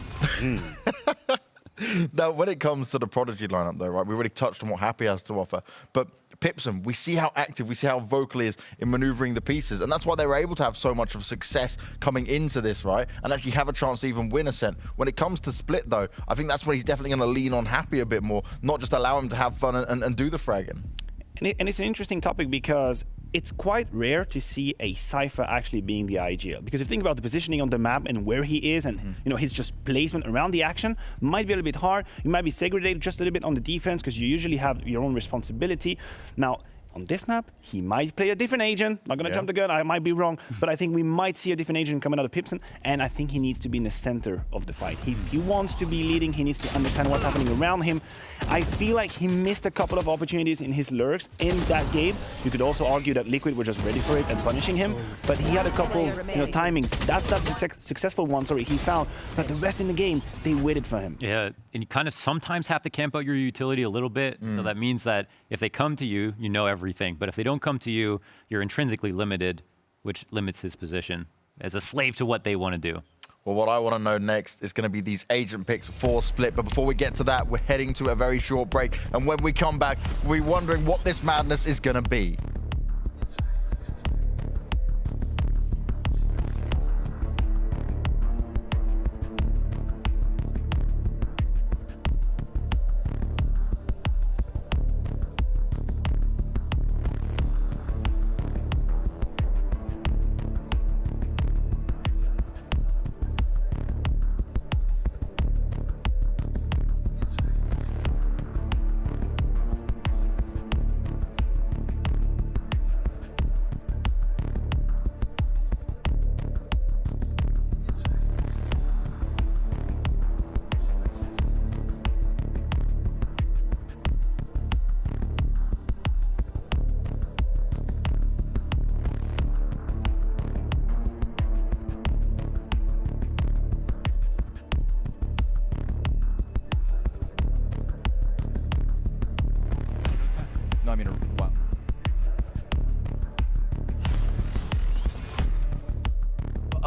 Now, when it comes to the Prodigy lineup, though, right, we already touched on what Happy has to offer, but Pipson, we see how active, we see how vocal he is in maneuvering the pieces, and that's why they were able to have so much of success coming into this, right, and actually have a chance to even win Ascent. When it comes to Split, though, I think that's where he's definitely going to lean on Happy a bit more, not just allow him to have fun and do the fragging. And it's an interesting topic because it's quite rare to see a Cypher actually being the IGL. Because if you think about the positioning on the map and where he is and you know his just placement around the action might be a little bit hard. You might be segregated just a little bit on the defense because you usually have your own responsibility. Now, on this map, he might play a different agent. Not going to jump the gun, I might be wrong, but I think we might see a different agent coming out of Pipson, and I think he needs to be in the center of the fight. If he wants to be leading, he needs to understand what's happening around him. I feel like he missed a couple of opportunities in his lurks in that game. You could also argue that Liquid were just ready for it and punishing him, but he had a couple of timings. That's that successful one, he found, but the rest in the game, they waited for him. Yeah, and you kind of sometimes have to camp out your utility a little bit, so that means that if they come to you, you know everything. But if they don't come to you, you're intrinsically limited, which limits his position as a slave to what they want to do. Well, what I want to know next is going to be these agent picks for Split. But before we get to that, we're heading to a very short break. And when we come back, we're wondering what this madness is going to be.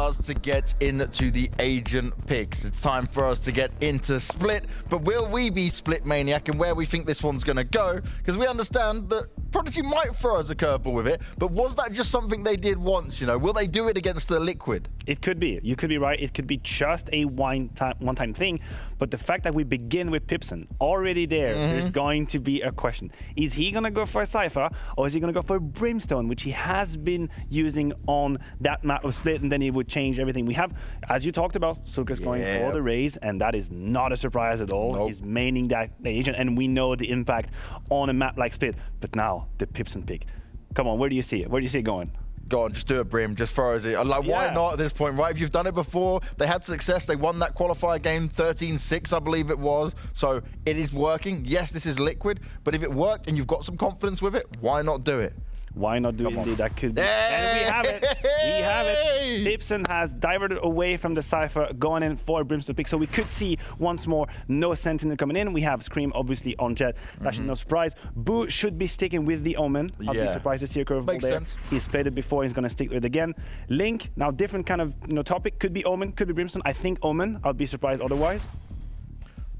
us to get into the agent picks. It's time for us to get into Split, but will we be Split Maniac and where we think this one's going to go? Because we understand that Prodigy might throw us a curveball with it, but was that just something they did once, you know? Will they do it against the Liquid? It could be. You could be right. It could be just a one-time thing. But the fact that we begin with Pipson already there's going to be a question. Is he going to go for a Cypher, or is he going to go for a Brimstone, which he has been using on that map of Split, and then he would change everything. We have, as you talked about, Suka's going for the Raze, and that is not a surprise at all. Nope. He's maining that agent, and we know the impact on a map like Split. But now, the Pipson pick. Come on, where do you see it? Where do you see it going? Go on, just do it, Brim. Just throw us it. Like, why not at this point, right? If you've done it before, they had success. They won that qualifier game 13-6, I believe it was. So it is working. Yes, this is Liquid, but if it worked and you've got some confidence with it, why not do it? Why not do it indeed? That could be. And we have it. We have it. Pipson has diverted away from the Cypher, going in for a Brimstone pick. So we could see once more no Sentinel coming in. We have Scream obviously on Jet. That should no surprise. Boo should be sticking with the Omen. I'll be surprised to see a curveball there. Sense. He's played it before. He's going to stick with it again. Link, now different kind of topic. Could be Omen, could be Brimstone. I think Omen. I'll be surprised otherwise.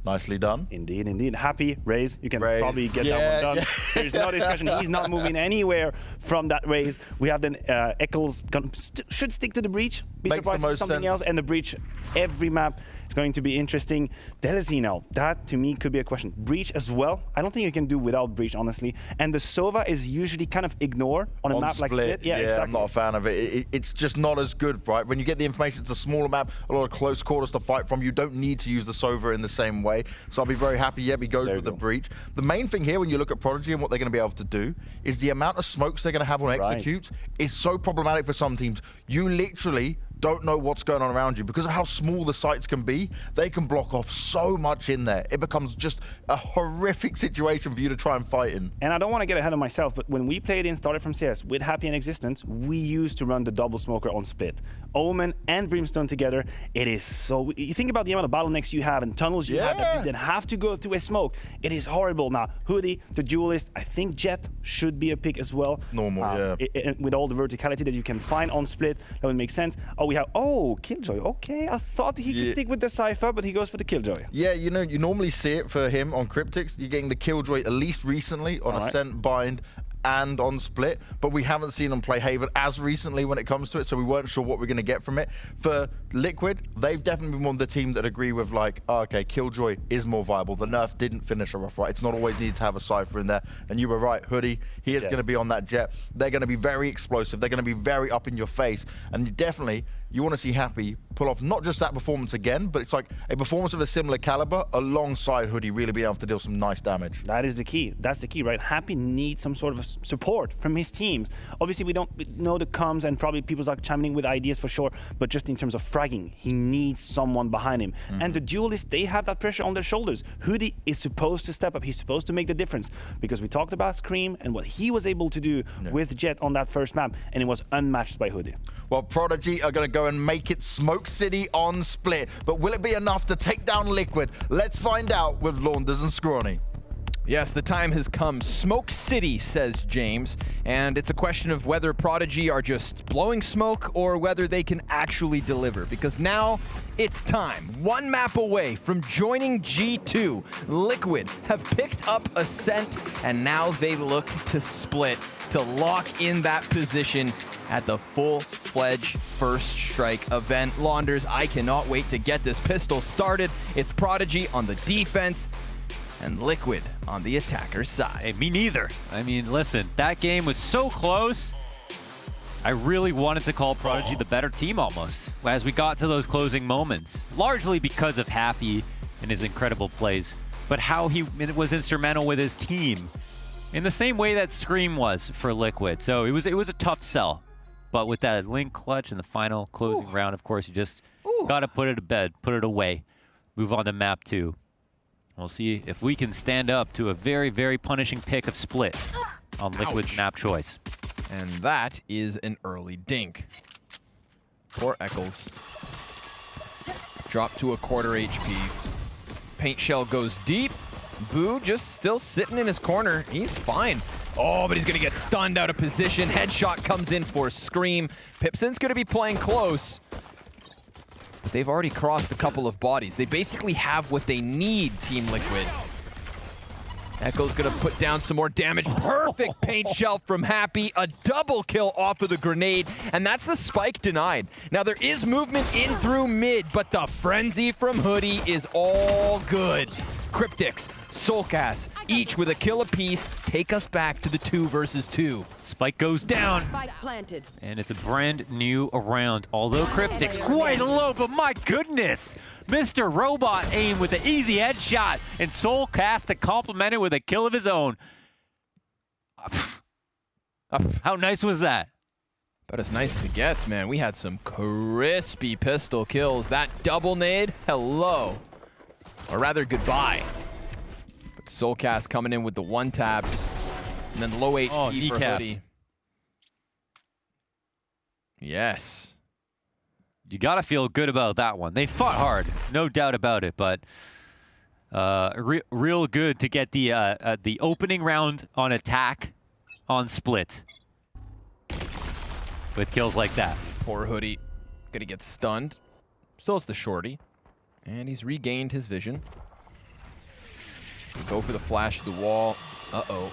Nicely done. Indeed, indeed. Happy, Raze. You can probably get that one done. There's no discussion. He's not moving anywhere from that Raze. We have then Eccles should stick to the Breach. Be surprised if something else. And the Breach, every map is going to be interesting. Delazino, that to me could be a question. Breach as well. I don't think you can do without Breach, honestly. And the Sova is usually kind of ignored on a map like Split. Yeah, exactly. I'm not a fan of it. It's just not as good, right? When you get the information, it's a smaller map, a lot of close quarters to fight from. You don't need to use the Sova in the same way. So I'll be very happy. He goes with the Breach. The main thing here, when you look at Prodigy and what they're going to be able to do, is the amount of smokes they're going to have on executes is so problematic for some teams. You literally don't know what's going on around you because of how small the sites can be. They can block off so much in there. It becomes just a horrific situation for you to try and fight in. And I don't want to get ahead of myself, but when we played in Started from CS with Happy and Existence, we used to run the double smoker on Split. Omen and Brimstone together, it is so... You think about the amount of bottlenecks you have and tunnels you have that you then have to go through a smoke. It is horrible. Now, Hoodie, the Duelist, I think Jet should be a pick as well. Normal, with all the verticality that you can find on Split, that would make sense. Oh, we have... Oh, Killjoy. Okay, I thought he could stick with the Cypher, but he goes for the Killjoy. Yeah, you know, you normally see it for him on Cryptics. You're getting the Killjoy at least recently on Ascent, Bind, and on Split, but we haven't seen him play Haven as recently when it comes to it, so we weren't sure what we're going to get from it. For Liquid, they've definitely been one of the team that agree with like, oh, okay, Killjoy is more viable. The nerf didn't finish her off right. It's not always needed to have a Cypher in there, and you were right, Hoodie, he is going to be on that Jet. They're going to be very explosive. They're going to be very up in your face, and definitely you want to see Happy pull off not just that performance again, but it's like a performance of a similar caliber alongside Hoodie really being able to deal some nice damage. That is the key. That's the key, right? Happy needs some sort of support from his teams. Obviously, we don't know the comms, and probably people are chiming in with ideas for sure, but just in terms of fragging, he needs someone behind him. And the Duelists, they have that pressure on their shoulders. Hoodie is supposed to step up. He's supposed to make the difference, because we talked about Scream and what he was able to do with Jet on that first map, and it was unmatched by Hoodie. Well, Prodigy are going to go and make it Smoke City on Split, but will it be enough to take down Liquid? Let's find out with Launders and Scrawny. Yes, the time has come. Smoke City, says James, and it's a question of whether Prodigy are just blowing smoke or whether they can actually deliver, because now it's time. One map away from joining G2, Liquid have picked up Ascent, and now they look to Split to lock in that position at the full-fledged First Strike event. Launders, I cannot wait to get this pistol started. It's Prodigy on the defense and Liquid on the attacker side. Hey, me neither. I mean, listen, that game was so close. I really wanted to call Prodigy the better team almost as we got to those closing moments, largely because of Happy and his incredible plays, but how he was instrumental with his team in the same way that Scream was for Liquid. So it was a tough sell. But with that Link clutch in the final closing round, of course, you just got to put it to bed, put it away, move on to map 2. We'll see if we can stand up to a very, very punishing pick of Split on Liquid's map choice. And that is an early dink for Eccles. Drop to a quarter HP. Paint shell goes deep. Boo just still sitting in his corner. He's fine. Oh, but he's going to get stunned out of position. Headshot comes in for Scream. Pipson's going to be playing close. But they've already crossed a couple of bodies. They basically have what they need, Team Liquid. Echo's gonna put down some more damage. Perfect paint shelf from Happy. A double kill off of the grenade, and that's the spike denied. Now there is movement in through mid, but the frenzy from Hoodie is all good. Cryptix, Soulcast, each with a kill apiece, take us back to the 2 versus 2. Spike goes down. Spike planted. And it's a brand new round. Although Cryptix quite low, but my goodness! Mr. Robot aim with an easy headshot, and Soulcast to complement it with a kill of his own. How nice was that? About as nice as it gets, man. We had some crispy pistol kills. That double nade, hello. Or rather, goodbye. But Soulcast coming in with the 1-taps. And then low HP for Hoodie. Yes. You got to feel good about that one. They fought hard, no doubt about it, but real good to get the opening round on attack on split with kills like that. Poor Hoodie. Gonna get stunned. So it's the shorty. And he's regained his vision. Go for the flash of the wall. Uh-oh.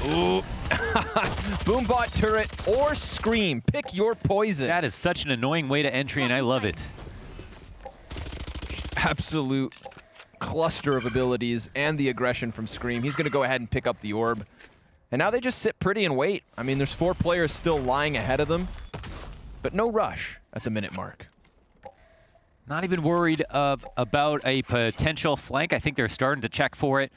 Ooh. Boombot turret or Scream. Pick your poison. That is such an annoying way to entry, and I love it. Absolute cluster of abilities and the aggression from Scream. He's going to go ahead and pick up the orb. And now they just sit pretty and wait. I mean, there's 4 players still lying ahead of them, but no rush at the minute mark. Not even worried about a potential flank. I think they're starting to check for it.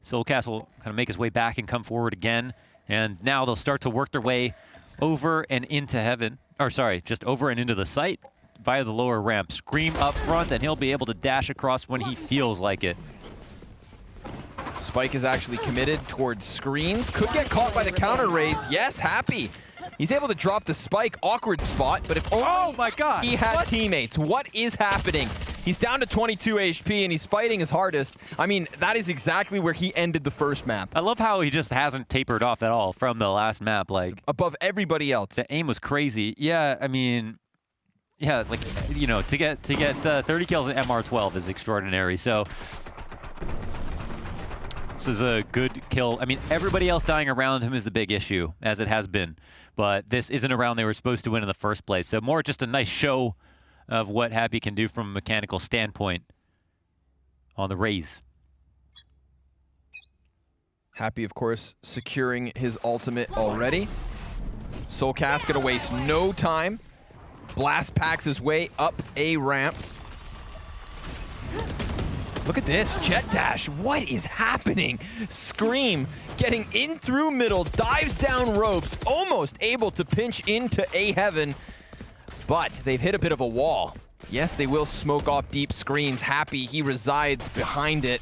Soulcast will kind of make his way back and come forward again. And now they'll start to work their way over and into heaven. Or sorry, just over and into the site via the lower ramp. Scream up front, and he'll be able to dash across when he feels like it. Spike is actually committed towards screens. Could get caught by the counter raise. Yes, Happy. He's able to drop the spike. Awkward spot, but if only my God, he had teammates. What is happening? He's down to 22 HP, and he's fighting his hardest. I mean, that is exactly where he ended the first map. I love how he just hasn't tapered off at all from the last map. Like above everybody else. The aim was crazy. Yeah, I mean, yeah, like, you know, to get 30 kills in MR12 is extraordinary. So this is a good kill. I mean, everybody else dying around him is the big issue, as it has been. But this isn't a round they were supposed to win in the first place. So more just a nice show of what Happy can do from a mechanical standpoint on the raise. Happy, of course, securing his ultimate already. Soulcast gonna waste no time. Blast packs his way up A ramps. Look at this, jet dash. What is happening? Scream getting in through middle, dives down ropes, almost able to pinch into A heaven, but they've hit a bit of a wall. Yes, they will smoke off deep screens. Happy, he resides behind it.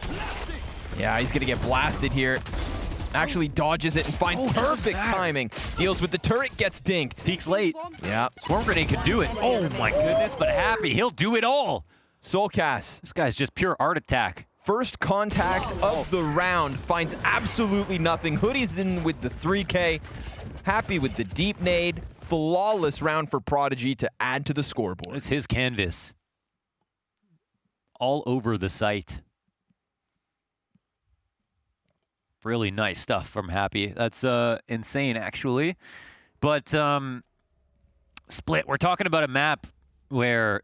Yeah, he's gonna get blasted here. Actually dodges it and finds perfect timing. Deals with the turret, gets dinked. Peeks late. Yeah. Swarm Grenade could do it. Oh my goodness, but Happy, he'll do it all. Soulcast. This guy's just pure art attack. First contact of the round, finds absolutely nothing. Hoodie's in with the 3K. Happy with the deep nade. Flawless round for Prodigy to add to the scoreboard. It's his canvas. All over the site. Really nice stuff from Happy. That's insane, actually. But Split, we're talking about a map where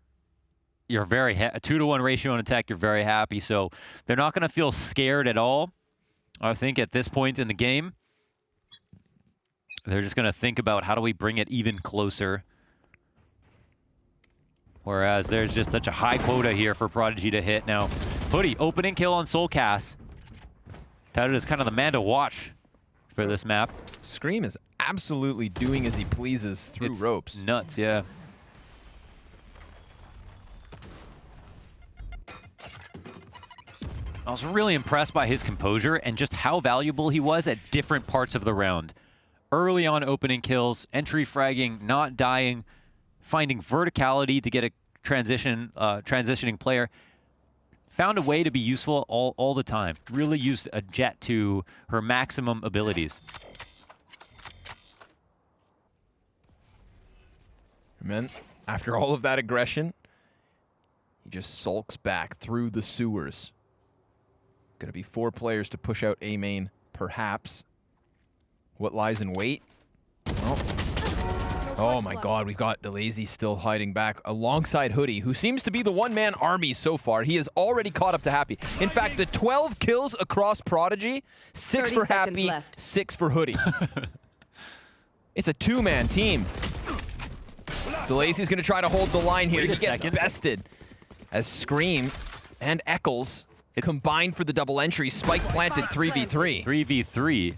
you're very a 2-to-1 ratio on attack. You're very happy, so they're not going to feel scared at all. I think at this point in the game, they're just going to think about how do we bring it even closer. Whereas there's just such a high quota here for Prodigy to hit. Now, Hoodie, opening kill on Soulcast. Touted as kind of the man to watch for this map. Scream is absolutely doing as he pleases through ropes. Nuts, yeah. I was really impressed by his composure and just how valuable he was at different parts of the round. Early on opening kills, entry fragging, not dying, finding verticality to get a transitioning player. Found a way to be useful all the time. Really used a Jet to her maximum abilities. And then, after all of that aggression, He just sulks back through the sewers. Gonna be 4 players to push out A main, perhaps. What lies in wait? Well, oh my god, we've got DeLazy still hiding back alongside Hoodie, who seems to be the one-man army so far. He is already caught up to Happy. In fact, the 12 kills across Prodigy, 6 for Happy, 6 for Hoodie. It's a 2-man team. DeLazy's gonna try to hold the line here. He gets bested as Scream and Eccles combined for the double entry. Spike planted 3v3. 3v3.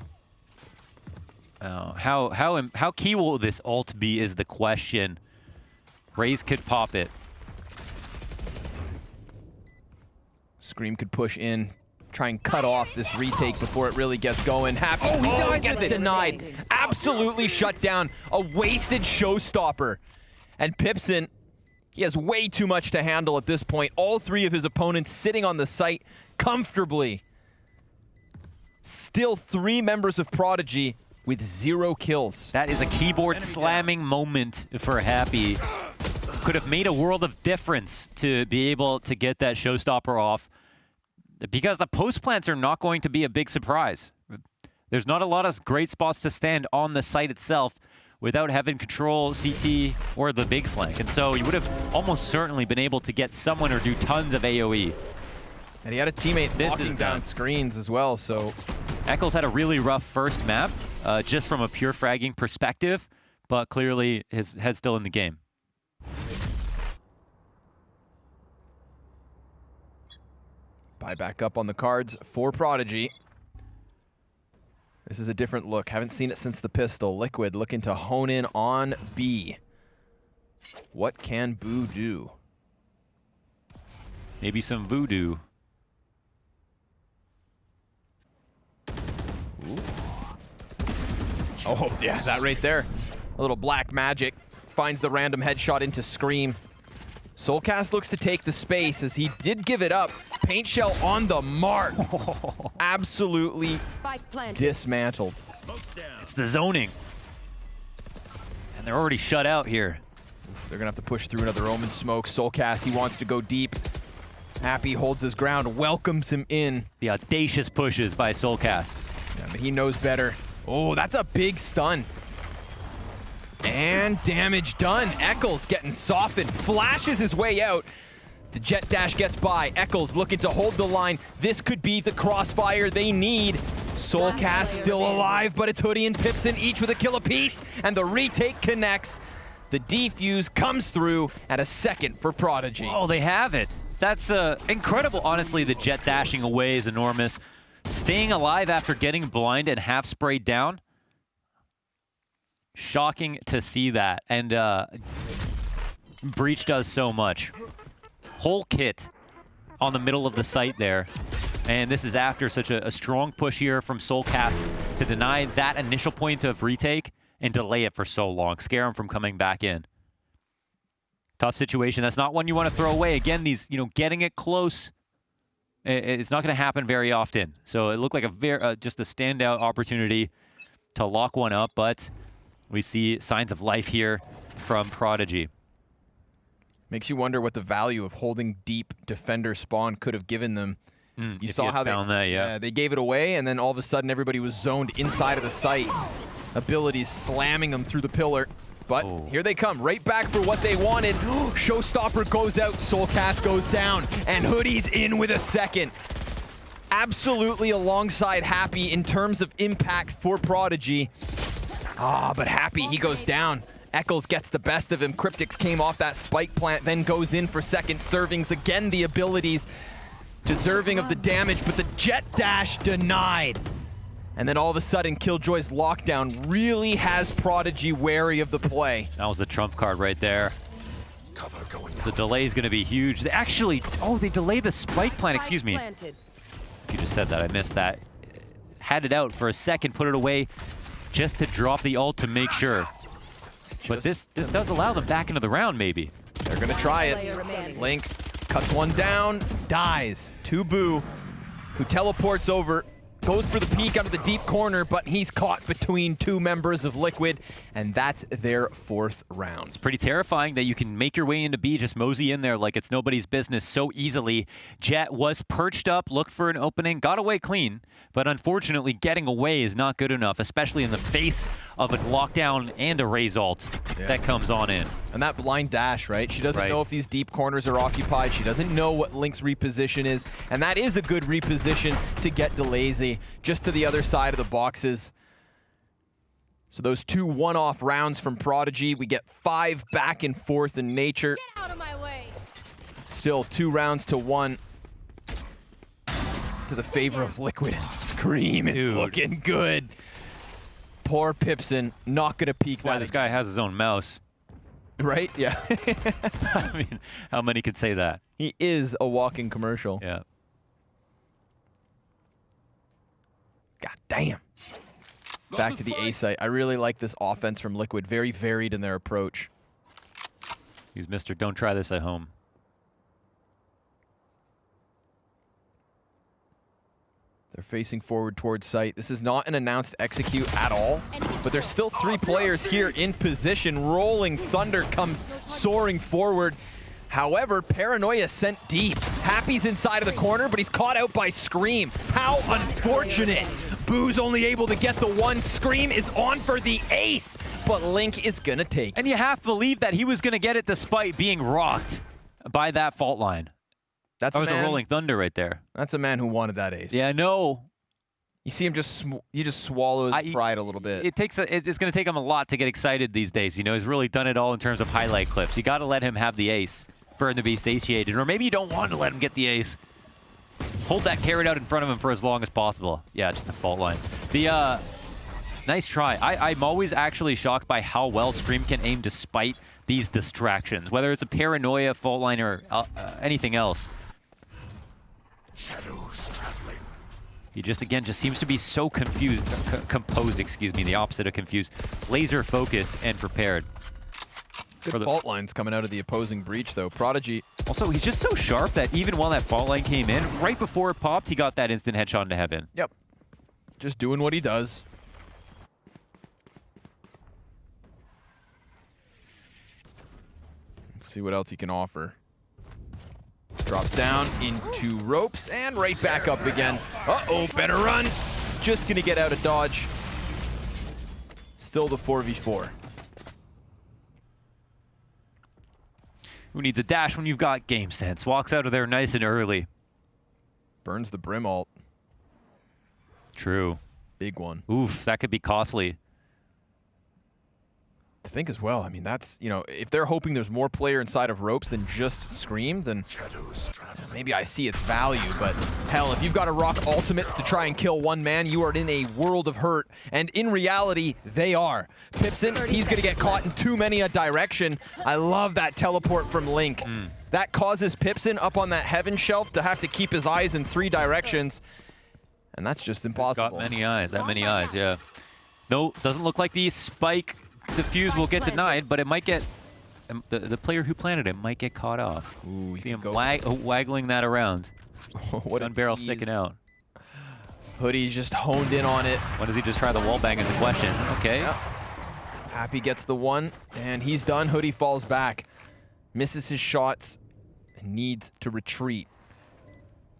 How key will this ult be is the question. Raze could pop it. Scream could push in, try and cut off this retake before it really gets going. Happy, he gets denied. Absolutely shut down. A wasted showstopper. And Pipson, he has way too much to handle at this point. All 3 of his opponents sitting on the site comfortably. Still 3 members of Prodigy with 0 kills. That is a keyboard slamming moment for Happy. Could have made a world of difference to be able to get that showstopper off, because the post plants are not going to be a big surprise. There's not a lot of great spots to stand on the site itself without having control CT or the big flank. And so you would have almost certainly been able to get someone or do tons of AoE. And he had a teammate knocking down screens as well, so... Eccles had a really rough first map, just from a pure fragging perspective, but clearly his head's still in the game. Buy back up on the cards for Prodigy. This is a different look. Haven't seen it since the pistol. Liquid looking to hone in on B. What can Boo do? Maybe some voodoo. Ooh. Oh, yeah, that right there. A little black magic. Finds the random headshot into Scream. Soulcast looks to take the space as he did give it up. Paint shell on the mark. Absolutely dismantled. It's the zoning. And they're already shut out here. Oof, they're gonna have to push through another Omen smoke. Soulcast, he wants to go deep. Happy holds his ground, welcomes him in. The audacious pushes by Soulcast. Yeah, but he knows better. Oh, that's a big stun. And damage done. Eccles getting softened, flashes his way out. The jet dash gets by. Eccles looking to hold the line. This could be the crossfire they need. Soulcast still alive, but it's Hoodie and Pipson each with a kill apiece, and the retake connects. The defuse comes through at a second for Prodigy. Oh, they have it. That's incredible. Honestly, the jet dashing away is enormous. Staying alive after getting blind and half sprayed down. Shocking to see that. And Breach does so much. Whole kit on the middle of the site there. And this is after such a strong push here from Soulcast to deny that initial point of retake and delay it for so long. Scare him from coming back in. Tough situation. That's not one you want to throw away. Again, these, getting it close, it's not going to happen very often. So it looked like just a standout opportunity to lock one up, but we see signs of life here from Prodigy. Makes you wonder what the value of holding deep defender spawn could have given them. You saw how they gave it away, and then all of a sudden everybody was zoned inside of the site. Abilities slamming them through the pillar. But here they come, right back for what they wanted. Showstopper goes out, Soulcast goes down, and Hoodie's in with a second. Absolutely alongside Happy in terms of impact for Prodigy. But Happy, he goes down. Eccles gets the best of him. Cryptix came off that spike plant, then goes in for second servings. Again, the abilities deserving of the damage, but the jet dash denied. And then all of a sudden, Killjoy's lockdown really has Prodigy wary of the play. That was the trump card right there. Cover going The delay is going to be huge. They actually, they delayed the spike plant, excuse me. You just said that, I missed that. Had it out for a second, put it away just to drop the ult to make sure. But this does allow them back into the round, maybe. They're going to try it. Link cuts one down, dies to Boo, who teleports over goes for the peek out of the deep corner, but he's caught between two members of Liquid, and that's their 4th round. It's pretty terrifying that you can make your way into B, just mosey in there like it's nobody's business so easily. Jet was perched up, looked for an opening, got away clean, but unfortunately getting away is not good enough, especially in the face of a lockdown and a raise ult that comes on in. And that blind dash, right? She doesn't know if these deep corners are occupied. She doesn't know what Link's reposition is, and that is a good reposition to get DeLazy just to the other side of the boxes. So those 2 one-off rounds from Prodigy, we get 5 back and forth in nature. Get out of my way. Still 2 rounds to 1 to the favor of Liquid, and Scream is looking good. Poor Pipson, not gonna peek that. Why this guy has his own mouse. Right? Yeah. I mean, how many could say that? He is a walking commercial. Yeah. God damn. Back to the A site. I really like this offense from Liquid. Very varied in their approach. He's Mr. Don't try this at home. They're facing forward towards site. This is not an announced execute at all, but there's still 3 players here in position. Rolling Thunder comes soaring forward. However, Paranoia sent deep. Happy's inside of the corner, but he's caught out by Scream. How unfortunate. Boo's only able to get the 1. Scream is on for the ace, but Link is gonna take it. And you half believed that he was gonna get it despite being rocked by that fault line. That was a Rolling Thunder right there. That's a man who wanted that ace. Yeah, I know. You see him just swallow his pride a little bit. It's going to take him a lot to get excited these days. You know, he's really done it all in terms of highlight clips. You got to let him have the ace for him to be satiated, or maybe you don't want to let him get the ace. Hold that carrot out in front of him for as long as possible. Yeah, just the fault line. The nice try. I'm always actually shocked by how well Scream can aim despite these distractions, whether it's a Paranoia fault line or anything else. Shadows traveling. He just seems to be so confused, composed, excuse me, the opposite of confused, laser focused and prepared. Good fault lines coming out of the opposing breach though. Prodigy. Also, he's just so sharp that even while that fault line came in, right before it popped, he got that instant headshot into heaven. Yep. Just doing what he does. Let's see what else he can offer. Drops down into ropes and right back up again. Uh-oh, better run. Just gonna get out of dodge. Still the 4v4. Who needs a dash when you've got game sense? Walks out of there nice and early. Burns the Brim ult. True. Big one. Oof, that could be costly. To think as well, I mean, that's, you know, if they're hoping there's more player inside of ropes than just Scream, then maybe I see its value. But hell, if you've got to rock ultimates to try and kill one man, you are in a world of hurt. And in reality, they are. Pipson, he's going to get caught in too many a direction. I love that teleport from Link. That causes Pipson up on that heaven shelf to have to keep his eyes in 3 directions. And that's just impossible. Got many eyes, that many eyes, yeah. No, doesn't look like the spike defuse will get denied, but it might get, the player who planted it might get caught off. Ooh, see him waggling that around. What gun barrel sticking out. Hoodie's just honed in on it. When does he just try the wall bang is the question. Okay. Yep. Happy gets the 1, and he's done. Hoodie falls back. Misses his shots and needs to retreat.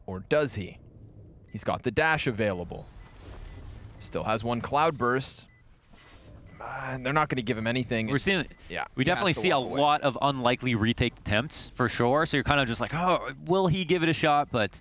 Or does he? He's got the dash available. Still has 1 cloud burst. They're not going to give him anything. We're seeing, we definitely see a lot of unlikely retake attempts for sure. So you're kind of just like, oh, will he give it a shot? But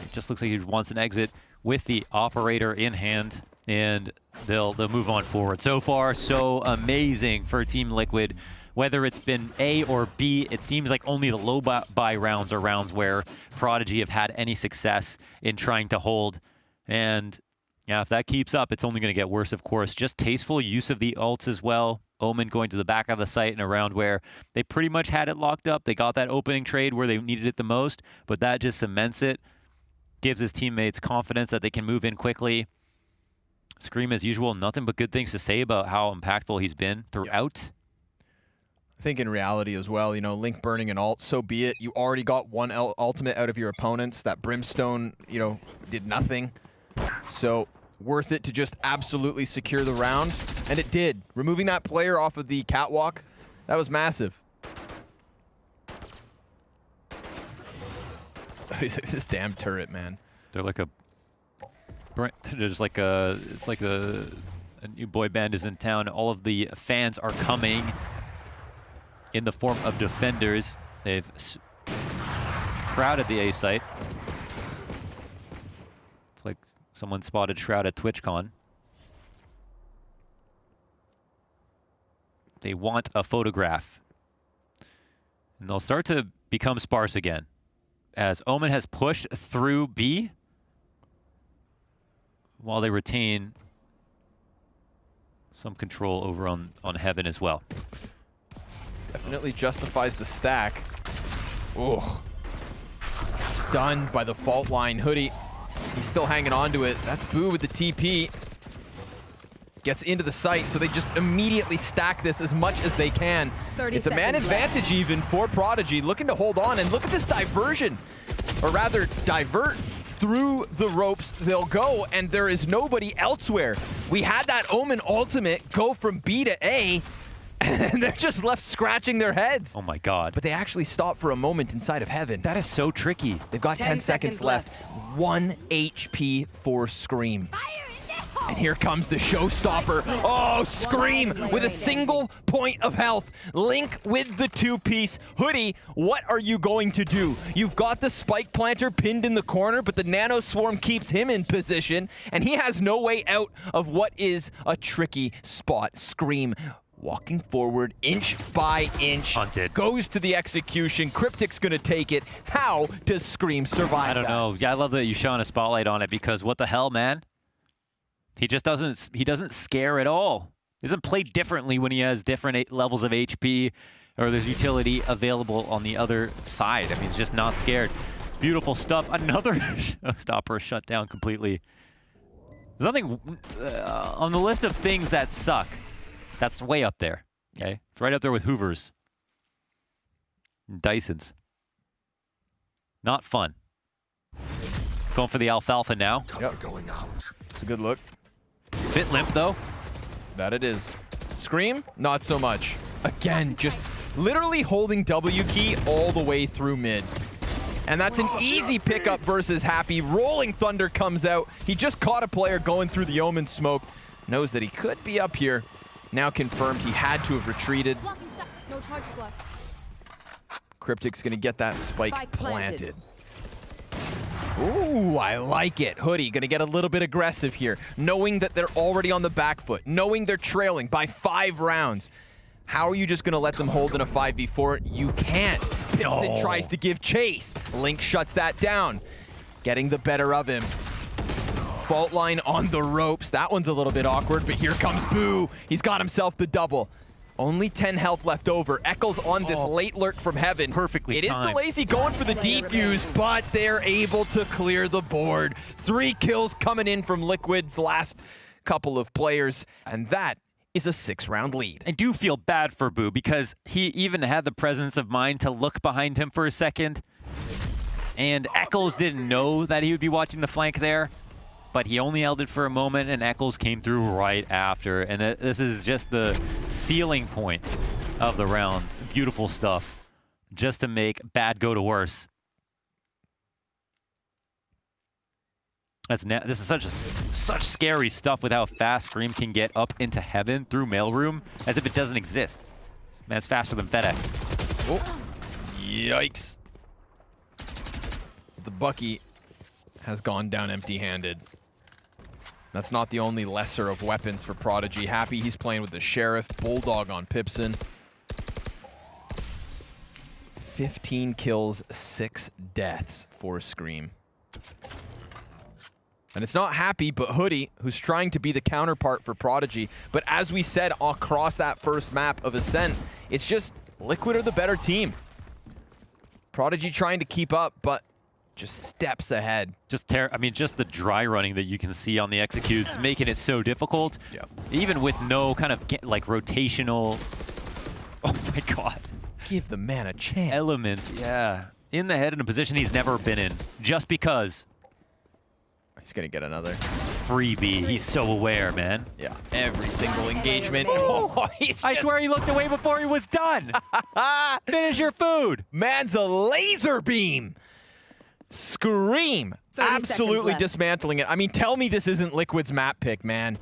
it just looks like he wants an exit with the operator in hand, and they'll move on forward. So far, so amazing for Team Liquid. Whether it's been A or B, it seems like only the low buy rounds are rounds where Prodigy have had any success in trying to hold. And yeah, if that keeps up, it's only going to get worse, of course. Just tasteful use of the ults as well. Omen going to the back of the site in a round where they pretty much had it locked up. They got that opening trade where they needed it the most, but that just cements it. Gives his teammates confidence that they can move in quickly. Scream, as usual, nothing but good things to say about how impactful he's been throughout. I think in reality as well, you know, Link burning an ult, so be it. You already got 1 ultimate out of your opponents. That Brimstone, you know, did nothing. So worth it to just absolutely secure the round. And it did. Removing that player off of the catwalk, that was massive. He's like, this damn turret, man. They're like a... There's like a... It's like a new boy band is in town. All of the fans are coming in the form of defenders. They've crowded the A site. It's like someone spotted Shroud at TwitchCon. They want a photograph. And they'll start to become sparse again, as Omen has pushed through B while they retain some control over on Heaven as well. Definitely justifies the stack. Oh, stunned by the fault line. Hoodie, he's still hanging on to it. That's Boo with the TP. Gets into the site, so they just immediately stack this as much as they can. It's a man advantage even for Prodigy, looking to hold on, and look at this diversion, or rather divert through the ropes. They'll go, and there is nobody elsewhere. We had that Omen ultimate go from B to A, and they're just left scratching their heads. Oh my god. But they actually stop for a moment inside of Heaven. That is so tricky. They've got 10 seconds left. 1 HP for Scream. And here comes the showstopper. Oh, Scream with a single point of health. Link with the two-piece. Hoodie, what are you going to do? You've got the spike planter pinned in the corner, but the nano swarm keeps him in position, and he has no way out of what is a tricky spot. Scream walking forward inch by inch. Hunted. Goes to the execution. Cryptic's gonna take it. How does Scream survive I don't know. Yeah, I love that you shone a spotlight on it, because what the hell, man? He just doesn't scare at all. He doesn't play differently when he has different levels of HP or there's utility available on the other side. I mean, he's just not scared. Beautiful stuff. Another stopper shut down completely. There's nothing on the list of things that suck. That's way up there. Okay, it's right up there with Hoovers, Dysons. Not fun. Going for the alfalfa now. Cover going out. It's a good look. Bit limp though. That it is. Scream, not so much. Again, just literally holding W key all the way through mid. And that's an easy pickup versus Happy. Rolling Thunder comes out. He just caught a player going through the Omen smoke. Knows that he could be up here. Now confirmed he had to have retreated. No charges left. Cryptic's gonna get that spike planted. Ooh, I like it. Hoodie gonna get a little bit aggressive here, knowing that they're already on the back foot, knowing they're trailing by 5 rounds. How are you just gonna let them hold in a 5v4? You can't. Pilsen tries to give chase. Link shuts that down, getting the better of him. Fault line on the ropes. That one's a little bit awkward, but here comes Boo. He's got himself the double. Only 10 health left over. Eccles on this late lurk from Heaven. Perfectly It is timed. the Lazy going for the defuse, but they're able to clear the board. 3 kills coming in from Liquid's last couple of players, and that is a 6-round lead. I do feel bad for Boo, because he even had the presence of mind to look behind him for a second. And Eccles didn't know that he would be watching the flank there, but he only held it for a moment, and Eccles came through right after. And this is just the ceiling point of the round. Beautiful stuff, just to make bad go to worse. This is such scary stuff with how fast Scream can get up into Heaven through Mailroom, as if it doesn't exist. This man's faster than FedEx. Oh, yikes. The Bucky has gone down empty-handed. That's not the only lesser of weapons for Prodigy. Happy he's playing with the Sheriff. Bulldog on Pipson. 15 kills, 6 deaths for Scream. And it's not Happy, but Hoodie, who's trying to be the counterpart for Prodigy. But as we said across that first map of Ascent, it's just Liquid are the better team. Prodigy trying to keep up, but just steps ahead. Just the dry running that you can see on the executes, making it so difficult. Yep. Even with no kind of like rotational, oh my god, give the man a chance. Element, yeah. In the head in a position he's never been in, just because. He's gonna get another. free B. He's so aware, man. Yeah, every single engagement. Oh, I swear he looked away before he was done. Finish your food. Man's a laser beam. Scream. Absolutely dismantling it. I mean, tell me this isn't Liquid's map pick, man.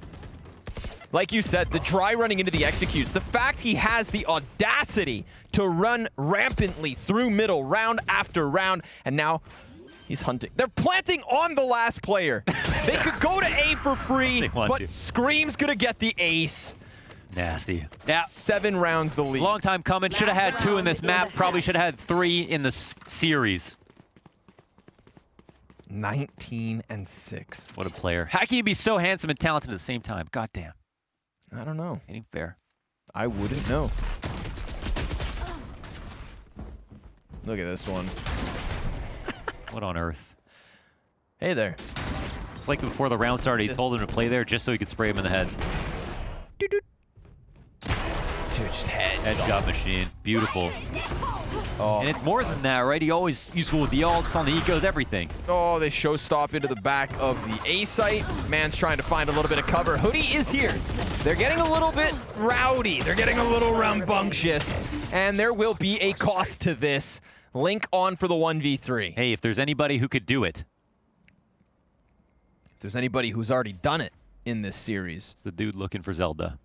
Like you said, the dry running into the executes. The fact he has the audacity to run rampantly through middle round after round, and now he's hunting. They're planting on the last player. They could go to A for free, but Scream's gonna get the ace. Nasty. Yeah. 7 rounds the lead. Long time coming. Should have had 2 in this map. Probably should have had 3 in the series. 19-6. What a player. How can you be so handsome and talented at the same time? God damn. I don't know. Ain't fair. I wouldn't know. Look at this one. What on earth? Hey there. It's like before the round started, he told him to play there just so he could spray him in the head. Dude, just Headshot machine. Beautiful. Oh. And it's more than that, right? He always useful with the ults on the ecos, everything. Oh, they showstop into the back of the A site. Man's trying to find a little bit of cover. Hoodie is here. They're getting a little bit rowdy. They're getting a little rambunctious. And there will be a cost to this. Link on for the 1v3. Hey, if there's anybody who could do it. If there's anybody who's already done it in this series. It's the dude looking for Zelda.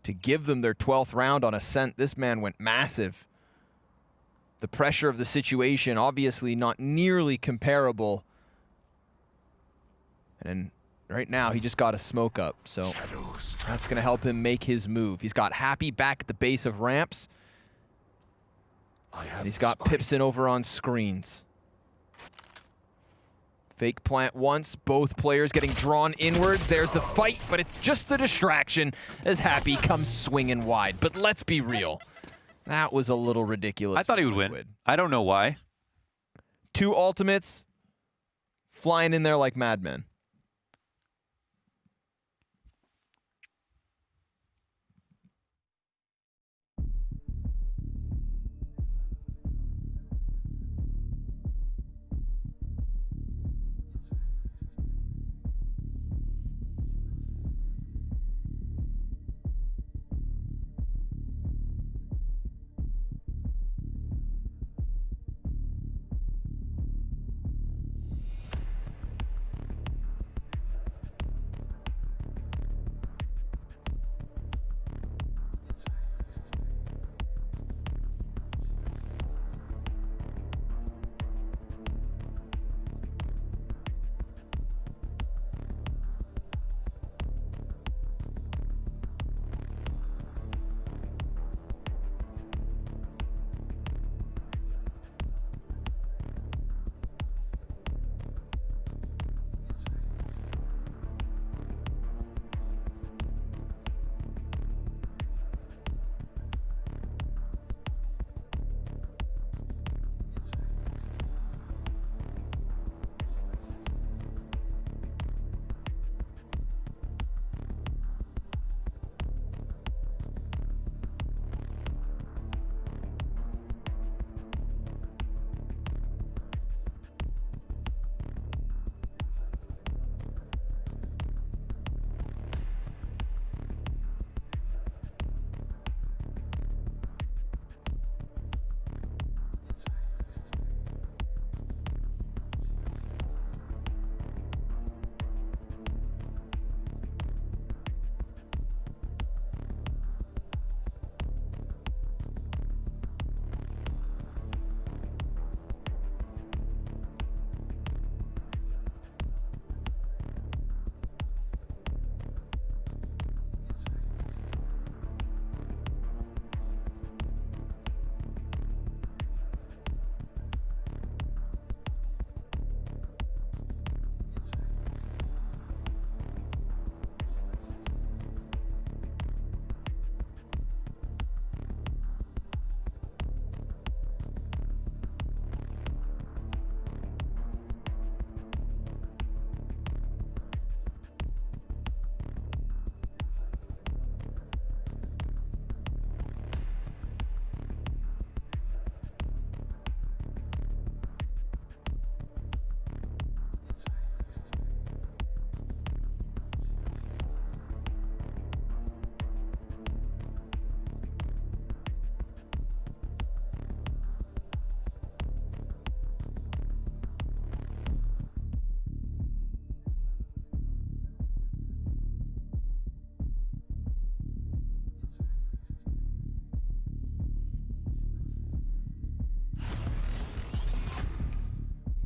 To give them their 12th round on Ascent, this man went massive. The pressure of the situation, obviously not nearly comparable. And right now, he just got a smoke up, so that's going to help him make his move. He's got Happy back at the base of ramps. And he's got Pipson over on screens. Fake plant once, both players getting drawn inwards. There's the fight, but it's just the distraction as Happy comes swinging wide. But let's be real. That was a little ridiculous. I thought he would win. I don't know why. 2 ultimates flying in there like madmen.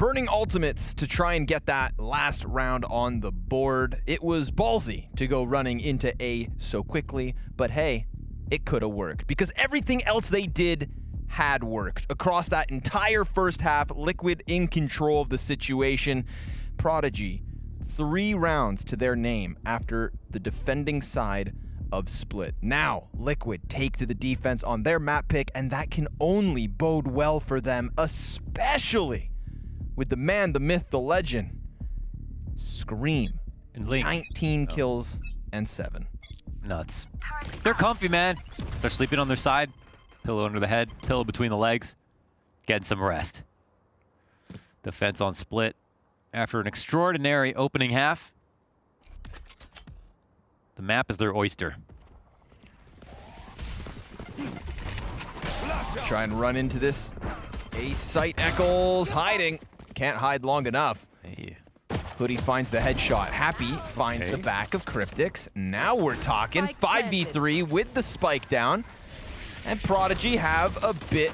burning ultimates to try and get that last round on the board. It was ballsy to go running into A so quickly, but hey, it could have worked because everything else they did had worked. Across that entire first half, Liquid in control of the situation. Prodigy, 3 rounds to their name after the defending side of Split. Now, Liquid take to the defense on their map pick, and that can only bode well for them, especially with the man, the myth, the legend, Scream. And Link. 19 kills and 7. Nuts. They're comfy, man. They're sleeping on their side. Pillow under the head, pillow between the legs. Getting some rest. Defense on Split after an extraordinary opening half. The map is their oyster. Try and run into this. A site Eccles hiding. Can't hide long enough. Hey. Hoodie finds the headshot. Happy finds the back of Cryptix. Now we're talking 5v3 with the spike down. And Prodigy have a bit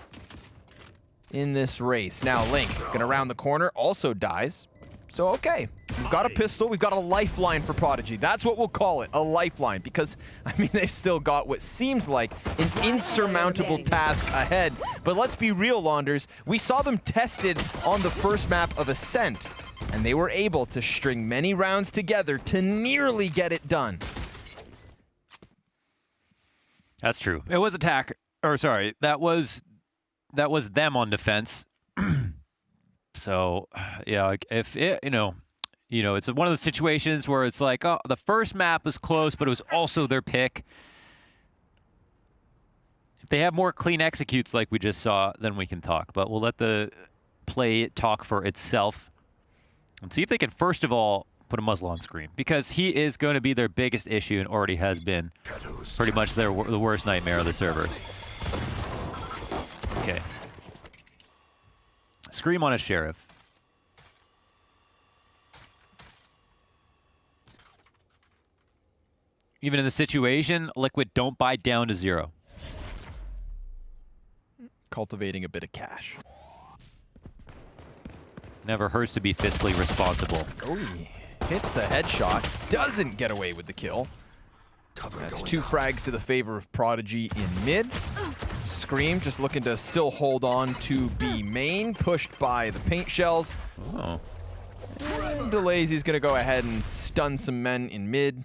in this race. Now Link, gonna round the corner, also dies. So okay, we've got a pistol, we've got a lifeline for Prodigy. That's what we'll call it, a lifeline. Because, I mean, they've still got what seems like an insurmountable task ahead. But let's be real, Launders. We saw them tested on the first map of Ascent. And they were able to string many rounds together to nearly get it done. That's true. It was attack, or sorry, that was them on defense. So, yeah, like if it, you know, it's one of those situations where it's like, oh, the first map was close, but it was also their pick. If they have more clean executes like we just saw, then we can talk. But we'll let the play talk for itself and see if they can, first of all, put a muzzle on Scream, because he is going to be their biggest issue and already has been pretty much the worst nightmare of the server. Okay. Scream on a Sheriff. Even in the situation, Liquid don't buy down to 0. Cultivating a bit of cash. Never hurts to be fiscally responsible. Oh, he hits the headshot. Doesn't get away with the kill. That's 2 frags to the favor of Prodigy in mid. Scream just looking to still hold on to B main, pushed by the paint shells. Oh. And delays, he's gonna go ahead and stun some men in mid.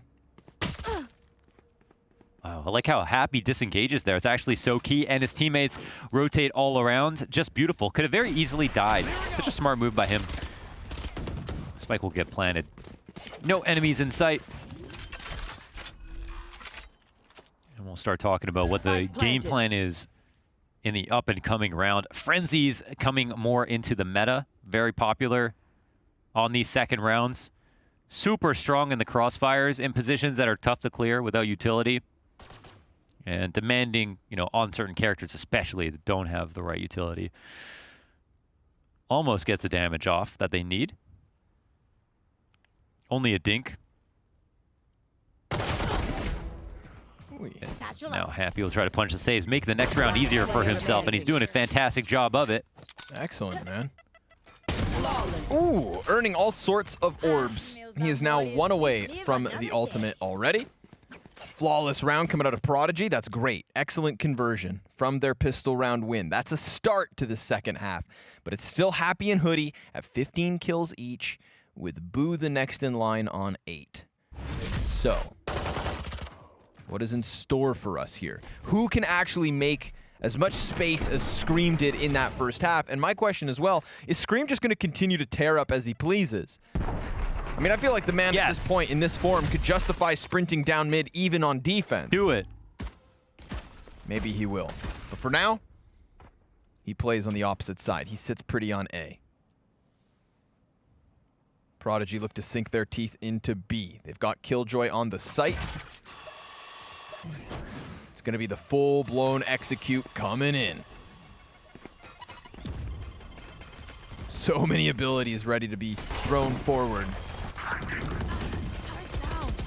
Wow, I like how Happy disengages there. It's actually so key, and his teammates rotate all around. Just beautiful. Could have very easily died. Such a smart move by him. Spike will get planted. No enemies in sight. And we'll start talking about what the game plan is in the up-and-coming round. Frenzy's coming more into the meta. Very popular on these second rounds. Super strong in the crossfires in positions that are tough to clear without utility. And demanding, on certain characters especially that don't have the right utility. Almost gets the damage off that they need. Only a dink. Now Happy will try to punch the saves, make the next round easier for himself, and he's doing a fantastic job of it. Excellent, man. Ooh, earning all sorts of orbs. He is now 1 away from the ultimate already. Flawless round coming out of Prodigy. That's great. Excellent conversion from their pistol round win. That's a start to the second half. But it's still Happy and Hoodie at 15 kills each, with Boo the next in line on 8. So, what is in store for us here? Who can actually make as much space as Scream did in that first half? And my question as well, is Scream just going to continue to tear up as he pleases? I mean, I feel like the man at this point in this form could justify sprinting down mid even on defense. Do it. Maybe he will. But for now, he plays on the opposite side. He sits pretty on A. Prodigy look to sink their teeth into B. They've got Killjoy on the site. It's going to be the full-blown execute coming in. So many abilities ready to be thrown forward.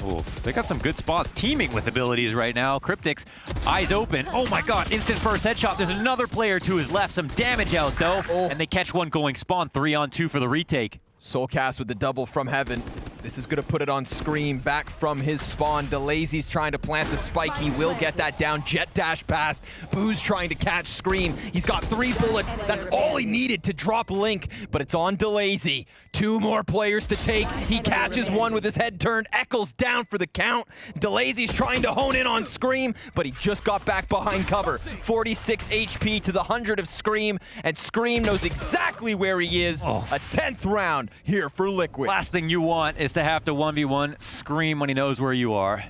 Ooh, they got some good spots teaming with abilities right now. Cryptix Eyes open. Oh my god, instant first headshot. There's another player to his left. Some damage out though. And they catch one going spawn. 3-on-2 for the retake. Soulcast with the double from Heaven. This is going to put it on Scream back from his spawn. DeLazy's trying to plant the spike. He will get that down. Jet dash pass. Boo's trying to catch Scream. He's got 3 bullets. That's all he needed to drop Link, but it's on DeLazy. 2 more players to take. He catches one with his head turned. Eccles down for the count. DeLazy's trying to hone in on Scream, but he just got back behind cover. 46 HP to the 100 of Scream, and Scream knows exactly where he is. A 10th round here for Liquid. Last thing you want is to have to 1v1 Scream when he knows where you are.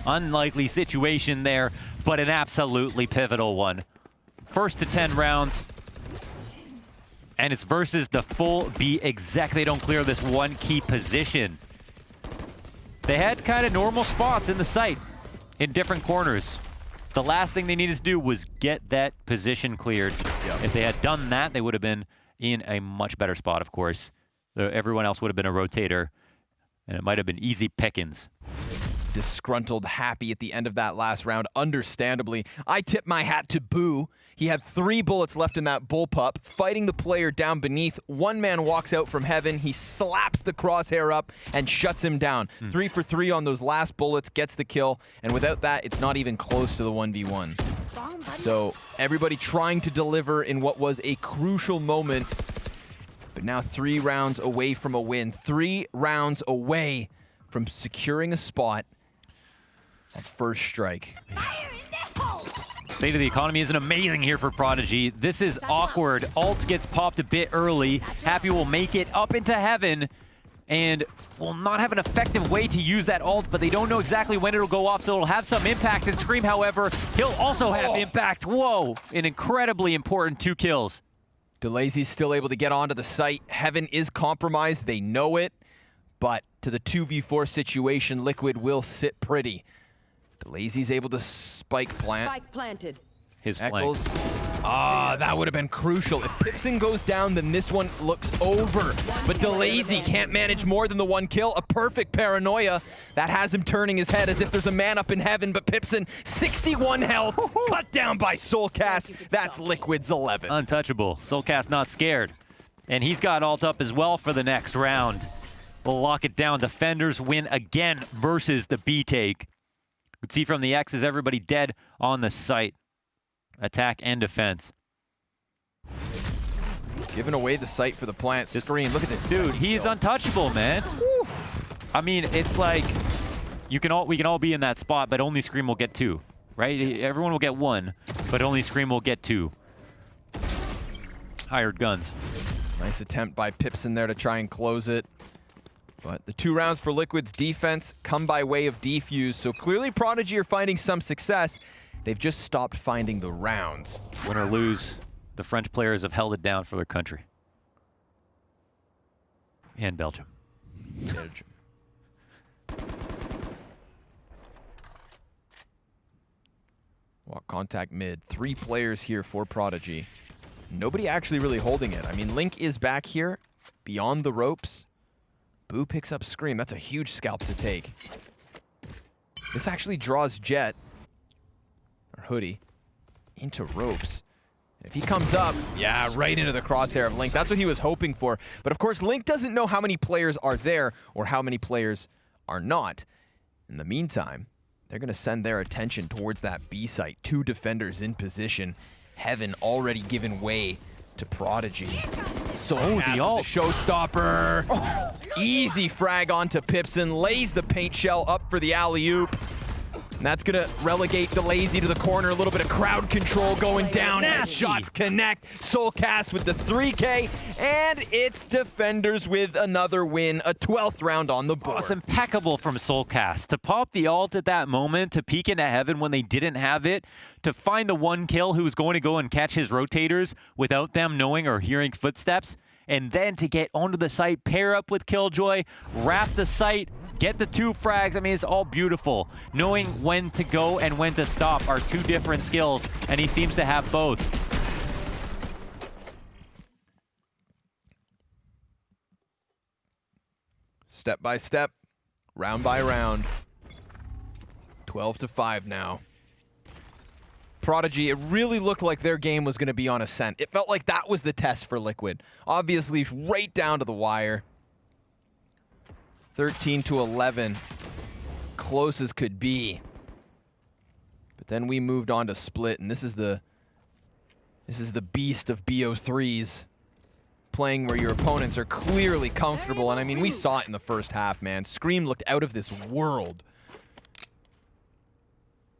Unlikely situation there, but an absolutely pivotal one. First to 10 rounds, and it's versus the full B exec. They don't clear this one key position. They had kind of normal spots in the site in different corners. The last thing they needed to do was get that position cleared. If they had done that, they would have been in a much better spot, of course. Everyone else would have been a rotator, and it might have been easy pickings. Disgruntled, happy at the end of that last round, understandably. I tip my hat to Boo. He had 3 bullets left in that bullpup, fighting the player down beneath. One man walks out from Heaven. He slaps the crosshair up and shuts him down. 3 for 3 on those last bullets, gets the kill, and without that, it's not even close to the 1v1. So everybody trying to deliver in what was a crucial moment, but now 3 rounds away from a win. 3 rounds away from securing a spot at first strike. State of the economy isn't amazing here for Prodigy. This is awkward. Ult gets popped a bit early. Happy will make it up into Heaven and will not have an effective way to use that ult, but they don't know exactly when it'll go off, so it'll have some impact. And Scream, however, he'll also have impact. Whoa, an incredibly important 2 kills. DeLazy's still able to get onto the site. Heaven is compromised. They know it. But to the 2v4 situation, Liquid will sit pretty. DeLazy's able to spike plant. Spike planted. His Eccles. That would have been crucial. If Pipson goes down, then this one looks over. But DeLazy can't manage more than the 1 kill. A perfect paranoia. That has him turning his head as if there's a man up in Heaven. But Pipson, 61 health, cut down by Soulcast. That's Liquid's 11. Untouchable. Soulcast not scared. And he's got ult up as well for the next round. We'll lock it down. Defenders win again versus the B take. You can see from the X's, everybody dead on the site. Attack and defense. Giving away the site for the plant. Scream, look at this. Dude, he's untouchable, man. I mean, it's like we can all be in that spot, but only Scream will get 2, right? Everyone will get 1, but only Scream will get 2. Hired guns. Nice attempt by Pipson there to try and close it. But the 2 rounds for Liquid's defense come by way of defuse, so clearly Prodigy are finding some success. They've just stopped finding the rounds. Win or lose, the French players have held it down for their country. And Belgium. Walk contact mid. 3 players here for Prodigy. Nobody actually really holding it. I mean, Link is back here, beyond the ropes. Boo picks up Scream. That's a huge scalp to take. This actually draws Jet, or Hoodie, into ropes. If he comes up, yeah, right into the crosshair of Link. That's what he was hoping for. But of course, Link doesn't know how many players are there or how many players are not. In the meantime, they're going to send their attention towards that B site. 2 defenders in position. Heaven already given way to Prodigy. So the ult, showstopper. Easy frag onto Pipson, lays the paint shell up for the alley-oop. And that's gonna relegate DeLazy to the corner. A little bit of crowd control going down. Shots connect. Soulcast with the 3K, and it's defenders with another win. A 12th round on the board. It's impeccable from Soulcast to pop the ult at that moment, to peek into Heaven when they didn't have it, to find the 1 kill who was going to go and catch his rotators without them knowing or hearing footsteps, and then to get onto the site, pair up with Killjoy, wrap the site, get the 2 frags. I mean, it's all beautiful. Knowing when to go and when to stop are 2 different skills, and he seems to have both. Step by step, round by round. 12-5 now. Prodigy, it really looked like their game was going to be on Ascent. It felt like that was the test for Liquid. Obviously, right down to the wire. 13-11. Close as could be. But then we moved on to Split, and this is the beast of BO3s. Playing where your opponents are clearly comfortable, and I mean, we saw it in the first half, man. Scream looked out of this world.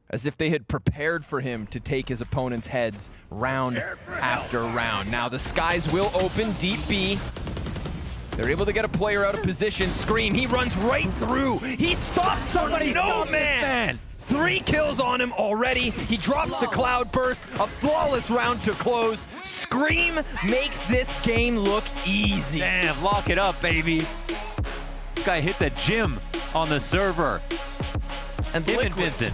As if they had prepared for him to take his opponent's heads round after round. Now the skies will open, deep B. They're able to get a player out of position. Scream, he runs right through. He stops somebody. No, man. 3 kills on him already. He drops the cloud burst. A flawless round to close. Scream makes this game look easy. Damn, lock it up, baby. This guy hit the gym on the server. And Him and Liquid, Vincent.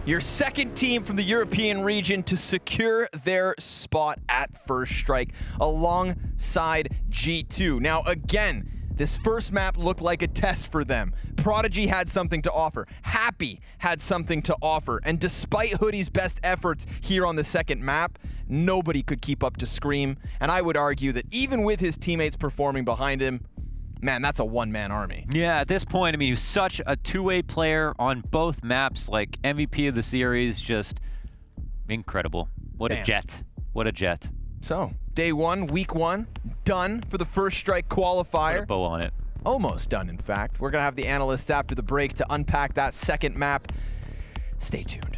your second team from the European region to secure their spot at First Strike alongside G2. Now again, this first map looked like a test for them. Prodigy had something to offer. Happy had something to offer. And despite Hoodie's best efforts here on the second map, nobody could keep up to Scream. And I would argue that even with his teammates performing behind him, man, that's a one-man army. Yeah, at this point, I mean, he was such a two-way player on both maps, like MVP of the series, just incredible. What a jet. What a jet. So, day 1, week 1, done for the First Strike qualifier. Put a bow on it. Almost done, in fact. We're going to have the analysts after the break to unpack that second map. Stay tuned.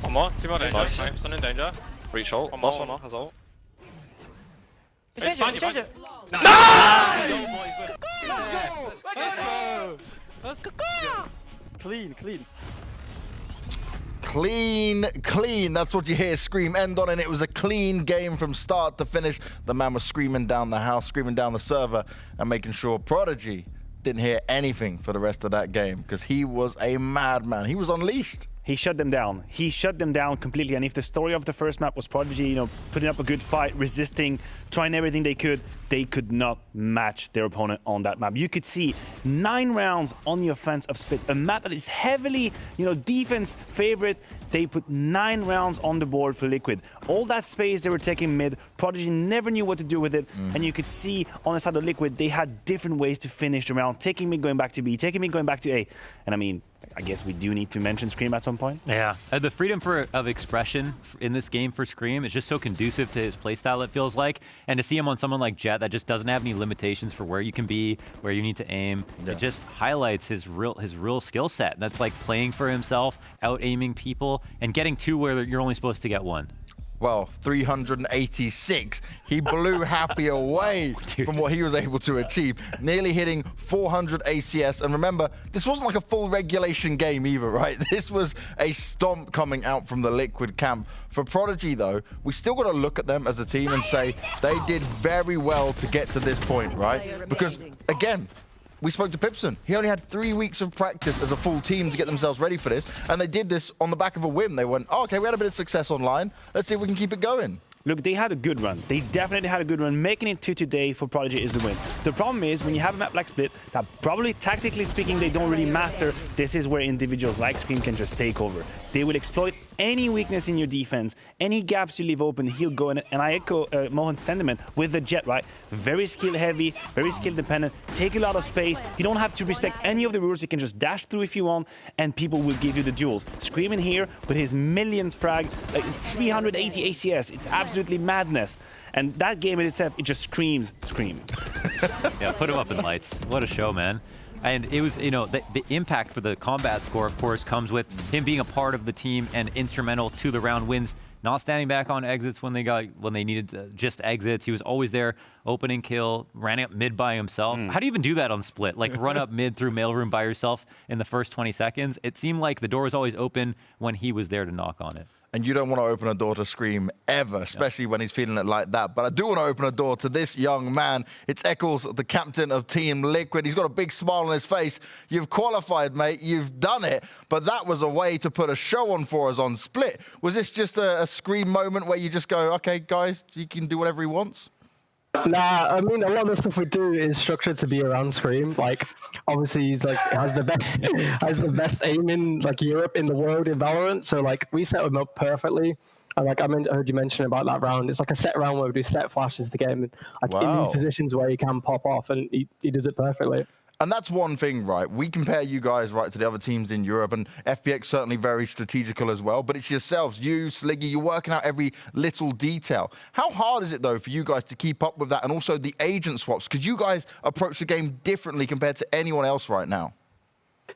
One more, 2 more danger. Nice. Stun in danger. Reach ult. One more has ult. Change it. Nice! Let's go! Let's go! Clean. Clean, clean. That's what you hear Scream end on, and it was a clean game from start to finish. The man was screaming down the house, screaming down the server, and making sure Prodigy didn't hear anything for the rest of that game because he was a madman. He was unleashed. He shut them down. He shut them down completely. And if the story of the first map was Prodigy, putting up a good fight, resisting, trying everything they could not match their opponent on that map. You could see 9 rounds on the offense of Split, a map that is heavily, defense favorite. They put 9 rounds on the board for Liquid. All that space they were taking mid, Prodigy never knew what to do with it. And you could see on the side of Liquid, they had different ways to finish the round, taking mid, going back to B, taking mid, going back to A. And I mean, I guess we do need to mention Scream at some point. Yeah, the freedom of expression in this game for Scream is just so conducive to his playstyle, it feels like. And to see him on someone like Jet that just doesn't have any limitations for where you can be, where you need to aim, it just highlights his real skill set. That's like playing for himself, out-aiming people, and getting 2 where you're only supposed to get 1. Well, 386. He blew Happy away from what he was able to achieve, nearly hitting 400 ACS. And remember, this wasn't like a full regulation game either, right? This was a stomp coming out from the Liquid camp. For Prodigy, though, we still got to look at them as a team and say they did very well to get to this point, right? Because, again, we spoke to Pipson. He only had 3 weeks of practice as a full team to get themselves ready for this, and they did this on the back of a whim. They went, oh, okay, we had a bit of success online. Let's see if we can keep it going. Look, they had a good run. They definitely had a good run. Making it to today for Prodigy is a win. The problem is when you have a map like Split that probably tactically speaking they don't really master, this is where individuals like Scream can just take over. They will exploit any weakness in your defense, any gaps you leave open, he'll go in it. And I echo Mohan's sentiment with the Jet, right? Very skill heavy, very skill dependent, take a lot of space. You don't have to respect any of the rules. You can just dash through if you want, and people will give you the duels. Scream in here with his millionth frag, like 380 ACS. It's absolutely madness. And that game in itself, it just screams Scream. Yeah, put him up in lights. What a show, man. And it was, the impact for the combat score, of course, comes with him being a part of the team and instrumental to the round wins. Not standing back on exits when they needed just exits. He was always there, opening kill, ran up mid by himself. How do you even do that on Split? Like run up mid through mailroom by yourself in the first 20 seconds? It seemed like the door was always open when he was there to knock on it. And you don't want to open a door to Scream ever, especially when he's feeling it like that. But I do want to open a door to this young man. It's Eccles, the captain of Team Liquid. He's got a big smile on his face. You've qualified, mate. You've done it. But that was a way to put a show on for us on Split. Was this just a Scream moment where you just go, okay, guys, you can do whatever he wants? Nah, I mean, a lot of the stuff we do is structured to be around Scream. Like, obviously, he's like has the best aim in like Europe in the world in Valorant. So like, we set him up perfectly. And like I heard you mention about that round. It's like a set round where we do set flashes to get him like in these positions where he can pop off, and he does it perfectly. And that's one thing, right? We compare you guys, right, to the other teams in Europe, and FPX certainly very strategical as well, but it's yourselves, you, Sliggy, you're working out every little detail. How hard is it, though, for you guys to keep up with that, and also the agent swaps? Because you guys approach the game differently compared to anyone else right now.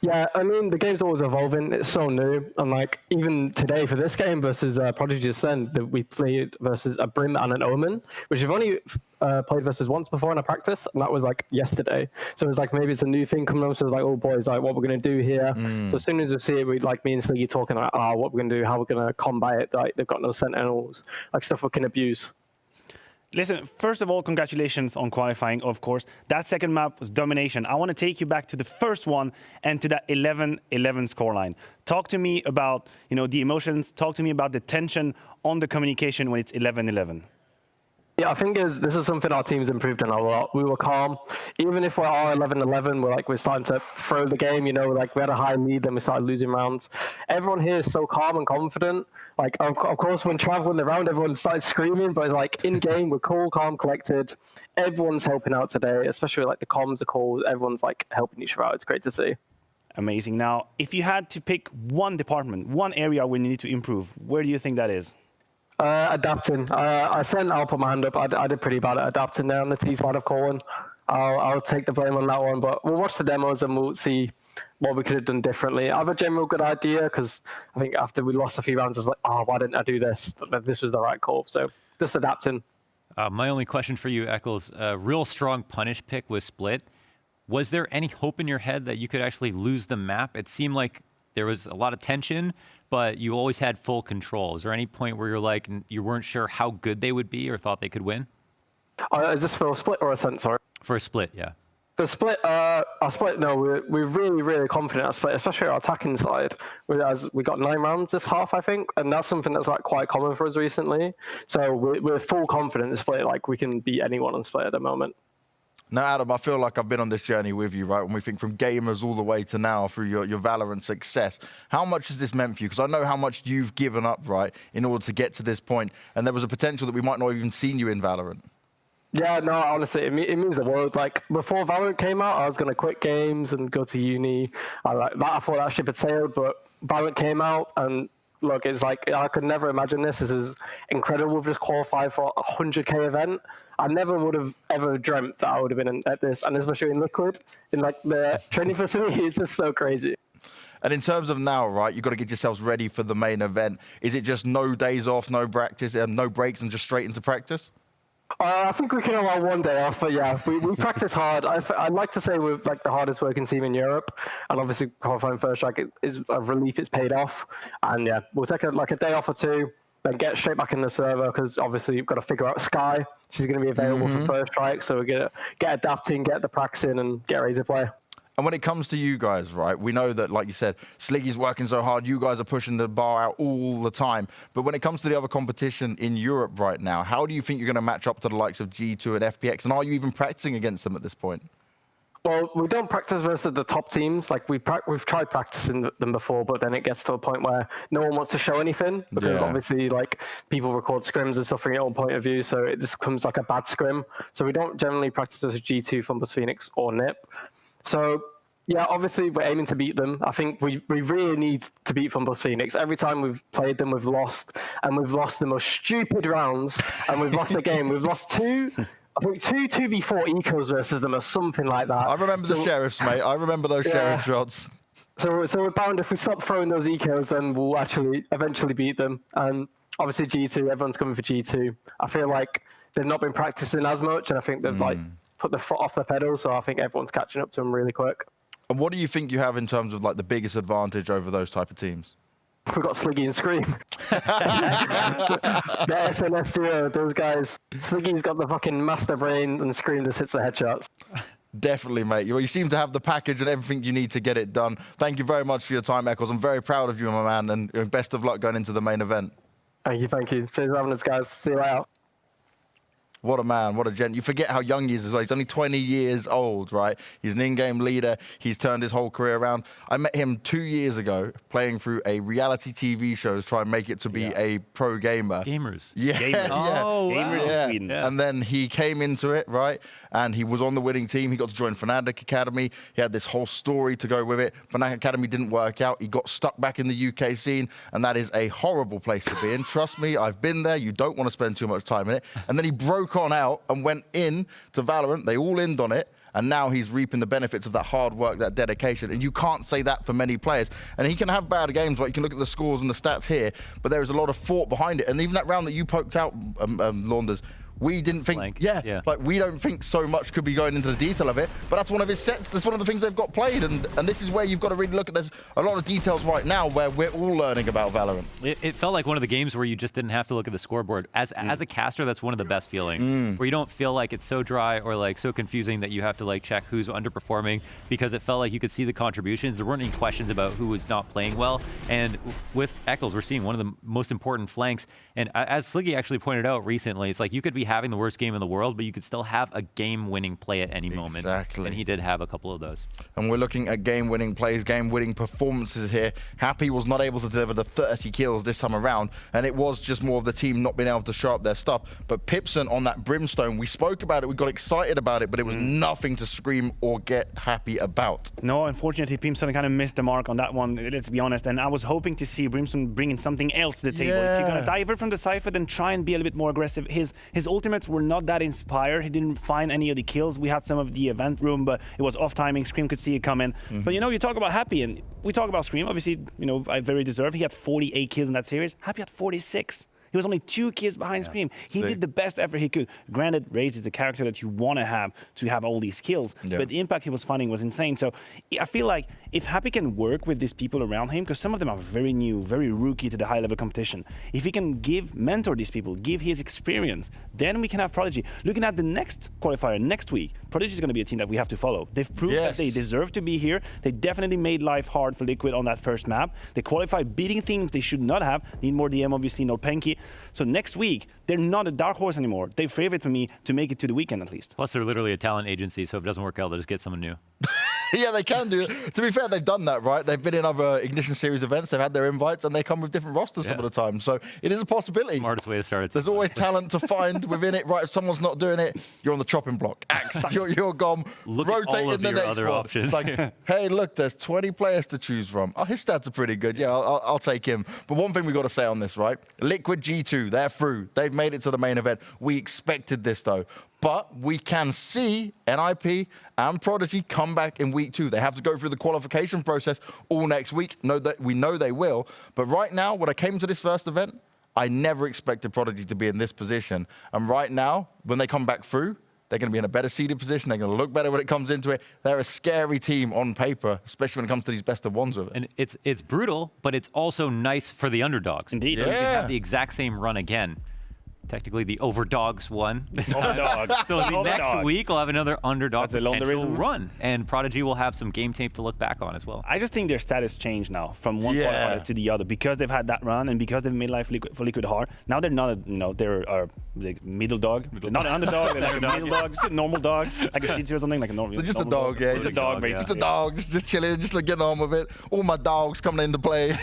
Yeah, I mean, the game's always evolving. It's so new. And like, even today for this game versus Prodigy just then, we played versus a Brim and an Omen, which we've only played versus once before in a practice, and that was like yesterday. So it's like, maybe it's a new thing coming up. So it's like, oh boys, like what we're going to do here. So as soon as we see it, we like me and Sliggy talking like, what we're going to do, how we're going to combat it. Like they've got no sentinels, like stuff we can abuse. Listen, first of all, congratulations on qualifying, of course. That second map was domination. I want to take you back to the first one and to that 11-11 scoreline. Talk to me about, the emotions. Talk to me about the tension on the communication when it's 11-11. Yeah, I think this is something our team's improved on a lot. We were calm. Even if we are 11-11, we're starting to throw the game, like we had a high lead, then we started losing rounds. Everyone here is so calm and confident. Like, of course, when traveling around, everyone started screaming, but like in game, we're cool, calm, collected. Everyone's helping out today, especially like the comms, the calls. Everyone's like helping each other out. It's great to see. Amazing. Now, if you had to pick one department, one area where you need to improve, where do you think that is? Adapting. I'll put my hand up. I did pretty bad at adapting there on the T side of Colin. I'll take the blame on that one, but we'll watch the demos and we'll see what we could have done differently. I have a general good idea because I think after we lost a few rounds, I was like, why didn't I do this? This was the right call. So just adapting. My only question for you, Eccles, real strong punish pick was Split. Was there any hope in your head that you could actually lose the map? It seemed like there was a lot of tension, but you always had full control. Is there any point where you're like, you weren't sure how good they would be or thought they could win? Is this for a split or Ascent, sorry? For a split, yeah. The split, our split, no, we're really, really confident at split, especially our attacking side. We got 9 rounds this half, I think, and that's something that's like quite common for us recently. So we're full confident in split, like we can beat anyone on split at the moment. Now, Adam, I feel like I've been on this journey with you, right? When we think from gamers all the way to now through your Valorant success, how much has this meant for you? Because I know how much you've given up, right, in order to get to this point, and there was a potential that we might not have even seen you in Valorant. Yeah, no, honestly, it means the world. Like, before Valorant came out, I was going to quit games and go to uni. I thought that ship had sailed, but Valorant came out, and look, it's like, I could never imagine this. This is incredible. We've just qualified for a 100K event. I never would have ever dreamt that I would have been at this, and especially in Liquid, in like the training facility, it's just so crazy. And in terms of now, right, you've got to get yourselves ready for the main event. Is it just no days off, no practice, no breaks, and just straight into practice? I think we can allow 1 day off, but yeah, we practice hard. I'd like to say we're like the hardest working team in Europe, and obviously qualifying first strike is a relief. It's paid off, and yeah, we'll take a day off or 2, then get straight back in the server because obviously you've got to figure out Sky. She's going to be available for first strike, so we're gonna get adapting, get the practice in, and get ready to play. And when it comes to you guys, right, we know that, like you said, Sliggy's working so hard, you guys are pushing the bar out all the time. But when it comes to the other competition in Europe right now, how do you think you're going to match up to the likes of G2 and FPX? And are you even practicing against them at this point? Well, we don't practice versus the top teams. Like, we've tried practicing them before, but then it gets to a point where no one wants to show anything because obviously, like, people record scrims and stuff from your own point of view, so it just becomes like a bad scrim. So we don't generally practice versus G2, Fumbus Phoenix, or NIP. So, yeah, obviously, we're aiming to beat them. I think we really need to beat Fumbus Phoenix. Every time we've played them, we've lost, and we've lost the most stupid rounds, and we've lost the game. We've lost 2 2v4 ecos versus them or something like that. I remember the sheriffs, mate. I remember those sheriff shots. So we're bound, if we stop throwing those ecos, then we'll actually eventually beat them. And obviously G2, everyone's coming for G2. I feel like they've not been practicing as much, and I think they've like put the foot off the pedal, so I think everyone's catching up to them really quick. And what do you think you have in terms of like the biggest advantage over those type of teams? We've got Sliggy and Scream. The SNS duo, those guys. Sliggy's got the fucking master brain, and Scream just hits the headshots. Definitely, mate. You seem to have the package and everything you need to get it done. Thank you very much for your time, Eccles. I'm very proud of you, my man, and best of luck going into the main event. Thank you. Cheers for having us, guys. See you later. What a man, what a gent. You forget how young he is as well. He's only 20 years old, right? He's an in-game leader. He's turned his whole career around. I met him 2 years ago playing through a reality TV show to try and make it to be a pro gamer. Gamers. Yeah. Gamers. Oh, Gamers in Sweden. Yeah. And then he came into it, right? And he was on the winning team. He got to join Fnatic Academy. He had this whole story to go with it. Fnatic Academy didn't work out. He got stuck back in the UK scene, and that is a horrible place to be in. Trust me, I've been there. You don't want to spend too much time in it. And then he broke on out and went in to Valorant. They all inned on it. And now he's reaping the benefits of that hard work, that dedication. And you can't say that for many players. And he can have bad games, right? You can look at the scores and the stats here, but there is a lot of thought behind it. And even that round that you poked out, Launders, we didn't think, like we don't think so much could be going into the detail of it, but that's one of his sets. That's one of the things they've got played, and this is where you've got to really look at. There's a lot of details right now where we're all learning about Valorant. It felt like one of the games where you just didn't have to look at the scoreboard. As a caster, that's one of the best feelings, where you don't feel like it's so dry or like so confusing that you have to like check who's underperforming, because it felt like you could see the contributions. There weren't any questions about who was not playing well. And with Eccles, we're seeing one of the most important flanks. And as Sliggy actually pointed out recently, it's like you could be having the worst game in the world, but you could still have a game-winning play at any moment. Exactly. And he did have a couple of those. And we're looking at game-winning plays, game-winning performances here. Happy was not able to deliver the 30 kills this time around, and it was just more of the team not being able to show up their stuff. But Pipson on that Brimstone, we spoke about it, we got excited about it, but it was nothing to scream or get happy about. No, unfortunately, Brimstone kind of missed the mark on that one, let's be honest. And I was hoping to see Brimstone bringing something else to the table. If you're going to divert from the Cypher, then try and be a little bit more aggressive. His ultimates were not that inspired. He didn't find any of the kills. We had some of the event room, but it was off timing. Scream could see it coming. But you know, you talk about Happy, and we talk about Scream. Obviously, you know, I very deserve. He had 48 kills in that series. Happy had 46. He was only 2 kills behind Scream. He did the best effort he could. Granted, Raze is the character that you want to have all these kills, but the impact he was finding was insane. So I feel like if Happy can work with these people around him, because some of them are very new, very rookie to the high-level competition, if he can mentor these people, give his experience, then we can have Prodigy. Looking at the next qualifier next week, Prodigy is going to be a team that we have to follow. They've proved that they deserve to be here. They definitely made life hard for Liquid on that first map. They qualified beating things they should not have. Need more DM, obviously, no Penky. So next week, they're not a dark horse anymore. They're favorite for me to make it to the weekend at least. Plus, they're literally a talent agency, so if it doesn't work out, they'll just get someone new. Yeah, they can do it. To be fair, they've done that, right? They've been in other Ignition Series events. They've had their invites, and they come with different rosters some of the time. So it is a possibility. Smartest way to start it. There's always talent to find within it, right? If someone's not doing it, you're on the chopping block. Axed, you're gone. Look rotate at all in of the your next other one. options. It's like, hey, look, there's 20 players to choose from. Oh, his stats are pretty good. Yeah, I'll take him. But one thing we got to say on this, right? Liquid G2, they're through. They've made it to the main event. We expected this, though. But we can see NIP and Prodigy come back in week 2. They have to go through the qualification process all next week. We know they will. But right now, when I came to this first event, I never expected Prodigy to be in this position. And right now, when they come back through, they're going to be in a better seeded position. They're going to look better when it comes into it. They're a scary team on paper, especially when it comes to these best of ones with it. And it's brutal, but it's also nice for the underdogs. Indeed. So you can have the exact same run again. Technically, the overdogs won. So the next week, we'll have another underdog potential run. And Prodigy will have some game tape to look back on as well. I just think their status changed now from one qualifier to the other because they've had that run and because they've made life for Liquid hard. Now they're not, they're a middle dog. They're not an underdog. They're like a middle dog, just a normal dog, like a Shih Tzu or something, like a normal. Just a dog, yeah. Just a dog, basically. Just a dog, just chilling, just like getting on with it. All my dogs coming into play.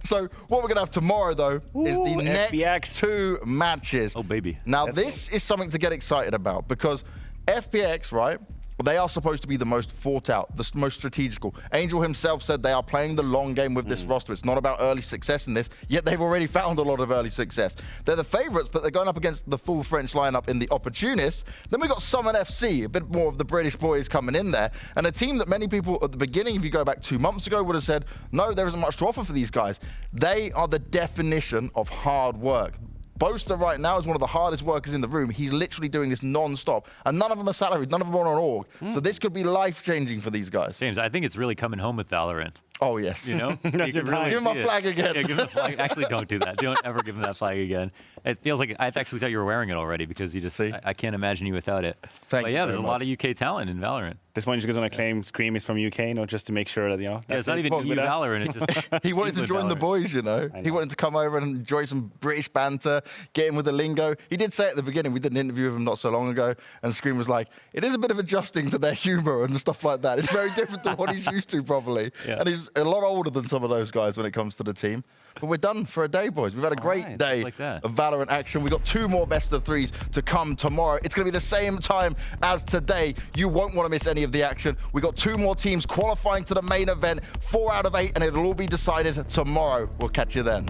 So what we're gonna have tomorrow, though, is the next 2 matches. Oh baby. Now this is something to get excited about because FPX, right? They are supposed to be the most thought out, the most strategical. Angel himself said they are playing the long game with this roster. It's not about early success in this, yet they've already found a lot of early success. They're the favorites, but they're going up against the full French lineup in the Opportunists. Then we got Summon FC, a bit more of the British boys coming in there, and a team that many people at the beginning, if you go back 2 months ago, would have said, no, there isn't much to offer for these guys. They are the definition of hard work. Boaster right now is one of the hardest workers in the room. He's literally doing this non-stop. And none of them are salaried. None of them are on org. So this could be life-changing for these guys. James, I think it's really coming home with Valorant. Oh, yes. You know? That's your time. Give him a flag again. Yeah, give him the flag. Actually, don't do that. Don't ever give him that flag again. It feels like I actually thought you were wearing it already because you just, I can't imagine you without it. Thank you yeah, there's a very lot of UK talent in Valorant. This one, you just going to claim Scream is from UK, just to make sure that, Yeah, it's not even EU Valorant. It's just he wanted to join the boys, He wanted to come over and enjoy some British banter, get in with the lingo. He did say at the beginning, we did an interview with him not so long ago, and Scream was like, it is a bit of adjusting to their humor and stuff like that. It's very different to what he's used to, probably. Yeah. And he's a lot older than some of those guys when it comes to the team. But we're done for a day, boys. We've had a great day of Valorant action. We've got 2 more best of 3s to come tomorrow. It's going to be the same time as today. You won't want to miss any of the action. We've got 2 more teams qualifying to the main event, 4 out of 8, and it'll all be decided tomorrow. We'll catch you then.